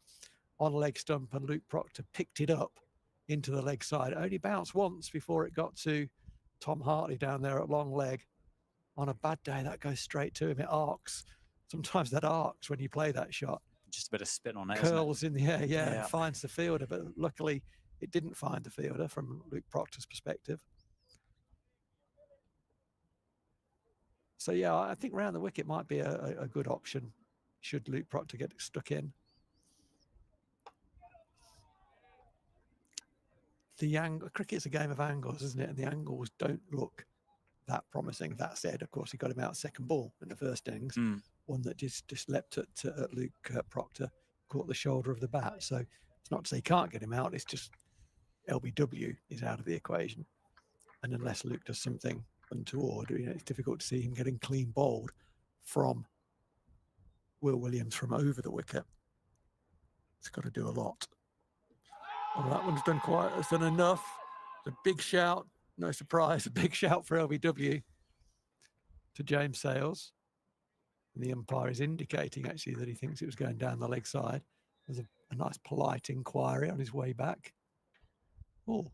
on leg stump, and Luke Proctor picked it up into the leg side. It only bounced once before it got to Tom Hartley down there at long leg. On a bad day, that goes straight to him. It arcs. Sometimes that arcs when you play that shot. Just a bit of spin on it. Curls in the air, and finds the fielder. But luckily, it didn't find the fielder from Luke Proctor's perspective. So, yeah, I think round the wicket might be a good option should Luke Proctor get stuck in. The angle, cricket's a game of angles, isn't it? And the angles don't look that promising. That said, of course, he got him out second ball in the first innings. One that just leapt at Luke Proctor, caught the shoulder of the bat. So it's not to say he can't get him out. It's just LBW is out of the equation. And unless Luke does something untoward, it's difficult to see him getting clean bowled from Will Williams from over the wicket. It's got to do a lot. Well, that one's done enough. It's a big shout. No surprise, a big shout for LBW to James Sales. And the umpire is indicating actually that he thinks it was going down the leg side. There's a nice polite inquiry on his way back. Oh,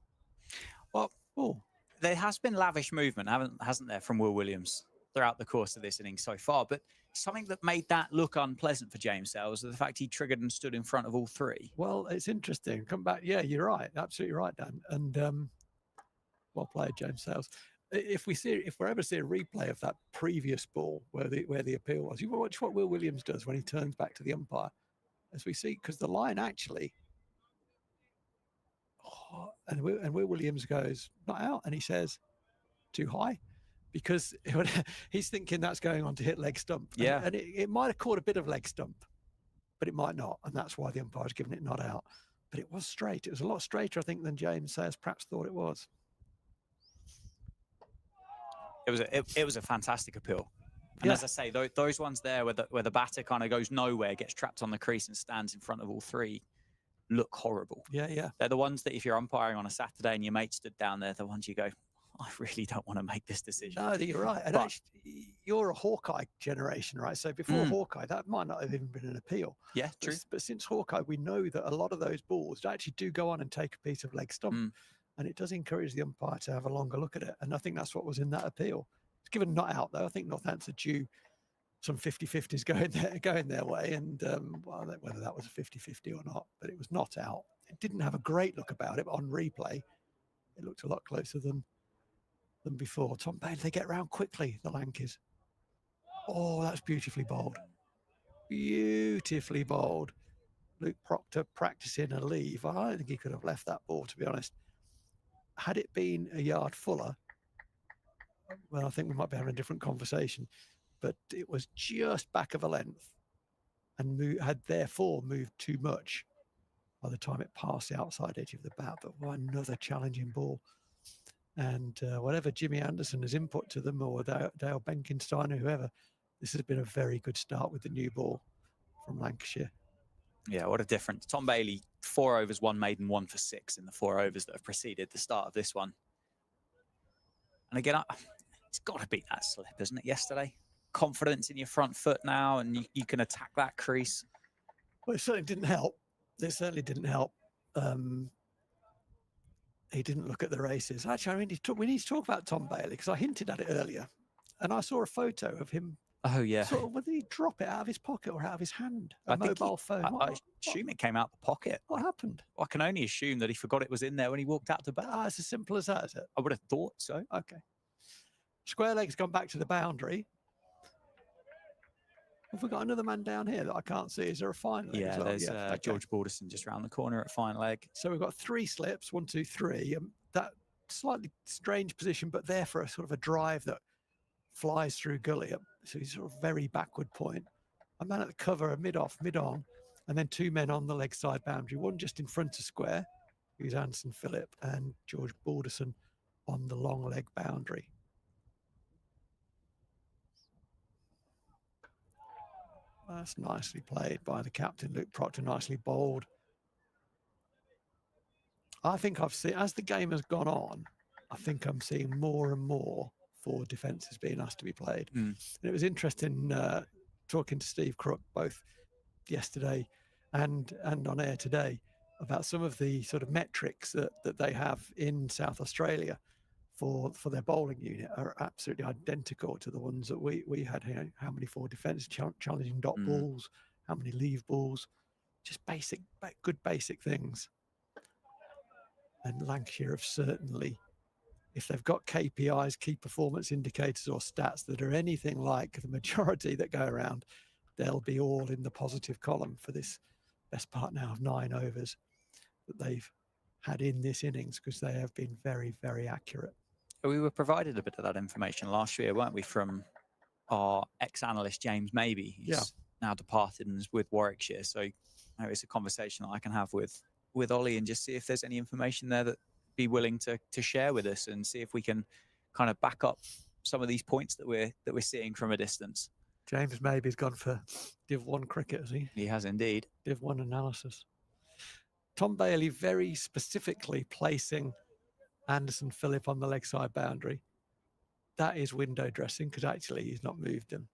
well, there has been lavish movement, hasn't there, from Will Williams throughout the course of this innings so far. But something that made that look unpleasant for James Sales was the fact he triggered and stood in front of all 3. Well, it's interesting. Come back. Yeah, you're right. Absolutely right, Dan. And well played, James Sales. If we're ever see a replay of that previous ball where the appeal was, you watch what Will Williams does when he turns back to the umpire, as we see, because the line actually, and Will Williams goes not out, and he says too high, because he's thinking that's going on to hit leg stump. Yeah, and it might have caught a bit of leg stump, but it might not, and that's why the umpire's given it not out. But it was straight. It was a lot straighter, I think, than James Sayers perhaps thought it was. It was a fantastic appeal. And as I say, those ones there where the batter kind of goes nowhere, gets trapped on the crease and stands in front of all 3, look horrible. Yeah. They're the ones that if you're umpiring on a Saturday and your mate stood down there, the ones you go, I really don't want to make this decision. No, you're right. And But- actually, you're a Hawkeye generation, right? So before Hawkeye, that might not have even been an appeal. Yeah, true. But since Hawkeye, we know that a lot of those balls actually do go on and take a piece of leg stump. And it does encourage the umpire to have a longer look at it. And I think that's what was in that appeal. It's given not out, though. I think Northampton due some 50-50s going their way. And well, whether that was a 50-50 or not, but it was not out. It didn't have a great look about it, but on replay, it looked a lot closer than before. Tom Bailey, they get round quickly, the Lankies. Oh, that's beautifully bowled. Beautifully bowled. Luke Proctor practicing a leave. I don't think he could have left that ball, to be honest. Had it been a yard fuller, well, I think we might be having a different conversation, but it was just back of a length and had therefore moved too much by the time it passed the outside edge of the bat. But another challenging ball. And whatever Jimmy Anderson has input to them, or Dale Benkenstein or whoever, this has been a very good start with the new ball from Lancashire. Yeah, what a difference. Tom Bailey, 4 overs, 1 maiden, 1 for 6 in the 4 overs that have preceded the start of this one. And again, it's got to beat that slip, isn't it, yesterday? Confidence in your front foot now, and you can attack that crease. Well, it certainly didn't help. He didn't look at the races. Actually, we need to talk about Tom Bailey, because I hinted at it earlier, and I saw a photo of him. Oh, yeah. Sort of, whether he drop it out of his pocket or out of his hand, a I think mobile phone. I assume it came out the pocket. What happened? I can only assume that he forgot it was in there when he walked out to bat. It's as simple as that, is it? I would have thought so. Okay. Square leg's gone back to the boundary. Have we got another man down here that I can't see? Is there a fine leg? Yeah, as well? there's Okay. George Balderson just round the corner at fine leg. So we've got 3 slips, 1, 2, 3. That slightly strange position, but there for a sort of a drive that flies through gully. So he's sort of very backward point. A man at the cover, a mid-off, mid-on, and then 2 men on the leg side boundary. One just in front of square, who's Anderson Phillip, and George Balderson on the long leg boundary. That's nicely played by the captain, Luke Proctor, nicely bowled. I think I've seen, as the game has gone on, I think I'm seeing more and more forward defences being asked to be played. And it was interesting talking to Steve Crook both yesterday and on air today about some of the sort of metrics that they have in South Australia for their bowling unit are absolutely identical to the ones that we had here. How many forward defence, challenging dot balls, how many leave balls, just good basic things. And Lancashire have certainly, if they've got KPIs, key performance indicators or stats that are anything like the majority that go around, they'll be all in the positive column for this best part now of 9 overs that they've had in this innings, because they have been very, very accurate. We were provided a bit of that information last year, weren't we, from our ex-analyst James Maybe, who's now departed and is with Warwickshire. So it's a conversation that I can have with Ollie and just see if there's any information there that be willing to share with us, and see if we can kind of back up some of these points that we're seeing from a distance. James Maybe's gone for Div 1 cricket, has he? He has indeed. Div 1 analysis. Tom Bailey very specifically placing Anderson Phillip on the leg side boundary. That is window dressing, because actually he's not moved him,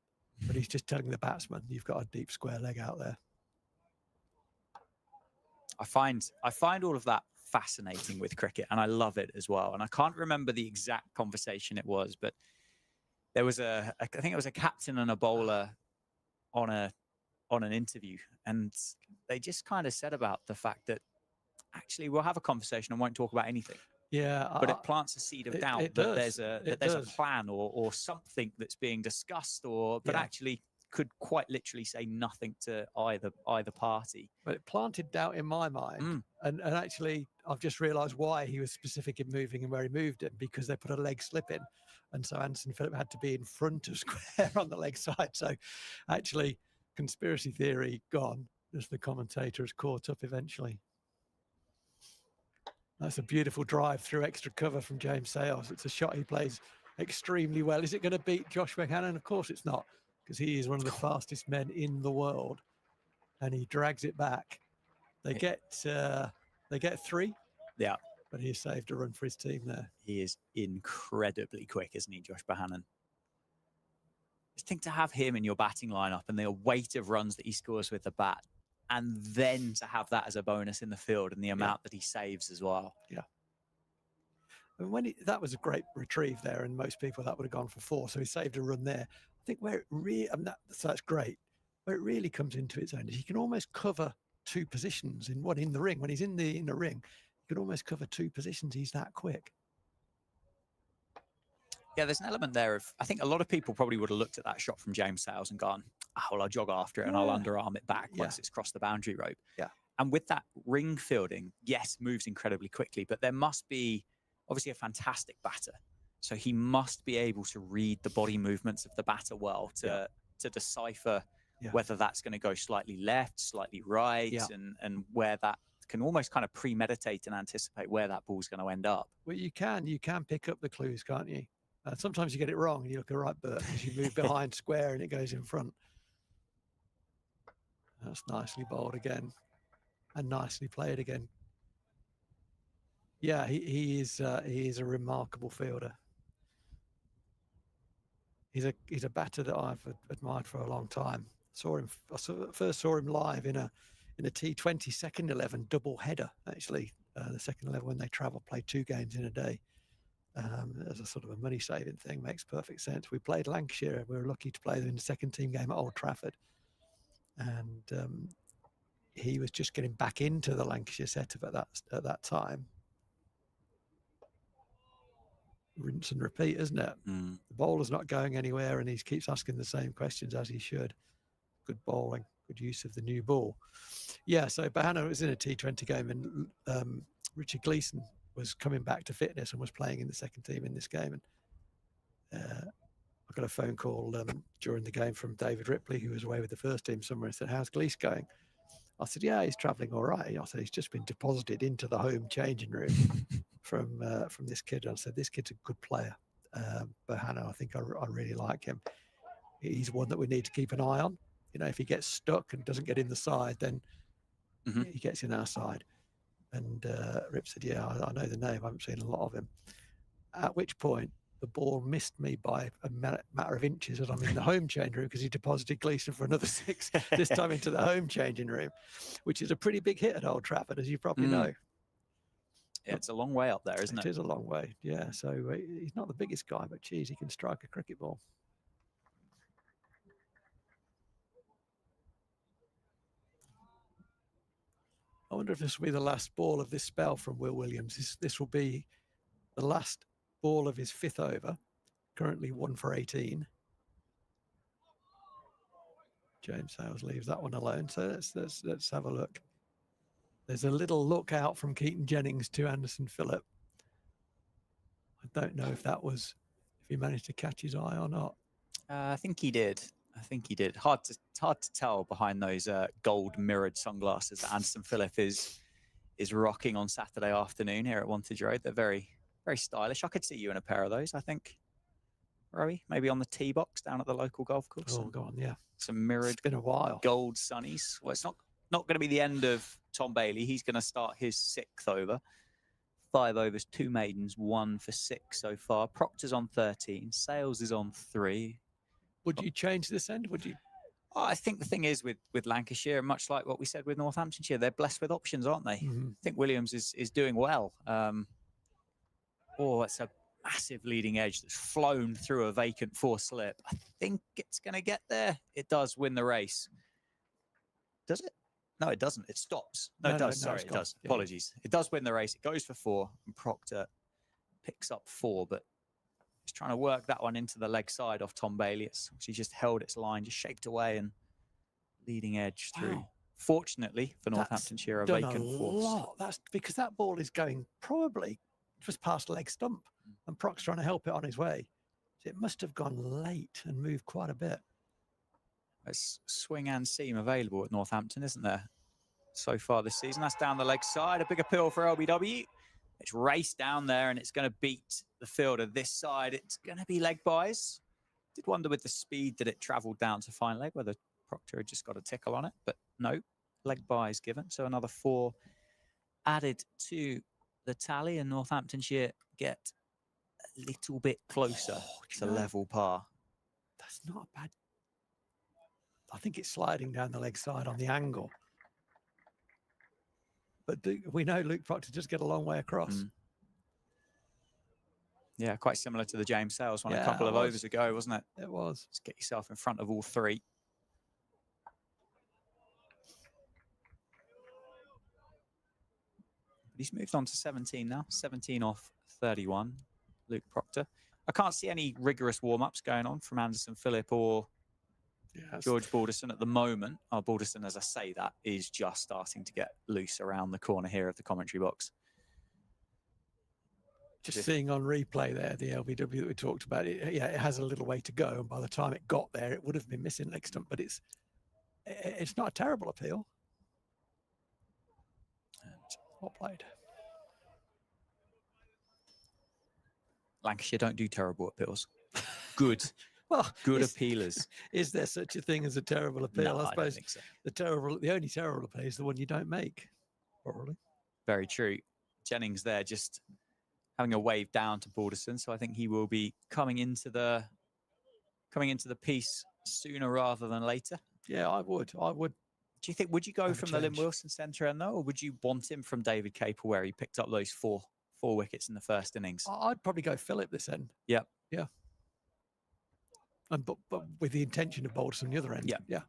but he's just telling the batsman, you've got a deep square leg out there. I find all of that fascinating with cricket, and I love it as well. And I can't remember the exact conversation it was, but there was I think it was a captain and a bowler on an interview, and they just kind of said about the fact that actually we'll have a conversation and won't talk about anything. Yeah, but it plants a seed of doubt that there's a plan or something that's being discussed, but actually could quite literally say nothing to either party. But it planted doubt in my mind, and actually I've just realised why he was specific in moving and where he moved it, because they put a leg slip in, and so Anderson Phillip had to be in front of square on the leg side. So actually, conspiracy theory gone, as the commentator has caught up eventually. That's a beautiful drive through extra cover from James Sales. It's a shot he plays extremely well. Is it going to beat Josh McHannon? Of course it's not, because he is one of the fastest men in the world, and he drags it back. They get 3. Yeah. But he saved a run for his team there. He is incredibly quick, isn't he, Josh Bohannon? Just think to have him in your batting lineup and the weight of runs that he scores with the bat, and then to have that as a bonus in the field and the amount that he saves as well. Yeah. And when that was a great retrieve there, and most people that would have gone for 4, so he saved a run there. I think where it really, so that's great. Where it really comes into its own is he can almost cover 2 positions in the ring. When he's in the ring, he can almost cover 2 positions. He's that quick. Yeah, there's an element there of, I think a lot of people probably would have looked at that shot from James Sales and gone, well, I'll jog after it and I'll underarm it back once it's crossed the boundary rope. Yeah. And with that ring fielding, yes, moves incredibly quickly, but there must be obviously a fantastic batter. So he must be able to read the body movements of the batter well to decipher whether that's going to go slightly left, slightly right, and where that can almost kind of premeditate and anticipate where that ball's going to end up. Well, you can pick up the clues, can't you? Sometimes you get it wrong and you look at right Bert as you move behind square and it goes in front. That's nicely bowled again and nicely played again. Yeah, he is a remarkable fielder. He's a batter that I've admired for a long time. First saw him live in a T20 second 11 double header. Actually, the second 11 when they travel play 2 games in a day. As a sort of a money saving thing, makes perfect sense. We played Lancashire. We were lucky to play them in the second team game at Old Trafford, and he was just getting back into the Lancashire setup at that time. Rinse and repeat, isn't it? The bowler's not going anywhere, and he keeps asking the same questions as he should. Good bowling, good use of the new ball. Yeah, so Bohannon was in a T20 game, and Richard Gleeson was coming back to fitness and was playing in the second team in this game. And I got a phone call during the game from David Ripley, who was away with the first team somewhere, and said, "How's Gleeson going?" I said, "Yeah, he's travelling all right." I said, "He's just been deposited into the home changing room from this kid." And I said, "This kid's a good player. Bohannon, I think I really like him. He's one that we need to keep an eye on. You know, if he gets stuck and doesn't get in the side, then he gets in our side." And Rip said, "Yeah, I know the name. I haven't seen a lot of him." At which point, the ball missed me by a matter of inches as I'm in the home changing room, because he deposited Gleeson for another 6, this time into the home changing room, which is a pretty big hit at Old Trafford, as you probably know. Yeah, it's a long way up there, isn't it? It is a long way, yeah. So he's not the biggest guy, but geez, he can strike a cricket ball. I wonder if this will be the last ball of this spell from Will Williams. This will be the last ball of his 5th over. Currently 1 for 18. James Hales leaves that one alone. So let's have a look. There's a little look out from Keaton Jennings to Anderson Phillip. I don't know if he managed to catch his eye or not. I think he did. Hard to tell behind those gold mirrored sunglasses that Anderson Phillip is rocking on Saturday afternoon here at Wantage Road. They're very, very stylish. I could see you in a pair of those, I think. Rowie, maybe on the tee box down at the local golf course. Oh, go on, yeah. Some mirrored It's been a while. gold sunnies. Well, it's not going to be the end of Tom Bailey. He's going to start his 6th over. 5 overs, 2 maidens, 1 for 6 so far. Proctor's on 13. Sales is on 3. Would you change this end? Would you? Oh, I think the thing is with Lancashire, much like what we said with Northamptonshire, they're blessed with options, aren't they? I think Williams is doing well. It's a massive leading edge that's flown through a vacant 4 slip. I think it's going to get there. It does win the race. Does it? No, it doesn't. It stops. No, it does. Sorry, it does. Yeah. Apologies. It does win the race. It goes for 4, and Proctor picks up 4, but just trying to work that one into the leg side off Tom Bailey. She just held its line, just shaped away and leading edge through. Wow. Fortunately for Northamptonshire, a vacant 4. That's because that ball is going probably just past leg stump, and Proc's trying to help it on his way. So it must have gone late and moved quite a bit. There's swing and seam available at Northampton, isn't there? So far this season. That's down the leg side. A big appeal for LBW. It's raced down there, and it's going to beat the fielder this side. It's going to be leg buys. Did wonder with the speed that it travelled down to fine leg, whether Proctor had just got a tickle on it. But no, leg byes given. So another 4 added to the tally, and Northamptonshire get a little bit closer to level par. That's not bad. I think it's sliding down the leg side on the angle. But we know Luke Proctor just get a long way across. Yeah, quite similar to the James Sales one a couple of overs ago, wasn't it? It was. Just get yourself in front of all 3. But he's moved on to 17 now. 17 off 31, Luke Proctor. I can't see any rigorous warm-ups going on from Anderson Phillip or George Balderson at the moment. Oh, Balderson, as I say that, is just starting to get loose around the corner here of the commentary box. Just seeing on replay there, the LBW that we talked about, it has a little way to go. And by the time it got there, it would have been missing leg stump, but it's not a terrible appeal. And well played. Lancashire don't do terrible appeals. Good. Well, good appealers. Is there such a thing as a terrible appeal? No, I suppose I don't think so. The only terrible appeal is the one you don't make, probably. Very true. Jennings there just having a wave down to Balderson, so I think he will be coming into the piece sooner rather than later. Yeah, I would. Do you think, would you go from the Lynn Wilson centre end though, or would you want him from David Capel where he picked up those four wickets in the first innings? I'd probably go Phillip this end. Yeah. Yeah. And but with the intention of Balderson the other end. Yeah. Yeah.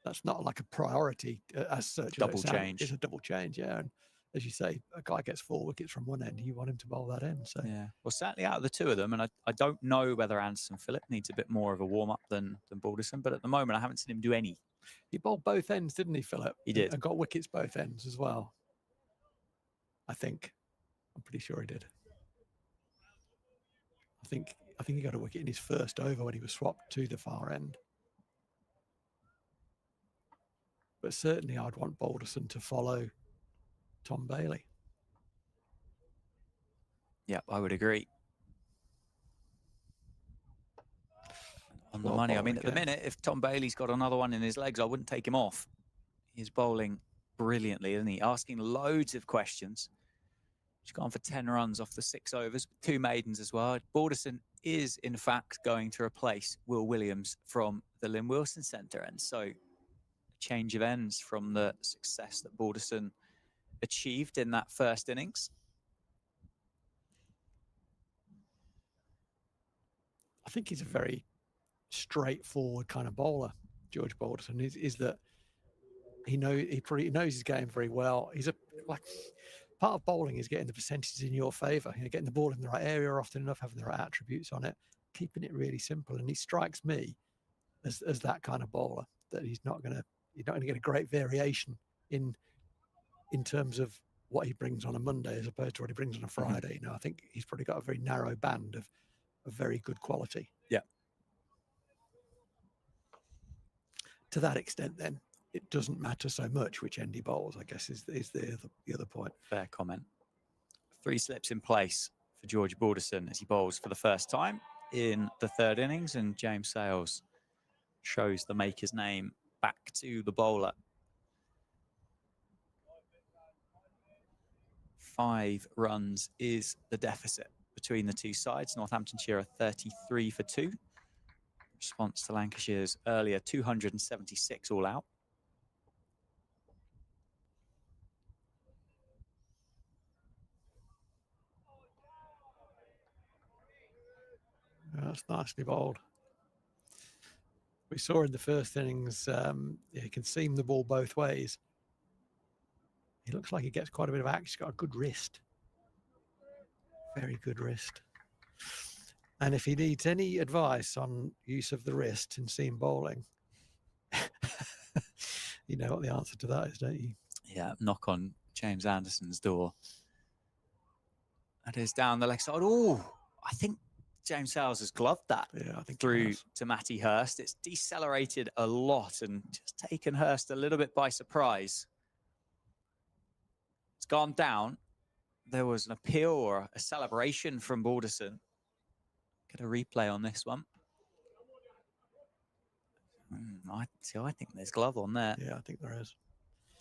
That's not like a priority as such. Double change. It's a double change, yeah. And as you say, a guy gets 4 wickets from one end, you want him to bowl that end. So yeah. Well, certainly out of the two of them, and I don't know whether Anderson Phillip needs a bit more of a warm-up than Balderson, but at the moment I haven't seen him do any. He bowled both ends, didn't he, Phillip? He did. And got wickets both ends as well. I think. I'm pretty sure he did. I think he got a wicket in his first over when he was swapped to the far end. But certainly I'd want Balderson to follow Tom Bailey. Yep, I would agree. On the money, I mean, at the minute, if Tom Bailey's got another one in his legs, I wouldn't take him off. He's bowling brilliantly, isn't he? Asking loads of questions. He's gone for 10 runs off the 6 overs, 2 maidens as well. Balderson is, in fact, going to replace Will Williams from the Lynn Wilson Centre. And so a change of ends from the success that Balderson achieved in that first innings. I think he's a very straightforward kind of bowler, George Balderson. Is that he knows his game very well. He's part of bowling is getting the percentages in your favour. Getting the ball in the right area often enough, having the right attributes on it, keeping it really simple. And he strikes me as that kind of bowler that you're not going to get a great variation in terms of what he brings on a Monday as opposed to what he brings on a Friday. I think he's probably got a very narrow band of very good quality. Yeah. To that extent, then, it doesn't matter so much which end he bowls, I guess, is the other point. Fair comment. 3 slips in place for George Balderson as he bowls for the first time in the 3rd innings, and James Sales shows the maker's name back to the bowler. 5 runs is the deficit between the two sides. Northamptonshire are 33 for 2. Response to Lancashire's earlier 276 all out. That's nicely bowled. We saw in the first innings, he can seam the ball both ways. He looks like he gets quite a bit of action. He's got a good wrist. Very good wrist. And if he needs any advice on use of the wrist in seam bowling, you know what the answer to that is, don't you? Yeah, knock on James Anderson's door. That is down the leg side. Oh, I think James Sales has gloved that through to Matty Hurst. It's decelerated a lot and just taken Hurst a little bit by surprise. It's gone down. There was an appeal or a celebration from Balderson. Get a replay on this one. I think there's glove on there. Yeah, I think there is.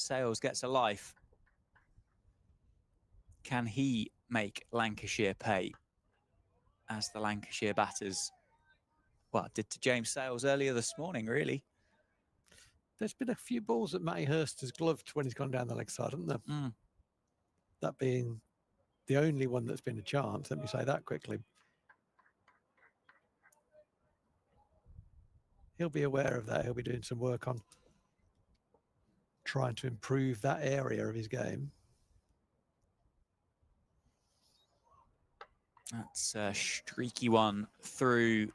Sales gets a life. Can he make Lancashire pay? As the Lancashire batters, well, did to James Sales earlier this morning, really. There's been a few balls that Matty Hurst has gloved when he's gone down the leg side, hasn't there? Mm. That being the only one that's been a chance. Let me say that quickly. He'll be aware of that. He'll be doing some work on trying to improve that area of his game. That's a streaky one through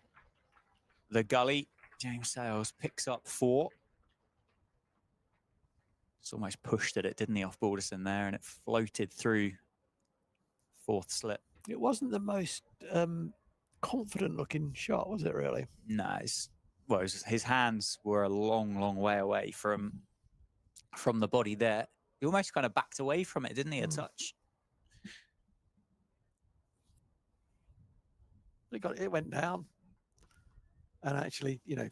the gully. James Sales picks up 4. It's almost pushed at it, didn't he, off Balderson there, and it floated through 4th slip. It wasn't the most confident looking shot, was it really? No, his hands were a long, long way away from the body there. He almost kind of backed away from it, didn't he, a touch? It went down. And actually, you know,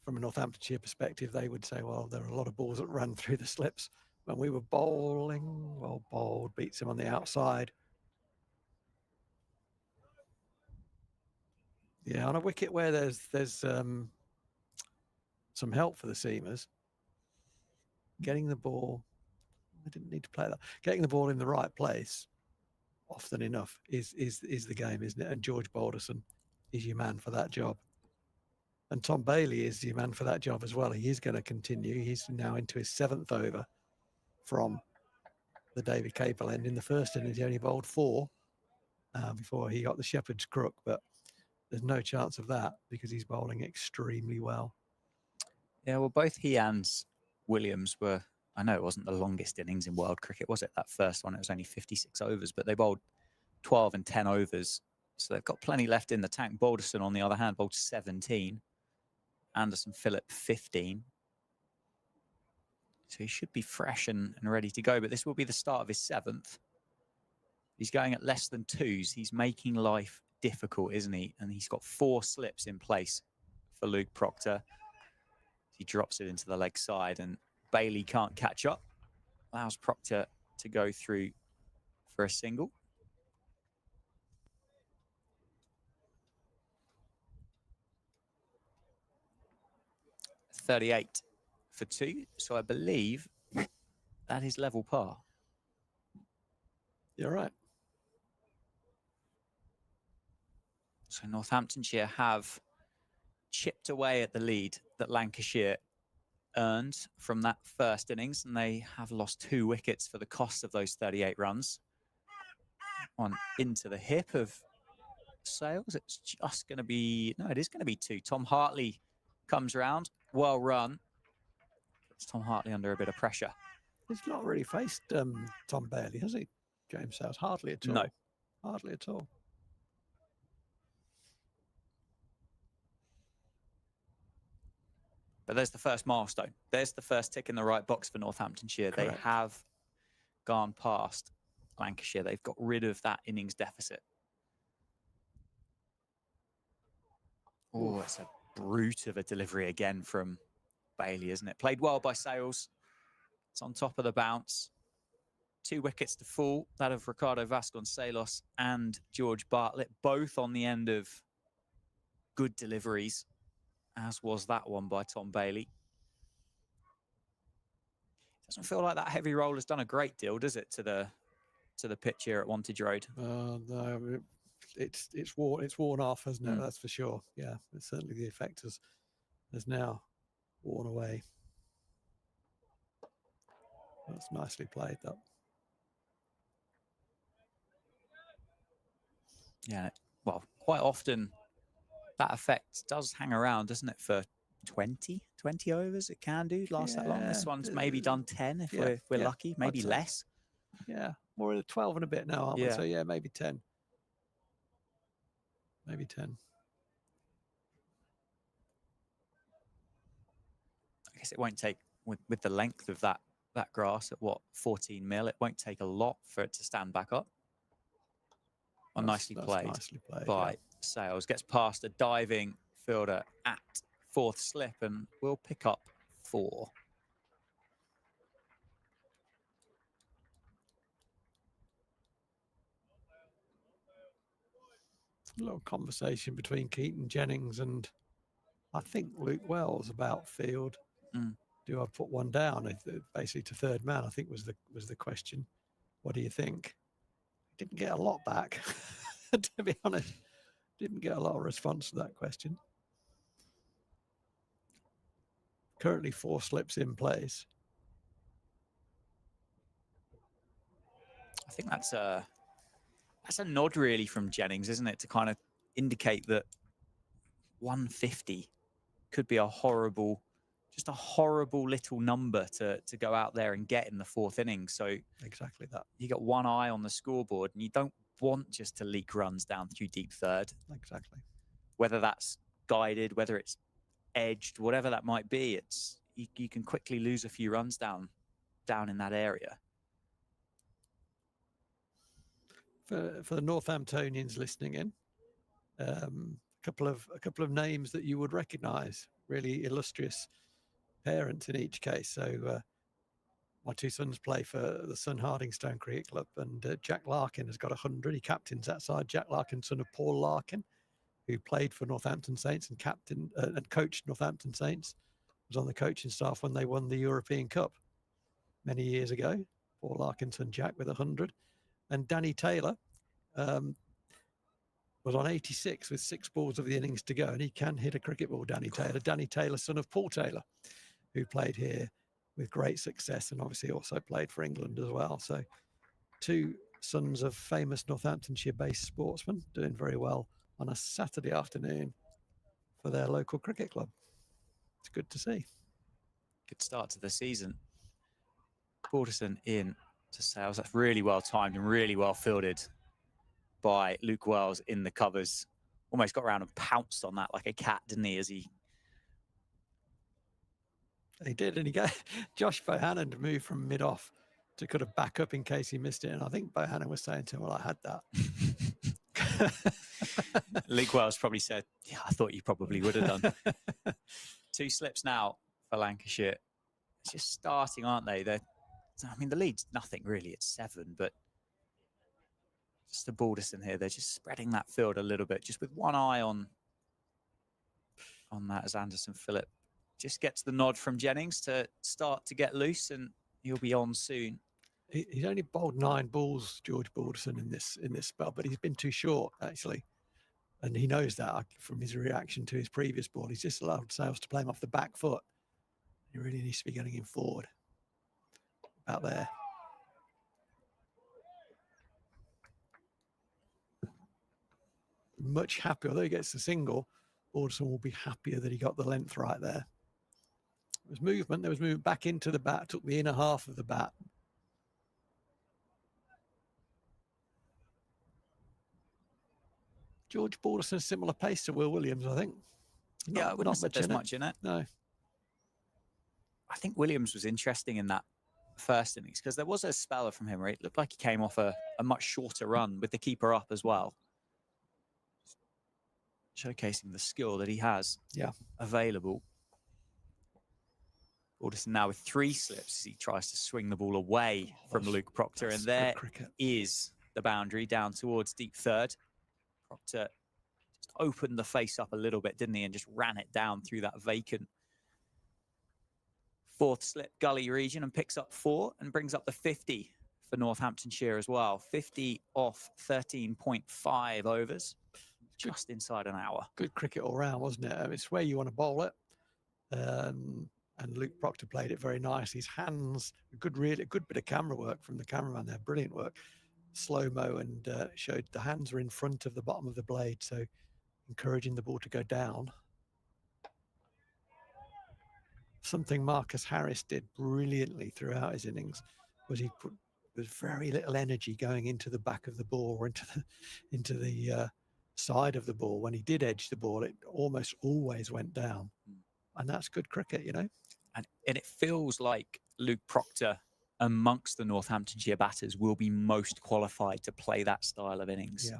from a Northamptonshire perspective, they would say, well, there are a lot of balls that ran through the slips. When we were bowling, well, bowled, beats him on the outside. Yeah, on a wicket where there's some help for the seamers, getting the ball, I didn't need to play that. Getting the ball in the right place often enough is the game, isn't it? And George Balderson is your man for that job. And Tom Bailey is your man for that job as well. He is going to continue. He's now into his 7th over from the David Capel end. In the first innings, he only bowled 4 before he got the shepherd's crook, but there's no chance of that because he's bowling extremely well. Yeah, well, both he and Williams were, I know it wasn't the longest innings in world cricket, was it? That first one, it was only 56 overs, but they bowled 12 and 10 overs. So they've got plenty left in the tank. Balderson, on the other hand, bowled 17. Anderson Phillip, 15. So he should be fresh and ready to go, but this will be the start of his 7th. He's going at less than 2s. He's making life difficult, isn't he? And he's got 4 slips in place for Luke Proctor. He drops it into the leg side and Bailey can't catch up. Allows Proctor to go through for a single. .38 for 2. So I believe that is level par. You're right. So Northamptonshire have chipped away at the lead that Lancashire earned from that first innings, and they have lost 2 wickets for the cost of those 38 runs. One into the hip of Sales. It's just going to be, no, it is going to be 2. Tom Hartley comes round, well run. Puts Tom Hartley under a bit of pressure. He's not really faced Tom Bailey, has he, James Sales? Hardly at all. No. Hardly at all. But there's the first milestone. There's the first tick in the right box for Northamptonshire. Correct. They have gone past Lancashire. They've got rid of that innings deficit. Oh, it's a brute of a delivery again from Bailey, isn't it? Played well by Sales. It's on top of the bounce. 2 wickets to fall. That of Ricardo Vasconcelos and George Bartlett, both on the end of good deliveries, as was that one by Tom Bailey. Doesn't feel like that heavy roll has done a great deal, does it, to the pitch here at Wantage Road? No, it's worn off, hasn't it? Mm. That's for sure. Yeah, it's certainly the effect has now worn away. That's nicely played, that. Yeah, well, quite often that effect does hang around, doesn't it, for 20 overs? It can do last that long. This one's maybe done 10 if we're lucky, maybe less. Yeah, more at 12 and a bit now, aren't we? So yeah, maybe 10. Maybe 10. I guess it won't take, with the length of that grass at what, 14 mil, it won't take a lot for it to stand back up. Well, nicely played by Sales. Gets past a diving fielder at 4th slip and will pick up 4. A little conversation between Keaton Jennings and I think Luke Wells about Field. Do I put one down? Basically to third man, I think was the question. What do you think? Didn't get a lot back, to be honest. Didn't get a lot of response to that question. Currently 4 slips in place. I think that's a nod really from Jennings, isn't it, to kind of indicate that 150 could be just a horrible little number to go out there and get in the 4th inning. So exactly that. You got one eye on the scoreboard, and you don't want just to leak runs down through deep third. Exactly. Whether that's guided, whether it's edged, whatever that might be, you can quickly lose a few runs down in that area. For the Northamptonians listening in, a couple of names that you would recognise, really illustrious parents in each case. So my 2 sons play for the Sun Hardingstone Cricket Club, and Jack Larkin has got 100. He captains that side. Jack Larkin, son of Paul Larkin, who played for Northampton Saints and coached Northampton Saints, was on the coaching staff when they won the European Cup many years ago. Paul Larkin's son Jack with 100. And Danny Taylor was on 86 with 6 balls of the innings to go, and he can hit a cricket ball, Danny Taylor. Danny Taylor, son of Paul Taylor, who played here with great success and obviously also played for England as well. So 2 sons of famous Northamptonshire-based sportsmen doing very well on a Saturday afternoon for their local cricket club. It's good to see. Good start to the season. Balderson in to Sales. That's really well timed and really well fielded by Luke Wells in the covers. Almost got around and pounced on that like a cat, didn't he? He did, and he got Josh Bohannon to move from mid-off to kind of back up in case he missed it. And I think Bohannon was saying to him, well, I had that. Luke Wells probably said, yeah, I thought you probably would have done. 2 slips now for Lancashire. It's just starting, aren't they? The lead's nothing really. It's 7, but just the Balderson here. They're just spreading that field a little bit, just with one eye on that as Anderson Phillip just gets the nod from Jennings to start to get loose, and he'll be on soon. He's only bowled 9 balls, George Balderson, in this spell, but he's been too short, actually. And he knows that from his reaction to his previous ball. He's just allowed Sales to play him off the back foot. He really needs to be getting him forward. About there. Much happier, although he gets the single, Balderson will be happier that he got the length right there. There was movement back into the bat, took the inner half of the bat. George Balderson, a similar pace to Will Williams, I think. I wouldn't say there's much in it. No. I think Williams was interesting in that first innings because there was a speller from him where it looked like he came off a much shorter run with the keeper up as well. Showcasing the skill that he has available. Balderson now with 3 slips as he tries to swing the ball away from Luke Proctor. And there is the boundary down towards deep third. Proctor just opened the face up a little bit, didn't he? And just ran it down through that vacant 4th slip gully region and picks up 4 and brings up the 50 for Northamptonshire as well. 50 off 13.5 overs. Just inside an hour. Good cricket all round, wasn't it? It's where you want to bowl it. And Luke Proctor played it very nice. His hands, a good bit of camera work from the cameraman there. Brilliant work. Slow-mo, and showed the hands were in front of the bottom of the blade, so encouraging the ball to go down. Something Marcus Harris did brilliantly throughout his innings was he put very little energy going into the back of the ball or into the side of the ball. When he did edge the ball, it almost always went down. And that's good cricket, you know. And it feels like Luke Proctor, amongst the Northamptonshire batters, will be most qualified to play that style of innings. Yeah.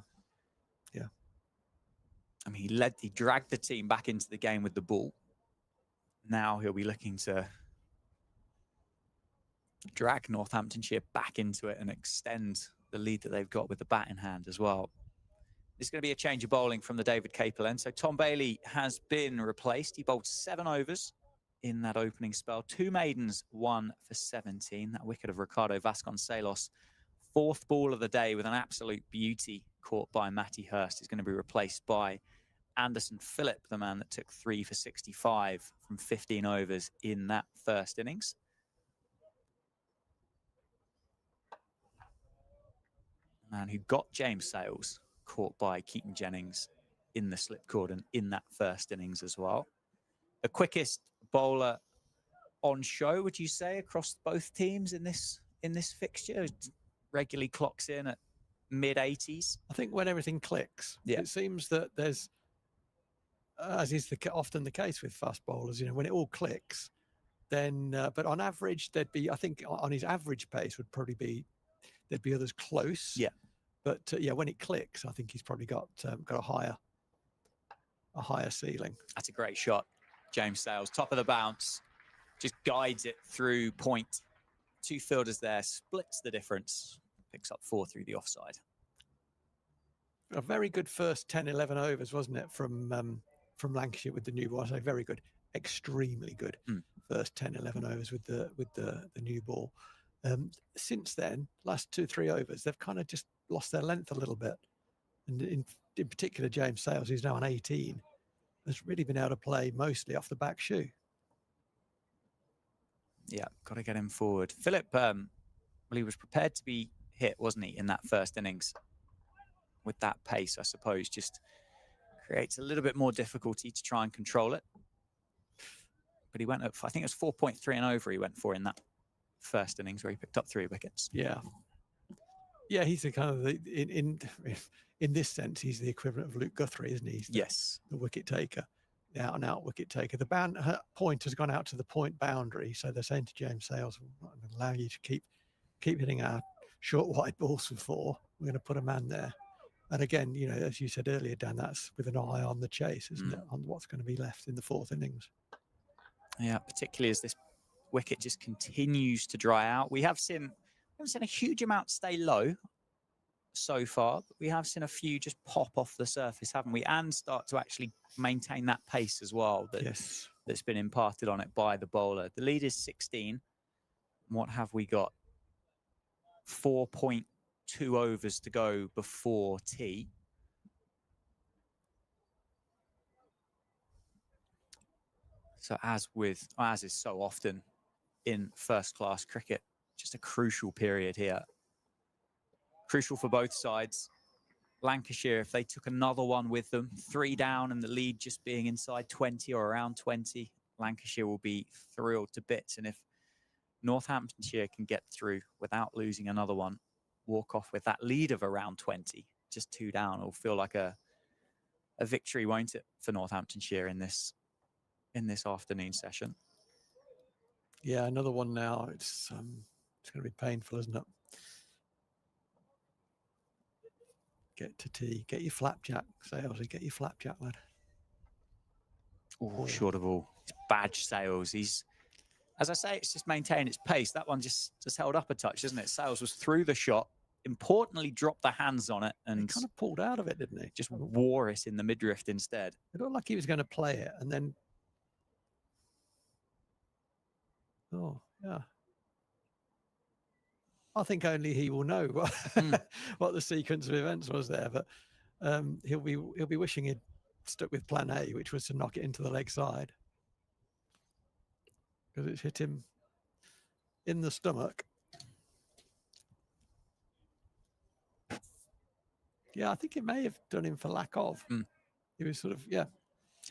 I mean, he dragged the team back into the game with the ball. Now he'll be looking to drag Northamptonshire back into it and extend the lead that they've got with the bat in hand as well. there's going to be a change of bowling from the David Capel end. So Tom Bailey has been replaced. He bowled 7 overs in that opening spell. 2 maidens, 1 for 17. That wicket of Ricardo Vasconcelos, 4th ball of the day with an absolute beauty caught by Matty Hurst, is going to be replaced by Anderson Phillip, the man that took 3 for 65 from 15 overs in that first innings. The man who got James Sales caught by Keaton Jennings in the slip cordon in that first innings as well. The quickest bowler on show, would you say, across both teams in this fixture? Regularly clocks in at mid-80s. I think when everything clicks, it seems that there's, as is often the case with fast bowlers, when it all clicks, then, but on average, I think on his average pace would probably be, there'd be others close. Yeah. But when it clicks, I think he's probably got a higher ceiling. That's a great shot. James Sales, top of the bounce, just guides it through point. 2 fielders there, splits the difference, picks up 4 through the offside. A very good first 10, 11 overs, wasn't it, from Lancashire with the new ball? I say very good, extremely good first 10, 11 overs with the new ball. Since then, last 2, 3 overs, they've kind of just lost their length a little bit. And in particular, James Sales, who's now on 18, has really been able to play mostly off the back shoe. Yeah, got to get him forward. Phillip, well, he was prepared to be hit, wasn't he, in that first innings? With that pace, I suppose, just creates a little bit more difficulty to try and control it. But he went up, I think it was 4.3 and over he went for in that first innings where he picked up 3 wickets. Yeah. Yeah, he's the kind of, in this sense, he's the equivalent of Luke Guthrie, isn't he? He's the wicket taker. The out-and-out wicket taker. The point has gone out to the point boundary, so they're saying to James Sales, "We're not going to allow you to keep hitting our short wide balls for 4. We're going to put a man there." And again, as you said earlier, Dan, that's with an eye on the chase, isn't it? On what's going to be left in the 4th innings. Yeah, particularly as this wicket just continues to dry out. We haven't seen a huge amount stay low so far, but we have seen a few just pop off the surface, haven't we? And start to actually maintain that pace as well that's been imparted on it by the bowler. The lead is 16. What have we got? 4.2 overs to go before tea. So as is so often in first-class cricket, just a crucial period here. Crucial for both sides. Lancashire, if they took another one with them, 3 down and the lead just being inside 20 or around 20, Lancashire will be thrilled to bits. And if Northamptonshire can get through without losing another one, walk off with that lead of around 20, just 2 down, it'll feel like a victory, won't it, for Northamptonshire in this afternoon session. Yeah, another one now. It's going to be painful, isn't it? Get to tea. Get your flapjack, Salesy. Get your flapjack, lad. Oh, short of all. It's badge Sales. He's, as I say, it's just maintained its pace. That one just held up a touch, isn't it? Sales was through the shot, importantly dropped the hands on it, and he kind of pulled out of it, didn't he? Just wore it in the midriff instead. It looked like he was going to play it, and then yeah. I think only he will know what the sequence of events was there, but he'll be wishing he'd stuck with plan A, which was to knock it into the leg side, because it's hit him in the stomach. Yeah, I think it may have done him for lack of. He was sort of,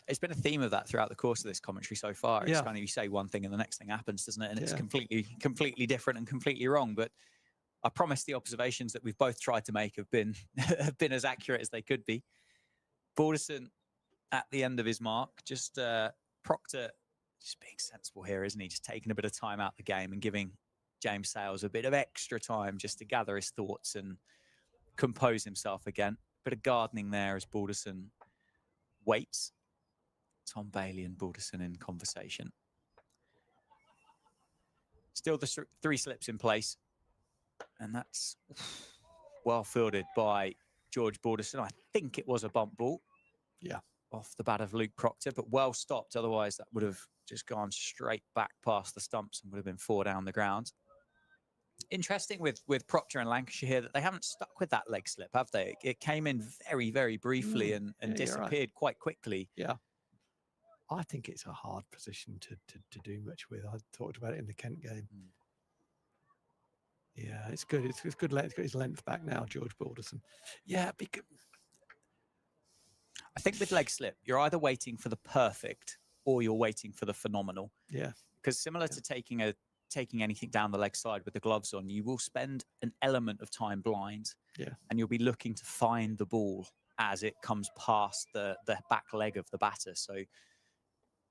It's been a theme of that throughout the course of this commentary so far. It's kind of, you say one thing and the next thing happens, doesn't it? And it's completely different and completely wrong. But I promise the observations that we've both tried to make have been as accurate as they could be. Balderson at the end of his mark, just Proctor just being sensible here, isn't he? Just taking a bit of time out the game and giving James Sales a bit of extra time just to gather his thoughts and compose himself again. Bit of gardening there as Balderson waits. Tom Bailey and Balderson in conversation. Still the 3 slips in place. And that's well fielded by George Balderson. I think it was a bump ball. Yeah. Off the bat of Luke Proctor, but well stopped. Otherwise, that would have just gone straight back past the stumps and would have been 4 down the ground. Interesting with Proctor and Lancashire here that they haven't stuck with that leg slip, have they? It came in very, very briefly and disappeared quite quickly. Yeah. I think it's a hard position to do much with. I talked about it in the Kent game. Yeah, it's good. It's good length. It's got his length back now, George Balderson. Yeah, because I think with leg slip, you're either waiting for the perfect or you're waiting for the phenomenal. Yeah. Because similar to taking anything down the leg side with the gloves on, you will spend an element of time blind. Yeah. And you'll be looking to find the ball as it comes past the back leg of the batter. So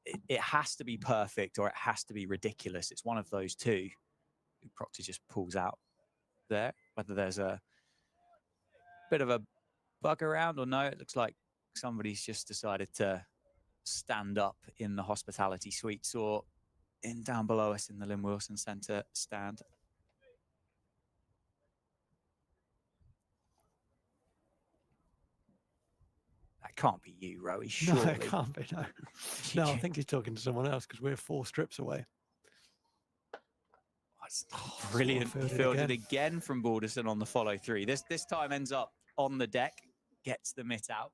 it has to be perfect or it has to be ridiculous. It's one of those two. Proctor just pulls out there. Whether there's a bit of a bug around or no, it looks like somebody's just decided to stand up in the hospitality suites or in down below us in the Lynn Wilson Centre stand. That can't be you, Rowie, surely. No, it can't be, no. No, I think he's talking to someone else because we're 4 strips away. Brilliant. Fielded again from Balderson on the follow through. This time ends up on the deck, gets the mitt out.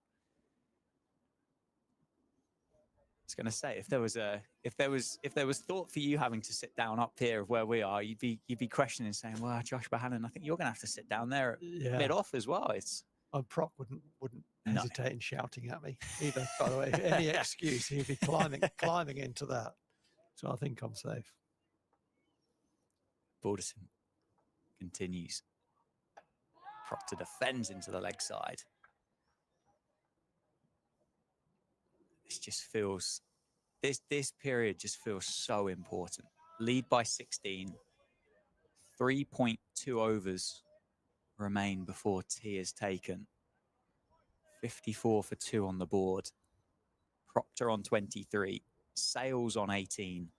I was going to say, if there was thought for you having to sit down up here of where we are, you'd be questioning, saying, well, Josh Bohannon, I think you're going to have to sit down there mid off as well. It's Proc wouldn't hesitate in shouting at me either. By the way, any excuse, he'd be climbing into that. So I think I'm safe. Balderson continues. Proctor defends into the leg side. This just feels, this period just feels so important. Lead by 16. 3.2 overs remain before tea is taken. 54 for 2 on the board. Proctor on 23. Sales on 18.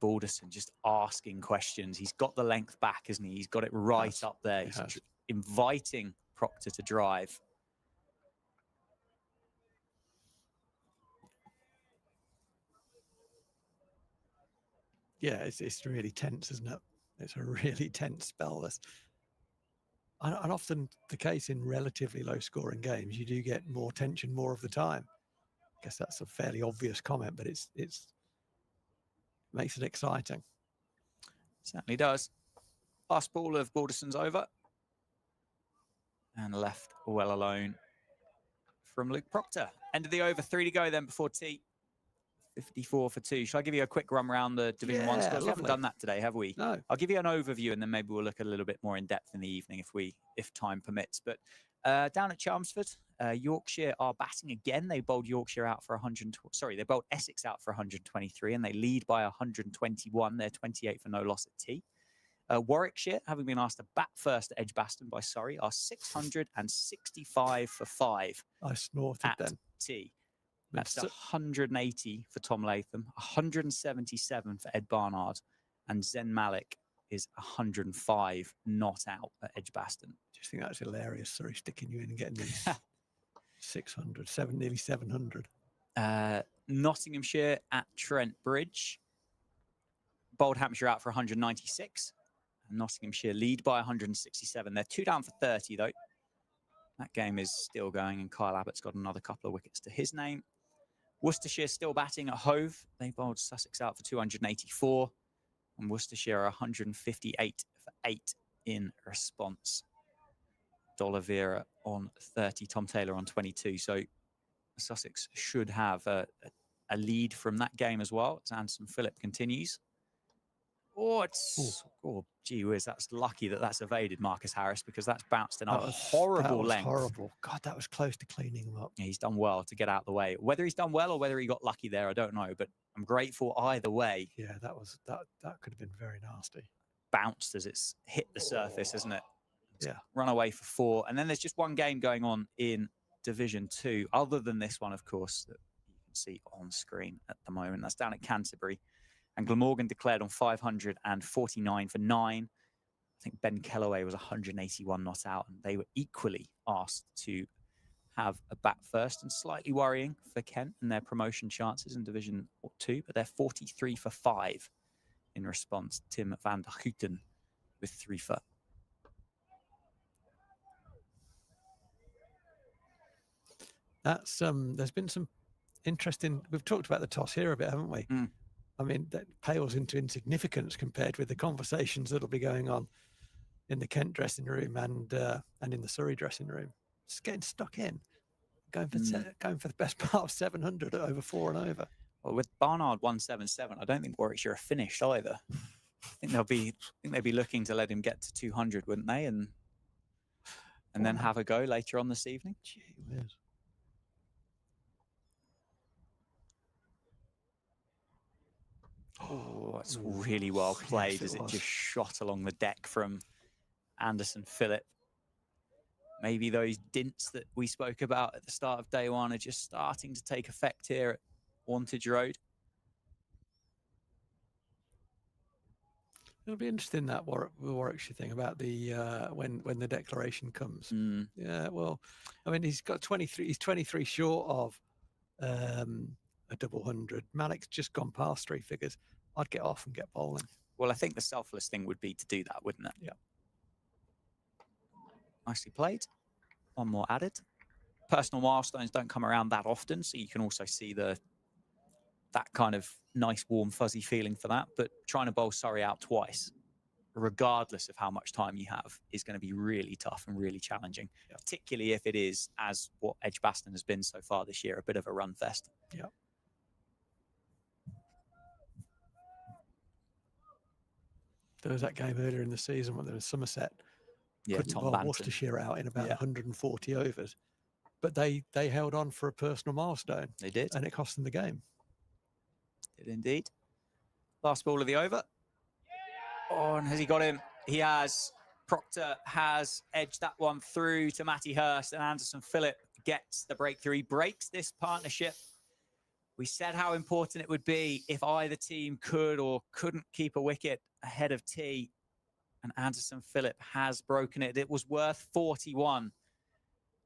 Balderson just asking questions. He's got the length back, isn't he? He's got it right up there. He's inviting Proctor to drive. Yeah, it's really tense, isn't it? It's a really tense spell. And often the case in relatively low-scoring games, you do get more tension more of the time. I guess that's a fairly obvious comment, but it's makes it exciting. Certainly does. Last ball of Balderson's over. And left well alone from Luke Proctor. End of the over, 3 to go then before tea. 54 for 2. Shall I give you a quick run around the Division 1 scores? We haven't done that today, have we? No. I'll give you an overview and then maybe we'll look a little bit more in depth in the evening if time permits. But down at Chelmsford, Yorkshire are batting again. They bowled Yorkshire out for 100. Sorry, they bowled Essex out for 123 and they lead by 121. They're 28 for no loss at tea. Warwickshire, having been asked to bat first at Edgbaston by Surrey, are 665 for 5. I snorted at tea. That's 180 for Tom Latham, 177 for Ed Barnard, and Zen Malik is 105 not out at Edgbaston. I just think that's hilarious. Sorry, sticking you in and getting these 600, nearly 700. Nottinghamshire at Trent Bridge. Bowled Hampshire out for 196. And Nottinghamshire lead by 167. They're 2 down for 30, though. That game is still going, and Kyle Abbott's got another couple of wickets to his name. Worcestershire still batting at Hove. They bowled Sussex out for 284. And Worcestershire are 158 for 8 in response. D'Oliveira on 30, Tom Taylor on 22. So Sussex should have a lead from that game as well. As Anderson Phillip continues. Oh, gee whiz, that's lucky that's evaded Marcus Harris because that's bounced in a horrible length. Horrible. God, that was close to cleaning him up. Yeah, he's done well to get out of the way. Whether he's done well or whether he got lucky there, I don't know, but I'm grateful either way. Yeah, that could have been very nasty. Bounced as it's hit the surface, isn't it? It's run away for 4. And then there's just one game going on in Division 2, other than this one, of course, that you can see on screen at the moment. That's down at Canterbury. And Glamorgan declared on 549 for 9. think Ben Kellaway was 181 not out, and they were equally asked to have a bat first, and slightly worrying for Kent and their promotion chances in Division 2, but they're 43 for 5 in response. Tim van der Houten with 3 for. That's there's been some interesting. We've talked about the toss here a bit, haven't we? Mm. I mean, that pales into insignificance compared with the conversations that'll be going on in the Kent dressing room and in the Surrey dressing room. Just getting stuck in, going for the best part of 700 at over 4 and over. Well, with Barnard 177, I don't think Warwickshire are finished either. I think they'd be looking to let him get to 200, wouldn't they? And then have a go later on this evening. Gee whiz. Oh, that's really well played, as it just shot along the deck from Anderson Phillip. Maybe those dints that we spoke about at the start of day one are just starting to take effect here at Wantage Road. It'll be interesting, that Warwickshire thing about the when the declaration comes. Yeah, well, I mean, he's got 23. He's 23 short of a double 100. Malik's just gone past 3 figures. I'd get off and get bowling. Well, I think the selfless thing would be to do that, wouldn't it? Yeah. Nicely played. One more added. Personal milestones don't come around that often, so you can also see that kind of nice, warm, fuzzy feeling for that. But trying to bowl Surrey out twice, regardless of how much time you have, is going to be really tough and really challenging, particularly if it is, as what Edgbaston has been so far this year, a bit of a run fest. Yeah. There was that game earlier in the season when there was Somerset. Couldn't Tom bowl Banton. Worcestershire out in about 140 overs. But they held on for a personal milestone. They did. And it cost them the game. Did indeed. Last ball of the over. Oh, and has he got him? He has. Proctor has edged that one through to Matty Hurst, and Anderson Phillip gets the breakthrough. He breaks this partnership. We said how important it would be if either team could or couldn't keep a wicket ahead of T, and Anderson Phillip has broken it. It was worth 41,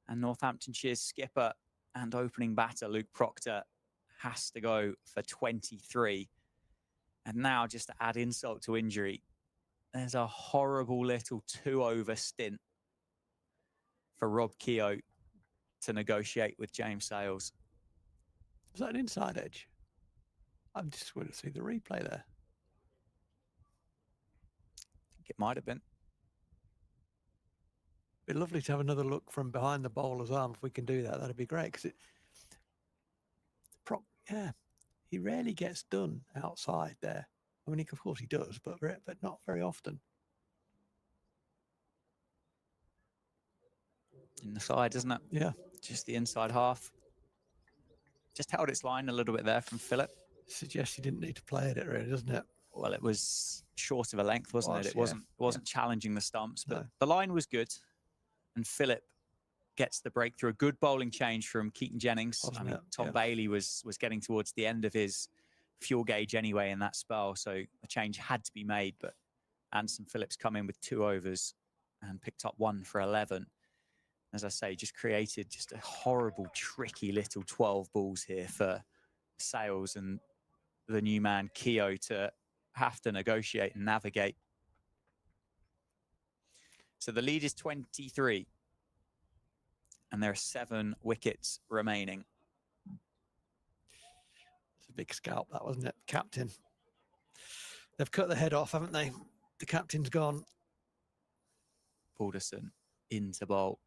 and Northamptonshire's skipper and opening batter Luke Proctor has to go for 23. And now, just to add insult to injury, there's a horrible little 2-over stint for Rob Keogh to negotiate with James Sales. Was that an inside edge? I'm just going to see the replay there. I think it might have been. It'd be lovely to have another look from behind the bowler's arm. If we can do that, that'd be great. Because he rarely gets done outside there. I mean, of course he does, but not very often. In the side, isn't it? Yeah. Just the inside half. Just held its line a little bit there from Phillip. Suggests he didn't need to play at it, really, doesn't it? Well, it was short of a length, wasn't it? It wasn't challenging the stumps, but No. the line was good. And Phillip gets the breakthrough. A good bowling change from Keaton Jennings. I mean, Tom Bailey was getting towards the end of his fuel gauge anyway in that spell, so a change had to be made. But Anderson Phillips come in with 2 overs and picked up 1 for 11. As I say, just created just a horrible, tricky little 12 balls here for Sales and the new man Keogh to have to negotiate and navigate. So the lead is 23, and there are 7 wickets remaining. It's a big scalp, that, wasn't it? Captain. They've cut the head off, haven't they? The captain's gone. Balderson into bowl.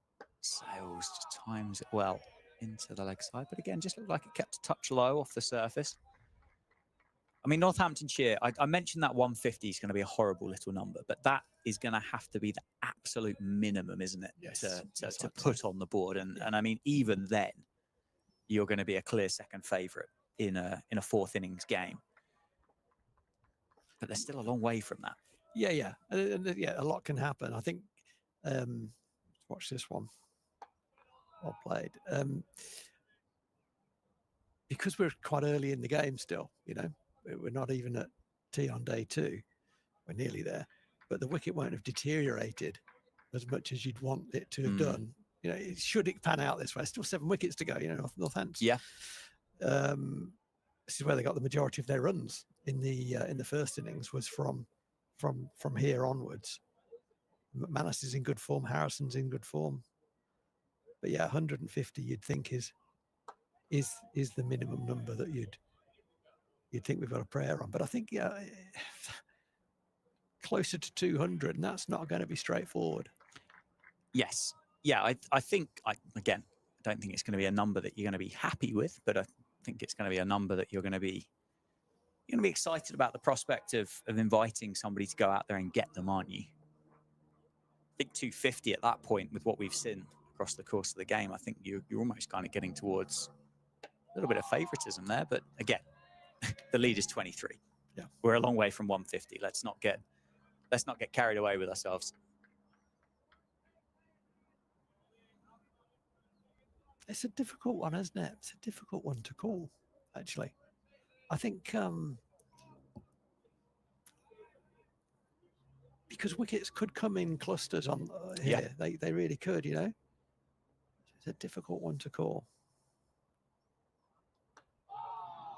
Sales just times it well into the leg side, but again, just looked like it kept a touch low off the surface. I mean, Northamptonshire, I mentioned that 150 is going to be a horrible little number, but that is going to have to be the absolute minimum, isn't it? Yes. To put on the board. And I mean, even then, you're going to be a clear second favourite in a 4th innings game. But they're still a long way from that. Yeah. A lot can happen. I think, watch this one. Well played. Because we're quite early in the game still, you know, we're not even at tea on day 2. We're nearly there. but the wicket won't have deteriorated as much as you'd want it to have done. You know, should it pan out this way, still 7 wickets to go. You know, Northampton. Yeah. This is where they got the majority of their runs in the first innings, was from here onwards. McManus is in good form. Harrison's in good form. But yeah, 150 you'd think is the minimum number that you'd think we've got a prayer on. But I think closer to 200, and that's not going to be straightforward. Yes. Yeah, I think, again, I don't think it's going to be a number that you're going to be happy with, but I think it's going to be a number that you're going to be excited about the prospect of inviting somebody to go out there and get them, aren't you? I think 250 at that point, with what we've seen across the course of the game, I think you're almost kind of getting towards a little bit of favoritism there. But again, the lead is 23. Yeah, we're a long way from 150. Let's not get carried away with ourselves. It's a difficult one, isn't it? It's a difficult one to call, actually. I think because wickets could come in clusters on here. Yeah. They really could, you know. It's a difficult one to call.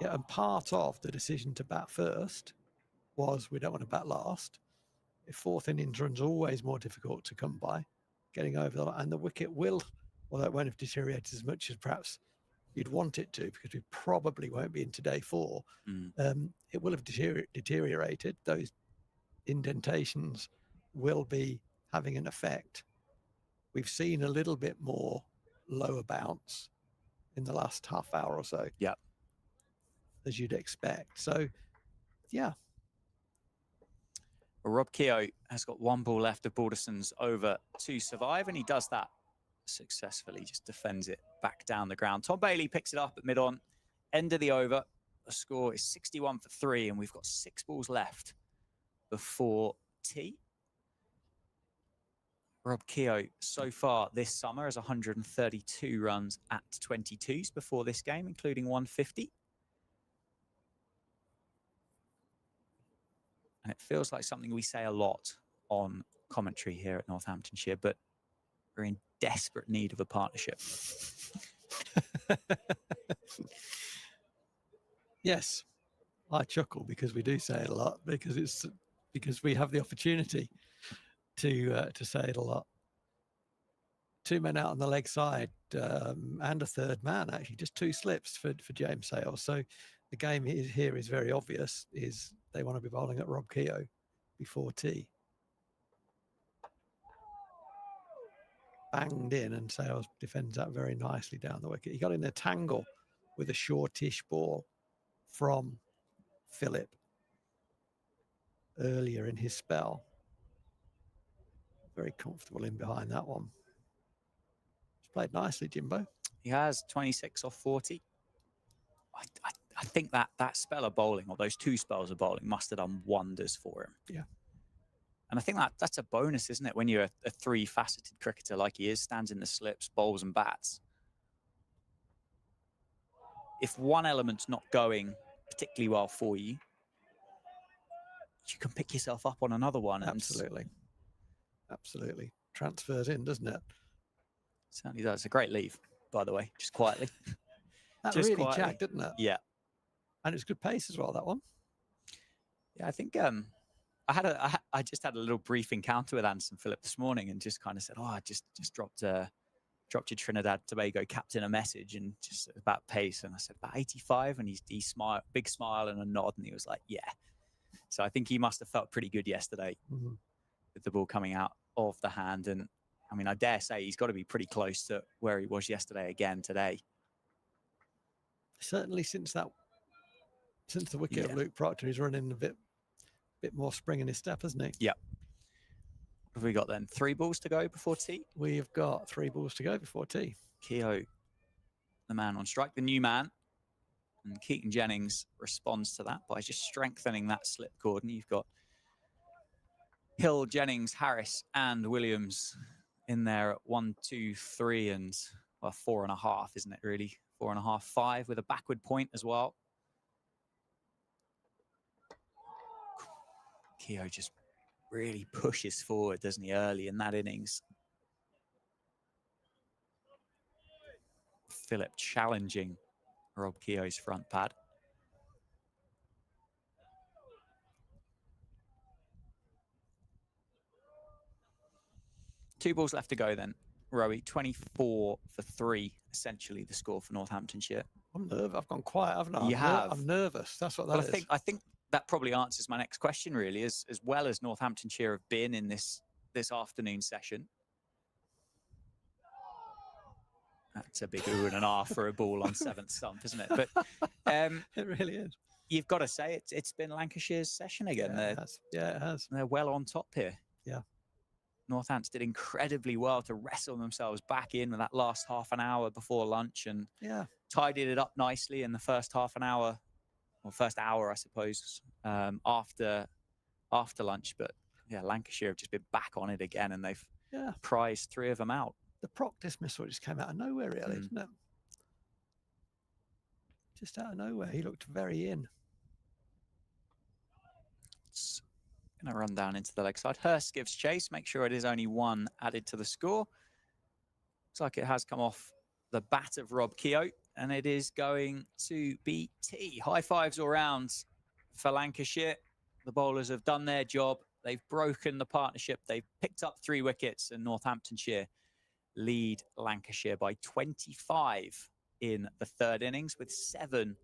Yeah, and part of the decision to bat first was we don't want to bat last. If fourth innings run's always more difficult to come by, getting over the line, and the wicket will, although it won't have deteriorated as much as perhaps you'd want it to, because we probably won't be into day 4. It will have deteriorated. Those indentations will be having an effect. We've seen a little bit more lower bounce in the last half hour or so. Yeah. As you'd expect. So, yeah. Well, Rob Keogh has got 1 ball left of Balderson's over to survive, and he does that successfully, just defends it back down the ground. Tom Bailey picks it up at mid-on, end of the over. The score is 61 for 3, and we've got 6 balls left before tea. Rob Keogh so far this summer has 132 runs at 22s before this game, including 150. And it feels like something we say a lot on commentary here at Northamptonshire, but we're in desperate need of a partnership. Yes, I chuckle because we do say it a lot, because we have the opportunity to say it a lot. 2 men out on the leg side and a third man, actually, just 2 slips for James Sales. So the game here is very obvious, is they want to be bowling at Rob Keogh before tea. Banged in, and Sales defends that very nicely down the wicket. He got in a tangle with a shortish ball from Phillip earlier in his spell. Very comfortable in behind that one. He's played nicely, Jimbo. He has 26 off 40. I think that spell of bowling, or those 2 spells of bowling, must have done wonders for him. Yeah. And I think that's a bonus, isn't it? When you're a 3-faceted cricketer like he is, stands in the slips, bowls and bats. If one element's not going particularly well for you, you can pick yourself up on another one. Absolutely. Absolutely. Transfers in, doesn't it? Certainly does. A great leave, by the way, just quietly. That just really jagged, didn't it? Yeah. And it's good pace as well, that one. Yeah, I think I just had a little brief encounter with Anderson Phillip this morning, and just kind of said, "Oh, I just dropped your Trinidad Tobago captain a message, and just about pace." And I said, "About 85," and he smiled, big smile and a nod, and he was like, "Yeah." So I think he must have felt pretty good yesterday with the ball coming out of the hand, and I mean, I dare say he's got to be pretty close to where he was yesterday again today. Certainly since the wicket of Luke Proctor, he's running a bit more spring in his step, hasn't he? Yeah. What have we got then? 3 balls to go before tea? We've got 3 balls to go before tea. Keogh, the man on strike, the new man. And Keaton Jennings responds to that by just strengthening that slip cordon. You've got Hill, Jennings, Harris, and Williams in there at 1, 2, 3, and 4.5, isn't it really? 4.5, 5 with a backward point as well. Keogh just really pushes forward, doesn't he, early in that innings. Philip challenging Rob Keogh's front pad. Two balls left to go then. Rowie, 24 for 3, essentially the score for Northamptonshire. I'm nervous. I've gone quiet, haven't I? You have. I'm nervous. That's what that is. I think that probably answers my next question, really, as well as Northamptonshire have been in this afternoon session. That's a big ooh and an ah for a ball on 7th stump, isn't it? But it really is. You've got to say it's been Lancashire's session again. Yeah, it has. Yeah, it has. They're well on top here. Yeah. Northants did incredibly well to wrestle themselves back in with that last half an hour before lunch and tidied it up nicely in the first half an hour, or first hour, I suppose, after lunch. But yeah, Lancashire have just been back on it again, and they've prized 3 of them out. The Proc dismissal just came out of nowhere, really, didn't it? Just out of nowhere. He looked very in. It's going to run down into the leg side. Hurst gives chase. Make sure it is only 1 added to the score. Looks like it has come off the bat of Rob Keogh, and it is going to be tea. High fives all round for Lancashire. The bowlers have done their job. They've broken the partnership. They've picked up 3 wickets, and Northamptonshire lead Lancashire by 25 in the 3rd innings with 7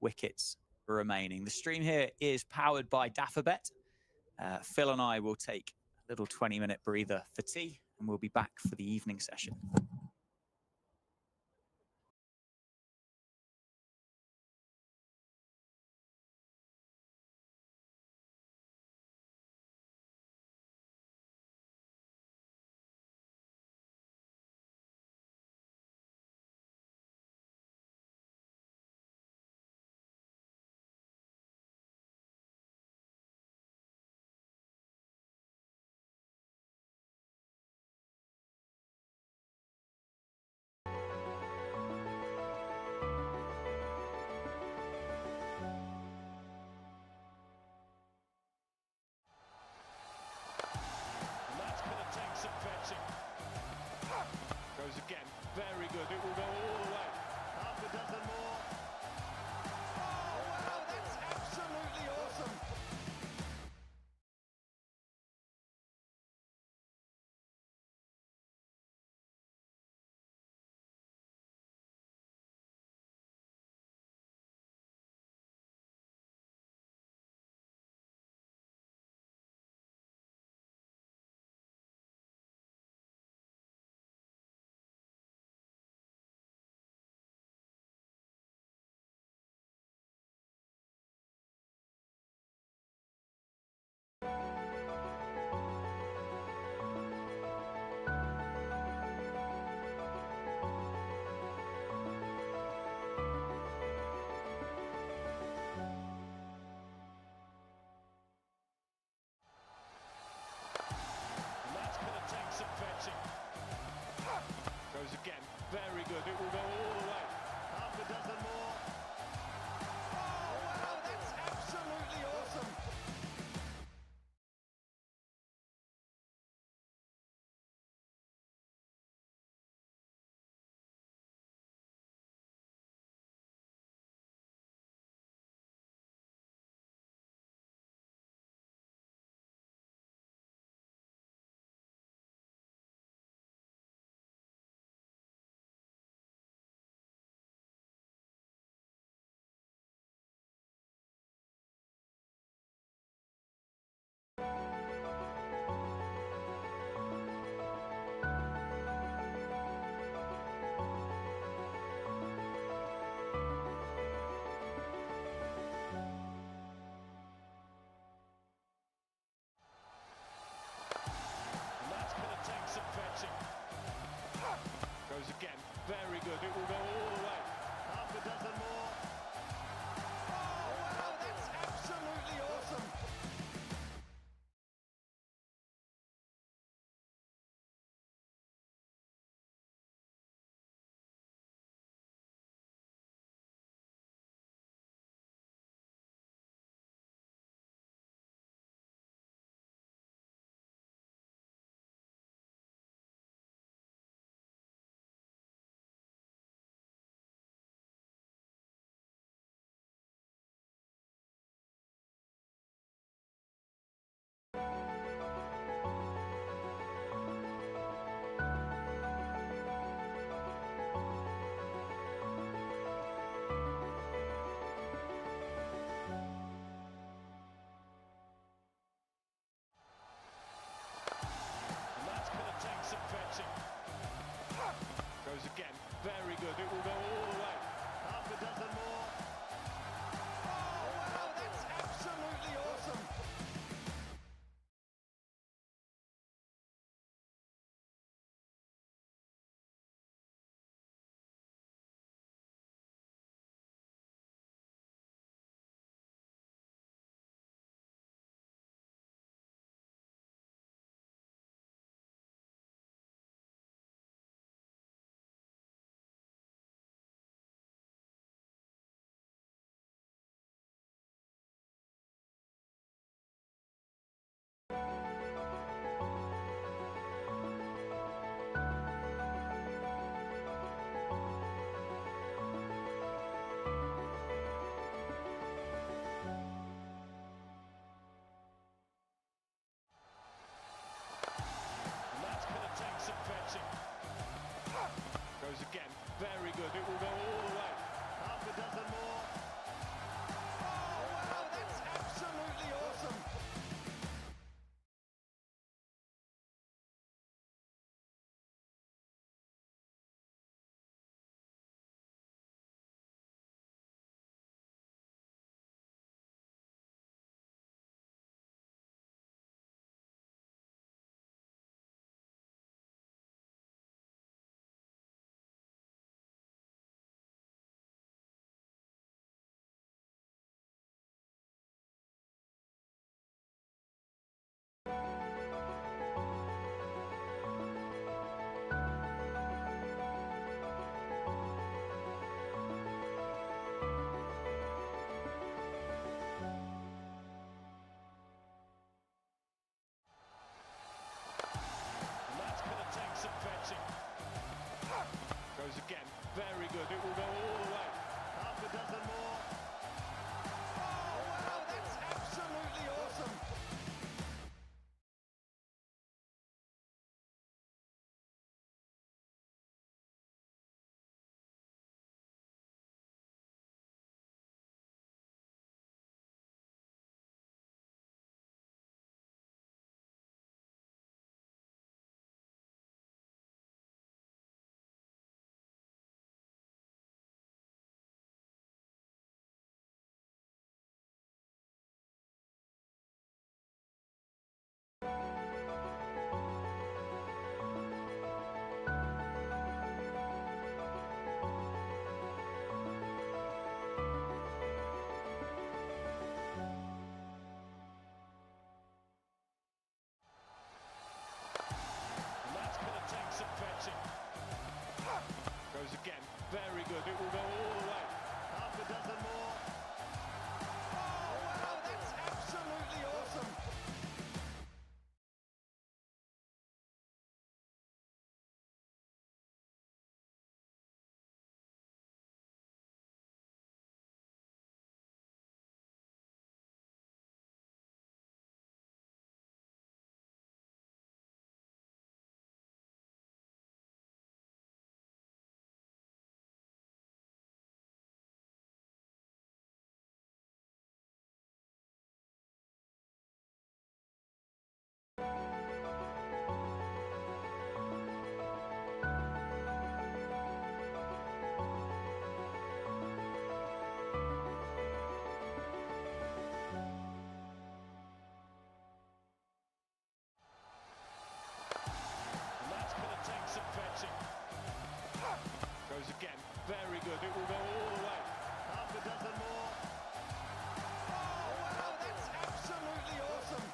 wickets remaining. The stream here is powered by Daffabet. Phil and I will take a little 20-minute breather for tea, and we'll be back for the evening session. Goes again, very good. It will go all the way. Half a dozen more. Oh, wow, that's absolutely awesome. Goes again, very good. It will go all the way. Half a dozen more. Oh, wow, that's absolutely awesome. Goes again, very good. It will go all the way. Half a dozen more. Oh, wow, that's absolutely awesome. good. It will go all the way. Half a dozen more. Oh, wow, that's absolutely awesome. And that's going to take some fetching. Goes again. Very good. It will go all the way. Half a dozen more. Oh, wow, that's absolutely awesome. And that's going to take some fetching. Goes again. Very good. It will go all the way. Half a dozen more. Oh, wow, that's absolutely awesome. And that's going to take some fetching. Goes again. Very good. It will go all the way. Half a dozen more. Oh, wow, that's absolutely awesome. And that's going to take some fetching. Goes again. Very good. It will go all the way. Half a dozen more. Oh, wow, that's absolutely awesome.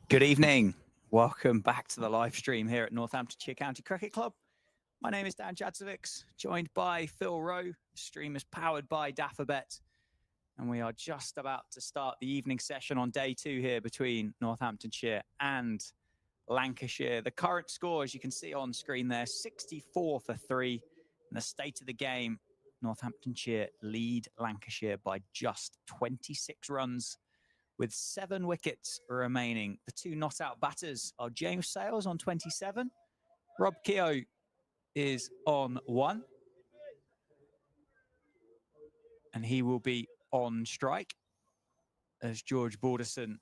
Good evening. Welcome back to the live stream here at Northamptonshire County Cricket Club. My name is Dan Jadzovics, joined by Phil Rowe. The stream is powered by Daffabet. And we are just about to start the evening session on day 2 here between Northamptonshire and Lancashire. The current score, as you can see on screen there, 64 for 3. In the state of the game, Northamptonshire lead Lancashire by just 26 runs with 7 wickets remaining. The 2 not-out batters are James Sales on 27. Rob Keogh is on 1. And he will be on strike as George Balderson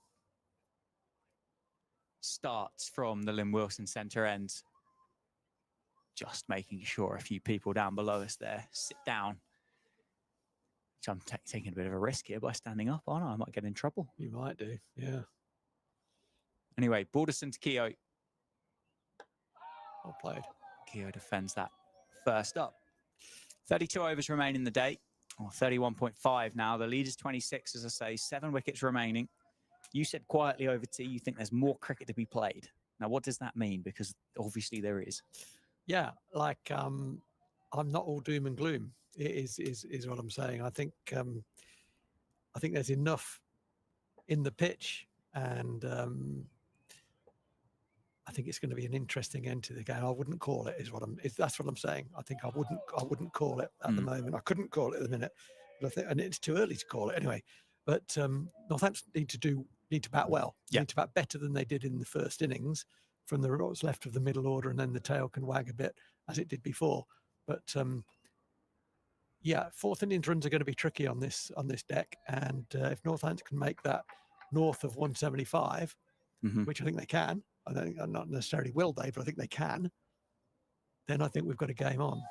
starts from the Lynn Wilson centre end. Just making sure a few people down below us there sit down. Which I'm taking a bit of a risk here by standing up, aren't I? I might get in trouble. You might do, yeah. Anyway, Balderson to Keogh. Well played. Keogh defends that first up. 32 overs remain in the day, or 31.5 now. The lead is 26, as I say, 7 wickets remaining. You said quietly over tea, you think there's more cricket to be played. Now, what does that mean? Because obviously there is. Yeah, like I'm not all doom and gloom. Is what I'm saying. I think there's enough in the pitch, and I think it's going to be an interesting end to the game. I wouldn't call it. That's what I'm saying. I think I wouldn't call it at the moment. I couldn't call it at the minute, but I think, and it's too early to call it anyway. But Northampton need to bat well. Need to bat better than they did in the first innings from what's left of the middle order, and then the tail can wag a bit as it did before. But yeah, 4th innings runs are going to be tricky on this deck, and if Northampton can make that north of 175, which I think they can, I don't think not necessarily will they, but I think they can, then I think we've got a game on.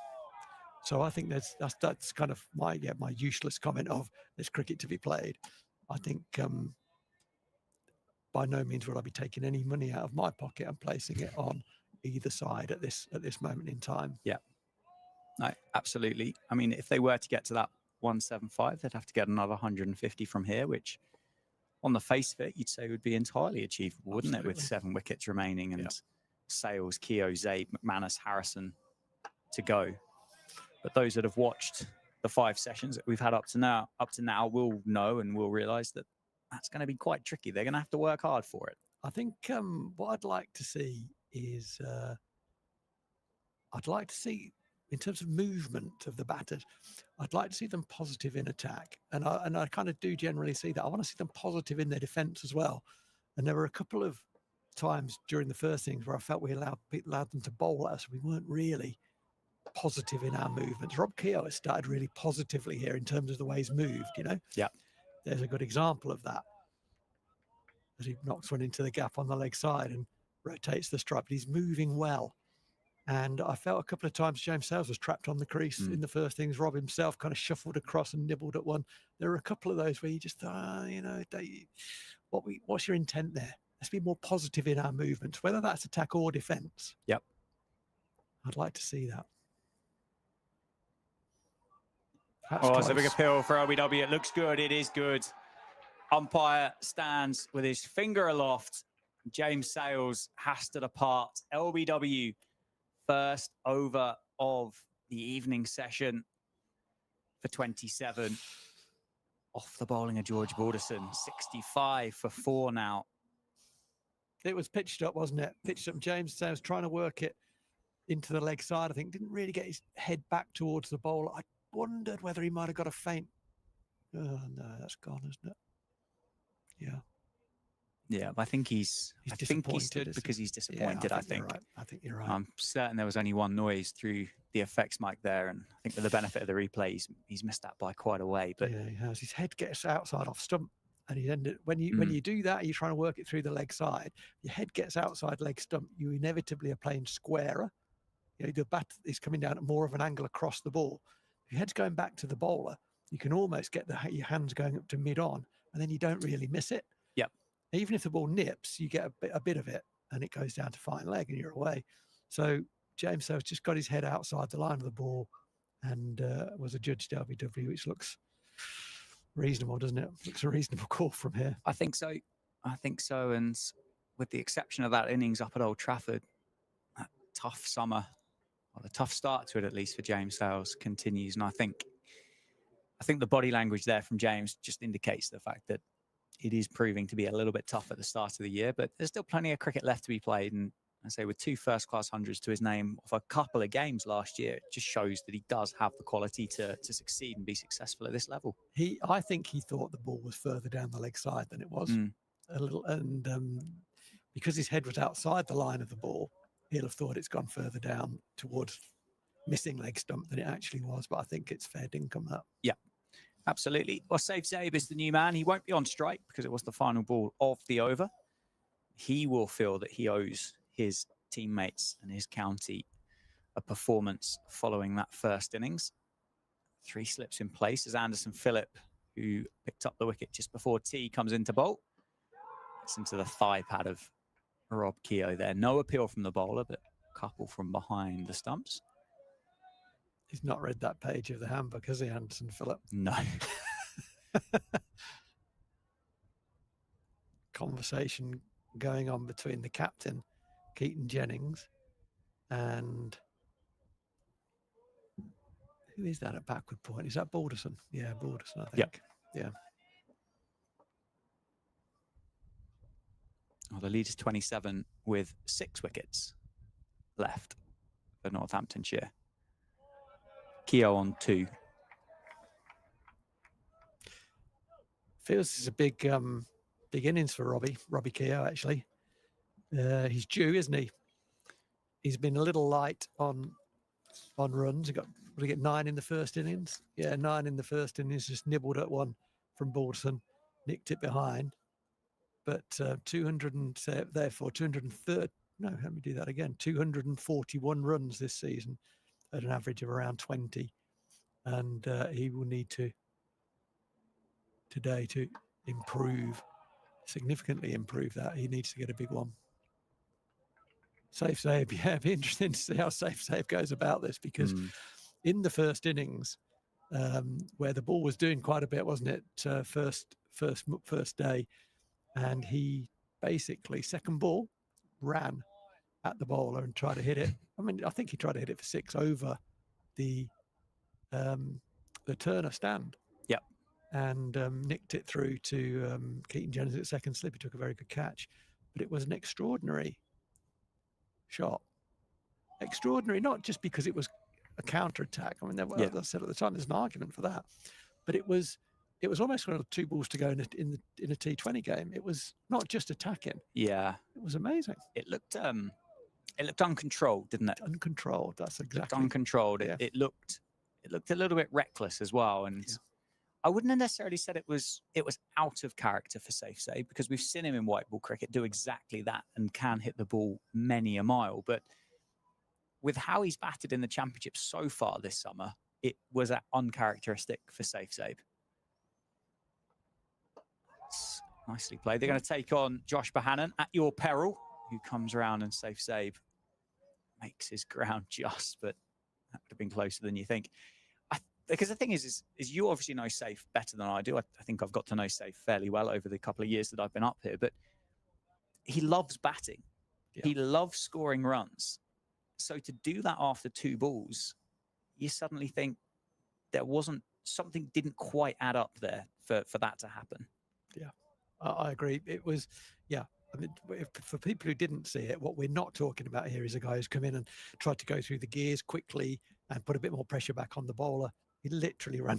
So I think that's kind of my useless comment of there's cricket to be played. I think by no means will I be taking any money out of my pocket and placing it on either side at this moment in time. Yeah. No, absolutely. I mean, if they were to get to that 175, they'd have to get another 150 from here, which on the face of it, you'd say would be entirely achievable, wouldn't it? With 7 wickets remaining and Sales, Keogh, Zaid, McManus, Harrison to go. But those that have watched the 5 sessions that we've had up to now will know and will realise that that's going to be quite tricky. They're going to have to work hard for it. I think what I'd like to see is in terms of movement of the batters, I'd like to see them positive in attack. And I kind of do generally see that. I want to see them positive in their defence as well. And there were a couple of times during the first innings where I felt we allowed them to bowl at us. We weren't really positive in our movements. Rob Keogh has started really positively here in terms of the way he's moved, Yeah. There's a good example of that. As he knocks one into the gap on the leg side and rotates the stripe. But he's moving well. And I felt a couple of times James Sales was trapped on the crease in the first innings. Rob himself kind of shuffled across and nibbled at one. There were a couple of those where you just thought, what's your intent there? Let's be more positive in our movements, whether that's attack or defence. Yep. I'd like to see that. It's a big appeal for LBW. It looks good. It is good. Umpire stands with his finger aloft. James Sales has to depart. LBW, first over of the evening session for 27. Off the bowling of George Balderson. 65 for 4 now. It was pitched up, wasn't it? Pitched up. James Sales trying to work it into the leg side. I think didn't really get his head back towards the bowler. I wondered whether he might have got a feint. Oh, no, that's gone, isn't it? Yeah. Yeah, I think he stood because he's disappointed, I think. I think you're right. I'm certain there was only one noise through the effects mic there, and I think with the benefit of the replay, he's missed that by quite a way. But yeah, he has. His head gets outside off stump, and he ended when you do that, you're trying to work it through the leg side. Your head gets outside leg stump. You inevitably are playing squarer. The bat is coming down at more of an angle across the ball. If your head's going back to the bowler, you can almost get your hands going up to mid-on and then you don't really miss it. Yep. Even if the ball nips, you get a bit of it, and it goes down to fine leg, and you're away. So James Sale's just got his head outside the line of the ball, and was adjudged LBW, which looks reasonable, doesn't it? Looks a reasonable call from here. I think so. And with the exception of that innings up at Old Trafford, that tough summer, or the tough start to it at least for James Sales, continues. And I think the body language there from James just indicates the fact that it is proving to be a little bit tough at the start of the year, but there's still plenty of cricket left to be played. And I say with 2 first-class hundreds to his name of a couple of games last year, it just shows that he does have the quality to succeed and be successful at this level. I think he thought the ball was further down the leg side than it was. A little, and because his head was outside the line of the ball, he'll have thought it's gone further down towards missing leg stump than it actually was. But I think it's fair dinkum that. Yeah, absolutely. Well, Saif Zaib is the new man. He won't be on strike because it was the final ball of the over. He will feel that he owes his teammates and his county a performance following that first innings. 3 slips in place as Anderson Phillip, who picked up the wicket just before tea, comes into bowl. It's into the thigh pad of Rob Keogh there. No appeal from the bowler, but a couple from behind the stumps. He's not read that page of the handbook, has he, Anderson Phillip? No. Conversation going on between the captain, Keaton Jennings, and who is that at backward point? Is that Balderson? Yeah, Balderson, I think. Yep. Yeah. Well, the lead is 27 with 6 wickets left for Northamptonshire. Keogh on 2. Feels this is a big innings for Robbie Keogh, actually. He's due, isn't he? He's been a little light on runs. He got 9 in the first innings. Yeah, 9 in the first innings. Just nibbled at one from Balderson, nicked it behind. But 241 runs this season at an average of around 20, and he will need to today to significantly improve that. He needs to get a big one. Saif Zaib, yeah, it'd be interesting to see how Saif Zaib goes about this, because in the first innings, where the ball was doing quite a bit, wasn't it? First day, and he basically second ball ran at the bowler and tried to hit it. I mean, I think he tried to hit it for 6 over the Turner stand. Yep. And nicked it through to Keaton Jennings at second slip. He took a very good catch, but it was an extraordinary shot. Extraordinary, not just because it was a counter attack. I mean, as I said at the time, there's an argument for that, but it was almost one of the 2 balls to go in a T20 game. It was not just attacking. Yeah, it was amazing. It looked uncontrolled, didn't it? Uncontrolled. That's exactly. It looked uncontrolled. Yeah. It looked a little bit reckless as well, and I wouldn't have necessarily said it was out of character for Saif Zaib, because we've seen him in white ball cricket do exactly that and can hit the ball many a mile. But with how he's batted in the championship so far this summer, it was uncharacteristic for Saif Zaib. It's nicely played. They're going to take on Josh Bohannon at your peril, who comes around, and Saif Zaib makes his ground just, but that would have been closer than you think. Because the thing is you obviously know Saif better than I do. I think I've got to know Saif fairly well over the couple of years that I've been up here, but he loves batting. Yeah. He loves scoring runs. So to do that after 2 balls, you suddenly think something didn't quite add up there for that to happen. Yeah, I agree. It was, I mean, for people who didn't see it, what we're not talking about here is a guy who's come in and tried to go through the gears quickly and put a bit more pressure back on the bowler. He literally ran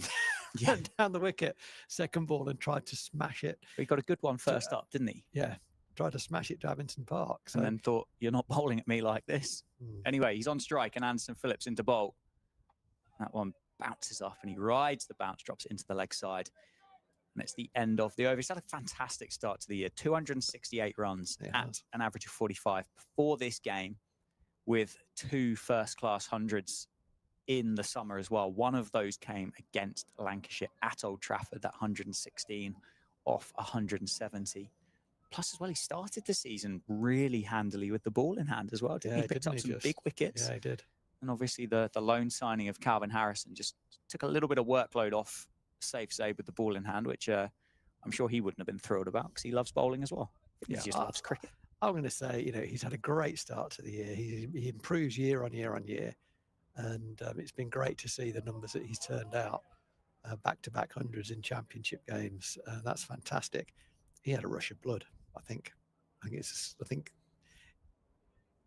down the wicket, second ball, and tried to smash it. He got a good one first up, didn't he? Yeah, tried to smash it to Abington Park. So. And then thought, you're not bowling at me like this. Anyway, he's on strike, and Anderson Phillips into bowl. That one bounces off, and he rides the bounce, drops it into the leg side. And it's the end of the over. He's had a fantastic start to the year. 268 runs at an average of 45 before this game, with 2 first-class hundreds in the summer as well. One of those came against Lancashire at Old Trafford, that 116 off 170. Plus, as well, he started the season really handily with the ball in hand as well. Didn't he? Picked up some big wickets. Yeah, he did. And obviously the loan signing of Calvin Harrison just took a little bit of workload off Say with the ball in hand, which I'm sure he wouldn't have been thrilled about because he loves bowling as well. He just loves cricket. I'm going to say, he's had a great start to the year. He improves year on year on year. And it's been great to see the numbers that he's turned out. Back-to-back hundreds in championship games. That's fantastic. He had a rush of blood, I think. I think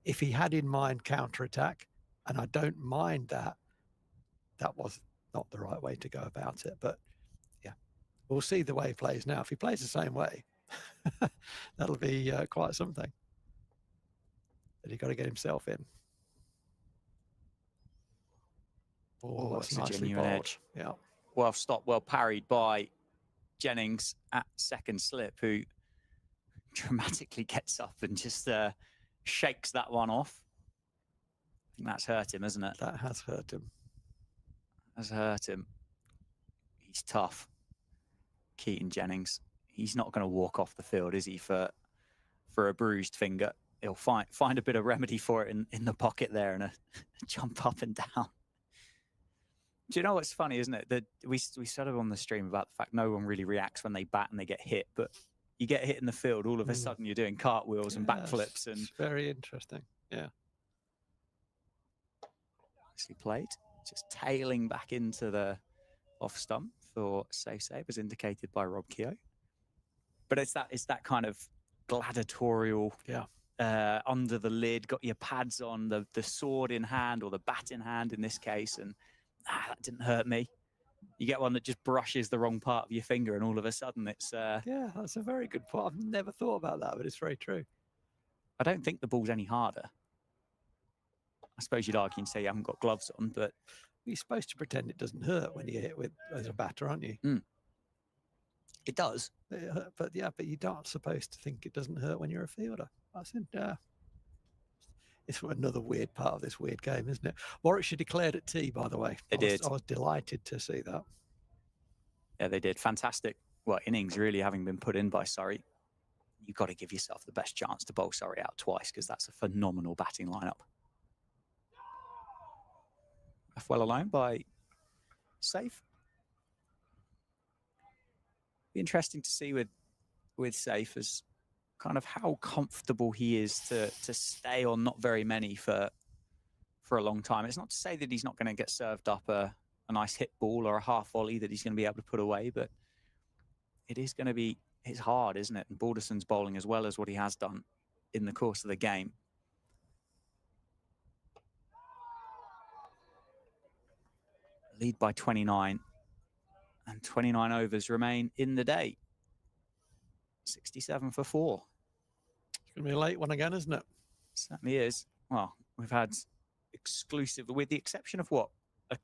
if he had in mind counter-attack, and I don't mind that was not the right way to go about it. But yeah, we'll see the way he plays now. If he plays the same way, that'll be quite something. But he's got to get himself in. Oh, that's nicely a genuine bowled. edge. Yeah. Well stopped, well parried by Jennings at second slip, who dramatically gets up and just shakes that one off. I think that's hurt him, hasn't it? That has hurt him. Has hurt him. He's tough. Keaton Jennings. He's not going to walk off the field, is he, for a bruised finger? He'll find a bit of remedy for it in the pocket there and a jump up and down. Do you know what's funny, isn't it? That we said it on the stream about the fact no one really reacts when they bat and they get hit, but you get hit in the field, all of a sudden you're doing cartwheels and backflips. And it's very interesting. Yeah. Nicely played. Just tailing back into the off stump for safe save, as indicated by Rob Keogh. But it's that kind of gladiatorial, under the lid, got your pads on, the sword in hand or the bat in hand in this case, and that didn't hurt me. You get one that just brushes the wrong part of your finger, and all of a sudden it's yeah, that's a very good point. I've never thought about that, but it's very true. I don't think the ball's any harder. I suppose you'd argue and say you haven't got gloves on, but you're supposed to pretend it doesn't hurt when you hit with as a batter, aren't you? It does. But you're not supposed to think it doesn't hurt when you're a fielder. I said, it's another weird part of this weird game, isn't it? Warwickshire declared at tea, by the way. They did. I was delighted to see that. Yeah, they did. Fantastic. Well, innings really having been put in by Surrey. You've got to give yourself the best chance to bowl Surrey out twice because that's a phenomenal batting lineup. Left well alone by Safe. Be interesting to see with Safe as kind of how comfortable he is to stay on not very many for a long time. It's not to say that he's not going to get served up a nice hit ball or a half volley that he's going to be able to put away, but it's hard, isn't it? And Balderson's bowling as well as what he has done in the course of the game. Lead by 29, and 29 overs remain in the day. 67 for 4. It's going to be a late one again, isn't it? Certainly is. Well, we've had exclusive, with the exception of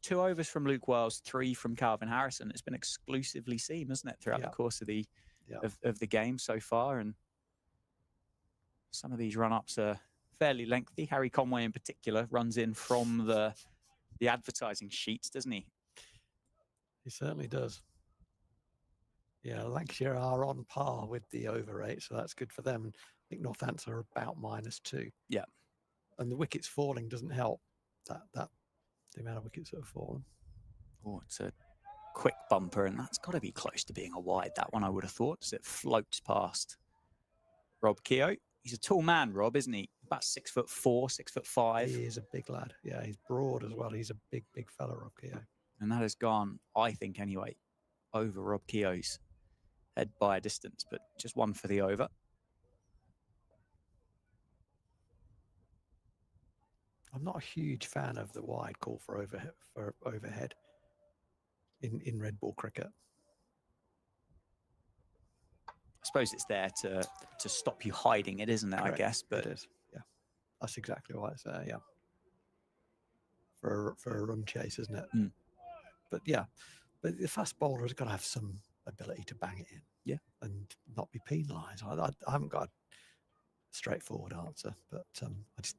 2 overs from Luke Wells, 3 from Calvin Harrison. It's been exclusively seam, hasn't it, throughout the course of the game so far. And some of these run-ups are fairly lengthy. Harry Conway in particular runs in from the advertising sheets, doesn't he? He certainly does. Yeah, Lancashire are on par with the over rate, so that's good for them. I think Northampton are about -2. Yeah. And the wickets falling doesn't help that the amount of wickets that have fallen. Oh, it's a quick bumper, and that's got to be close to being a wide, that one, I would have thought, as it floats past Rob Keogh. He's a tall man, Rob, isn't he? About 6'4", 6'5". He is a big lad. Yeah, he's broad as well. He's a big fella, Rob Keogh. And that has gone, I think anyway, over Rob Keogh's head by a distance, but just one for the over. I'm not a huge fan of the wide call for overhead in red ball cricket. I suppose it's there to stop you hiding it, isn't it? Correct. I guess, but it is. Yeah, that's exactly why it's there. Yeah, for a run chase, isn't it? But the fast bowler has got to have some ability to bang it in. Yeah, and not be penalised. I haven't got a straightforward answer, but I just.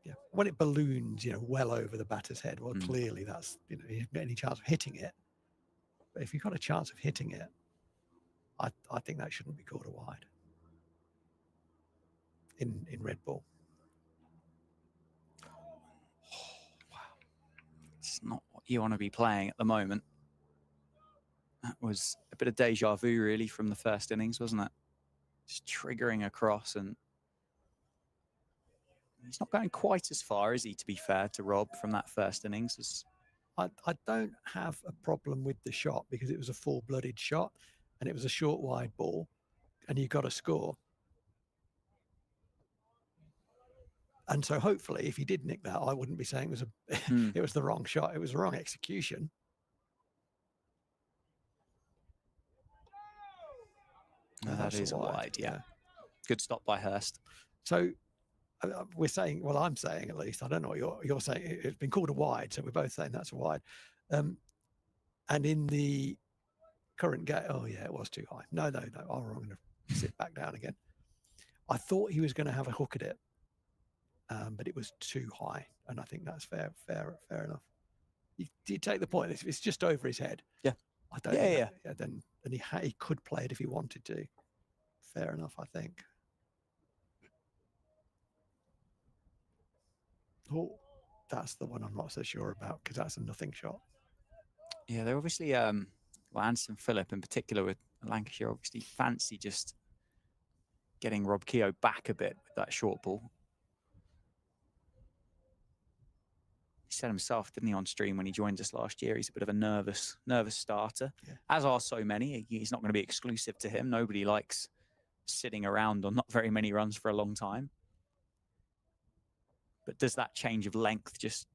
Yeah, when it balloons, well over the batter's head, well, clearly that's, you haven't got any chance of hitting it. But if you've got a chance of hitting it, I think that shouldn't be called a wide in red ball. It's not what you want to be playing at the moment. That was a bit of deja vu, really, from the first innings, wasn't it? Just triggering across, and he's not going quite as far, is he, to be fair to Rob, from that first innings? I don't have a problem with the shot because it was a full-blooded shot and it was a short wide ball and you got to score. And so hopefully if he did nick that, I wouldn't be saying it was it was the wrong shot. It was the wrong execution. No, that is wide, yeah. Good stop by Hurst. So we're saying, well, I'm saying at least, I don't know what you're saying. It's been called a wide, so we're both saying that's a wide. And in the current game, oh yeah, it was too high. No. Oh, I'm going to sit back down again. I thought he was going to have a hook at it, but it was too high, and I think that's fair enough. You take the point. It's just over his head. Yeah. I don't. Yeah. Then he could play it if he wanted to. Fair enough, I think. Oh, that's the one I'm not so sure about because that's a nothing shot. Yeah, they're obviously, well, Anderson Phillip in particular with Lancashire obviously fancy just getting Rob Keogh back a bit with that short ball. He said himself, didn't he, on stream when he joined us last year, he's a bit of a nervous starter, as are so many. He's not going to be exclusive to him. Nobody likes sitting around on not very many runs for a long time. But does that change of length just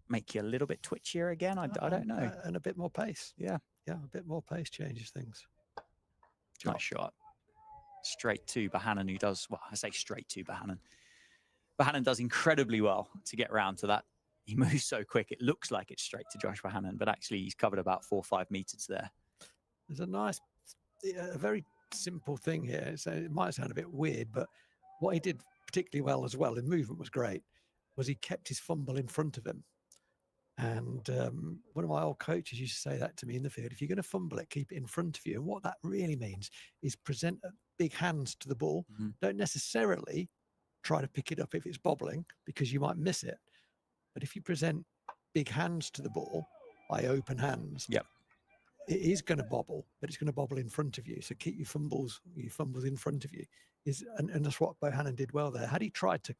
make you a little bit twitchier again? I don't know. And a bit more pace. Yeah, a bit more pace changes things. Nice shot. Straight to Bohannon, who does, well, I say straight to Bohannon. Bohannon does incredibly well to get round to that. He moves so quick, it looks like it's straight to Josh Bohannon, but actually he's covered about 4 or 5 meters there. There's a very simple thing here. So it might sound a bit weird, but what he did particularly well as well, the movement was great, was he kept his fumble in front of him. And one of my old coaches used to say that to me in the field, if you're going to fumble it, keep it in front of you. And what that really means is present big hands to the ball. Mm-hmm. Don't necessarily try to pick it up if it's bobbling because you might miss it. But if you present big hands to the ball, by open hands, it is going to bobble, but it's going to bobble in front of you. So keep your fumbles in front of you. And that's what Bohannon did well there. Had he tried to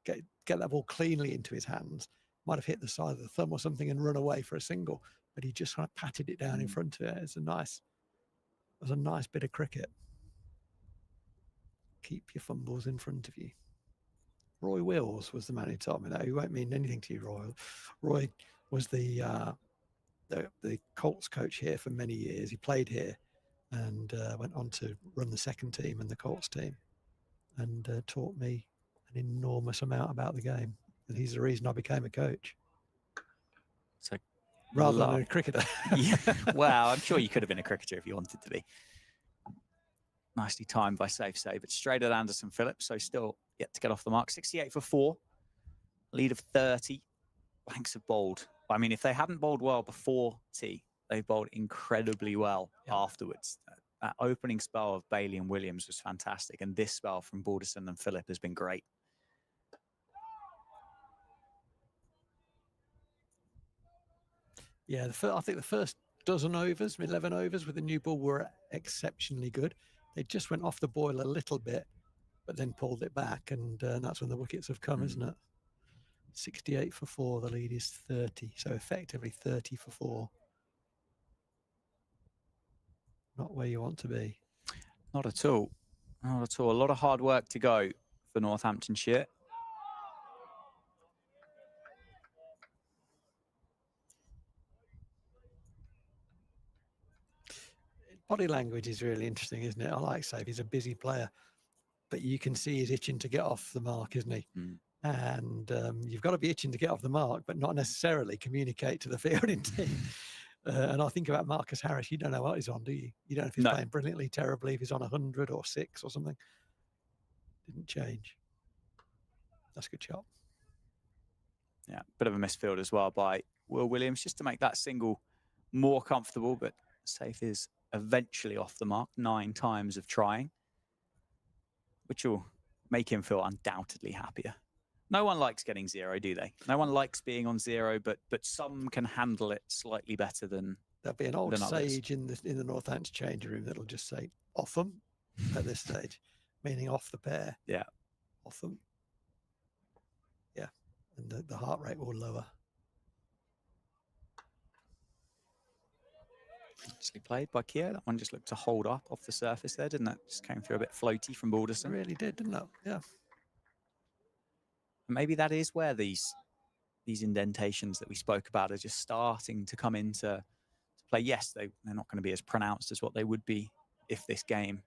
get that ball cleanly into his hands, might have hit the side of the thumb or something and run away for a single, but he just kind of patted it down in front of it. It was a nice bit of cricket. Keep your fumbles in front of you. Roy Wills was the man who told me that. He won't mean anything to you, Roy. Roy was the Colts coach here for many years. He played here and went on to run the second team and the Colts team, and taught me an enormous amount about the game. And he's the reason I became a coach. So rather than a cricketer. Yeah. Well, I'm sure you could have been a cricketer if you wanted to be. Nicely timed by Safe Save, but straight at Anderson Phillips, so still yet to get off the mark. 68 for 4, lead of 30. Blanks have bowled. I mean, if they hadn't bowled well before tea, they've bowled incredibly well afterwards. That opening spell of Bailey and Williams was fantastic, and this spell from Balderson and Phillip has been great. Yeah, I think the first 11 overs with the new ball were exceptionally good. They just went off the boil a little bit, but then pulled it back, and that's when the wickets have come, isn't it? 68 for 4, the lead is 30, so effectively 30 for 4. Not where you want to be. Not at all. Not at all. A lot of hard work to go for Northamptonshire. Body language is really interesting, isn't it? I like Save. He's a busy player, but you can see he's itching to get off the mark, isn't he? And you've got to be itching to get off the mark, but not necessarily communicate to the fielding team. And I think about Marcus Harris. You don't know what he's on, do you? You don't know if he's playing brilliantly, terribly, if he's on 100 or 6 or something. Didn't change. That's a good shot. Yeah, bit of a misfield as well by Will Williams, just to make that single more comfortable, but Safe is eventually off the mark 9 times of trying, which will make him feel undoubtedly happier. No one likes getting 0, do they? No one likes being on 0, but some can handle it slightly better than There'll be an old others. sage in the Northampton change room that'll just say off them at this stage, meaning off the pair. Yeah. Off them. Yeah. And the heart rate will lower. Nicely played by Kier. That one just looked to hold up off the surface there, didn't it? Just came through a bit floaty from Balderson. It really did, didn't it? Yeah. Maybe that is where these indentations that we spoke about are just starting to come into play. Yes, they're not going to be as pronounced as what they would be if this game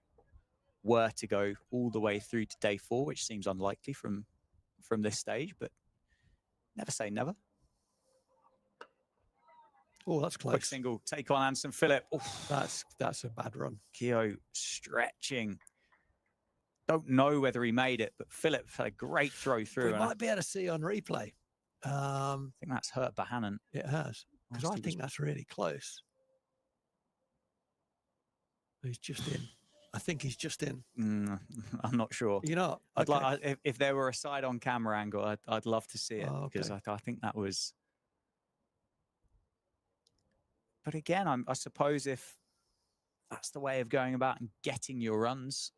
were to go all the way through to day 4, which seems unlikely from this stage, but never say never. Oh, that's close. Quick single take on Anderson Phillip. That's a bad run. Keogh stretching. Don't know whether he made it, but Phillip had a great throw through. We might be able to see on replay. I think that's hurt Bohannon. It has, because I think that's really close. He's just in. I think he's just in. I'm not sure. You're not? I'd Okay. like if there were a side on camera angle, I'd love to see it, because I think that was. But again, I suppose if that's the way of going about and getting your runs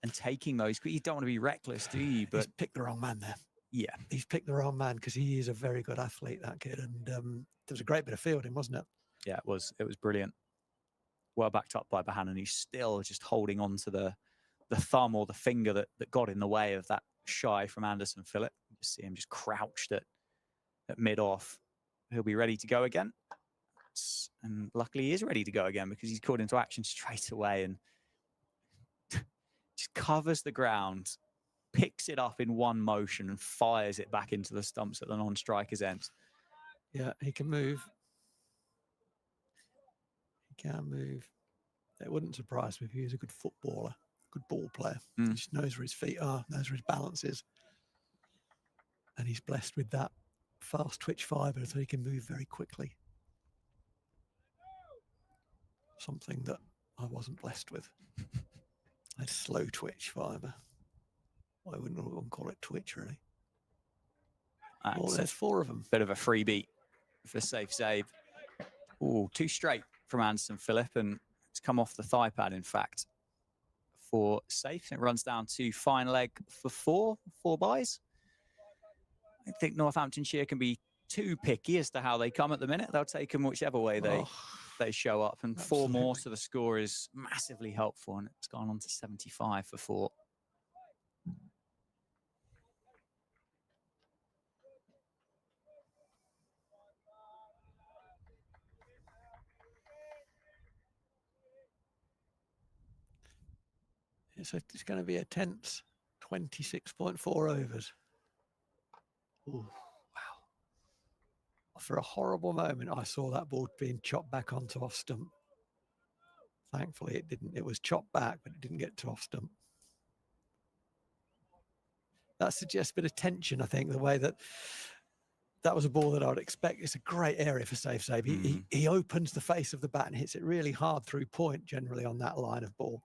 and taking those, you don't want to be reckless, do you? But he's picked the wrong man there. Yeah, he's picked the wrong man, because he is a very good athlete, that kid, and there was a great bit of fielding, wasn't it? Yeah, it was brilliant. Well backed up by Bohannon, who's still just holding on to the thumb or the finger that got in the way of that shy from Anderson Phillip. You just see him just crouched at mid-off. He'll be ready to go again. And luckily he is ready to go again, because he's called into action straight away and just covers the ground, picks it up in one motion and fires it back into the stumps at the non-striker's end. Yeah, he can move. He can move. It wouldn't surprise me if he was a good footballer, good ball player. He just knows where his feet are, knows where his balance is. And he's blessed with that fast twitch fibre, so he can move very quickly. Something that I wasn't blessed with. I had slow twitch fibre. I wouldn't call it twitch, really. Well, there's 4 of them. Bit of a freebie for a safe save. Ooh, 2 straight from Anderson Phillip, and it's come off the thigh pad, in fact, for safe. It runs down to fine leg for 4 buys. I think Northamptonshire can be too picky as to how they come at the minute. They'll take them whichever way they show up, and absolutely. 4 more to the score is massively helpful, and it's gone on to 75 for 4. It's going to be a tense 26.4 overs. Ooh, wow. For a horrible moment, I saw that ball being chopped back onto off stump. Thankfully, it didn't. It was chopped back, but it didn't get to off stump. That suggests a bit of tension, I think, the way that was a ball that I would expect. It's a great area for safe save. He opens the face of the bat and hits it really hard through point, generally, on that line of ball.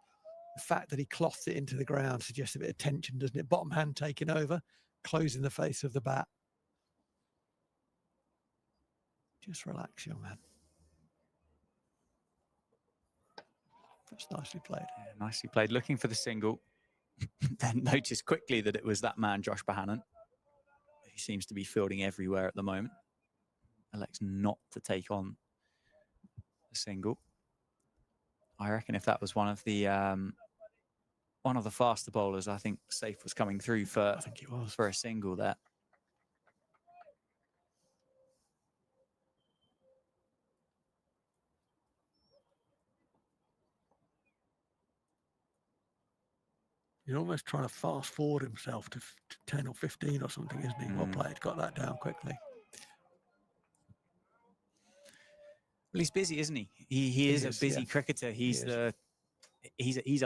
The fact that he cloths it into the ground suggests a bit of tension, doesn't it? Bottom hand taking over, closing the face of the bat. Just relax, young man. That's nicely played. Yeah, nicely played. Looking for the single. Then noticed quickly that it was that man, Josh Bohannon, who seems to be fielding everywhere at the moment. Elects not to take on the single. I reckon if that was one of the faster bowlers, I think safe was coming through for, I think it was, for a single there. He's almost trying to fast forward himself to 10 or 15 or something, isn't he? Well played, got that down quickly. Well, he's busy, isn't he? He is a busy cricketer. He's a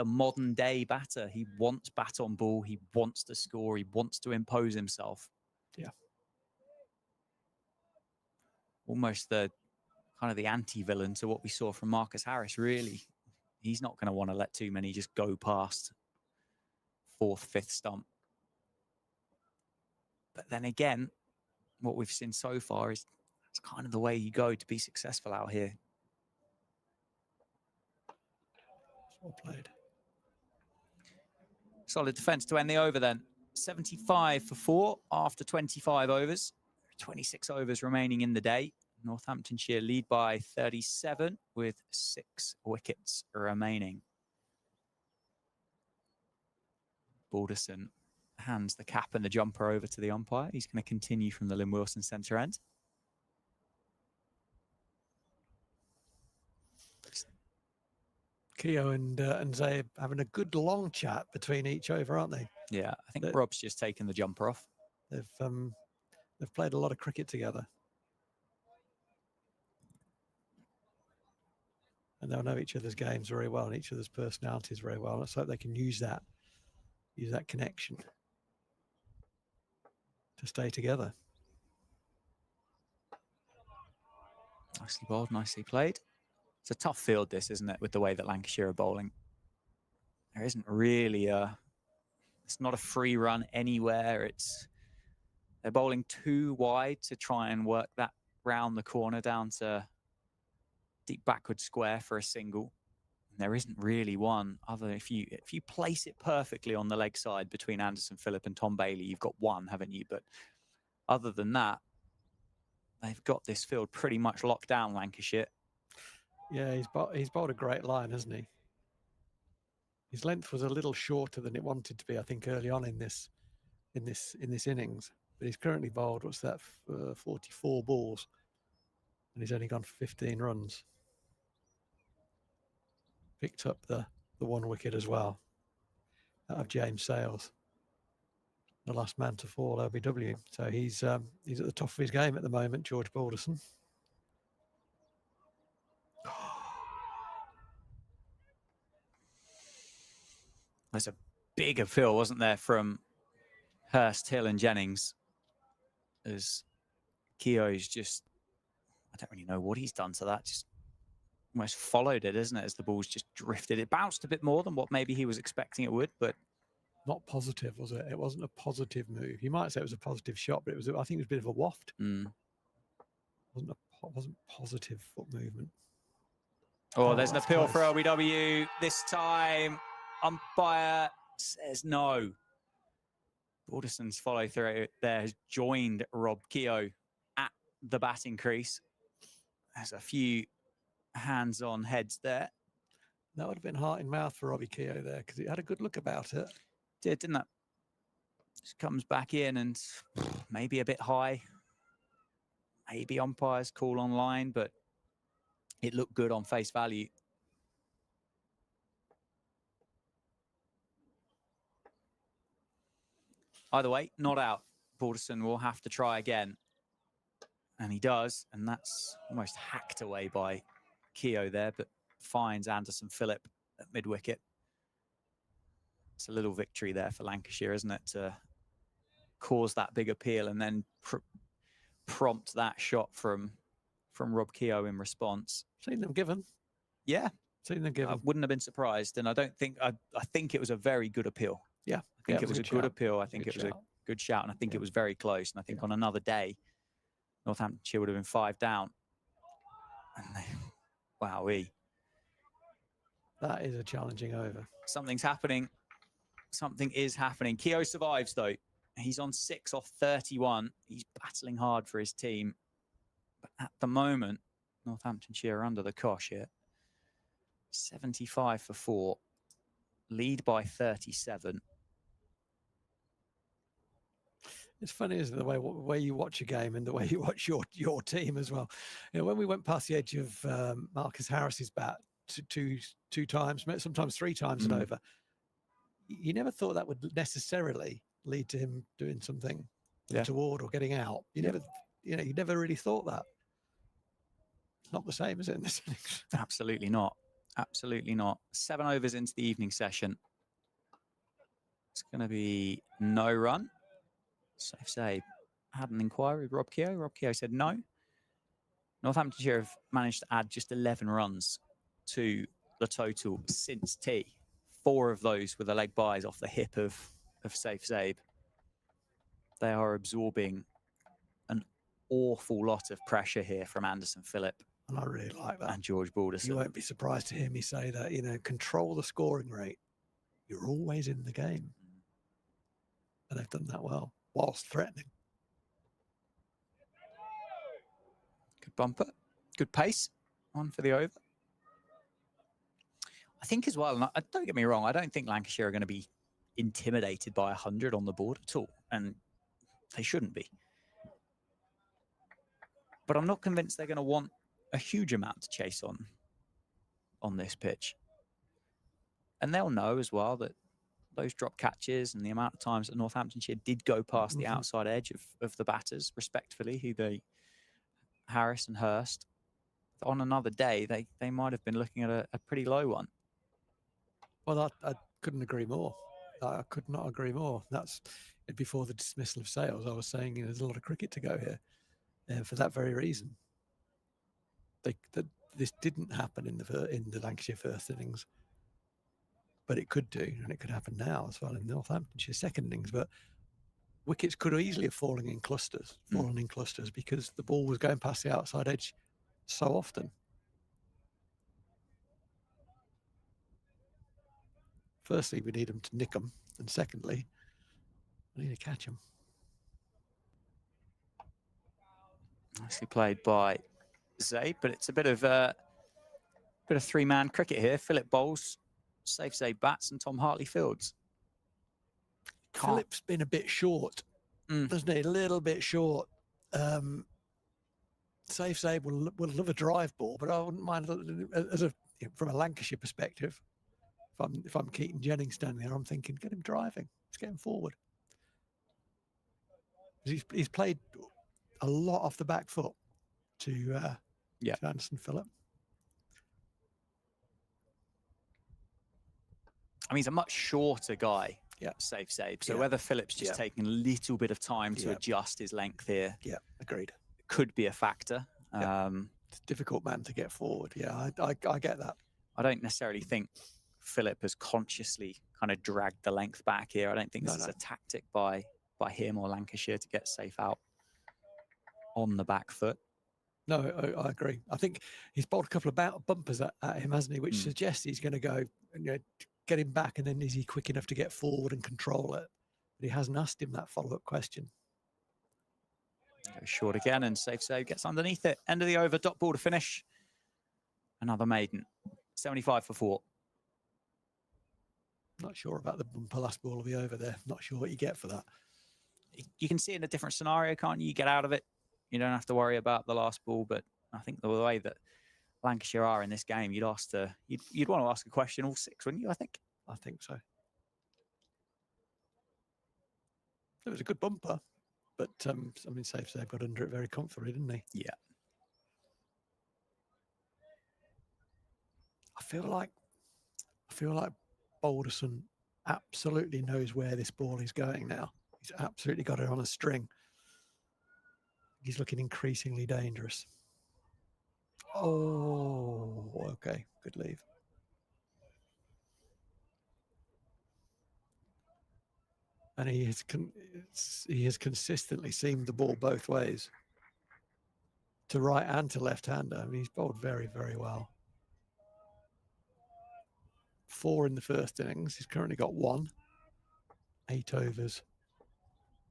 modern day batter. He wants bat on ball. He wants to score. He wants to impose himself. Yeah. Almost the kind of the anti-villain to what we saw from Marcus Harris, really, He's not going to want to let too many just go past fourth, fifth stump. But then again, what we've seen so far is it's kind of the way you go to be successful out here. Well played. Solid defence to end the over then. 75 for 4 after 25 overs. 26 overs remaining in the day. Northamptonshire lead by 37 with 6 wickets remaining. Balderson hands the cap and the jumper over to the umpire. He's going to continue from the Lynn Wilson centre end. Keogh and Zay having a good long chat between each over, aren't they? Yeah, I think Rob's just taken the jumper off. They've played a lot of cricket together. And they'll know each other's games very well and each other's personalities very well. Let's hope they can use that connection to stay together. Nicely bowled, nicely played. It's a tough field, this, isn't it, with the way that Lancashire are bowling. There isn't really it's not a free run anywhere. They're bowling too wide to try and work that round the corner down to deep backward square for a single. And there isn't really one other. If you place it perfectly on the leg side between Anderson Phillip and Tom Bailey, you've got one, haven't you? But other than that, they've got this field pretty much locked down, Lancashire. Yeah, he's bowled a great line, hasn't he? His length was a little shorter than it wanted to be, I think, early on in this innings. But he's currently bowled, 44 balls, and he's only gone for 15 runs. Picked up the 1 wicket as well out of James Sales, the last man to fall, LBW. So he's at the top of his game at the moment, George Balderson. There's a big appeal, wasn't there, from Hurst, Hill and Jennings, as Keogh's just, I don't really know what he's done to that, just almost followed it, isn't it, as the ball's just drifted. It bounced a bit more than what maybe he was expecting it would, but not positive, was it? It wasn't a positive move. You might say it was a positive shot, but I think it was a bit of a waft. Wasn't positive foot movement. Oh, there's an appeal for LBW. This time, umpire says no. Balderson's follow through there has joined Rob Keogh at the batting crease. There's a few hands-on heads there. That would have been heart in mouth for Robbie Keogh there, because he had a good look about it. Didn't that? Just comes back in and maybe a bit high. Maybe umpires call online, but it looked good on face value. Either way, not out. Balderson will have to try again. And he does, and that's almost hacked away by Keogh there, but finds Anderson Phillip at mid-wicket. It's a little victory there for Lancashire, isn't it, to cause that big appeal and then prompt that shot from Rob Keogh in response. Seen them given. Yeah. Seen them given. I wouldn't have been surprised, and I think it was a very good appeal. Yeah. I think it was a good appeal. I think it was a good shout, and I think it was very close. And I think on another day, Northamptonshire would have been 5 down. And wowee. That is a challenging over. Something's happening. Something is happening. Keogh survives, though. He's on 6 off 31. He's battling hard for his team. But at the moment, Northamptonshire are under the cosh here. 75 for 4. Lead by 37. It's funny, isn't it, the way you watch a game and the way you watch your team as well. You know, when we went past the edge of Marcus Harris's bat two times, sometimes 3 times and over, you never thought that would necessarily lead to him doing something toward or getting out. You never really thought that. It's not the same, is it, in this innings? Absolutely not. Absolutely not. 7 overs into the evening session. It's going to be no run. Safe say, had an inquiry with Rob Keogh. Rob Keogh said no. Northamptonshire have managed to add just 11 runs to the total since tee. 4 of those were the leg byes off the hip of Safe Zabe. They are absorbing an awful lot of pressure here from Anderson Phillip. And I really like that. And George Balderson. You won't be surprised to hear me say that, you know, control the scoring rate. You're always in the game. And they've done that well, whilst threatening. Good bumper, good pace, on for the over. I think as well, and don't get me wrong, I don't think Lancashire are going to be intimidated by 100 on the board at all, and they shouldn't be. But I'm not convinced they're going to want a huge amount to chase on this pitch. And they'll know as well that those drop catches and the amount of times that Northamptonshire did go past the outside edge of the batters, respectfully, Harris and Hurst, on another day, they might have been looking at a pretty low one. Well, I couldn't agree more. I could not agree more. That's before the dismissal of Sales. I was saying, you know, there's a lot of cricket to go here, for that very reason. This didn't happen in the Lancashire first innings, but it could do, and it could happen now as well in Northamptonshire second innings. But wickets could easily have fallen in clusters, because the ball was going past the outside edge so often. Firstly, we need them to nick them, and secondly, we need to catch them. Nicely played by Zabe, but it's a bit of 3-man cricket here. Phillip bowls, Safe Zabe bats, and Tom Hartley fields. Phillip's been a bit short, hasn't he? A little bit short. Safe Zabe will love a drive ball, but I wouldn't mind from a Lancashire perspective. If I'm Keaton Jennings standing there, I'm thinking, get him driving. Let's get him forward. He's played a lot off the back foot to Anderson Phillip. I mean, he's a much shorter guy, Safe Zabe. So whether Phillip's just taking a little bit of time to adjust his length here, agreed, could be a factor. It's a difficult man to get forward. Yeah, I get that. I don't necessarily think Phillip has consciously kind of dragged the length back here. I don't think this is a tactic by him or Lancashire to get Safe out on the back foot. No, I agree. I think he's bowled a couple of bumpers at him, hasn't he? Which suggests he's going to go, get him back, and then is he quick enough to get forward and control it? But he hasn't asked him that follow-up question. Go short again, and Safe Zabe gets underneath it. End of the over, dot ball to finish. Another maiden. 75 for 4. Not sure about the bumper last ball of the over there. Not sure what you get for that. You can see it in a different scenario, can't you? You get out of it. You don't have to worry about the last ball. But I think the way that Lancashire are in this game, you'd want to ask a question all 6, wouldn't you? I think so. It was a good bumper, but I mean, Safe Zabe got under it very comfortably, didn't he? Yeah. I feel like Balderson absolutely knows where this ball is going now. He's absolutely got it on a string. He's looking increasingly dangerous. Oh, okay. Good leave. And he has consistently seamed the ball both ways, to right and to left-hander. I mean, he's bowled very, very well. 4 in the first innings. He's currently got 1. 8 overs,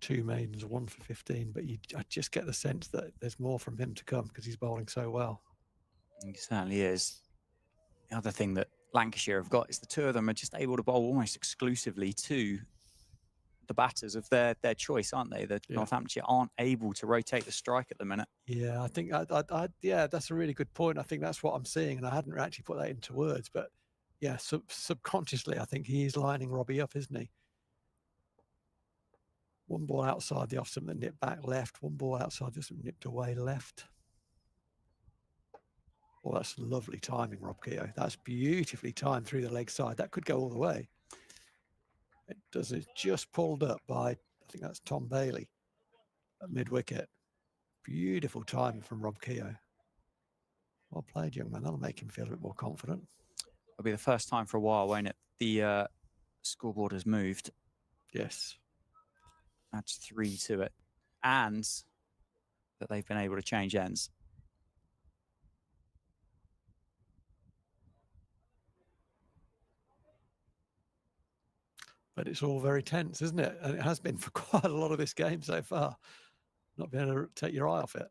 2 maidens, 1 for 15. But I just get the sense that there's more from him to come because he's bowling so well. He certainly is. The other thing that Lancashire have got is the 2 of them are just able to bowl almost exclusively to the batters of their choice, aren't they? The Northamptonshire aren't able to rotate the strike at the minute. Yeah, I think that's a really good point. I think that's what I'm seeing, and I hadn't actually put that into words, but yeah, subconsciously, I think he is lining Robbie up, isn't he? 1 ball outside the off stump that nipped back left, 1 ball outside just nipped away left. Oh, that's lovely timing, Rob Keogh. That's beautifully timed through the leg side. That could go all the way. It does. It's just pulled up by, I think that's Tom Bailey at mid-wicket. Beautiful timing from Rob Keogh. Well played, young man. That'll make him feel a bit more confident. It'll be the first time for a while, won't it? The scoreboard has moved. Yes. Adds 3 to it. And that they've been able to change ends. But it's all very tense, isn't it? And it has been for quite a lot of this game so far. Not being able to take your eye off it.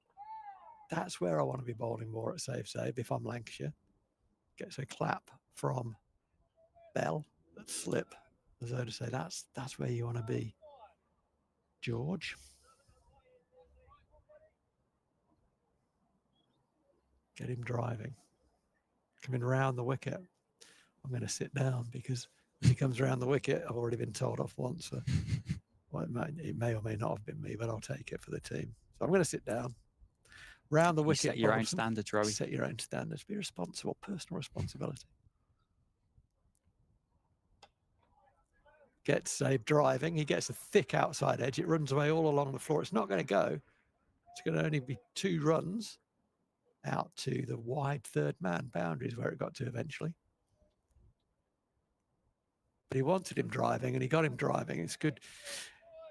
That's where I want to be bowling more at save if I'm Lancashire. Gets a clap from Bell, slip, as though to say that's where you want to be, George. Get him driving. Coming round the wicket. I'm going to sit down because if he comes around the wicket, I've already been told off once. Well, it may or may not have been me, but I'll take it for the team. So I'm going to sit down. Round the wicket. Set your own standards, Rowie. Set your own standards. Be responsible. Personal responsibility. Gets Zabe driving. He gets a thick outside edge. It runs away all along the floor. It's not going to go. It's going to only be 2 runs out to the wide third man boundaries where it got to eventually. But he wanted him driving and he got him driving. It's good.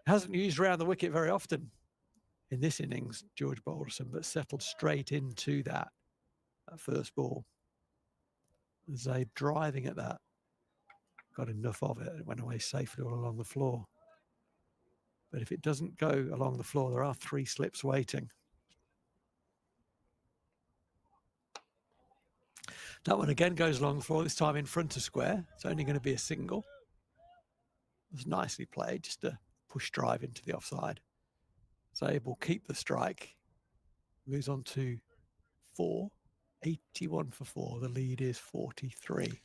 Hasn't used round the wicket very often in this innings, George Balderson, but settled straight into that first ball. Zabe driving at that. Got enough of it. It went away safely all along the floor. But if it doesn't go along the floor, there are 3 slips waiting. That one again goes along the floor, this time in front of square. It's only going to be a single. It was nicely played, just a push drive into the offside. Zabe will keep the strike. Moves on to 4. 81 for 4. The lead is 43.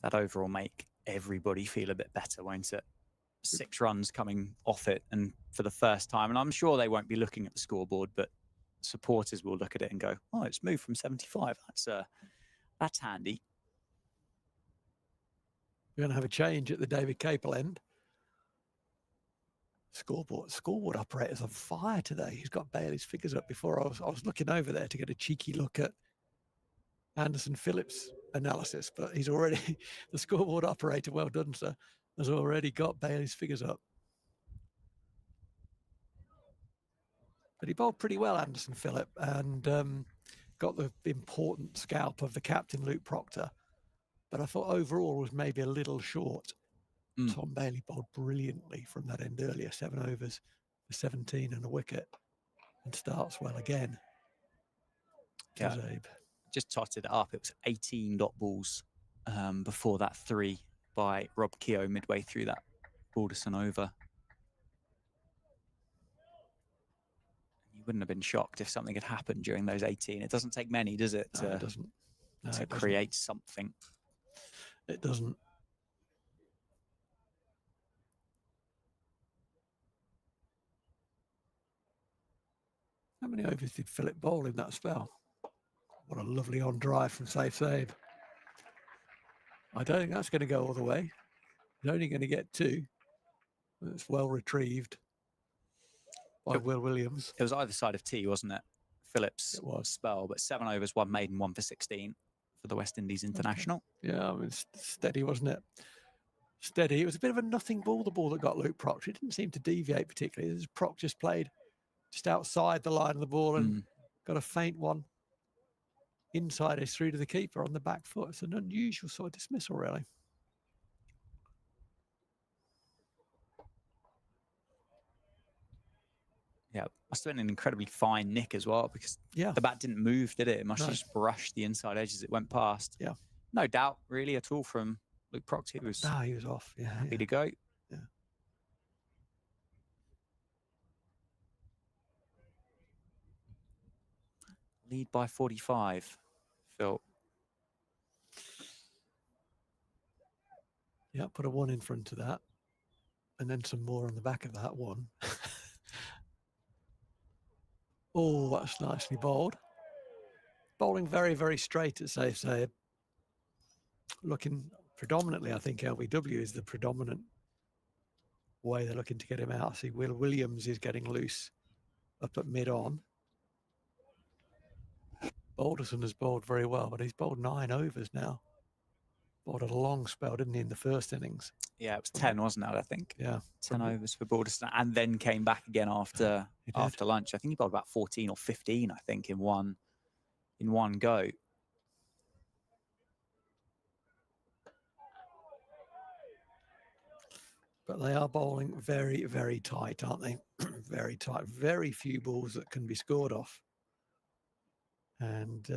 That over will make everybody feel a bit better, won't it? 6 runs coming off it, and for the first time, and I'm sure they won't be looking at the scoreboard, but supporters will look at it and go, oh, it's moved from 75. That's handy. We're going to have a change at the David Capel end. Scoreboard operator's on fire today. He's got Bailey's figures up before I was looking over there to get a cheeky look at Anderson Phillips' analysis, but he's already, the scoreboard operator, well done, sir, has already got Bailey's figures up. But he bowled pretty well, Anderson Phillip, and got the important scalp of the captain, Luke Proctor. But I thought overall was maybe a little short. Tom Bailey bowled brilliantly from that end earlier, 7 overs for 17 and a wicket, and starts well again. Yeah. Zabe. Just totted it up. It was 18 dot balls before that 3 by Rob Keogh midway through that Balderson over. You wouldn't have been shocked if something had happened during those 18. It doesn't take many, does it? No, it doesn't. No, to it doesn't. create something. It doesn't. How many overs did Philip bowl in that spell? What a lovely on drive from Zabe. I don't think that's going to go all the way. He's only going to get 2. It's well retrieved by Will Williams. It was either side of T, wasn't it? Phillips' spell, but 7 overs, 1 maiden, 1 for 16 for the West Indies international. Okay. Yeah, I mean, steady, wasn't it? Steady. It was a bit of a nothing ball, the ball that got Luke Proctor. It didn't seem to deviate particularly. Proc just played just outside the line of the ball and got a faint one inside edge through to the keeper on the back foot. It's an unusual sort of dismissal, really. Yeah, must have been an incredibly fine nick as well, because the bat didn't move, did it? It must have just brushed the inside edge as it went past. Yeah. No doubt, really, at all from Luke Proctor. He was off. Yeah, happy to go. Yeah. Lead by 45, Phil. Yeah, put a 1 in front of that. And then some more on the back of that 1. Oh, that's nicely bowled. Bowling very, very straight at Zabe. Looking predominantly, I think LBW is the predominant way they're looking to get him out. I see Will Williams is getting loose up at mid-on. Balderson has bowled very well, but he's bowled 9 overs now. bowled a long spell, didn't he, in the first innings? Yeah, it was 10, wasn't it? I think Yeah, 10 overs for Balderson, and then came back again after lunch. I think he bowled about 14 or 15. I think in one go. But they are bowling very, very tight, aren't they? Very tight. Very few balls that can be scored off. And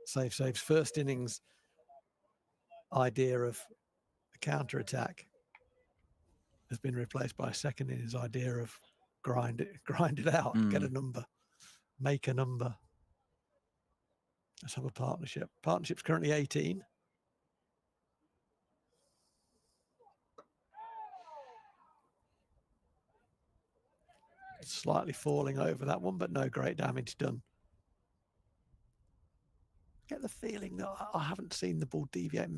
Save's first innings idea of a counter-attack has been replaced by a second innings idea of grind it out, get a number, make a number. Let's have a partnership. Partnership's currently 18. Slightly falling over that one, but no great damage done. Get the feeling that I haven't seen the ball deviate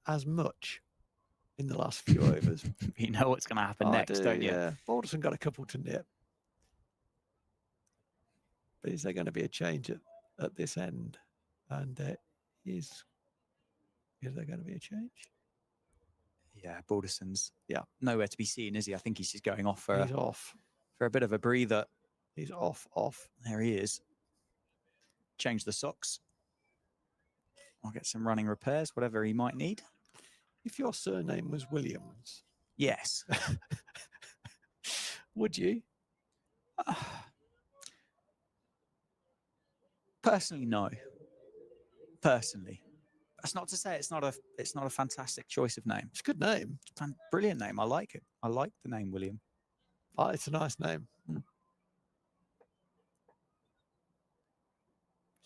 as much in the last few overs. You know what's going to happen next, don't you? Yeah, Balderson got a couple to nip. But is there going to be a change at this end? And is there going to be a change? Yeah, Balderson's nowhere to be seen, is he? I think he's just going off for He's off. For a bit of a breather. He's off. There he is. Change the socks. I'll get some running repairs, whatever he might need. If your surname was Williams, yes, would you? Personally, no. Personally, that's not to say it's not a fantastic choice of name. It's a good name. It's a brilliant name. I like it. I like the name William. Oh, it's a nice name. There's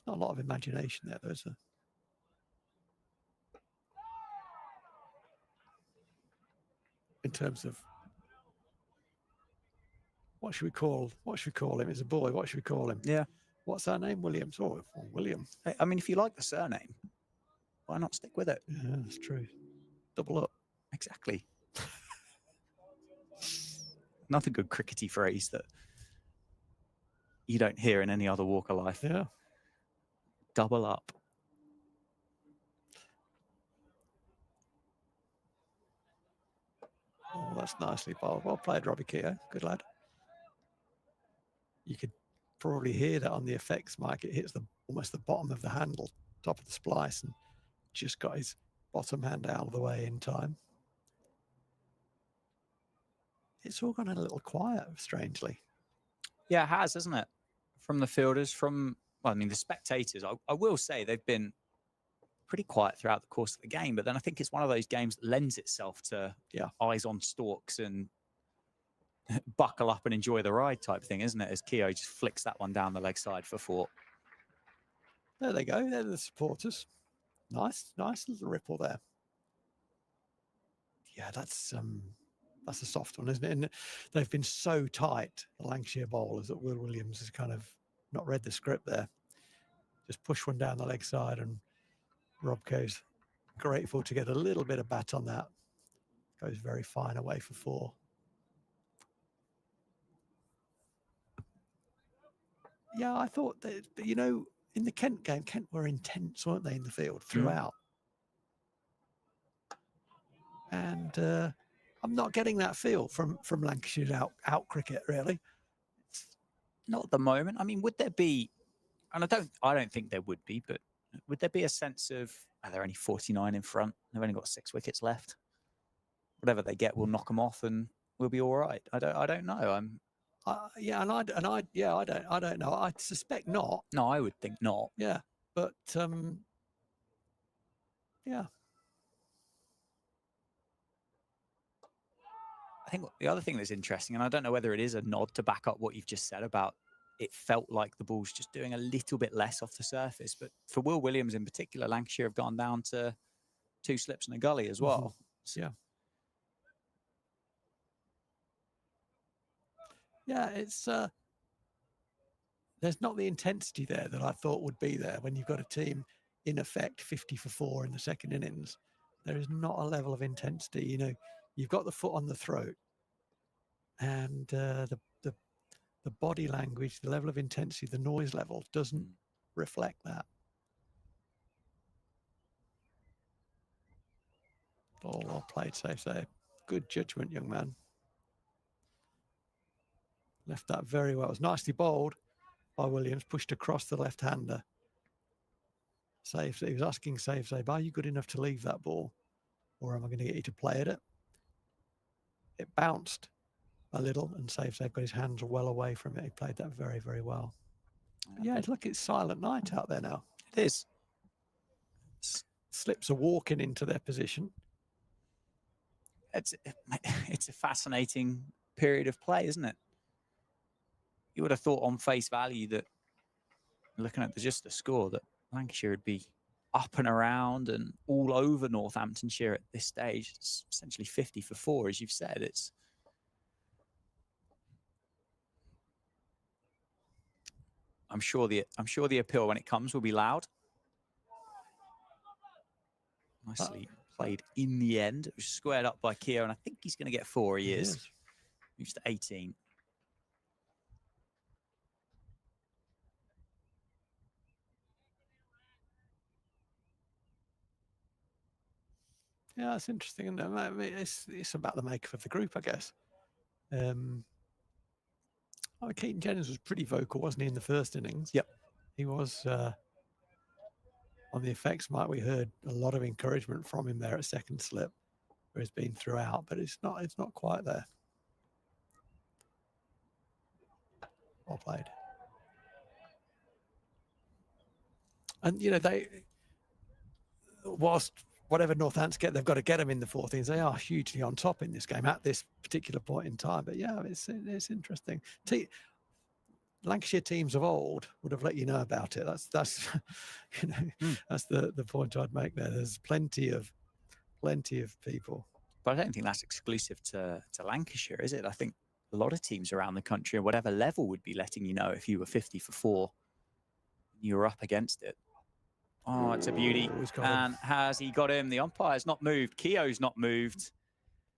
not a lot of imagination there, though, is there? In terms of what should we call him? He's a boy. What should we call him? Yeah. What's our name? Williams. Oh, William. I mean, if you like the surname, why not stick with it? Yeah, that's true. Double up. Exactly. Another good crickety phrase that you don't hear in any other walk of life. Yeah. Double up. Oh, that's nicely bowled. Well played, Robbie Keogh. Good lad. You could probably hear that on the effects mic. It hits almost the bottom of the handle, top of the splice, and just got his bottom hand out of the way in time. It's all gone a little quiet, strangely. Yeah, it has, hasn't it? From the fielders, the spectators. I will say they've been pretty quiet throughout the course of the game, but then I think it's one of those games that lends itself to eyes on stalks and buckle up and enjoy the ride type thing, isn't it? As Keogh just flicks that one down the leg side for 4. There they go. They're the supporters. Nice little ripple there. Yeah, that's a soft one, isn't it? And they've been so tight, the Lancashire bowlers, that Will Williams has kind of not read the script there. Just push one down the leg side, and Rob Keogh's grateful to get a little bit of bat on that. Goes very fine away for 4. Yeah, I thought that, in the Kent game, Kent were intense, weren't they, in the field throughout? And I'm not getting that feel from Lancashire's out cricket, really. Not at the moment. I mean, would there be, and I don't think there would be, but would there be a sense of, are there only 49 in front? They've only got 6 wickets left. Whatever they get, we'll knock them off and we'll be all right. I don't know. I don't know. I suspect not. No, I would think not. Yeah, but yeah. I think the other thing that's interesting, and I don't know whether it is a nod to back up what you've just said about it felt like the ball's just doing a little bit less off the surface. But for Will Williams in particular, Lancashire have gone down to 2 slips and a gully as well. Yeah. Yeah, it's there's not the intensity there that I thought would be there when you've got a team in effect 50 for 4 in the second innings. There is not a level of intensity. You've got the foot on the throat, and the body language, the level of intensity, the noise level doesn't reflect that. Ball well played, safe save. Good judgment, young man. Left that very well. It was nicely bowled by Williams, pushed across the left-hander. Save. He was asking save, are you good enough to leave that ball? Or am I going to get you to play at it? It bounced a little, and save got his hands well away from it. He played that very, very well. Yeah, look, it's silent night out there now. It is. Slips are walking into their position. It's a fascinating period of play, isn't it? You would have thought on face value that, looking at just the score, that Lancashire would be up and around and all over Northamptonshire at this stage. It's essentially 50 for 4, as you've said. I'm sure the appeal when it comes will be loud. Nicely played in the end. It was squared up by Keogh, and I think he's going to get 4. He is. Moves to 18. Yeah, that's interesting. And I mean, it's about the makeup of the group, I guess. Keaton Jennings was pretty vocal, wasn't he, in the first innings? Yep. He was on the effects mic. We heard a lot of encouragement from him there at second slip, where he's been throughout, but it's not quite there. Well played. And whilst whatever Northampton get, they've got to get them in the 4th innings. They are hugely on top in this game at this particular point in time. But yeah, it's interesting. Lancashire teams of old would have let you know about it. That's that's the point I'd make there. There's plenty of people. But I don't think that's exclusive to Lancashire, is it? I think a lot of teams around the country at whatever level would be letting you know if you were 50 for 4 and you were up against it. Oh, it's a beauty. And has he got him? The umpire's not moved. Keogh's not moved.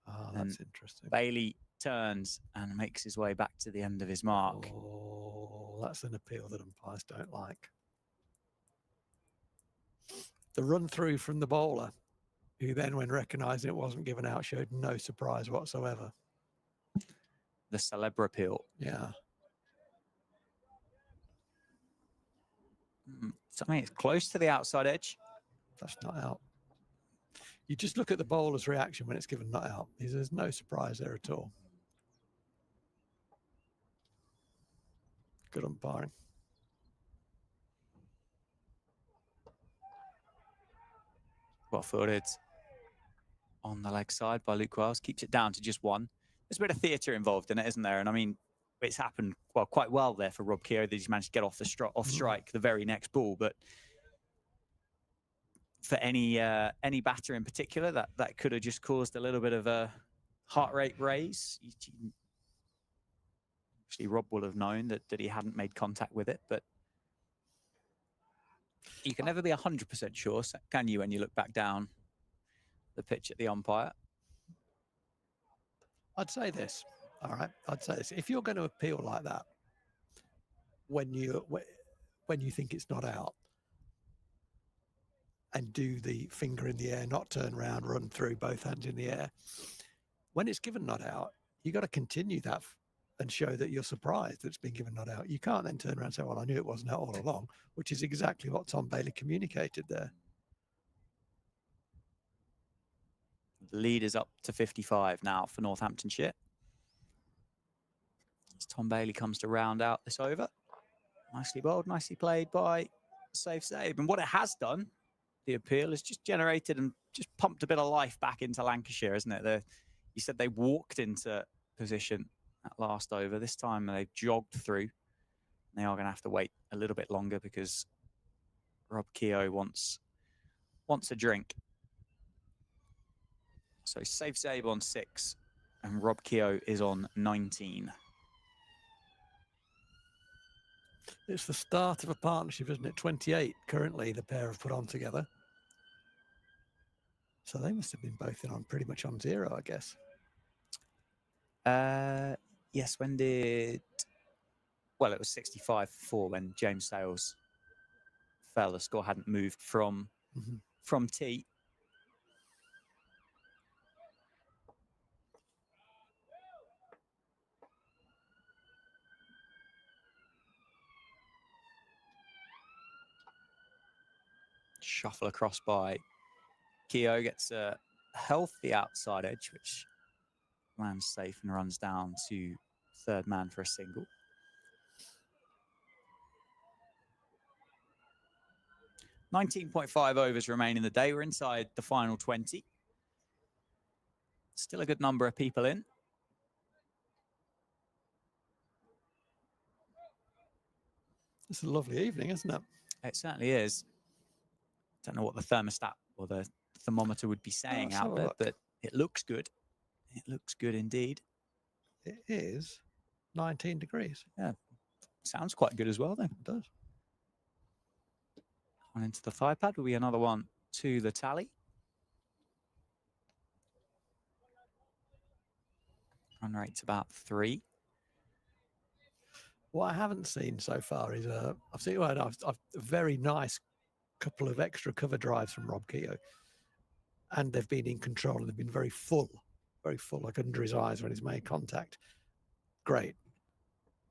Oh, that's interesting. Bailey turns and makes his way back to the end of his mark. Oh, that's an appeal that umpires don't like. The run through from the bowler, who then, when recognising it wasn't given out, showed no surprise whatsoever. The Celebra appeal. Yeah. So, I mean, it's close to the outside edge. That's not out. You just look at the bowler's reaction when it's given not out. There's no surprise there at all. Good umpiring. Well footed on the leg side by Luke Wells. Keeps it down to just 1. There's a bit of theatre involved in it, isn't there? And I mean, it's happened quite well there for Rob Keogh that he's managed to get off strike the very next ball. But for any batter in particular, that could have just caused a little bit of a heart rate raise. Actually, Rob will have known that he hadn't made contact with it, but you can never be 100% sure, can you, when you look back down the pitch at the umpire? I'd say this. All right, I'd say this. If you're going to appeal like that, when you think it's not out, and do the finger in the air, not turn around, run through, both hands in the air, when it's given not out, you got to continue that and show that you're surprised that it's been given not out. You can't then turn around and say, well, I knew it wasn't out all along, which is exactly what Tom Bailey communicated there. The lead is up to 55 now for Northamptonshire. As Tom Bailey comes to round out this over. Nicely bowled, nicely played by Safe Save. And what it has done, the appeal, has just generated and just pumped a bit of life back into Lancashire, isn't it? You said they walked into position at last over. This time they've jogged through. They are going to have to wait a little bit longer because Rob Keogh wants a drink. So Safe Save on 6 and Rob Keogh is on 19. It's the start of a partnership, isn't it? 28 currently the pair have put on together. So they must have been both in on pretty much on 0, I guess. Yes, when did... Well, it was 65-4 when James Sales fell. The score hadn't moved from tee. Shuffle across by Keogh, gets a healthy outside edge, which lands safe and runs down to third man for a single. .5 overs remain in the day. We're inside the final 20. Still a good number of people in. It's a lovely evening, isn't it? It certainly is. Don't know what the thermostat or the thermometer would be saying out there, but it looks good. It looks good indeed. It is 19 degrees. Yeah, sounds quite good as well then. It does. On into the thigh pad will be another one to the tally. Run rate's about 3. What I haven't seen so far is I've seen a very nice couple of extra cover drives from Rob Keogh, and they've been in control and they've been very full, like under his eyes when he's made contact. Great.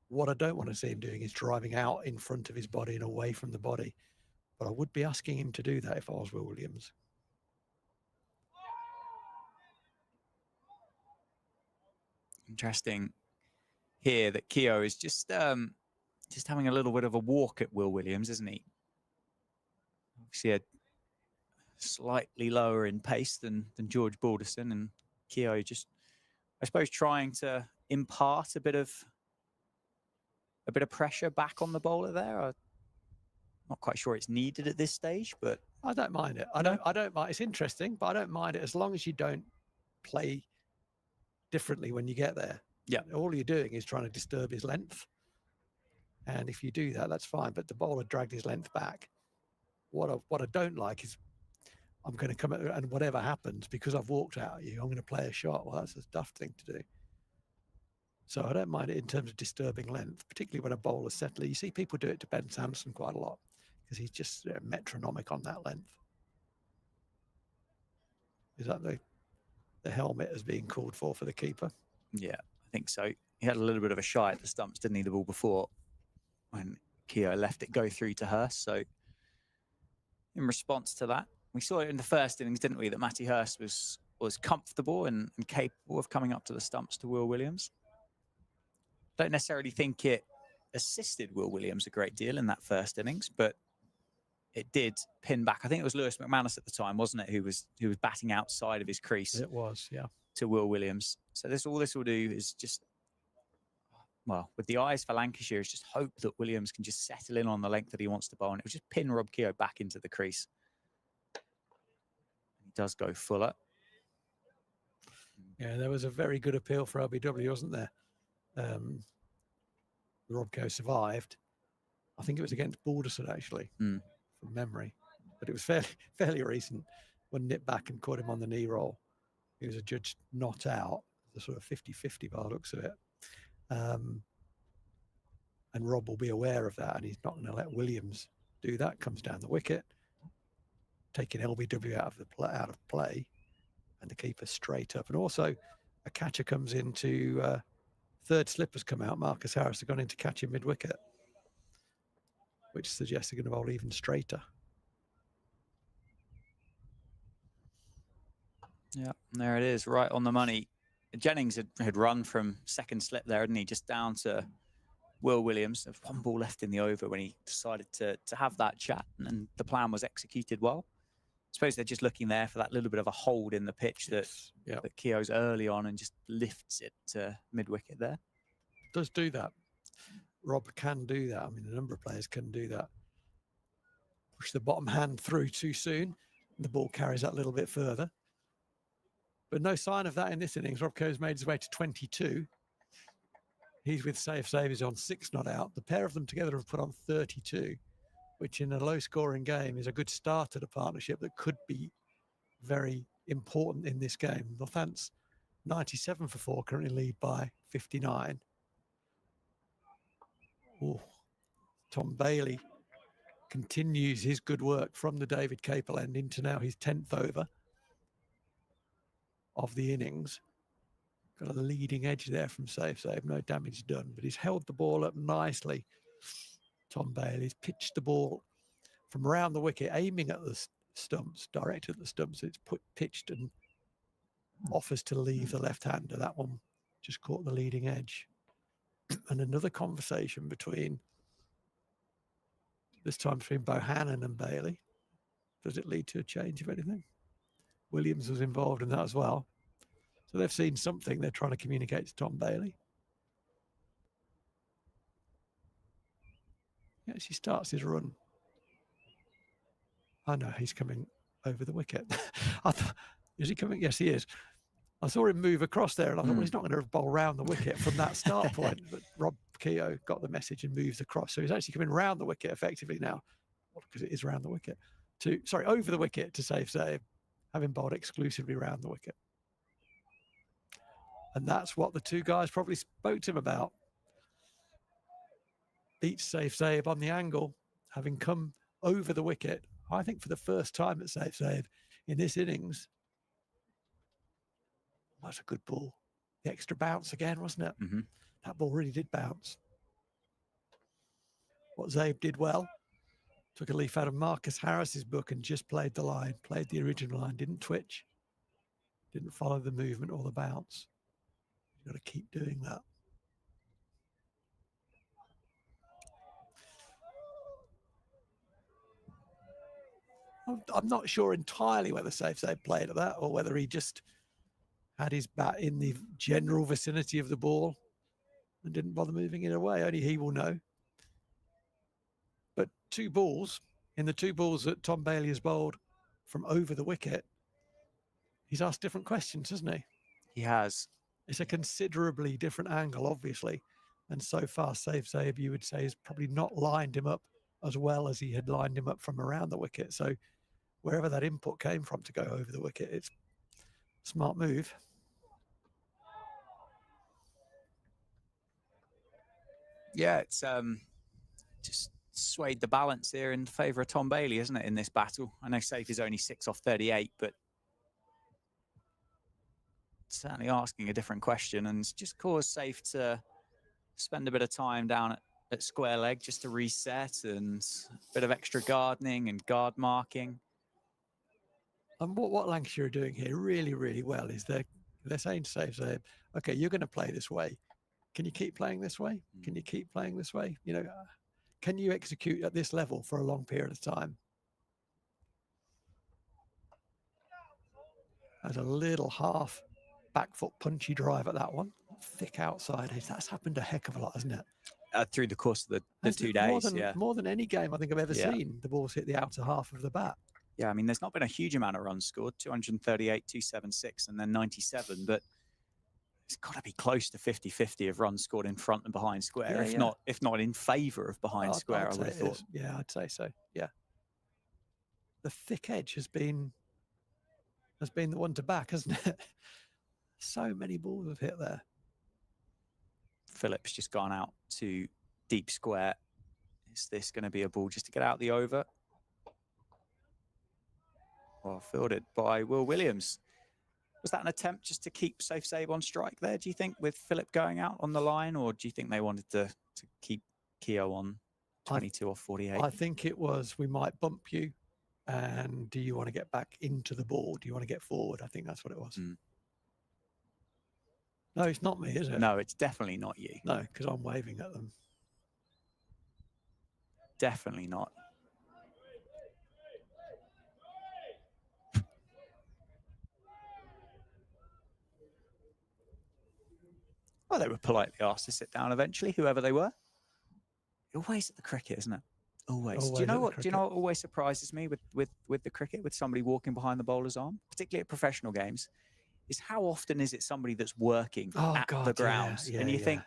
What I don't want to see him doing is driving out in front of his body and away from the body. But I would be asking him to do that if I was Will Williams. Interesting here that Keogh is just having a little bit of a walk at Will Williams, isn't he? Obviously a slightly lower in pace than George Balderson, and Keogh just, I suppose, trying to impart a bit of pressure back on the bowler there. I'm not quite sure it's needed at this stage, but I don't mind it. I don't mind. It's interesting, but I don't mind it as long as you don't play differently when you get there. Yeah. All you're doing is trying to disturb his length. And if you do that, that's fine. But the bowler dragged his length back. What I don't like is I'm going to come out and whatever happens, because I've walked out at you, I'm going to play a shot. Well, that's a daft thing to do. So I don't mind it in terms of disturbing length, particularly when a bowler's settling. You see people do it to Ben Sampson quite a lot because he's just metronomic on that length. Is that the helmet as being called for the keeper? Yeah, I think so. He had a little bit of a shy at the stumps, didn't he, the ball before when Keogh left it go through to Hurst. So in response to that, we saw it in the first innings, didn't we, that Matty Hurst was comfortable and capable of coming up to the stumps to Will Williams. Don't necessarily think it assisted Will Williams a great deal in that first innings, but it did pin back. I think it was Lewis McManus at the time, wasn't it, who was batting outside of his crease. It was, yeah. To Will Williams. So all this will do is just, well, with the eyes for Lancashire, is just hope that Williams can just settle in on the length that he wants to bowl, and it will just pin Rob Keogh back into the crease. He does go fuller. Yeah, there was a very good appeal for LBW, wasn't there? Rob Keogh survived. I think it was against Balderson, actually, from memory. But it was fairly recent when nipped back and caught him on the knee roll. He was adjudged not out, the sort of 50-50 by the looks of it. And Rob will be aware of that, and he's not going to let Williams do that. Comes down the wicket, taking LBW out of play, and the keeper straight up. And also, a catcher comes into third slip has come out. Marcus Harris has gone in to catch him mid-wicket, which suggests they're going to bowl even straighter. Yeah, there it is, right on the money. Jennings had run from second slip there, hadn't he? Just down to Will Williams. There's one ball left in the over when he decided to have that chat, and the plan was executed well. I suppose they're just looking there for that little bit of a hold in the pitch that Keogh's early on and just lifts it to mid-wicket there. Does do that. Rob can do that. I mean, a number of players can do that. Push the bottom hand through too soon. The ball carries that a little bit further. But no sign of that in this innings. Rob Keogh's made his way to 22. He's with safe savers on 6 not out. The pair of them together have put on 32, which in a low-scoring game is a good start to the partnership that could be very important in this game. Northants 97 for 4, currently lead by 59. Ooh. Tom Bailey continues his good work from the David Capel end into now his 10th over of the innings. Got a leading edge there from safe save, no damage done, but he's held the ball up nicely. Tom Bailey's pitched the ball from around the wicket, aiming at the stumps, directed at the stumps. It's pitched and offers to leave the left-hander. That one just caught the leading edge. And another conversation this time between Bohannon and Bailey. Does it lead to a change of anything? Williams was involved in that as well. So they've seen something they're trying to communicate to Tom Bailey. He actually starts his run. I know he's coming over the wicket. I thought, is he coming? Yes, he is. I saw him move across there and I thought, well, he's not going to bowl round the wicket from that start point. But Rob Keogh got the message and moves across. So he's actually coming round the wicket effectively now, because it is round the wicket. Over the wicket to save, having bowled exclusively round the wicket. And that's what the two guys probably spoke to him about. Each save on the angle, having come over the wicket, I think for the first time at save in this innings. That's a good ball. The extra bounce again, wasn't it? Mm-hmm. That ball really did bounce. What Zabe did well, took a leaf out of Marcus Harris's book and just played the original line, didn't twitch, didn't follow the movement or the bounce. You've got to keep doing that. I'm not sure entirely whether Safe played at that or whether he just had his bat in the general vicinity of the ball and didn't bother moving it away. Only he will know. But in the two balls that Tom Bailey has bowled from over the wicket, he's asked different questions, hasn't he? He has. It's a considerably different angle, obviously. And so far, Sabe, you would say, has probably not lined him up as well as he had lined him up from around the wicket. So wherever that input came from to go over the wicket, it's a smart move. Yeah, it's just swayed the balance here in favour of Tom Bailey, isn't it, in this battle? I know Safe is only 6 off 38, but certainly asking a different question, and it's just caused Safe to spend a bit of time down at square leg just to reset and a bit of extra gardening and guard marking. And what Lancashire are doing here really, really well is they're saying to Safe, okay, you're going to play this way. Can you keep playing this way? Can you keep playing this way? You know, can you execute at this level for a long period of time? There's a little half back foot punchy drive at that one. Thick outside edge. That's happened a heck of a lot, hasn't it? Through the course of the 2 days, more than any game I think I've ever seen. The ball's hit the outer half of the bat. Yeah, I mean, there's not been a huge amount of runs scored, 238, 276, and then 97, but it's got to be close to 50-50 of runs scored in front and behind square, if not in favour of behind square, I would have thought. Yeah, I'd say so, yeah. The thick edge has been the one to back, hasn't it? So many balls have hit there. Phillips just gone out to deep square. Is this going to be a ball just to get out the over? Well, fielded by Will Williams. Was that an attempt just to keep Sabe on strike there, do you think, with Phillip going out on the line? Or do you think they wanted to keep Keogh on 22 or 48? I think it was, we might bump you. And do you want to get back into the ball? Do you want to get forward? I think that's what it was. Mm. No, it's not me, is it? No, it's definitely not you. No, because I'm waving at them. Definitely not. Well, they were politely asked to sit down eventually, whoever they were. Always at the cricket, isn't it? Always. Do you know what? Do you know what always surprises me with the cricket, with somebody walking behind the bowler's arm, particularly at professional games, is how often is it somebody that's working at the grounds, and you think,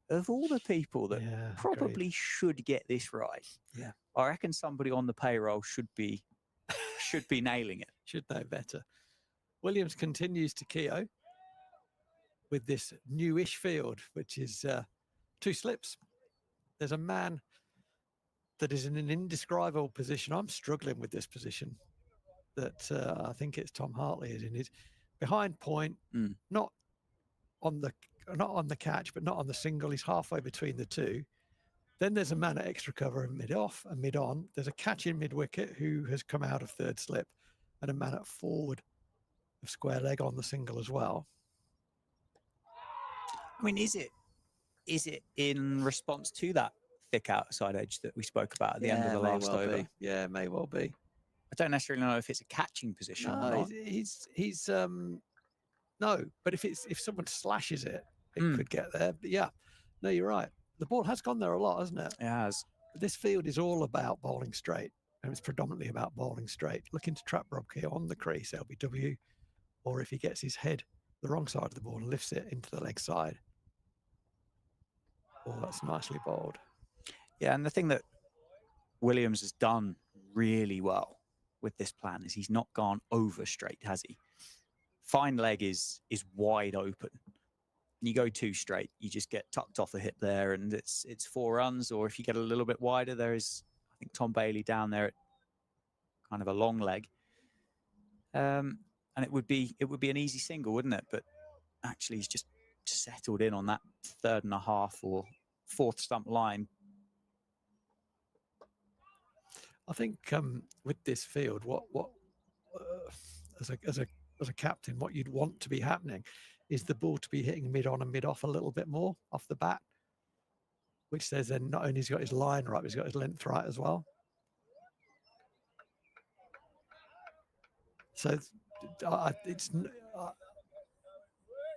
of all the people that probably should get this right, I reckon somebody on the payroll should be nailing it. Should know better. Williams continues to Keogh with this newish field, which is 2 slips. There's a man that is in an indescribable position. I'm struggling with this position that I think it's Tom Hartley is in. His behind point, not on the catch, but not on the single. He's halfway between the two. Then there's a man at extra cover and mid-off and mid-on. There's a catch in mid-wicket who has come out of third slip, and a man at forward of square leg on the single as well. I mean, is it in response to that thick outside edge that we spoke about at the end of the last over? Be. Yeah, may well be. I don't necessarily know if it's a catching position or No, not. he's no, but if someone slashes it, it could get there. But yeah, no, you're right. The ball has gone there a lot, hasn't it? It has. But this field is all about bowling straight, and it's predominantly about bowling straight. Looking to trap Rob Keogh on the crease, LBW, or if he gets his head the wrong side of the ball and lifts it into the leg side. Oh, that's nicely bowled. Yeah, and the thing that Williams has done really well with this plan is he's not gone over straight, has he? Fine leg is wide open. And you go too straight, you just get tucked off the hip there, and it's 4 runs. Or if you get a little bit wider, there is, I think, Tom Bailey down there at kind of a long leg, and it would be an easy single, wouldn't it? But actually, he's just settled in on that 3.5 or 4th stump line. I think with this field, what as a captain, what you'd want to be happening is the ball to be hitting mid on and mid off a little bit more off the bat, which says then not only has he got his line right, but he's got his length right as well. So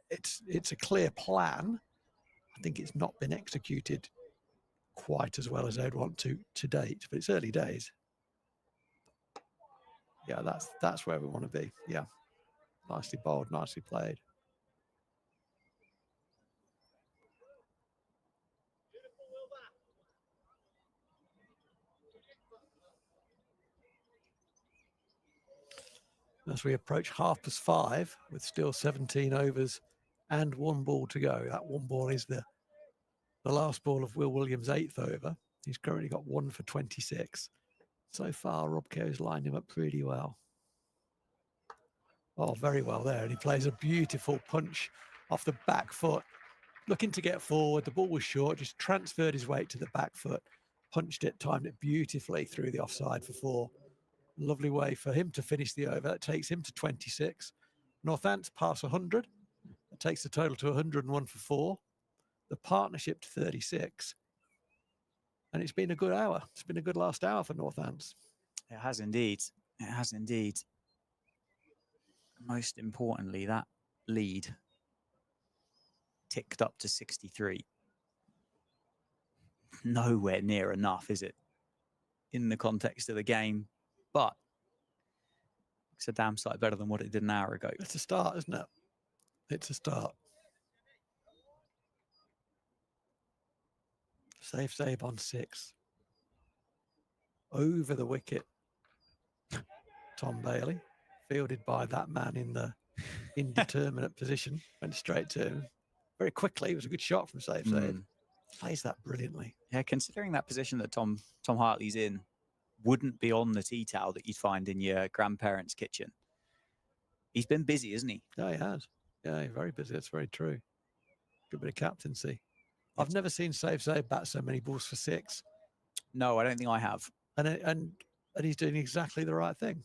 it's a clear plan. I think it's not been executed quite as well as I'd want to date, but it's early days. Yeah, that's where we want to be. Yeah, nicely bowled, nicely played. As we approach 5:30 with still 17 overs and 1 ball to go. That 1 ball is the last ball of Will Williams' 8th over. He's currently got 1 for 26. So far, Rob Keogh's lined him up pretty well. Oh, very well there. And he plays a beautiful punch off the back foot. Looking to get forward. The ball was short, just transferred his weight to the back foot. Punched it, timed it beautifully through the offside for 4. Lovely way for him to finish the over. That takes him to 26. Northants pass 100. That takes the total to 101 for 4. The partnership to 36. And it's been a good hour. It's been a good last hour for Northants. It has indeed. It has indeed. Most importantly, that lead ticked up to 63. Nowhere near enough, is it? In the context of the game. But it's a damn sight better than what it did an hour ago. It's a start, isn't it? It's a start. Save on 6. Over the wicket. Tom Bailey, fielded by that man in the indeterminate position, went straight to him very quickly. It was a good shot from Save. Plays that brilliantly. Yeah, considering that position that Tom Hartley's in wouldn't be on the tea towel that you'd find in your grandparents' kitchen. He's been busy, isn't he? Yeah, he has. Yeah, very busy. That's very true. Good bit of captaincy. I've never seen Save bat so many balls for 6. No, I don't think I have. And he's doing exactly the right thing.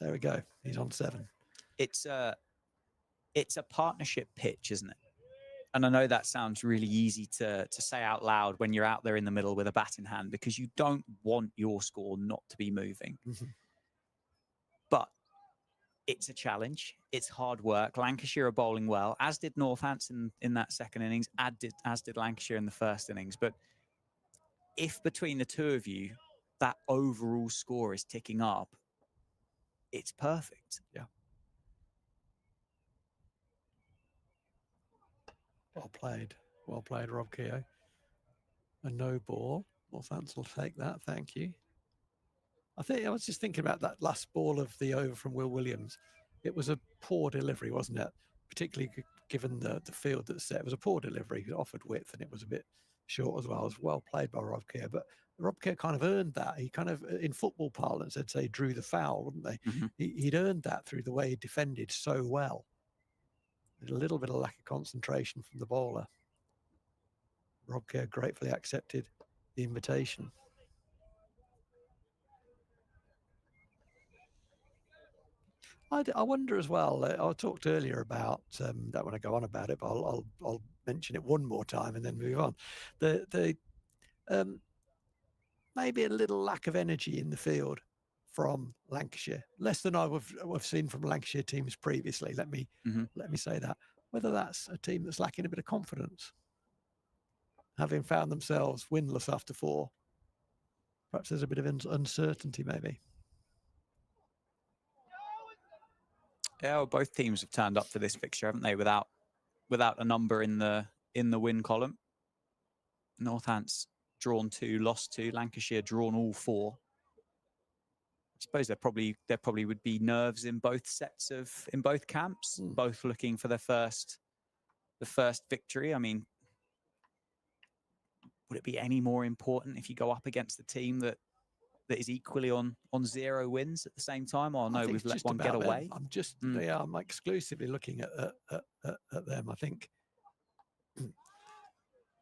There we go. He's on 7. It's a partnership pitch, isn't it? And I know that sounds really easy to say out loud when you're out there in the middle with a bat in hand, because you don't want your score not to be moving. But it's a challenge. It's hard work. Lancashire are bowling well, as did Northampton in that second innings, as did Lancashire in the first innings. But if between the two of you, that overall score is ticking up, it's perfect. Yeah. Well played, Rob Keogh. A no ball. Northants will take that. Thank you. I was just thinking about that last ball of the over from Will Williams. It was a poor delivery, wasn't it? Particularly given the field that's set. It was a poor delivery. It offered width and it was a bit short as well. It was well played by Rob Keogh. But Rob Keogh kind of earned that. He kind of, in football parlance, they'd say drew the foul, wouldn't they? He'd earned that through the way he defended so well. A little bit of lack of concentration from the bowler. Rob Kerr gratefully accepted the invitation. I wonder as well. I talked earlier about. Don't want to go on about it, but I'll mention it one more time and then move on. The maybe a little lack of energy in the field from Lancashire, less than I've seen from Lancashire teams previously. Let me say that. Whether that's a team that's lacking a bit of confidence, having found themselves winless after 4, perhaps there's a bit of uncertainty maybe. Yeah, well, both teams have turned up for this fixture, haven't they? Without a number in the win column. Northants drawn 2, lost 2. Lancashire drawn all 4. I suppose there probably would be nerves in both camps, both looking for the first victory. I mean, would it be any more important if you go up against a team that is equally on 0 wins at the same time? Or no, we've let one get away. I'm exclusively looking at them. I think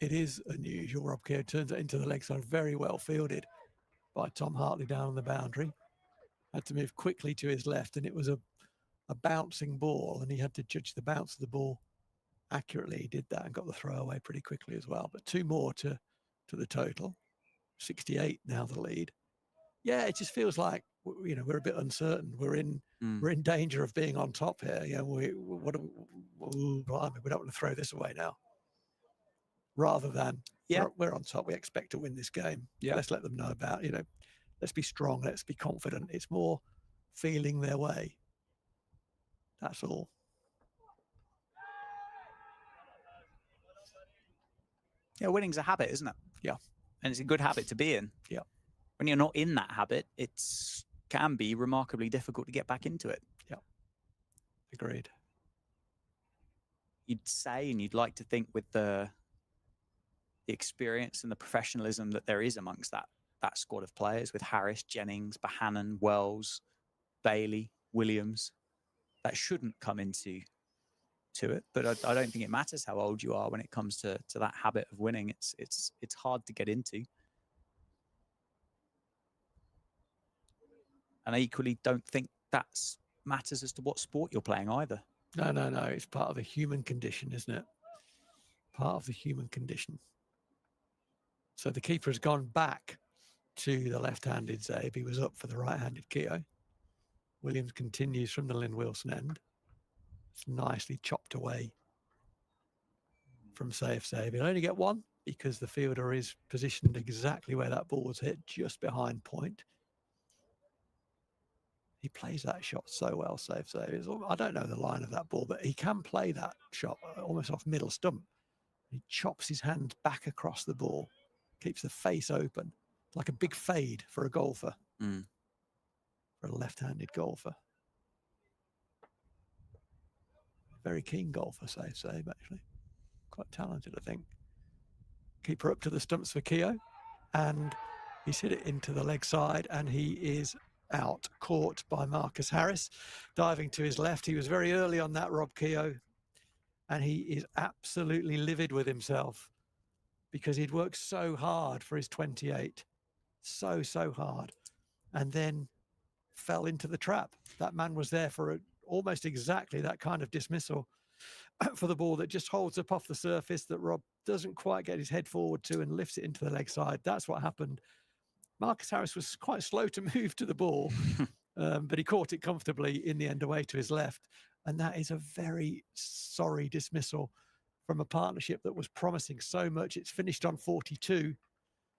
it is unusual. Rob Kerr turns it into the leg side, very well fielded by Tom Hartley down on the boundary. Had to move quickly to his left, and it was a bouncing ball, and he had to judge the bounce of the ball accurately. He did that and got the throw away pretty quickly as well. But 2 more to the total. 68 now the lead. Yeah, it just feels like we're a bit uncertain. We're in danger of being on top here. We don't want to throw this away now. Rather than we're on top, we expect to win this game. Yeah, let's let them know about let's be strong, let's be confident. It's more feeling their way. That's all. Yeah, winning's a habit, isn't it? Yeah, and it's a good habit to be in. Yeah. When you're not in that habit, it can be remarkably difficult to get back into it. Yeah. Agreed. You'd say, and you'd like to think with the experience and the professionalism that there is amongst that squad of players, with Harris, Jennings, Bohannon, Wells, Bailey, Williams, that shouldn't come into it. But I don't think it matters how old you are when it comes to that habit of winning. It's hard to get into. And I equally don't think that matters as to what sport you're playing either. No. It's part of the human condition, isn't it? Part of the human condition. So the keeper has gone back to the left-handed Zabe. He was up for the right-handed Keogh. Williams continues from the Lynn Wilson end. It's nicely chopped away from safe Zabe. He'll only get 1 because the fielder is positioned exactly where that ball was hit, just behind point. He plays that shot so well, safe Zabe. I don't know the line of that ball, but he can play that shot almost off middle stump. He chops his hand back across the ball, keeps the face open, like a big fade for a golfer, for a left-handed golfer. Very keen golfer, safe Zabe, actually. Quite talented, I think. Keeper up to the stumps for Keogh, and he's hit it into the leg side, and he is out, caught by Marcus Harris, diving to his left. He was very early on that, Rob Keogh, and he is absolutely livid with himself because he'd worked so hard for his 28, so hard, and then fell into the trap. That man was there for almost exactly that kind of dismissal for the ball that just holds up off the surface that Rob doesn't quite get his head forward to and lifts it into the leg side. That's what happened. Marcus Harris was quite slow to move to the ball, but he caught it comfortably in the end away to his left. And that is a very sorry dismissal from a partnership that was promising so much. It's finished on 42,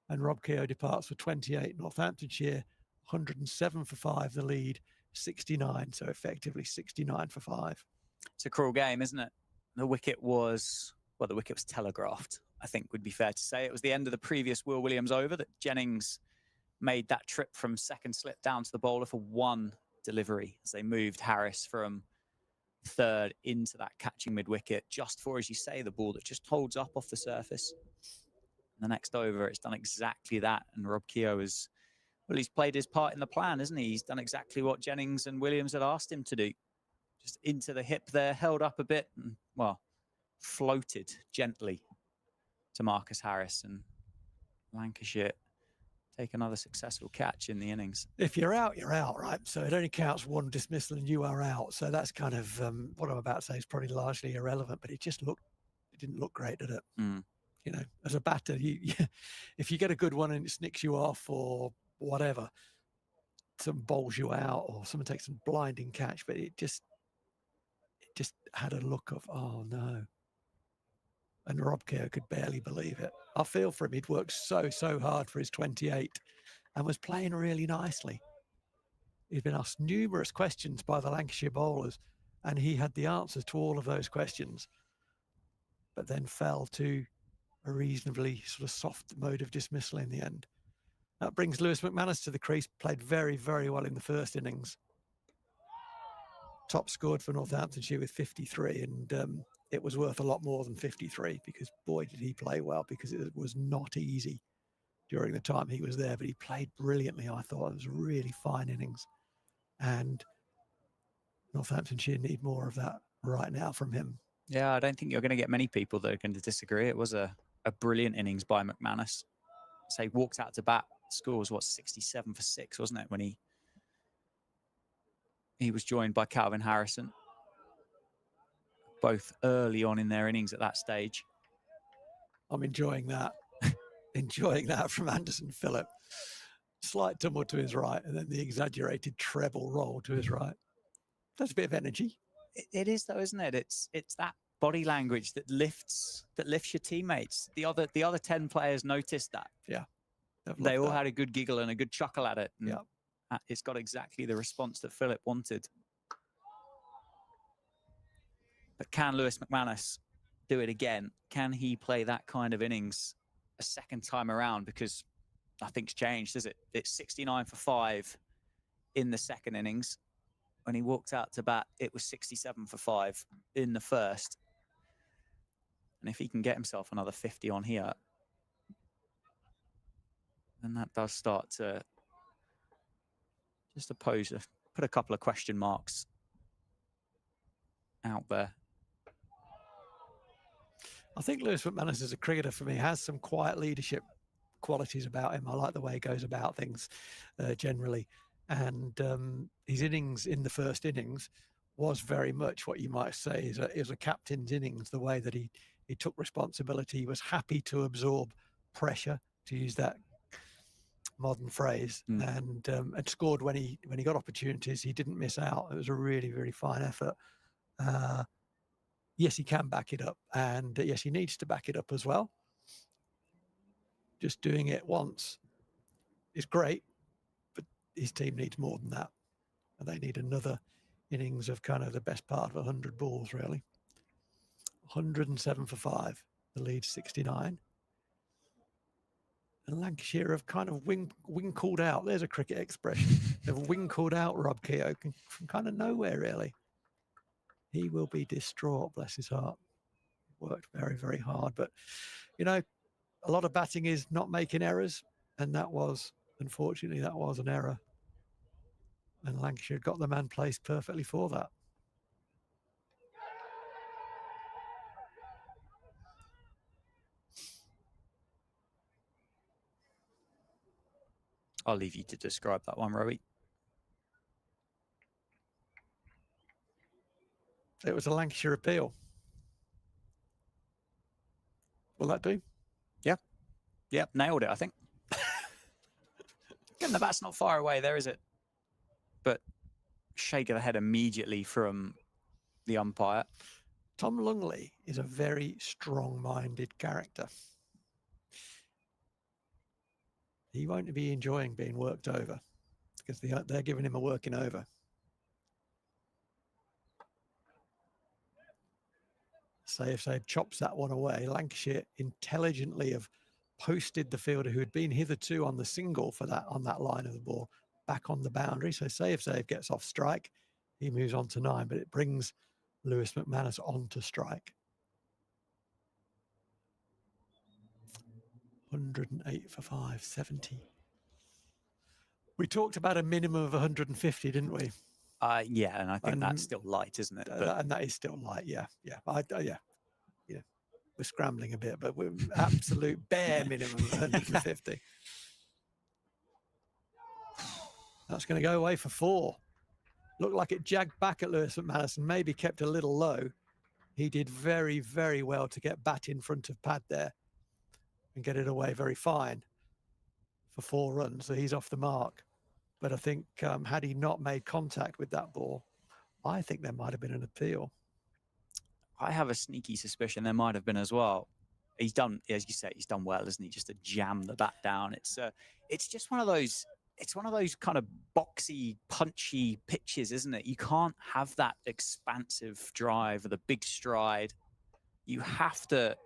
and Rob Keogh departs for 28. Northamptonshire, 107 for 5, the lead, 69. So effectively 69 for 5. It's a cruel game, isn't it? The wicket was telegraphed, I think would be fair to say. It was the end of the previous Will Williams over that Jennings made that trip from second slip down to the bowler for 1 delivery as they moved Harris from third into that catching mid-wicket just for, as you say, the ball that just holds up off the surface. And the next over, it's done exactly that. And Rob Keogh he's played his part in the plan, isn't he? He's done exactly what Jennings and Williams had asked him to do. Just into the hip there, held up a bit and, floated gently to Marcus Harris, and Lancashire take another successful catch in the innings. If you're out, right? So it only counts one dismissal and you are out. So that's kind of what I'm about to say is probably largely irrelevant, but it didn't look great, did it? Mm. You know, as a batter, if you get a good one and it snicks you off or whatever, someone bowls you out or someone takes some blinding catch, but it just had a look of, oh no. And Rob Keogh could barely believe it. I feel for him. He'd worked so hard for his 28 and was playing really nicely. He'd been asked numerous questions by the Lancashire bowlers, and he had the answers to all of those questions, but then fell to a reasonably sort of soft mode of dismissal in the end. That brings Lewis McManus to the crease, played very, very well in the first innings. Top scored for Northamptonshire with 53, and it was worth a lot more than 53 because boy did he play well, because it was not easy during the time he was there, but he played brilliantly. I thought it was a really fine innings, and Northamptonshire need more of that right now from him. Yeah, I don't think you're going to get many people that are going to disagree. It was a brilliant innings by McManus. So he walked out to bat, score was 67 for 6, wasn't it, when he was joined by Calvin Harrison, both early on in their innings at that stage. I'm enjoying that. Enjoying that from Anderson Phillip. Slight tumble to his right, and then the exaggerated treble roll to his right. That's a bit of energy. It is, though, isn't it? It's that body language that lifts your teammates. The other 10 players noticed that. Yeah, they all had a good giggle and a good chuckle at it. Yeah, it's got exactly the response that Phillip wanted. But can Lewis McManus do it again? Can he play that kind of innings a second time around? Because nothing's changed, is it? It's 69 for 5 in the second innings. When he walked out to bat, it was 67 for 5 in the first. And if he can get himself another 50 on here, then that does start to just put a couple of question marks out there. I think Lewis McManus as a cricketer, for me, has some quiet leadership qualities about him. I like the way he goes about things generally. And his innings in the first innings was very much what you might say is a captain's innings, the way that he took responsibility. He was happy to absorb pressure, to use that modern phrase, and scored when he got opportunities. He didn't miss out. It was a really, really fine effort. Yes, he can back it up, and yes, he needs to back it up as well. Just doing it once is great, but his team needs more than that, and they need another innings of kind of the best part of 100 balls, really. 107 for 5, the lead 69. And Lancashire have kind of winkled out. There's a cricket expression. They've winkled out Rob Keogh from kind of nowhere, really. He will be distraught, bless his heart. Worked very, very hard. But, you know, a lot of batting is not making errors. And unfortunately, that was an error. And Lancashire got the man placed perfectly for that. I'll leave you to describe that one, Rowie. It was a Lancashire appeal. Will that do? Yeah. Yeah, nailed it, I think. Again, the bat's not far away there, is it? But shake of the head immediately from the umpire. Tom Lungley is a very strong-minded character. He won't be enjoying being worked over because they're giving him a working over. Say if they chops that one away, Lancashire intelligently have posted the fielder who had been hitherto on the single for that on that line of the ball back on the boundary. So say if Save gets off strike, he moves on to 9, but it brings Lewis McManus on to strike. 108 for 5, 70. We talked about a minimum of 150, didn't we? Yeah, and I think that's still light, isn't it? And that is still light, yeah. we're scrambling a bit, but we're absolute bare minimum 150. That's going to go away for 4. Looked like it jagged back at Lewis McManus and maybe kept a little low. He did very, very well to get bat in front of pad there and get it away very fine for 4 runs. So he's off the mark. But I think had he not made contact with that ball, I think there might have been an appeal. I have a sneaky suspicion there might have been as well. He's done, as you say, he's done well, isn't he? Just to jam the bat down. It's just one of those. It's one of those kind of boxy, punchy pitches, isn't it? You can't have that expansive drive or the big stride. You have to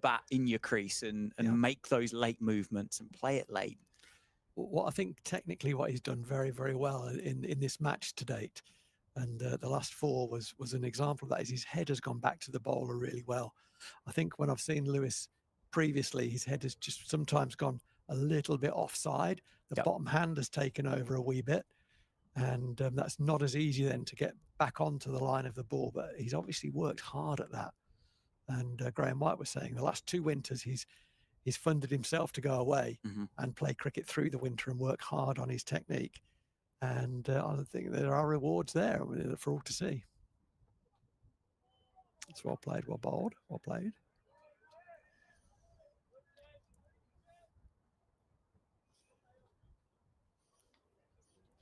bat in your crease and make those late movements and play it late. What I think technically what he's done very, very well in this match to date, and the last 4 was an example of that, is his head has gone back to the bowler really well. I think when I've seen Lewis previously, his head has just sometimes gone a little bit offside. The bottom hand has taken over a wee bit, and that's not as easy then to get back onto the line of the ball, but he's obviously worked hard at that. And Graham White was saying the last 2 winters he's funded himself to go away and play cricket through the winter and work hard on his technique. And I think there are rewards there for all to see. It's well played, well bowled, well played.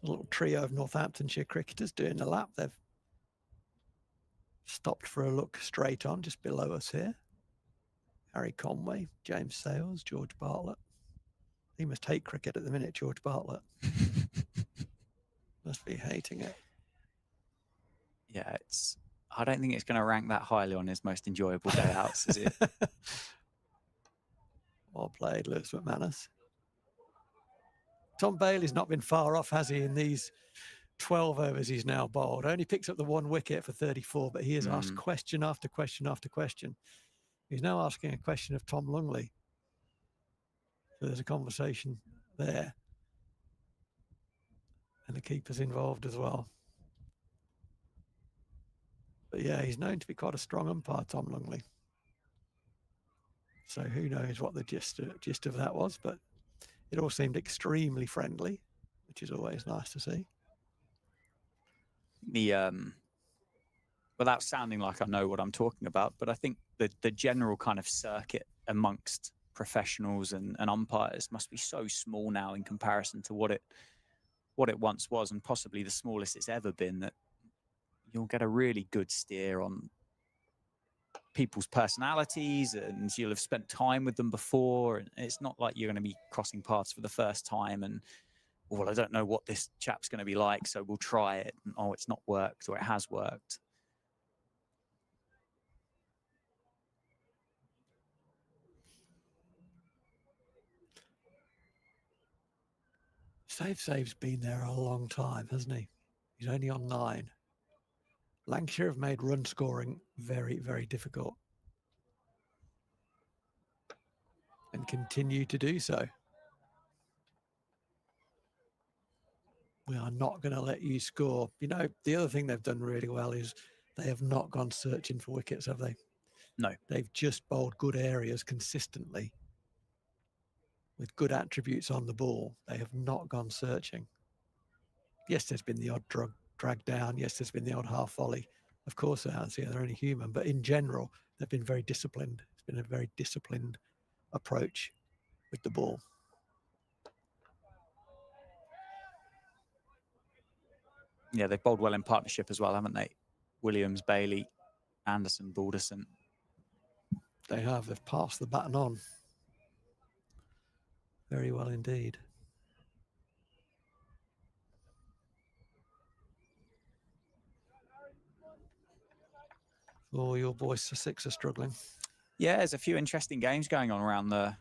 A little trio of Northamptonshire cricketers doing the lap. They've stopped for a look straight on just below us here. Harry Conway, James Sales, George Bartlett. He must hate cricket at the minute, George Bartlett. Must be hating it. Yeah, I don't think it's going to rank that highly on his most enjoyable day outs, is it? Well played, Lewis McManus. Tom Bailey's not been far off, has he, in these 12 overs he's now bowled. Only picks up the 1 wicket for 34, but he has asked question after question after question. He's now asking a question of Tom Lungley. So there's a conversation there. And the keeper's involved as well. But yeah, he's known to be quite a strong umpire, Tom Lungley. So who knows what the gist of that was, but it all seemed extremely friendly, which is always nice to see. Without sounding like I know what I'm talking about, but I think the general kind of circuit amongst professionals and umpires must be so small now in comparison to what it once was, and possibly the smallest it's ever been, that you'll get a really good steer on people's personalities, and you'll have spent time with them before, and it's not like you're going to be crossing paths for the first time and, well, I don't know what this chap's going to be like, so we'll try it, and oh, it's not worked, or it has worked. Save's been there a long time, hasn't he? He's only on 9. Lancashire have made run scoring very, very difficult. And continue to do so. We are not going to let you score. You know, the other thing they've done really well is they have not gone searching for wickets, have they? No. They've just bowled good areas consistently with good attributes on the ball. They have not gone searching. Yes, there's been the odd drag down. Yes, there's been the odd half volley. Of course there has. Yeah, they're only human. But in general, they've been very disciplined. It's been a very disciplined approach with the ball. Yeah, they've bowled well in partnership as well, haven't they? Williams, Bailey, Anderson, Balderson. They have. They've passed the baton on very well indeed. Oh, your boys Sussex are struggling. Yeah, there's a few interesting games going on around the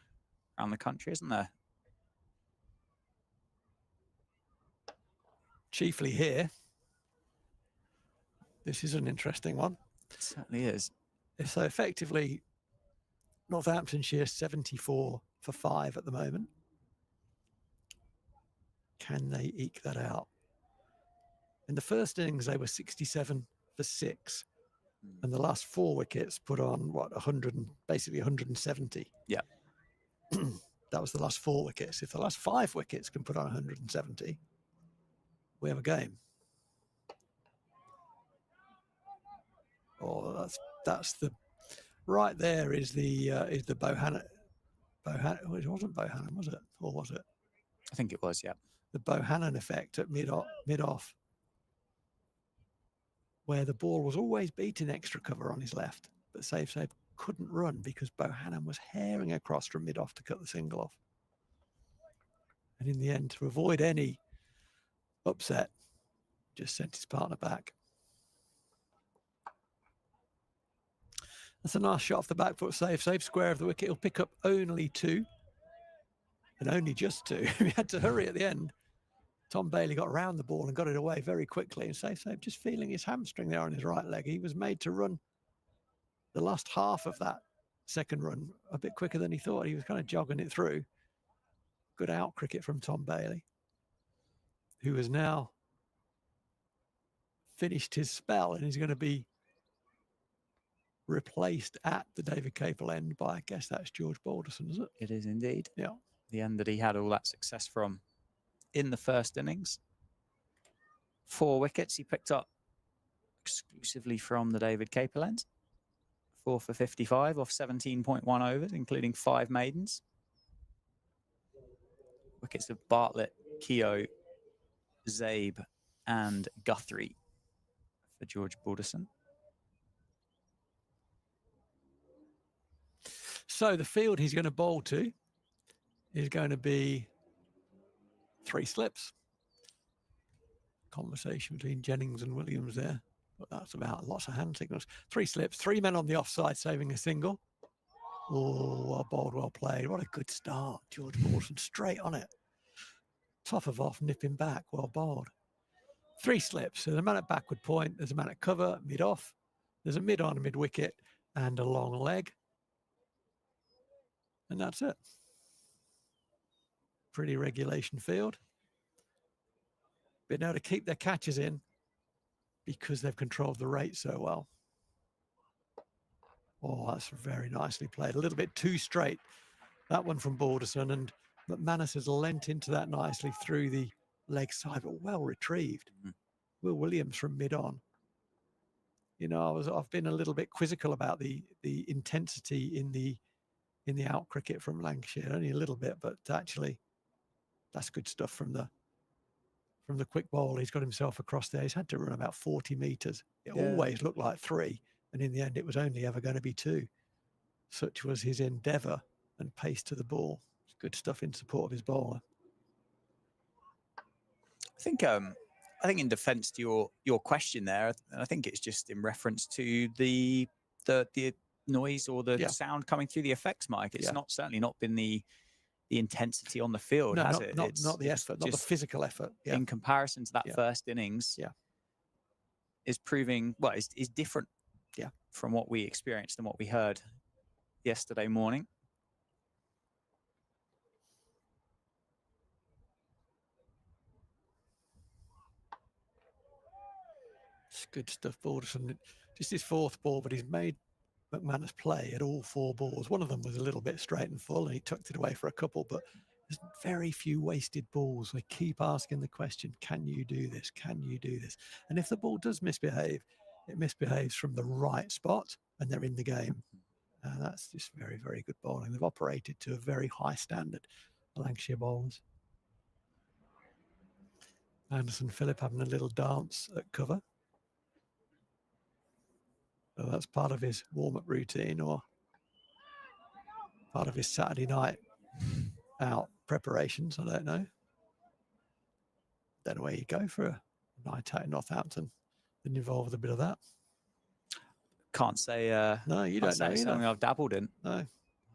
country, isn't there? Chiefly here. This is an interesting one. It certainly is. So effectively, Northamptonshire 74 for 5 at the moment. Can they eke that out? In the first innings, they were 67 for 6. And the last 4 wickets put on, what, 100, basically 170. Yeah. That was the last 4 wickets. If the last 5 wickets can put on 170, we have a game. Oh, that's the right there is the Bohannon. It wasn't Bohannon, was it? Or was it? I think it was, yeah. The Bohannon effect at mid-off, where the ball was always beating extra cover on his left, but Save couldn't run because Bohannon was herring across from mid-off to cut the single off. And in the end, to avoid any upset, just sent his partner back. That's a nice shot off the back foot. Save square of the wicket. He'll pick up only 2, and only just 2. He had to hurry at the end. Tom Bailey got around the ball and got it away very quickly. And Save just feeling his hamstring there on his right leg. He was made to run the last half of that second run a bit quicker than he thought. He was kind of jogging it through. Good out cricket from Tom Bailey, who has now finished his spell and is going to be replaced at the David Capel end by, I guess that's George Balderson, is it? It is indeed. Yeah. The end that he had all that success from in the first innings. 4 wickets he picked up exclusively from the David Capel end. 4 for 55 off 17.1 overs, including 5 maidens. Wickets of Bartlett, Keogh, Zabe and Guthrie for George Balderson. So the field he's going to bowl to is going to be 3 slips. Conversation between Jennings and Williams there, but that's about lots of hand signals. 3 slips, 3 men on the offside saving a single. Oh, well bowled, well played. What a good start. George Balderson straight on it. Top of off, nipping back, well bowled. 3 slips. There's a man at backward point, there's a man at cover, mid off, there's a mid on, a mid wicket, and a long leg. And that's it. Pretty regulation field. Been able to keep their catches in because they've controlled the rate so well. Oh, that's very nicely played. A little bit too straight. That one from Balderson, and McManus has lent into that nicely through the leg side, but well retrieved. Will Williams from mid on. You know, I've been a little bit quizzical about the intensity in the out cricket from Lancashire, only a little bit, but actually that's good stuff from the quick bowl. He's got himself across there. He's had to run about 40 metres. It always looked like 3, and in the end it was only ever going to be 2. Such was his endeavour and pace to the ball. It's good stuff in support of his bowler. I think in defence to your question there, I think it's just in reference to the noise or the sound coming through the effects mic. It's certainly not been the intensity on the field, has it? Not the effort, not the physical effort. In comparison to that first innings, is proving, well, is different from what we experienced and what we heard yesterday morning. It's good stuff, Balderson. Just his 4th ball, but he's made McManus play at all 4 balls. One of them was a little bit straight and full, and he tucked it away for a couple, but there's very few wasted balls. They keep asking the question, can you do this? Can you do this? And if the ball does misbehave, it misbehaves from the right spot, and they're in the game. That's just very, very good bowling. They've operated to a very high standard, the Lancashire bowlers. Anderson Phillip having a little dance at cover. So that's part of his warm-up routine or part of his Saturday night out preparations. I don't know. Don't know where you go for a night out in Northampton. Didn't involve a bit of that. Can't say. No, you don't know. Something I've dabbled in. No,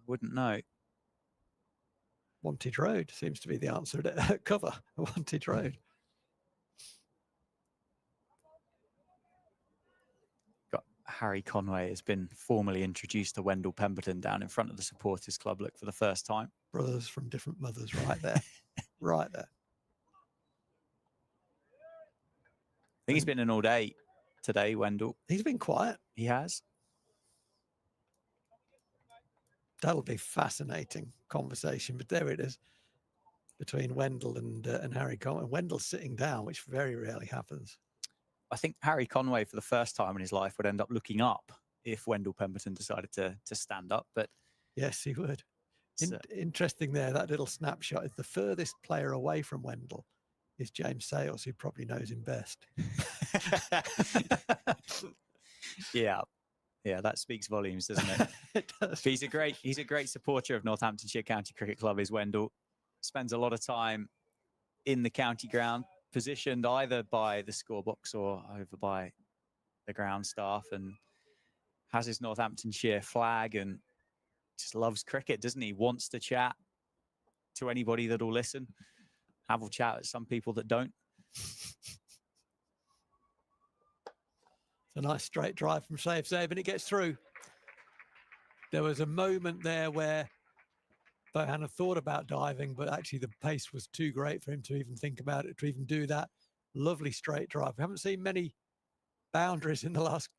wouldn't know. Wantage Road seems to be the answer at cover. Wantage Road. Harry Conway has been formally introduced to Wendell Pemberton down in front of the supporters club look for the first time. Brothers from different mothers right there. Right there. I think he's been in all day. today, Wendell. He's been quiet. He has. That'll be fascinating conversation, but there it is between Wendell and Harry Conway. Wendell's sitting down, which very rarely happens. I think Harry Conway, for the first time in his life, would end up looking up if Wendell Pemberton decided to stand up. But yes, he would. Interesting there, that little snapshot is the furthest player away from Wendell is James Sales, who probably knows him best. Yeah, that speaks volumes, doesn't it? It does. He's a great supporter of Northamptonshire County Cricket Club, is Wendell. Spends a lot of time in the county ground, positioned either by the scorebox or over by the ground staff, and has his Northamptonshire flag and just loves cricket, doesn't he? Wants to chat to anybody that'll listen. Have a chat with some people that don't. It's a nice straight drive from Save, and it gets through. There was a moment there where Bohanna thought about diving, but actually the pace was too great for him to even think about it, to even do that. Lovely straight drive. We haven't seen many boundaries in the last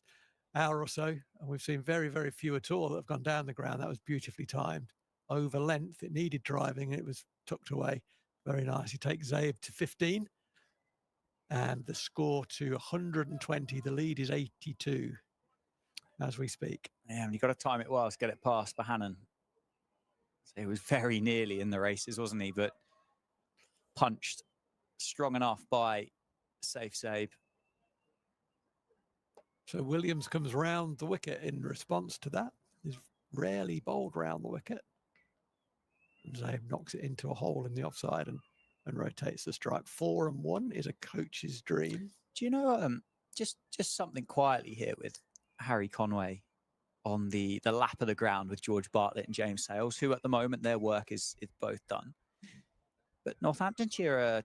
hour or so, and we've seen very, very few at all that have gone down the ground. That was beautifully timed. Over length, it needed driving, and it was tucked away. Very nice. He takes Zabe to 15, and the score to 120. The lead is 82 as we speak. Yeah, and you've got to time it well to get it past Bohannon. So he was very nearly in the races, wasn't he? But punched strong enough by Safe Zabe. So Williams comes round the wicket in response to that. He's rarely bowled round the wicket. And Zabe knocks it into a hole in the offside and rotates the strike. 4 and 1 is a coach's dream. Do you know, just something quietly here with Harry Conway on the lap of the ground with George Bartlett and James Sales, who at the moment their work is both done. But Northamptonshire are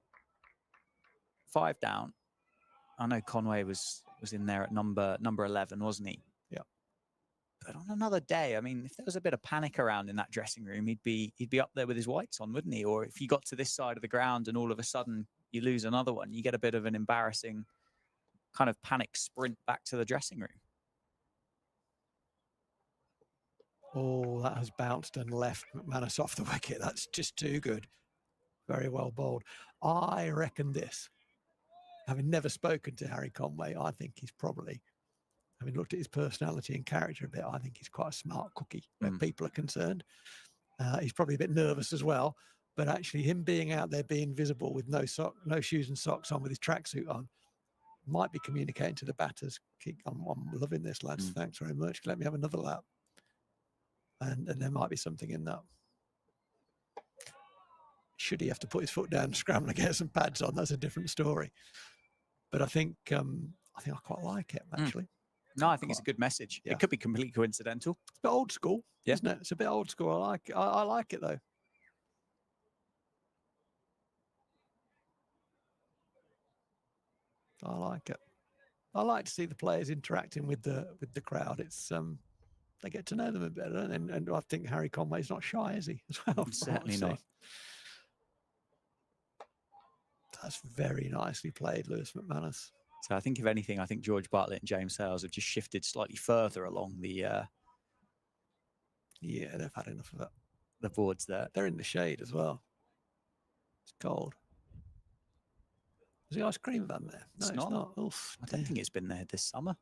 5 down. I know Conway was in there at number 11, wasn't he? Yeah. But on another day, I mean, if there was a bit of panic around in that dressing room, he'd be up there with his whites on, wouldn't he? Or if you got to this side of the ground and all of a sudden you lose another one, you get a bit of an embarrassing kind of panic sprint back to the dressing room. Oh, that has bounced and left McManus off the wicket. That's just too good. Very well bowled. I reckon this, having never spoken to Harry Conway, I think he's probably, having looked at his personality and character a bit, I think he's quite a smart cookie where people are concerned. He's probably a bit nervous as well, but actually him being out there, being visible with no shoes and socks on, with his tracksuit on, might be communicating to the batters. I'm loving this, lads. Thanks very much. Let me have another lap. And there might be something in that. Should he have to put his foot down, scramble and get some pads on? That's a different story. But I think I quite like it, actually. No, I think it's a good message. Yeah. It could be completely coincidental. It's a bit old school, isn't it? It's a bit old school. I like it. I like it, though. I like it. I like to see the players interacting with the crowd. It's they get to know them a bit better, and I think Harry Conway's not shy, is he? As well, certainly not. That's very nicely played, Lewis McManus. So I think, if anything, I think George Bartlett and James Sales have just shifted slightly further along the. Yeah, they've had enough of it. The boards there. They're in the shade as well. It's cold. Is the ice cream van there? No, it's not. Oof, I don't think it's been there this summer.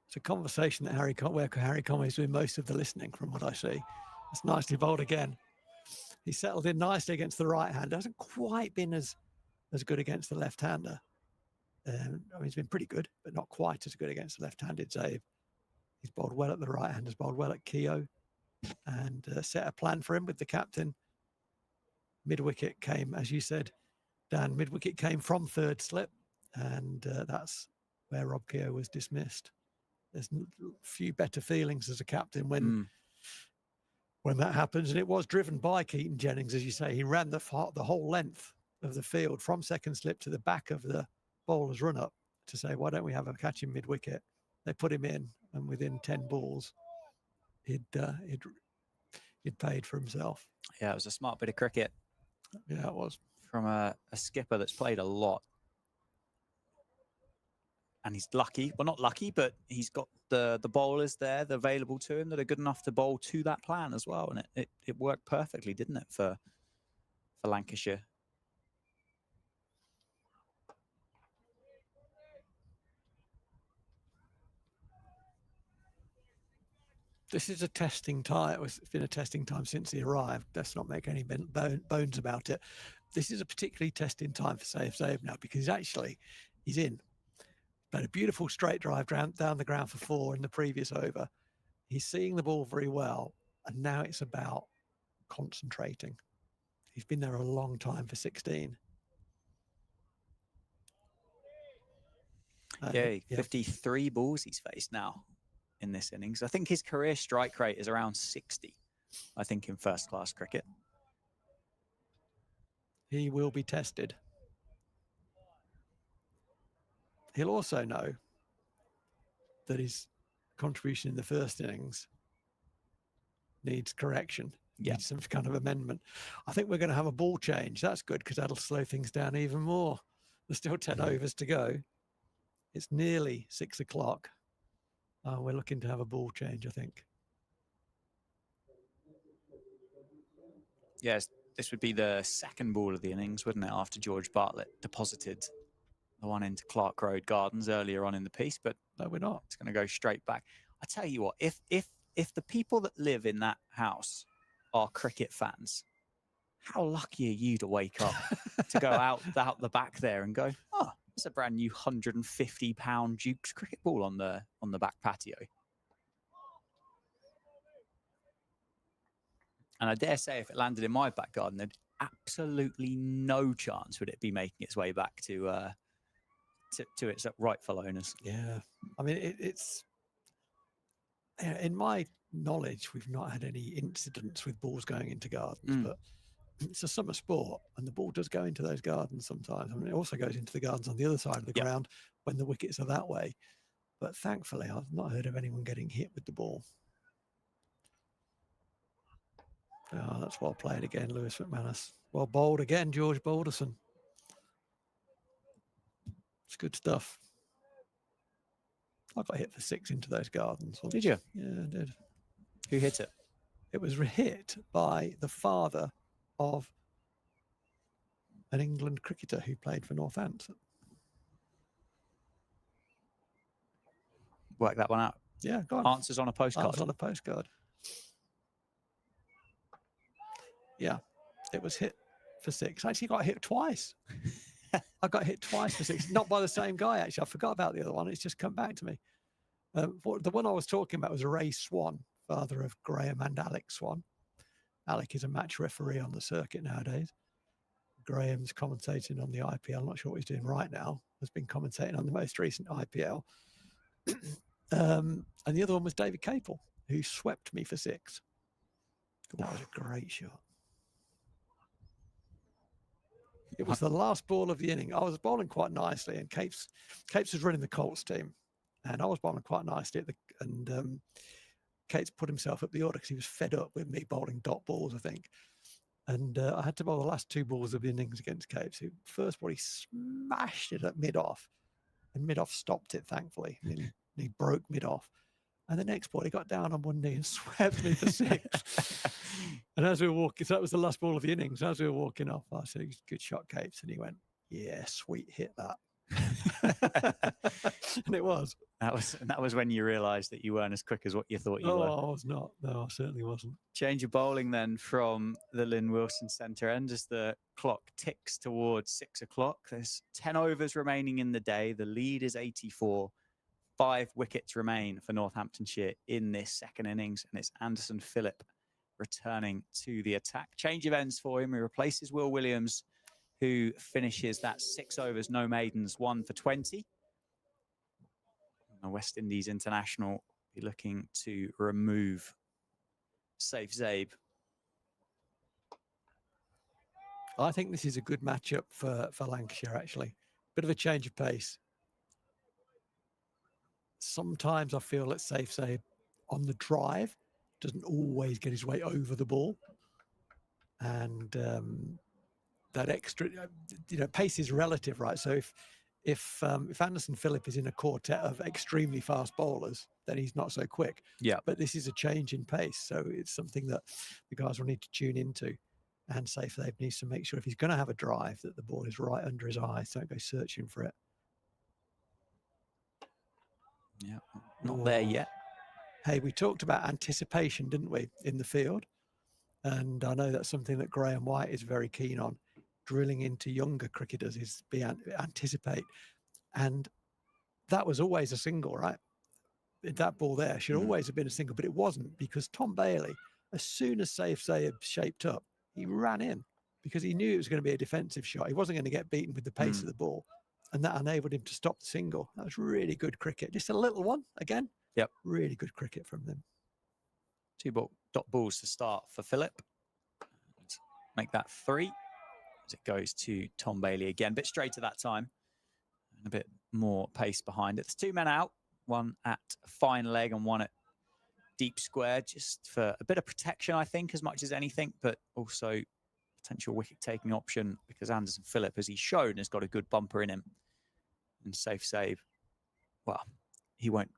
It's a conversation that Harry Conway is doing most of the listening, from what I see. It's nicely bowled again. He settled in nicely against the right hander. Hasn't quite been as good against the left hander. I mean, he's been pretty good, but not quite as good against the left-handed Zabe. He's bowled well at the right hand, has bowled well at Keogh, and set a plan for him with the captain. Mid-wicket came, as you said, Dan, mid-wicket came from third slip, and that's where Rob Keogh was dismissed. There's a few better feelings as a captain when that happens, and it was driven by Keaton Jennings, as you say. He ran the whole length of the field from second slip to the back of the bowler's run-up to say, why don't we have a catch him mid-wicket? They put him in, and within 10 balls, he'd he'd paid for himself. Yeah, it was a smart bit of cricket Yeah, it was. from a skipper that's played a lot. And he's lucky, well, not lucky, but he's got the bowlers there that are available to him that are good enough to bowl to that plan as well. And it worked perfectly, didn't it, for Lancashire? This is a testing time. It's been a testing time since he arrived. Let's not make any bones about it. This is a particularly testing time for Saif Zaib now, because he's in. Played a beautiful straight drive down the ground for 4 in the previous over. He's seeing the ball very well, and now it's about concentrating. He's been there a long time for 16. Yeah, 53 balls he's faced now in this innings. I think his career strike rate is around 60, I think, in first-class cricket. He will be tested. He'll also know that his contribution in the first innings needs correction, needs some kind of amendment. I think we're going to have a ball change. That's good, because that'll slow things down even more. There's still 10 overs to go. It's nearly 6 o'clock. We're looking to have a ball change, I think. Yes, this would be the second ball of the innings, wouldn't it, after George Bartlett deposited the one into Clark Road Gardens earlier on in the piece, but no, we're not. It's going to go straight back. I tell you what, if the people that live in that house are cricket fans, how lucky are you to wake up to go out the back there and go, oh, there's a brand new £150 Duke's cricket ball on the back patio. And I dare say if it landed in my back garden, there'd absolutely no chance would it be making its way back to its rightful owners. Yeah, I mean, it's in my knowledge, we've not had any incidents with balls going into gardens, but it's a summer sport, and the ball does go into those gardens sometimes. I mean, it also goes into the gardens on the other side of the ground when the wickets are that way. But thankfully, I've not heard of anyone getting hit with the ball. Oh, that's well played again, Lewis McManus. Well bowled again, George Balderson. It's good stuff. I got hit for 6 into those gardens. Did you? Yeah, I did. Who hit it? It was hit by the father of an England cricketer who played for Northampton. Work that one out. Yeah, go on. Answers on a postcard. Answers on a postcard. Yeah, it was hit for 6. I actually got hit twice. I got hit twice for 6. Not by the same guy, actually. I forgot about the other one. It's just come back to me. The one I was talking about was Ray Swan, father of Graham and Alex Swan. Alec is a match referee on the circuit nowadays. Graham's commentating on the IPL. I'm not sure what he's doing right now. Has been commentating on the most recent IPL. And the other one was David Capel, who swept me for 6. That was a great shot. It was the last ball of the inning. I was bowling quite nicely, and Capes was running the Colts team, and I was bowling quite nicely. Capes put himself up the order because he was fed up with me bowling dot balls, I think. And I had to bowl the last 2 balls of the innings against Capes. First ball, he smashed it at mid-off, and mid-off stopped it, thankfully. And he broke mid-off. And the next ball, he got down on one knee and swept me for 6. And as we were walking, so that was the last ball of the innings. As we were walking off, I said, good shot, Capes. And he went, yeah, sweet hit that. And it was. That was when you realised that you weren't as quick as what you thought you were. I was not. No, I certainly wasn't. Change of bowling then from the Lynn Wilson Centre end as the clock ticks towards 6 o'clock. There's 10 overs remaining in the day. The lead is 84. 5 wickets remain for Northamptonshire in this second innings, and it's Anderson Phillip returning to the attack. Change of ends for him. He replaces Will Williams, who finishes that 6 overs, no maidens, 1 for 20. The West Indies international be looking to remove Saif Zaib. I think this is a good matchup for Lancashire, actually. Bit of a change of pace. Sometimes I feel that Saif Zaib on the drive, doesn't always get his weight over the ball. And that extra, pace is relative, right? So if Anderson Phillip is in a quartet of extremely fast bowlers, then he's not so quick. Yeah. But this is a change in pace, so it's something that the guys will need to tune into. And Safe needs to make sure if he's going to have a drive that the ball is right under his eyes. Don't go searching for it. Yeah, not there yet. Hey, we talked about anticipation, didn't we, in the field? And I know that's something that Graham White is very keen on. Drilling into younger cricketers is anticipate. And that was always a single, right? That ball there should always have been a single, but it wasn't, because Tom Bailey, as soon as Saif shaped up, he ran in because he knew it was going to be a defensive shot. He wasn't going to get beaten with the pace of the ball, and that enabled him to stop the single. That was really good cricket. Just a little one again. Yep. Really good cricket from them. 2 dot balls to start for Phillip. Make that 3 as it goes to Tom Bailey again. A bit straighter that time and a bit more pace behind it. There's 2 men out, one at fine leg and one at deep square, just for a bit of protection, I think, as much as anything, but also potential wicket taking option because Anderson Phillip, as he's shown, has got a good bumper in him. And Safe, well, he won't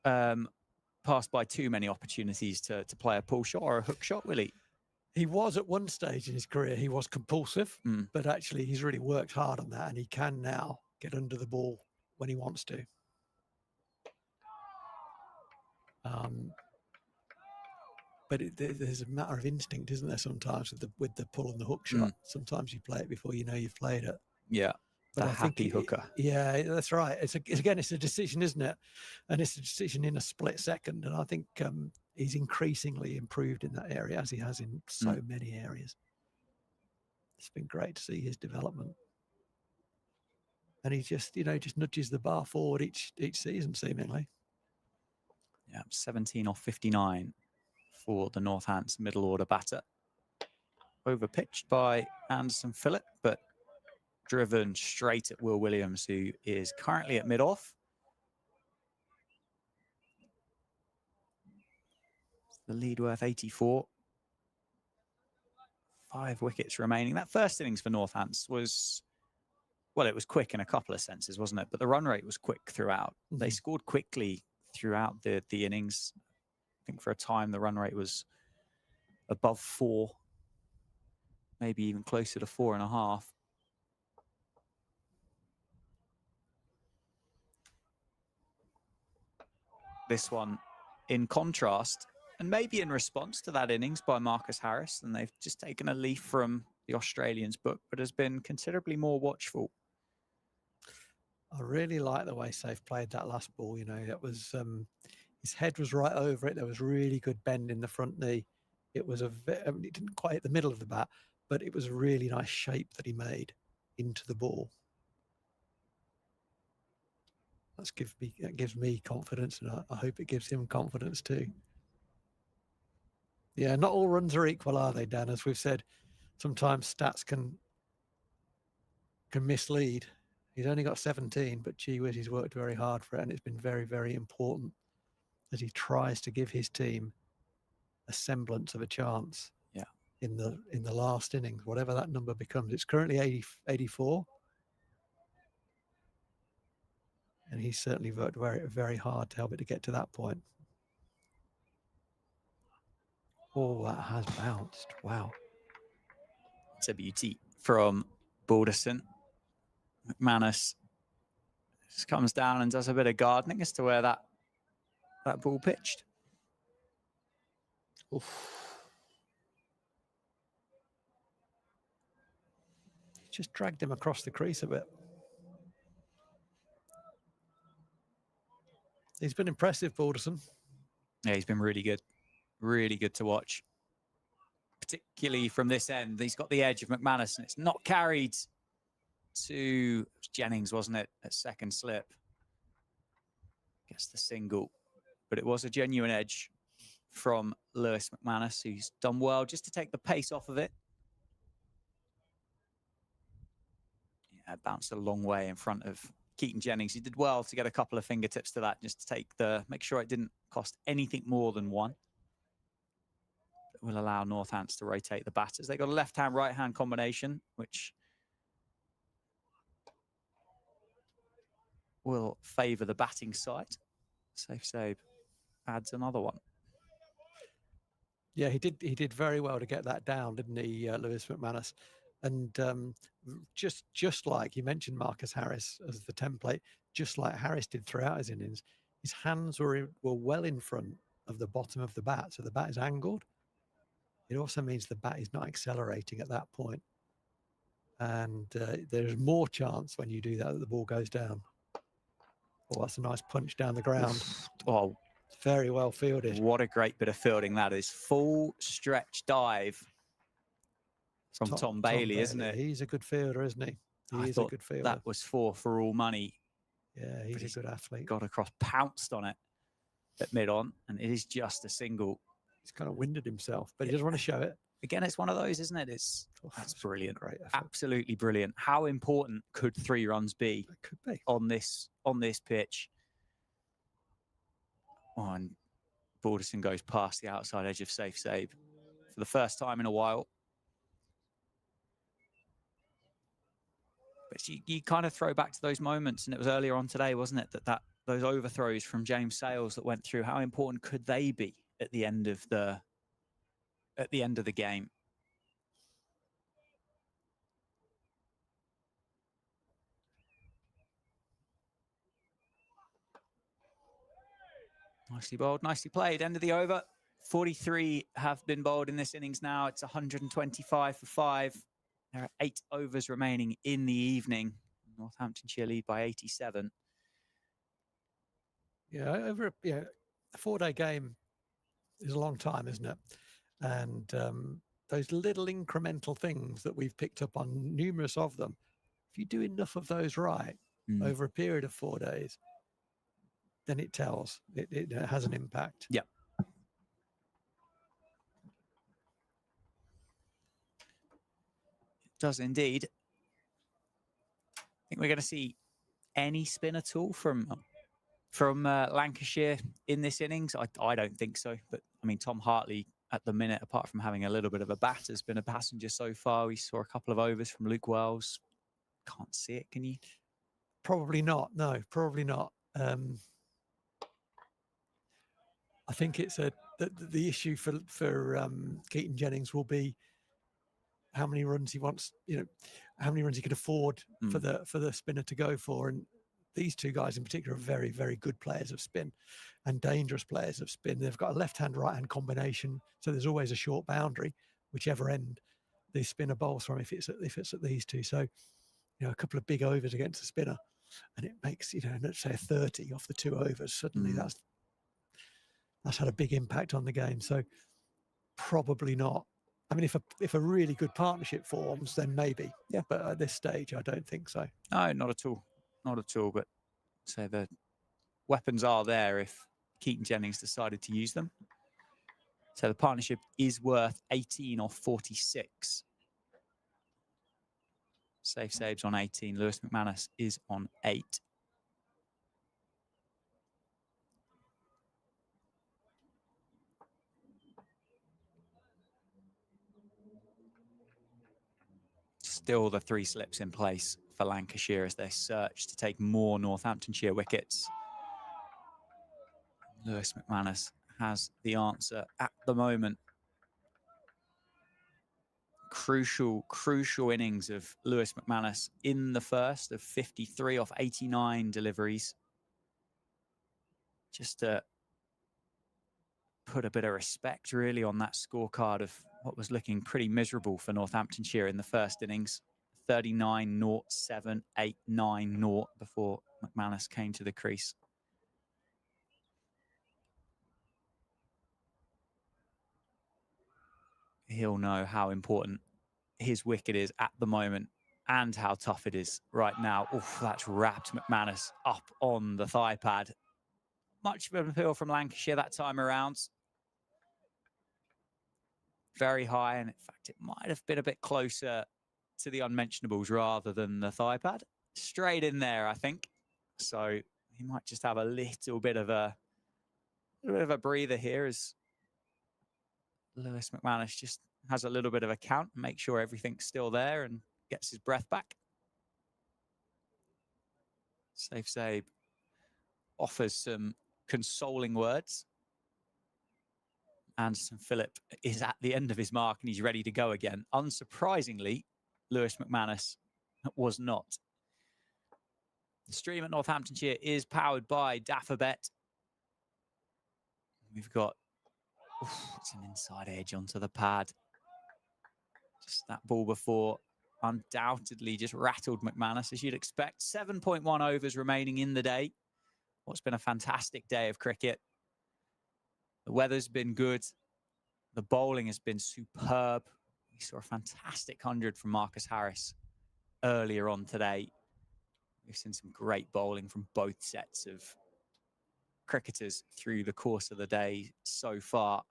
pass by too many opportunities to play a pull shot or a hook shot, will he? He was at one stage in his career, he was compulsive, but actually he's really worked hard on that, and he can now get under the ball when he wants to. But there's a matter of instinct, isn't there, sometimes with the pull and the hook shot. Sometimes you play it before you know you've played it. Yeah. But the happy hooker. Yeah, that's right. It's a decision, isn't it? And it's a decision in a split second. And I think he's increasingly improved in that area, as he has in so many areas. It's been great to see his development. And he just nudges the bar forward each season, seemingly. Yeah, 17 off 59 for the Northants middle order batter. Overpitched by Anderson Phillip, but driven straight at Will Williams, who is currently at mid-off. The lead worth 84. 5 wickets remaining. That first innings for Northants was, well, it was quick in a couple of senses, wasn't it? But the run rate was quick throughout. They scored quickly throughout the innings. I think for a time the run rate was above 4, maybe even closer to 4.5. This one, in contrast, and maybe in response to that innings by Marcus Harris, and they've just taken a leaf from the Australians' book, but has been considerably more watchful. I really like the way Safe played that last ball. That was his head was right over it. There was really good bend in the front knee. It was it didn't quite hit the middle of the bat, but it was a really nice shape that he made into the ball. That gives me confidence, and I hope it gives him confidence too. Yeah, not all runs are equal, are they, Dan? As we've said, sometimes stats can mislead. He's only got 17, but gee whiz, he's worked very hard for it, and it's been very, very important as he tries to give his team a semblance of a chance. Yeah. In the last innings, whatever that number becomes. It's currently 84. And he's certainly worked very, very hard to help it to get to that point. Oh, that has bounced. Wow. It's a beauty from Balderson. McManus just comes down and does a bit of gardening as to where that ball pitched. Oof. Just dragged him across the crease a bit. He's been impressive, Balderson. Yeah, he's been really good. Really good to watch. Particularly from this end. He's got the edge of McManus, and it's not carried to Jennings, wasn't it, at second slip. Gets the single. But it was a genuine edge from Lewis McManus, who's done well just to take the pace off of it. Yeah, bounced a long way in front of Keaton Jennings. He did well to get a couple of fingertips to that, just to make sure it didn't cost anything more than 1. will allow Northants to rotate the batters. They've got a left-hand, right-hand combination, which will favour the batting side. Safe Sabe adds another one. Yeah, he did very well to get that down, didn't he, Lewis McManus? And just like you mentioned Marcus Harris as the template, just like Harris did throughout his innings, his hands were well in front of the bottom of the bat, so the bat is angled. It also means the bat is not accelerating at that point. And there's more chance when you do that the ball goes down. Oh, that's a nice punch down the ground. Oh, very well fielded. What a great bit of fielding that is. Full stretch dive from Tom Bailey, isn't it? He's a good fielder, isn't he? I He's a good fielder. That was four for all money. Yeah, he's a good athlete. Got across, pounced on it at mid-on, and it is just a single. He's kind of winded himself, but he doesn't want to show it. Again, it's one of those, isn't it? That's brilliant. Great effort. Absolutely brilliant. How important could 3 runs be? It could be on this pitch. Oh, and Balderson goes past the outside edge of Safe Sabe for the first time in a while. But you kind of throw back to those moments, and it was earlier on today, wasn't it, that those overthrows from James Sales that went through. How important could they be at the end of the game? Nicely bowled, nicely played. End of the over. 43 have been bowled in this innings now. It's 125 for 5. There are 8 overs remaining in the evening. Northamptonshire lead by 87. Yeah, a 4-day game is a long time, isn't it? And those little incremental things that we've picked up on, numerous of them, if you do enough of those right over a period of 4 days, then it tells. It has an impact. Yeah. It does indeed. I think we're going to see any spin at all from Lancashire in this innings. I don't think so. But, I mean, Tom Hartley at the minute, apart from having a little bit of a bat, has been a passenger so far. We saw a couple of overs from Luke Wells. Can't see it, can you? Probably not. No, probably not. I think it's the issue for Keaton Jennings will be how many runs he wants, how many runs he could afford for the spinner to go for. And these two guys in particular are very, very good players of spin and dangerous players of spin. They've got a left-hand, right-hand combination, so there's always a short boundary, whichever end the spinner bowls from. If it's at these two, so a couple of big overs against the spinner, and it makes let's say a 30 off the 2 overs. Suddenly that's had a big impact on the game. So probably not. I mean, if a really good partnership forms, then maybe. Yeah. But at this stage, I don't think so. No, not at all. Not at all. But so the weapons are there if Keaton Jennings decided to use them. So the partnership is worth 18 off 46. Safe Sabe's on 18. Lewis McManus is on 8. Still the 3 slips in place for Lancashire as they search to take more Northamptonshire wickets. Lewis McManus has the answer at the moment. Crucial innings of Lewis McManus in the first of 53 off 89 deliveries. Just to put a bit of respect really on that scorecard of what was looking pretty miserable for Northamptonshire in the first innings. 39-0, 7, 8, 9-0 before McManus came to the crease. He'll know how important his wicket is at the moment and how tough it is right now. Oof, that's wrapped McManus up on the thigh pad. Much of an appeal from Lancashire that time around. Very high, and in fact, it might have been a bit closer to the unmentionables rather than the thigh pad. Straight in there, I think. So he might just have a little bit of a breather here as Lewis McManus just has a little bit of a count and make sure everything's still there and gets his breath back. Safe Save offers some consoling words. Anderson Phillip is at the end of his mark and he's ready to go again. Unsurprisingly, Lewis McManus was not. The stream at Northamptonshire is powered by Daffabet. We've got, it's an inside edge onto the pad. Just that ball before undoubtedly just rattled McManus, as you'd expect. 7.1 overs remaining in the day. What's been a fantastic day of cricket. The weather's been good. The bowling has been superb. We saw a fantastic 100 from Marcus Harris earlier on today. We've seen some great bowling from both sets of cricketers through the course of the day so far.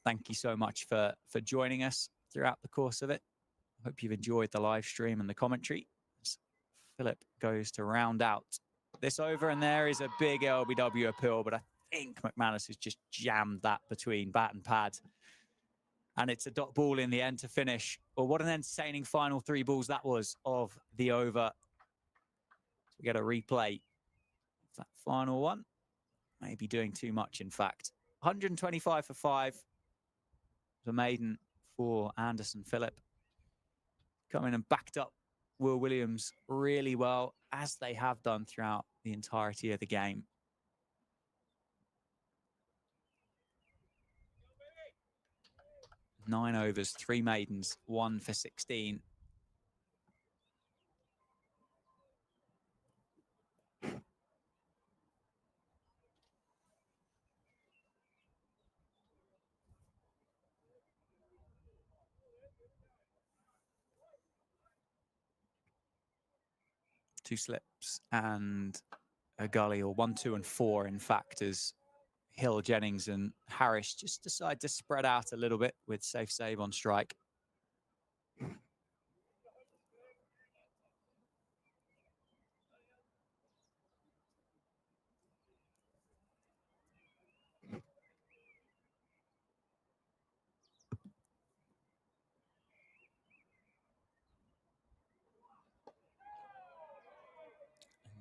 Thank you so much for joining us throughout the course of it. I hope you've enjoyed the live stream and the commentary. As Phillip goes to round out this over, and there is a big LBW appeal, but I think McManus has just jammed that between bat and pad. And it's a dot ball in the end to finish. Well, what an entertaining final 3 balls that was of the over. We get a replay of that final one. Maybe doing too much, in fact. 125 for 5. The maiden for Anderson Phillip. Coming and backed up Will Williams really well, as they have done throughout the entirety of the game. Nine overs, 3 maidens, 1 for 16. Two slips and a gully, or 1, 2, and 4, in fact, as Hill, Jennings and Harris just decide to spread out a little bit with Safe Save on strike.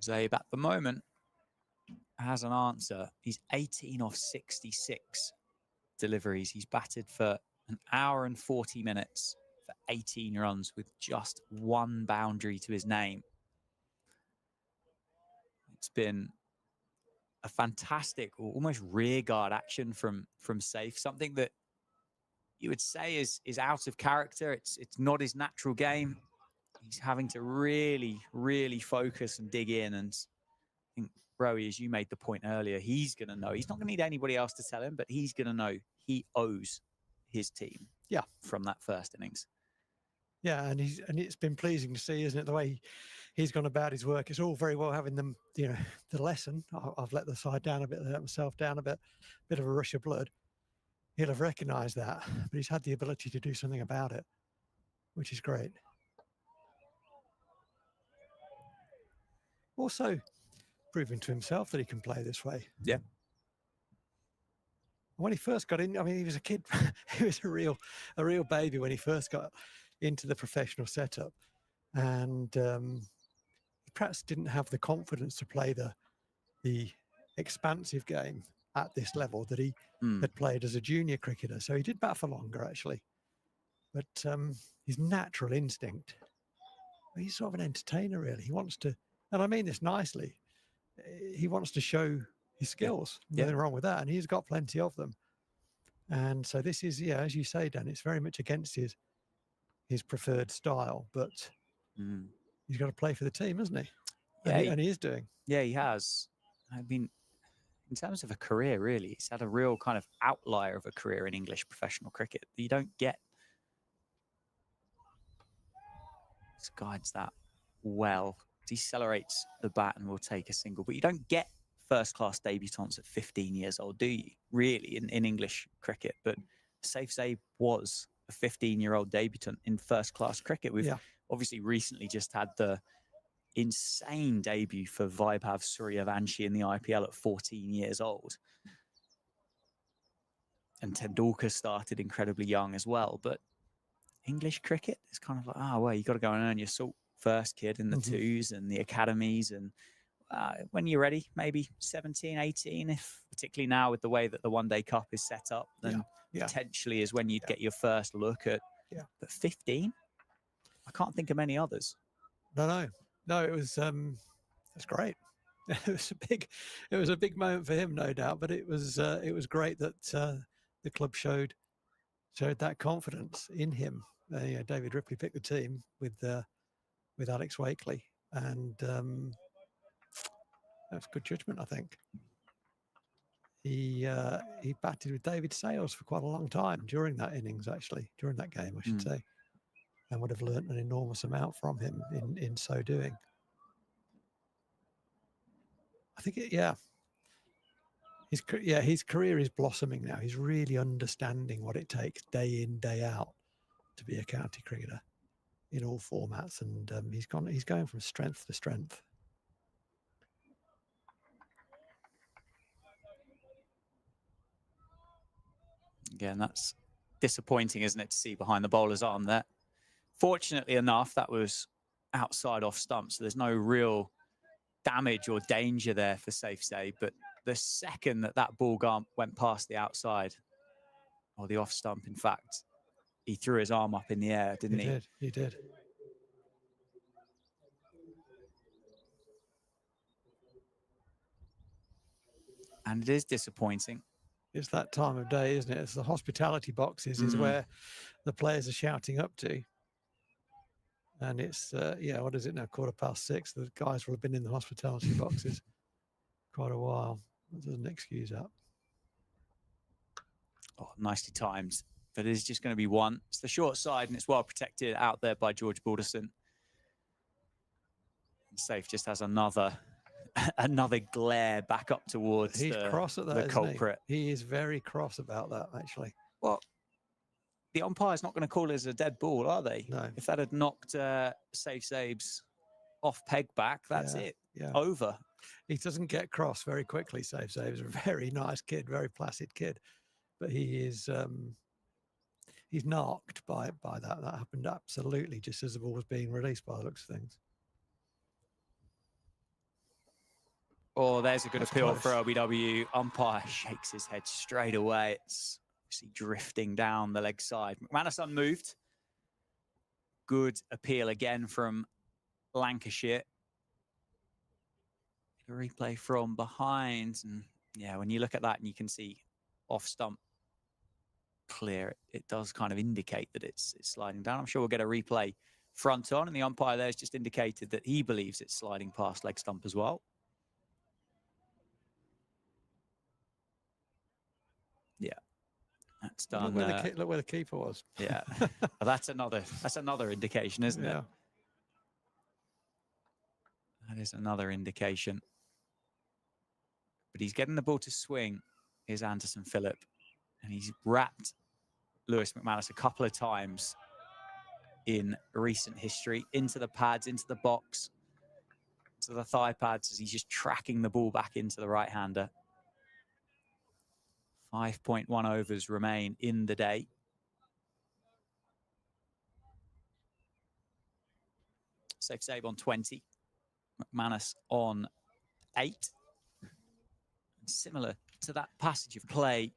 Zabe at the moment has an answer. He's 18 off 66 deliveries. He's batted for 1 hour and 40 minutes for 18 runs with just 1 boundary to his name. It's been a fantastic, or almost rearguard action from Safe, something that you would say is out of character. It's not his natural game. He's having to really, really focus and dig in. And I think, Rowie, as you made the point earlier, he's going to know. He's not going to need anybody else to tell him, but he's going to know he owes his team. Yeah, from that first innings. Yeah, and it's been pleasing to see, isn't it, the way he's gone about his work. It's all very well having them, the lesson. I've let the side down a bit, let myself down a bit of a rush of blood. He'll have recognised that, but he's had the ability to do something about it, which is great. Also, proving to himself that he can play this way. Yeah. When he first got in, I mean, he was a kid. He was a real baby when he first got into the professional setup, and he perhaps didn't have the confidence to play the expansive game at this level that he had played as a junior cricketer. So he did bat for longer, actually. But his natural instinct, he's sort of an entertainer, really. He wants to, and I mean this nicely, he wants to show his skills. Yeah. Nothing wrong with that. And he's got plenty of them. And so this is, yeah, as you say, Dan, it's very much against his preferred style, but he's got to play for the team, hasn't he? Yeah, and he is doing. Yeah, he has. I mean, in terms of a career, really, he's had a real kind of outlier of a career in English professional cricket. You don't get. This guides that well. Decelerates the bat and will take a single, but you don't get first-class debutants at 15 years old, do you? Really, in English cricket. But Safe Save was a 15-year-old debutant in first-class cricket. We've obviously recently just had the insane debut for Vaibhav Suryavanshi in the IPL at 14 years old. and Tendulkar started incredibly young as well. But English cricket is kind of like, oh, well, you've got to go and earn your salt first, kid, in the twos and the academies. And when you're ready, maybe 17, 18, if particularly now with the way that the One Day Cup is set up, then potentially is when you'd get your first look at. But 15, I can't think of many others. No, it was that's great. It was a big moment for him, no doubt. But it was great that the club showed that confidence in him. David Ripley picked the team with Alex Wakely, and that's good judgment, I think. He batted with David Sales for quite a long time during that innings, actually, during that game, I should say, and would have learnt an enormous amount from him in so doing. I think, his career is blossoming now. He's really understanding what it takes day in, day out to be a county cricketer in all formats, and he's going from strength to strength. Again, that's disappointing, isn't it, to see behind the bowler's arm there. Fortunately enough, that was outside off stump, so there's no real damage or danger there for safe save. But the second that ball went past the outside, or the off stump, in fact, he threw his arm up in the air, didn't he? He did. And it is disappointing. It's that time of day, isn't it? It's the hospitality boxes is where the players are shouting up to. And it's, what is it now? 6:15. The guys will have been in the hospitality boxes quite a while. That doesn't excuse that. Oh, nicely timed. But it is just going to be one. It's the short side, and it's well protected out there by George Balderson. And Safe just has another glare back up towards cross at that, the culprit. He is very cross about that, actually. Well, the umpire's not going to call it as a dead ball, are they? No. If that had knocked Safe Saves off peg back, that's it. Yeah. Over. He doesn't get cross very quickly, Safe Saves. A very nice kid, very placid kid. But he is... he's knocked by that. That happened absolutely just as the ball was being released by the looks of things. Oh, there's a good appeal close. for OBW. Umpire shakes his head straight away. It's obviously drifting down the leg side. McManus unmoved. Good appeal again from Lancashire. A replay from behind. And yeah, when you look at that and you can see off stump clear, it does kind of indicate that it's sliding down. I'm sure we'll get a replay front on, and the umpire there has just indicated that he believes it's sliding past leg stump as well. Yeah, that's done. Look where the keeper was. Yeah, that's another indication, isn't it? That is another indication. But he's getting the ball to swing. Is Anderson Phillip, and he's wrapped Lewis McManus a couple of times in recent history into the pads, into the box, to the thigh pads, as he's just tracking the ball back into the right-hander. 5.1 overs remain in the day. Safe save on 20. McManus on 8. And similar to that passage of play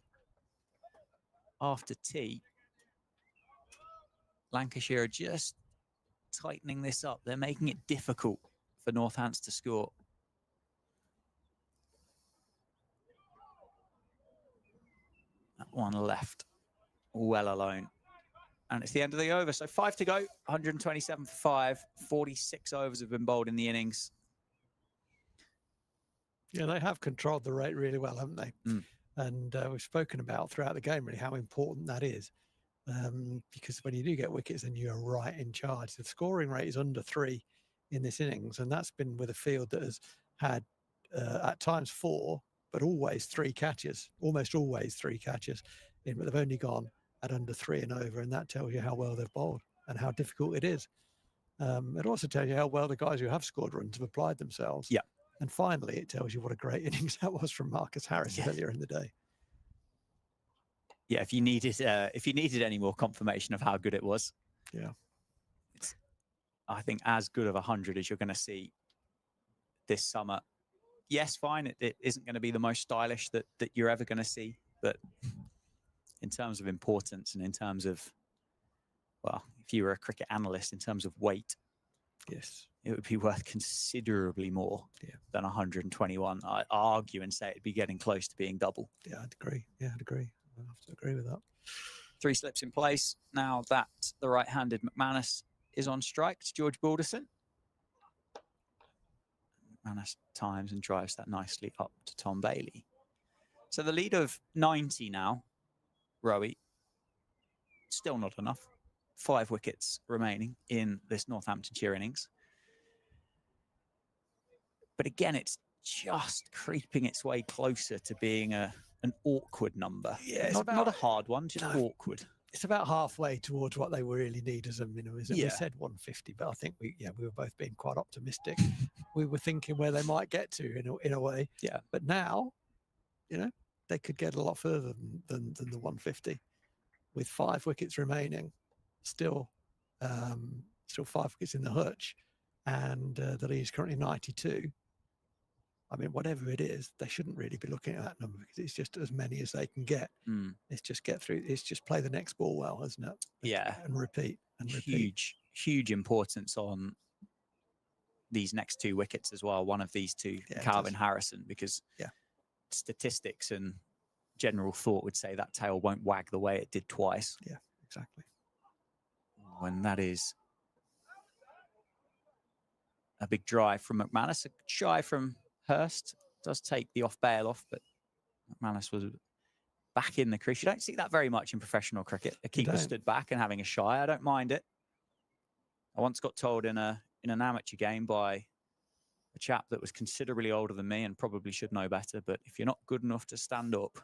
after tea, Lancashire are just tightening this up. They're making it difficult for Northants to score. That one left well alone. And it's the end of the over. So 5 to go, 127 for 5. 46 overs have been bowled in the innings. Yeah, they have controlled the rate really well, haven't they? And we've spoken about throughout the game really how important that is. Because when you do get wickets, then you're right in charge. The scoring rate is under 3 in this innings, and that's been with a field that has had at times 4, but always 3 catches, almost always 3 catches. But they've only gone at under 3 and over, and that tells you how well they've bowled and how difficult it is. It also tells you how well the guys who have scored runs have applied themselves. Yeah. And finally, it tells you what a great innings that was from Marcus Harris earlier in the day. yeah, if you needed any more confirmation of how good it was, Yeah. it's, I think, as good of 100 as you're going to see this summer. Yes, fine, it isn't going to be the most stylish that you're ever going to see, but in terms of importance and in terms of, well, if you were a cricket analyst, in terms of weight, Yes, it would be worth considerably more than 121. I argue and say it'd be getting close to being double. Yeah, I'd agree. Yeah, I'd agree. I have to agree with that. 3 slips in place. Now that the right-handed McManus is on strike to George Balderson. McManus times and drives that nicely up to Tom Bailey. So the lead of 90 now, Rowie, still not enough. 5 wickets remaining in this Northamptonshire innings. But again, it's just creeping its way closer to being an awkward number. Yeah, not a hard one, just awkward. It's about halfway towards what they really need as a minimum. Yeah. We said 150, but I think we were both being quite optimistic. We were thinking where they might get to in a way. Yeah. But now, they could get a lot further than the 150 with 5 wickets remaining. Still 5 wickets in the hutch, and the lead is currently 92. I mean, whatever it is, they shouldn't really be looking at that number because it's just as many as they can get. It's just get through. It's just play the next ball well, isn't it? And repeat and repeat. Huge importance on these next 2 wickets as well. One of these 2, Calvin Harrison, because statistics and general thought would say that tail won't wag the way it did twice. Yeah, exactly. And that is a big drive from McManus, a shy from Hurst. Does take the off bail off, but McManus was back in the crease. You don't see that very much in professional cricket. A keeper stood back and having a shy. I don't mind it. I once got told in an amateur game by a chap that was considerably older than me and probably should know better, but if you're not good enough to stand up,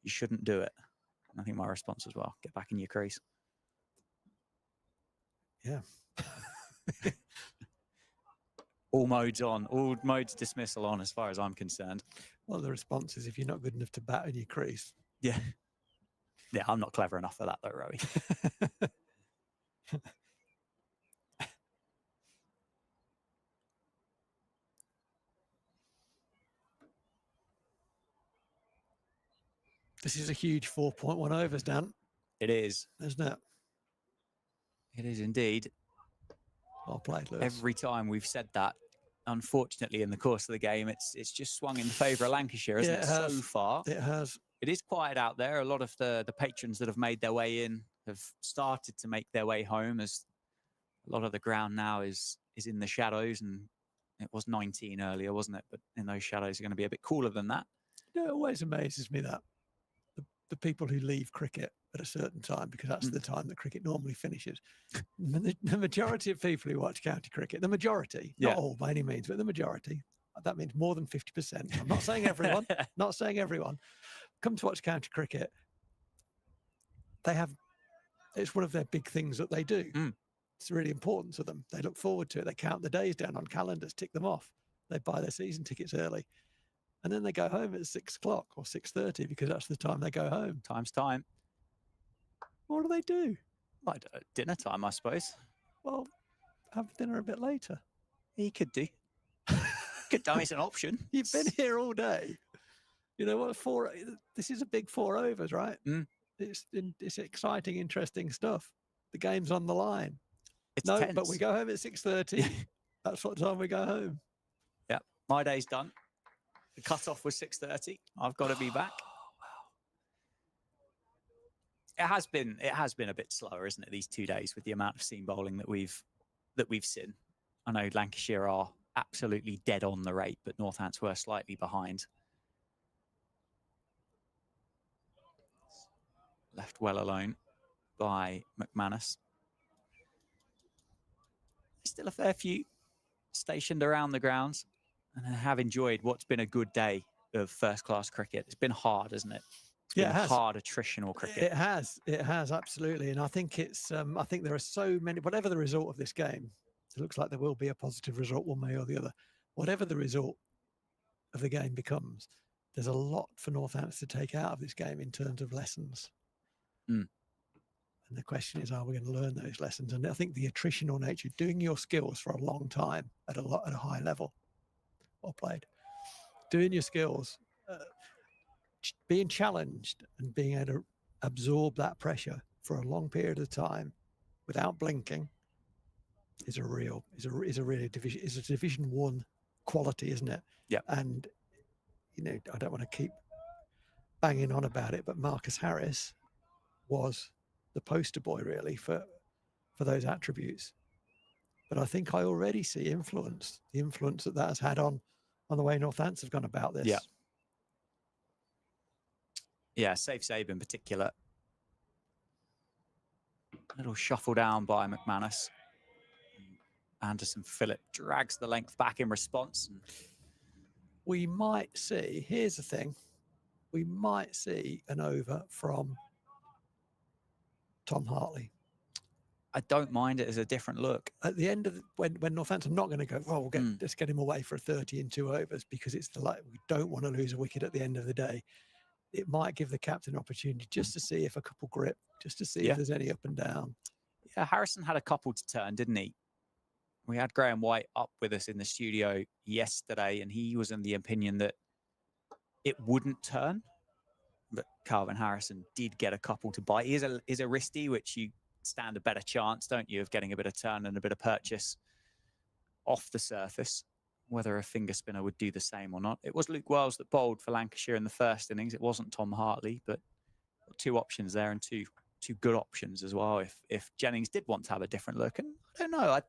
you shouldn't do it. And I think my response was, well, get back in your crease. Yeah. All modes on, all modes dismissal on as far as I'm concerned. Well, the response is if you're not good enough to bat in your crease. Yeah. Yeah, I'm not clever enough for that though, Rowie. This is a huge 4.1 overs, Dan. It is. Isn't it? It is indeed. Well played, Lewis. Every time we've said that, unfortunately, in the course of the game, it's just swung in favour of Lancashire, isn't it? So far. It has. It is quiet out there. A lot of the patrons that have made their way in have started to make their way home, as a lot of the ground now is in the shadows, and it was 19 earlier, wasn't it? But in those shadows are going to be a bit cooler than that. It always amazes me that the people who leave cricket at a certain time, because that's the time that cricket normally finishes. The majority of people who watch county cricket, the majority, not all by any means, but the majority, that means more than 50%. I'm not saying everyone, not saying everyone, come to watch county cricket. It's one of their big things that they do. It's really important to them. They look forward to it. They count the days down on calendars, tick them off. They buy their season tickets early. And then they go home at 6 o'clock or 6:30 because that's the time they go home. Time's time. What do they do? Like dinner time, I suppose. Well, have dinner a bit later. He could do. Could do. It's an option. You've been here all day. You know what? This is a big 4 overs, right? It's exciting, interesting stuff. The game's on the line. It's no, tense. but we go home at 6:30. That's what time we go home. Yeah, my day's done. The cut-off was 6:30. I've got to be back. It has been a bit slower, isn't it? These 2 days with the amount of seam bowling that we've seen. I know Lancashire are absolutely dead on the rate, but Northants were slightly behind. Left well alone by McManus. There's still a fair few stationed around the grounds, and I have enjoyed what's been a good day of first-class cricket. It's been hard, hasn't it? It has. Hard attritional cricket. It has absolutely, and I think I think there are so many. Whatever the result of this game, it looks like there will be a positive result one way or the other. Whatever the result of the game becomes, there's a lot for Northampton to take out of this game in terms of lessons. Mm. And the question is, are we going to learn those lessons? And I think the attritional nature, doing your skills for a long time at a high level, well played, doing your skills, being challenged and being able to absorb that pressure for a long period of time without blinking is a Division 1 quality, isn't it? Yeah. And I don't want to keep banging on about it, but Marcus Harris was the poster boy really for those attributes. But I think I already see the influence that has had on the way Northampton have gone about this. Yeah. Yeah, safe save in particular. A little shuffle down by McManus. Anderson Phillip drags the length back in response. We might see, here's the thing, we might see an over from Tom Hartley. I don't mind it as a different look. At the end of when Northampton are not going to go, oh, let's get him away for a 30 in 2 overs, because it's we don't want to lose a wicket at the end of the day. It might give the captain an opportunity just to see if a couple grip, just to see if there's any up and down. Yeah, Harrison had a couple to turn, didn't he? We had Graham White up with us in the studio yesterday, and he was in the opinion that it wouldn't turn. But Calvin Harrison did get a couple to bite. He is a wristy, which you stand a better chance, don't you, of getting a bit of turn and a bit of purchase off the surface. Whether a finger spinner would do the same or not. It was Luke Wells that bowled for Lancashire in the first innings. It wasn't Tom Hartley, but 2 options there and two good options as well. If Jennings did want to have a different look, and I don't know,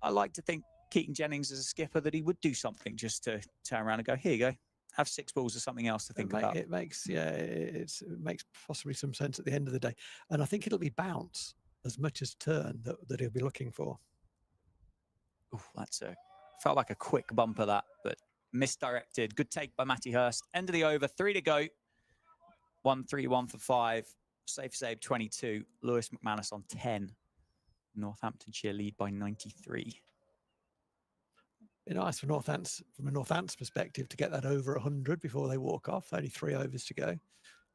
I like to think Keaton Jennings as a skipper that he would do something just to turn around and go, here you go, have 6 balls or something else to think about. It makes possibly some sense at the end of the day, and I think it'll be bounce as much as turn that he'll be looking for. Ooh, felt like a quick bumper that, but misdirected. Good take by Matty Hurst. End of the over, 3 to go. 1-3, 1 for 5. Safe save 22. Lewis McManus on 10. Northamptonshire lead by 93. Be nice for Northampton, from a Northampton perspective, to get that over 100 before they walk off. Only 3 overs to go.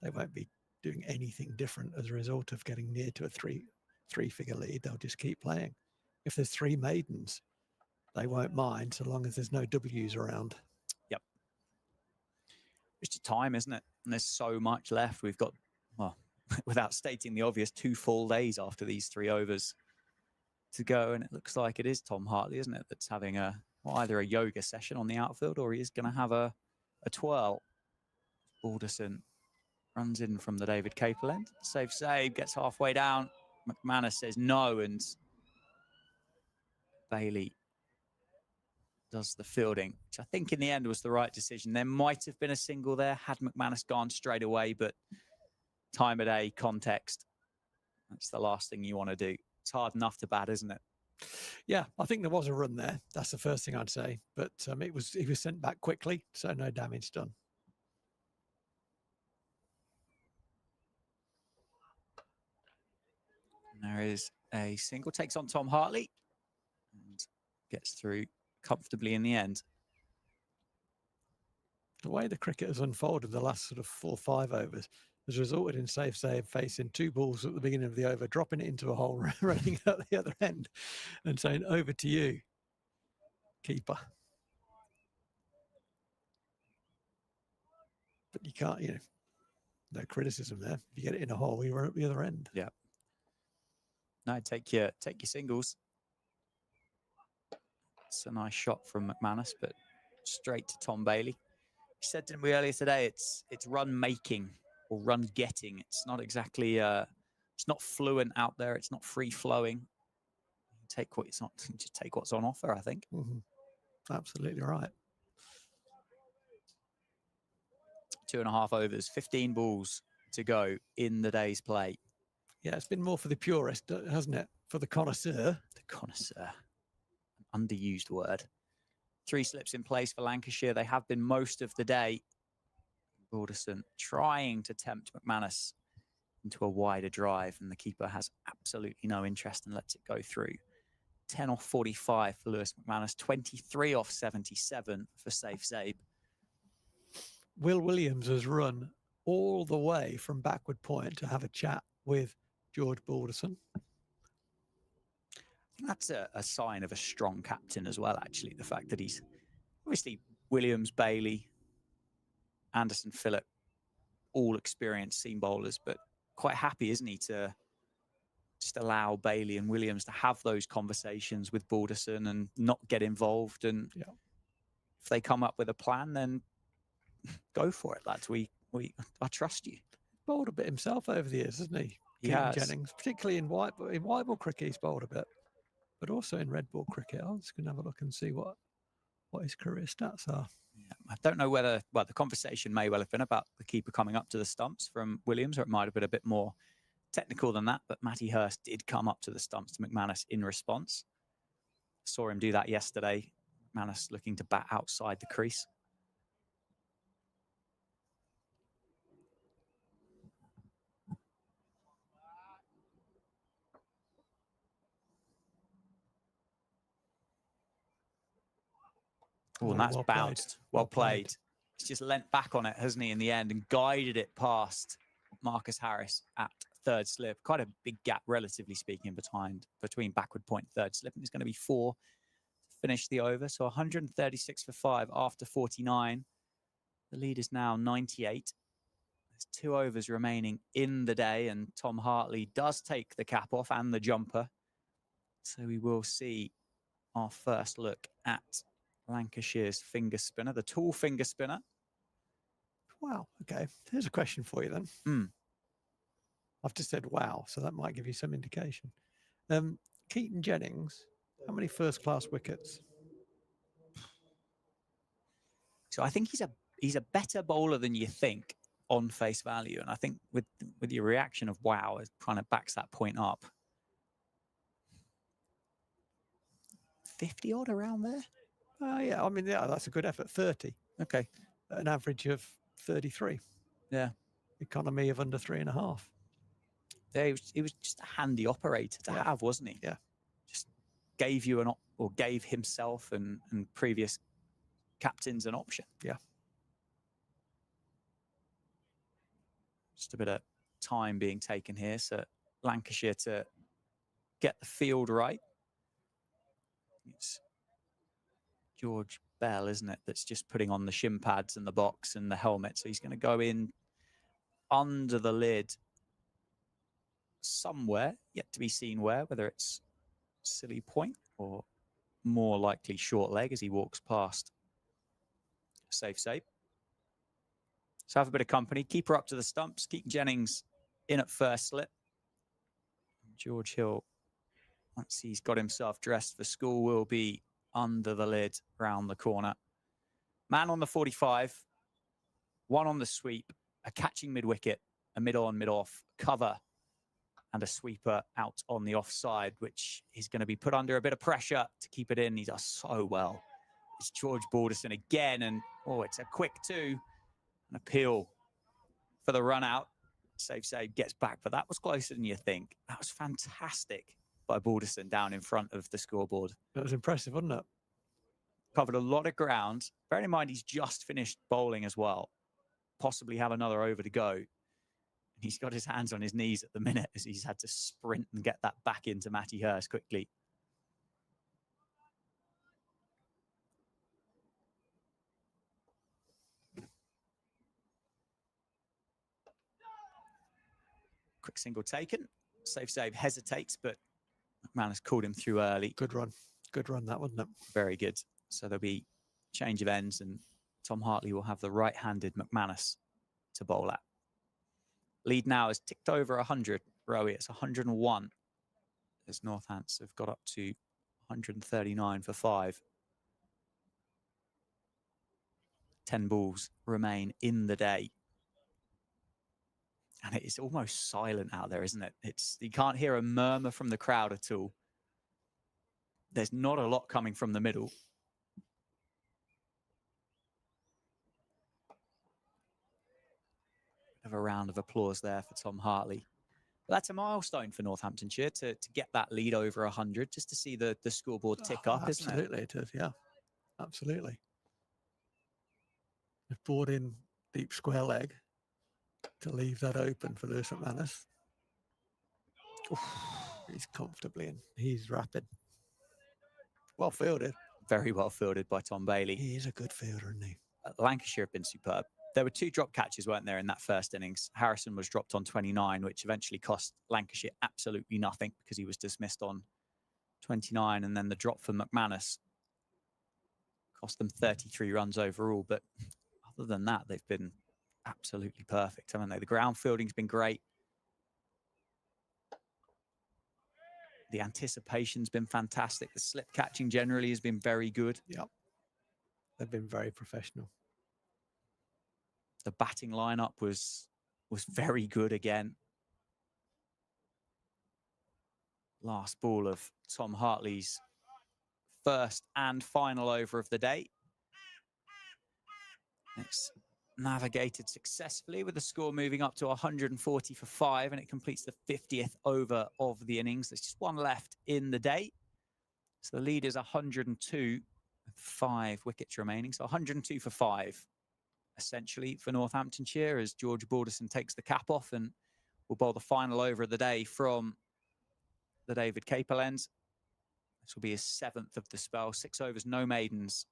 They won't be doing anything different as a result of getting near to a three-figure lead. They'll just keep playing. If there's 3 maidens, they won't mind so long as there's no W's around. Yep. It's just time, isn't it? And there's so much left. We've got, well, without stating the obvious, 2 full days after these 3 overs to go. And it looks like it is Tom Hartley, isn't it, that's having either a yoga session on the outfield, or he is going to have a twirl. Balderson runs in from the David Capel end. Safe save, gets halfway down. McManus says no, and Bailey does the fielding, which I think in the end was the right decision. There might have been a single there had McManus gone straight away, but time of day, context, that's the last thing you want to do. It's hard enough to bat, isn't it? Yeah, I think there was a run there. That's the first thing I'd say. But he was sent back quickly, so no damage done. And there is a single, takes on Tom Hartley and gets through comfortably in the end. The way the cricket has unfolded the last sort of 4 or 5 overs has resulted in safe save facing 2 balls at the beginning of the over, dropping it into a hole, running out the other end and saying, over to you, keeper. But you can't, no criticism there. If you get it in a hole, you run at the other end. Yeah. No, take your singles. It's a nice shot from McManus, but straight to Tom Bailey. He said to me earlier today, it's run making or run getting. It's not exactly, it's not fluent out there. It's not free flowing. Take just take what's on offer, I think. Mm-hmm. Absolutely right. 2.5 overs, 15 balls to go in the day's play. Yeah, it's been more for the purist, hasn't it? For the connoisseur. The connoisseur. An underused word. 3 slips in place for Lancashire. They have been most of the day. Balderson trying to tempt McManus into a wider drive, and the keeper has absolutely no interest and lets it go through. 10 off 45 for Lewis McManus, 23 off 77 for safe save. Will Williams has run all the way from backward point to have a chat with George Balderson. That's a sign of a strong captain as well, actually. The fact that he's obviously Williams, Bailey, Anderson, Phillip, all experienced seam bowlers, but quite happy, isn't he, to just allow Bailey and Williams to have those conversations with Balderson and not get involved. And if they come up with a plan, then go for it, lads. I trust you. Bowled a bit himself over the years, hasn't he? Yeah, Jennings, particularly in white ball cricket, he's bowled a bit, but also in red ball cricket. I'm just going to have a look and see what his career stats are. Yeah, I don't know whether, well, the conversation may well have been about the keeper coming up to the stumps from Williams, or it might have been a bit more technical than that, but Matty Hurst did come up to the stumps to McManus in response. Saw him do that yesterday. McManus looking to bat outside the crease. Oh, and that's bounced. Well played. He's just leant back on it, hasn't he, in the end, and guided it past Marcus Harris at third slip. Quite a big gap, relatively speaking, between backward point and third slip. And there's going to be 4 to finish the over. So 136 for 5 after 49. The lead is now 98. There's 2 overs remaining in the day, and Tom Hartley does take the cap off and the jumper. So we will see our first look at Lancashire's finger spinner, the tall finger spinner. Wow. Okay. Here's a question for you then. I've just said wow, so that might give you some indication. Keaton Jennings, how many first-class wickets? So I think he's a better bowler than you think on face value, and I think with your reaction of wow, it kind of backs that point up. 50 odd around there. Yeah, I mean, yeah, that's a good effort. 30. Okay. An average of 33. Yeah. Economy of under 3.5. Yeah, he was just a handy operator to have, wasn't he? Yeah. Just gave you gave himself and previous captains an option. Yeah. Just a bit of time being taken here, so Lancashire to get the field right. It's George Bell, isn't it, that's just putting on the shin pads and the box and the helmet. So he's going to go in under the lid somewhere, yet to be seen whether it's silly point or more likely short leg as he walks past. Safe. So have a bit of company. Keeper up to the stumps. Keaton Jennings in at first slip. George Hill, once he's got himself dressed for school, will be under the lid round the corner. Man on the 45, 1 on the sweep, a catching mid-wicket, a mid-on, mid-off cover, and a sweeper out on the offside, which is going to be put under a bit of pressure to keep it in. He does so well. It's George Balderson again, and it's a quick 2. An appeal for the run out. Safe gets back, but that was closer than you think. That was fantastic by Balderson down in front of the scoreboard. That was impressive, wasn't it? Covered a lot of ground. Bearing in mind, he's just finished bowling as well. Possibly have another over to go. He's got his hands on his knees at the minute as he's had to sprint and get that back into Matty Hurst quickly. Quick single taken. Safe hesitates, but McManus called him through early. Good run, that, wasn't it? Very good. So there'll be change of ends, and Tom Hartley will have the right-handed McManus to bowl at. Lead now is ticked over 100. Rowie, it's 101 as Northants have got up to 139 for 5. 10 balls remain in the day. And it is almost silent out there, isn't it? You can't hear a murmur from the crowd at all. There's not a lot coming from the middle. Bit of a round of applause there for Tom Hartley. But that's a milestone for Northamptonshire to get that lead over 100, just to see the scoreboard tick up, isn't it? Absolutely, it is, yeah. Absolutely. They've brought in deep square leg to leave that open for Lewis McManus. Oof, he's comfortably in. He's rapid. Well fielded. Very well fielded by Tom Bailey. He is a good fielder, isn't he? Lancashire have been superb. There were 2 drop catches, weren't there, in that first innings? Harrison was dropped on 29, which eventually cost Lancashire absolutely nothing because he was dismissed on 29. And then the drop for McManus cost them 33 runs overall. But other than that, they've been absolutely perfect, haven't they? The ground fielding's been great. The anticipation's been fantastic. The slip catching generally has been very good. Yep. They've been very professional. The batting lineup was very good again. Last ball of Tom Hartley's first and final over of the day. It's navigated successfully with the score moving up to 140 for 5, and it completes the 50th over of the innings. There's just one left in the day. So the lead is 102 with 5 wickets remaining. So 102 for 5, essentially, for Northamptonshire, as George Balderson takes the cap off and will bowl the final over of the day from the David Caper lens. This will be his 7th of the spell. 6 overs, no maidens,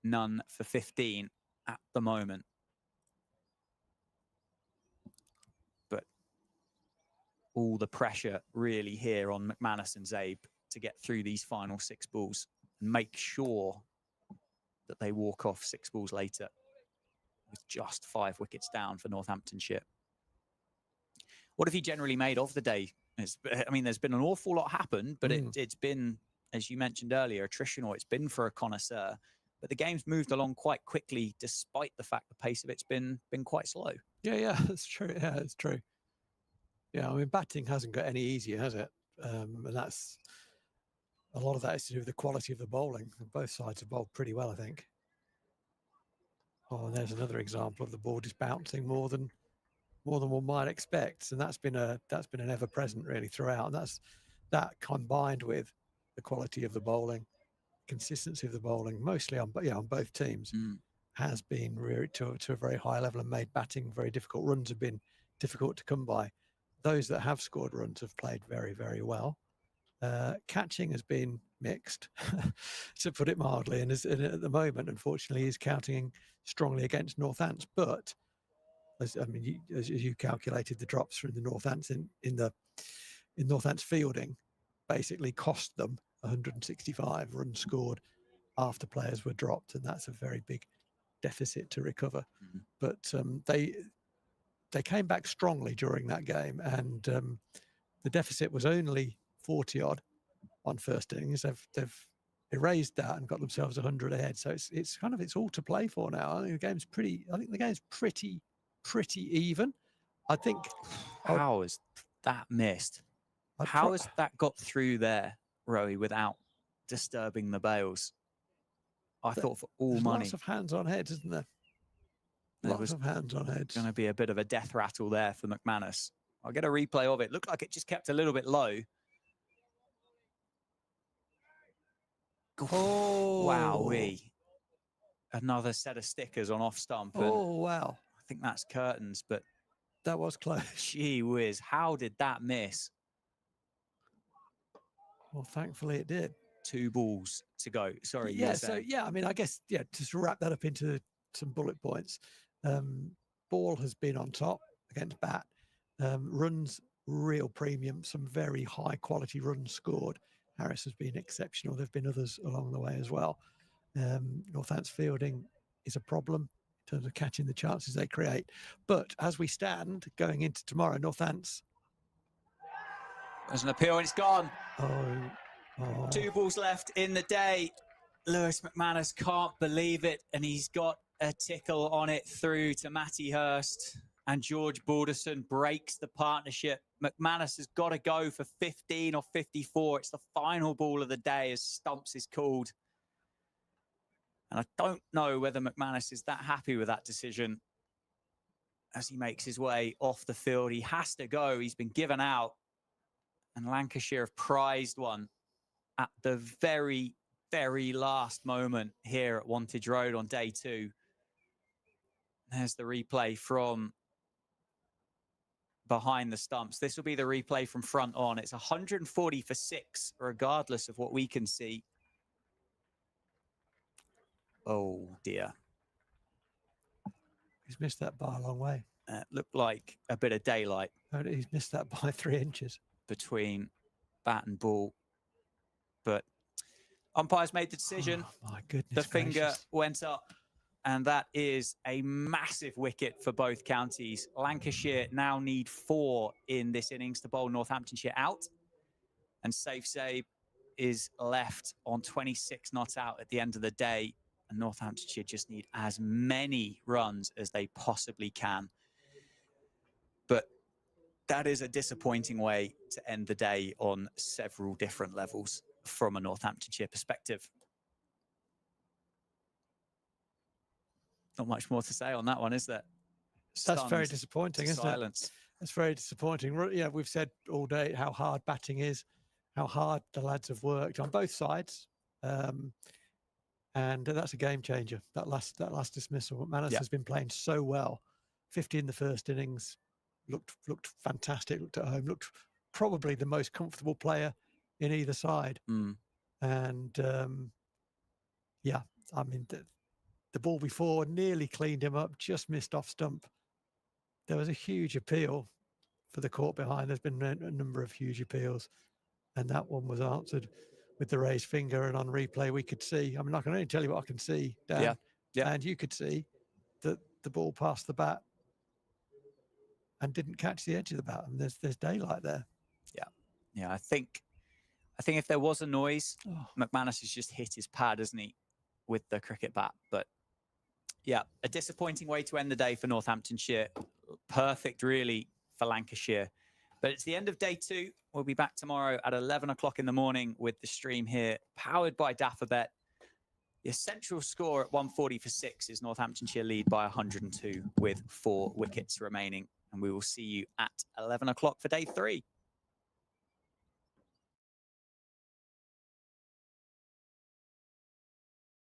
none for 15 at the moment. But all the pressure really here on McManus and Zabe to get through these final 6 balls and make sure that they walk off 6 balls later with just 5 wickets down for Northamptonshire. What have you generally made of the day? I mean, there's been an awful lot happened, but it's been, as you mentioned earlier, attritional. It's been for a connoisseur. But the game's moved along quite quickly, despite the fact the pace of it's been quite slow. Yeah, that's true. Yeah, it's true. Yeah, I mean, batting hasn't got any easier, has it? And that's a lot of that is to do with the quality of the bowling. Both sides have bowled pretty well, I think. Oh, and there's another example of the ball just bouncing more than one might expect, and that's been an ever present really throughout. And that combined with the quality of the bowling, consistency of the bowling, mostly on both teams, has been reared to a very high level and made batting very difficult. Runs have been difficult to come by. Those that have scored runs have played very, very well. Catching has been mixed, to put it mildly, and at the moment, unfortunately, is counting strongly against Northants. But as you calculated, the drops from the Northants in Northants fielding basically cost them 165 runs scored after players were dropped, and that's a very big deficit to recover. But they came back strongly during that game, and the deficit was only 40 odd on first innings. They've erased that and got themselves 100 ahead. So it's all to play for now. I think the game's pretty even. I think. How is that missed? How has that got through there, Rowie, without disturbing the bails? I thought for all money. Lots of hands on heads, isn't there? Lots of hands on heads. Going to be a bit of a death rattle there for McManus. I'll get a replay of it. Looked like it just kept a little bit low. Oh, wowee. Another set of stickers on off stump. Oh, wow. I think that's curtains, but that was close. Gee whiz, how did that miss? Well, thankfully it did. 2 balls to go. Sorry. Yeah, I mean, I guess, just to wrap that up into some bullet points. Ball has been on top against bat. Runs, real premium, some very high quality runs scored. Harris has been exceptional. There have been others along the way as well. Northants fielding is a problem in terms of catching the chances they create. But as we stand going into tomorrow, Northants. There's an appeal and it's gone. Oh. 2 balls left in the day. Lewis McManus can't believe it, and he's got a tickle on it through to Matty Hurst, and George Balderson breaks the partnership. McManus has got to go for 15 or 54. It's the final ball of the day as stumps is called. And I don't know whether McManus is that happy with that decision as he makes his way off the field. He has to go. He's been given out. And Lancashire have prized one at the very, very last moment here at Wantage Road on day 2. There's the replay from behind the stumps. This will be the replay from front on. It's 140 for 6, regardless of what we can see. Oh, dear. He's missed that by a long way. Looked like a bit of daylight. He's missed that by 3 inches. Between bat and ball. But umpires made the decision. Oh, my goodness The finger gracious. went up. And that is a massive wicket for both counties. Lancashire now need 4 in this innings to bowl Northamptonshire out. And Rothesay is left on 26 not out at the end of the day. And Northamptonshire just need as many runs as they possibly can. But that is a disappointing way to end the day on several different levels from a Northamptonshire perspective. Not much more to say on that one, is there? That's very disappointing, isn't silence. it? That's very disappointing. Yeah, we've said all day how hard batting is, how hard the lads have worked on both sides. And that's a game changer, that last dismissal. Manners has been playing so well. 50 in the first innings, looked fantastic, looked at home, looked probably the most comfortable player in either side. And yeah, I mean, the ball before nearly cleaned him up, just missed off stump. There was a huge appeal for the court behind. There's been a number of huge appeals, and that one was answered with the raised finger. And on replay, we could see, I mean, I can only tell you what I can see, Dan. Yeah. And you could see that the ball passed the bat and didn't catch the edge of the bat. And there's daylight there. Yeah, I think if there was a noise, McManus has just hit his pad, hasn't he, with the cricket bat. But yeah, a disappointing way to end the day for Northamptonshire. Perfect, really, for Lancashire. But it's the end of day 2. We'll be back tomorrow at 11 o'clock in the morning with the stream here, powered by Daffabet. The essential score at 140 for 6 is Northamptonshire lead by 102 with 4 wickets remaining. And we will see you at 11 o'clock for day 3.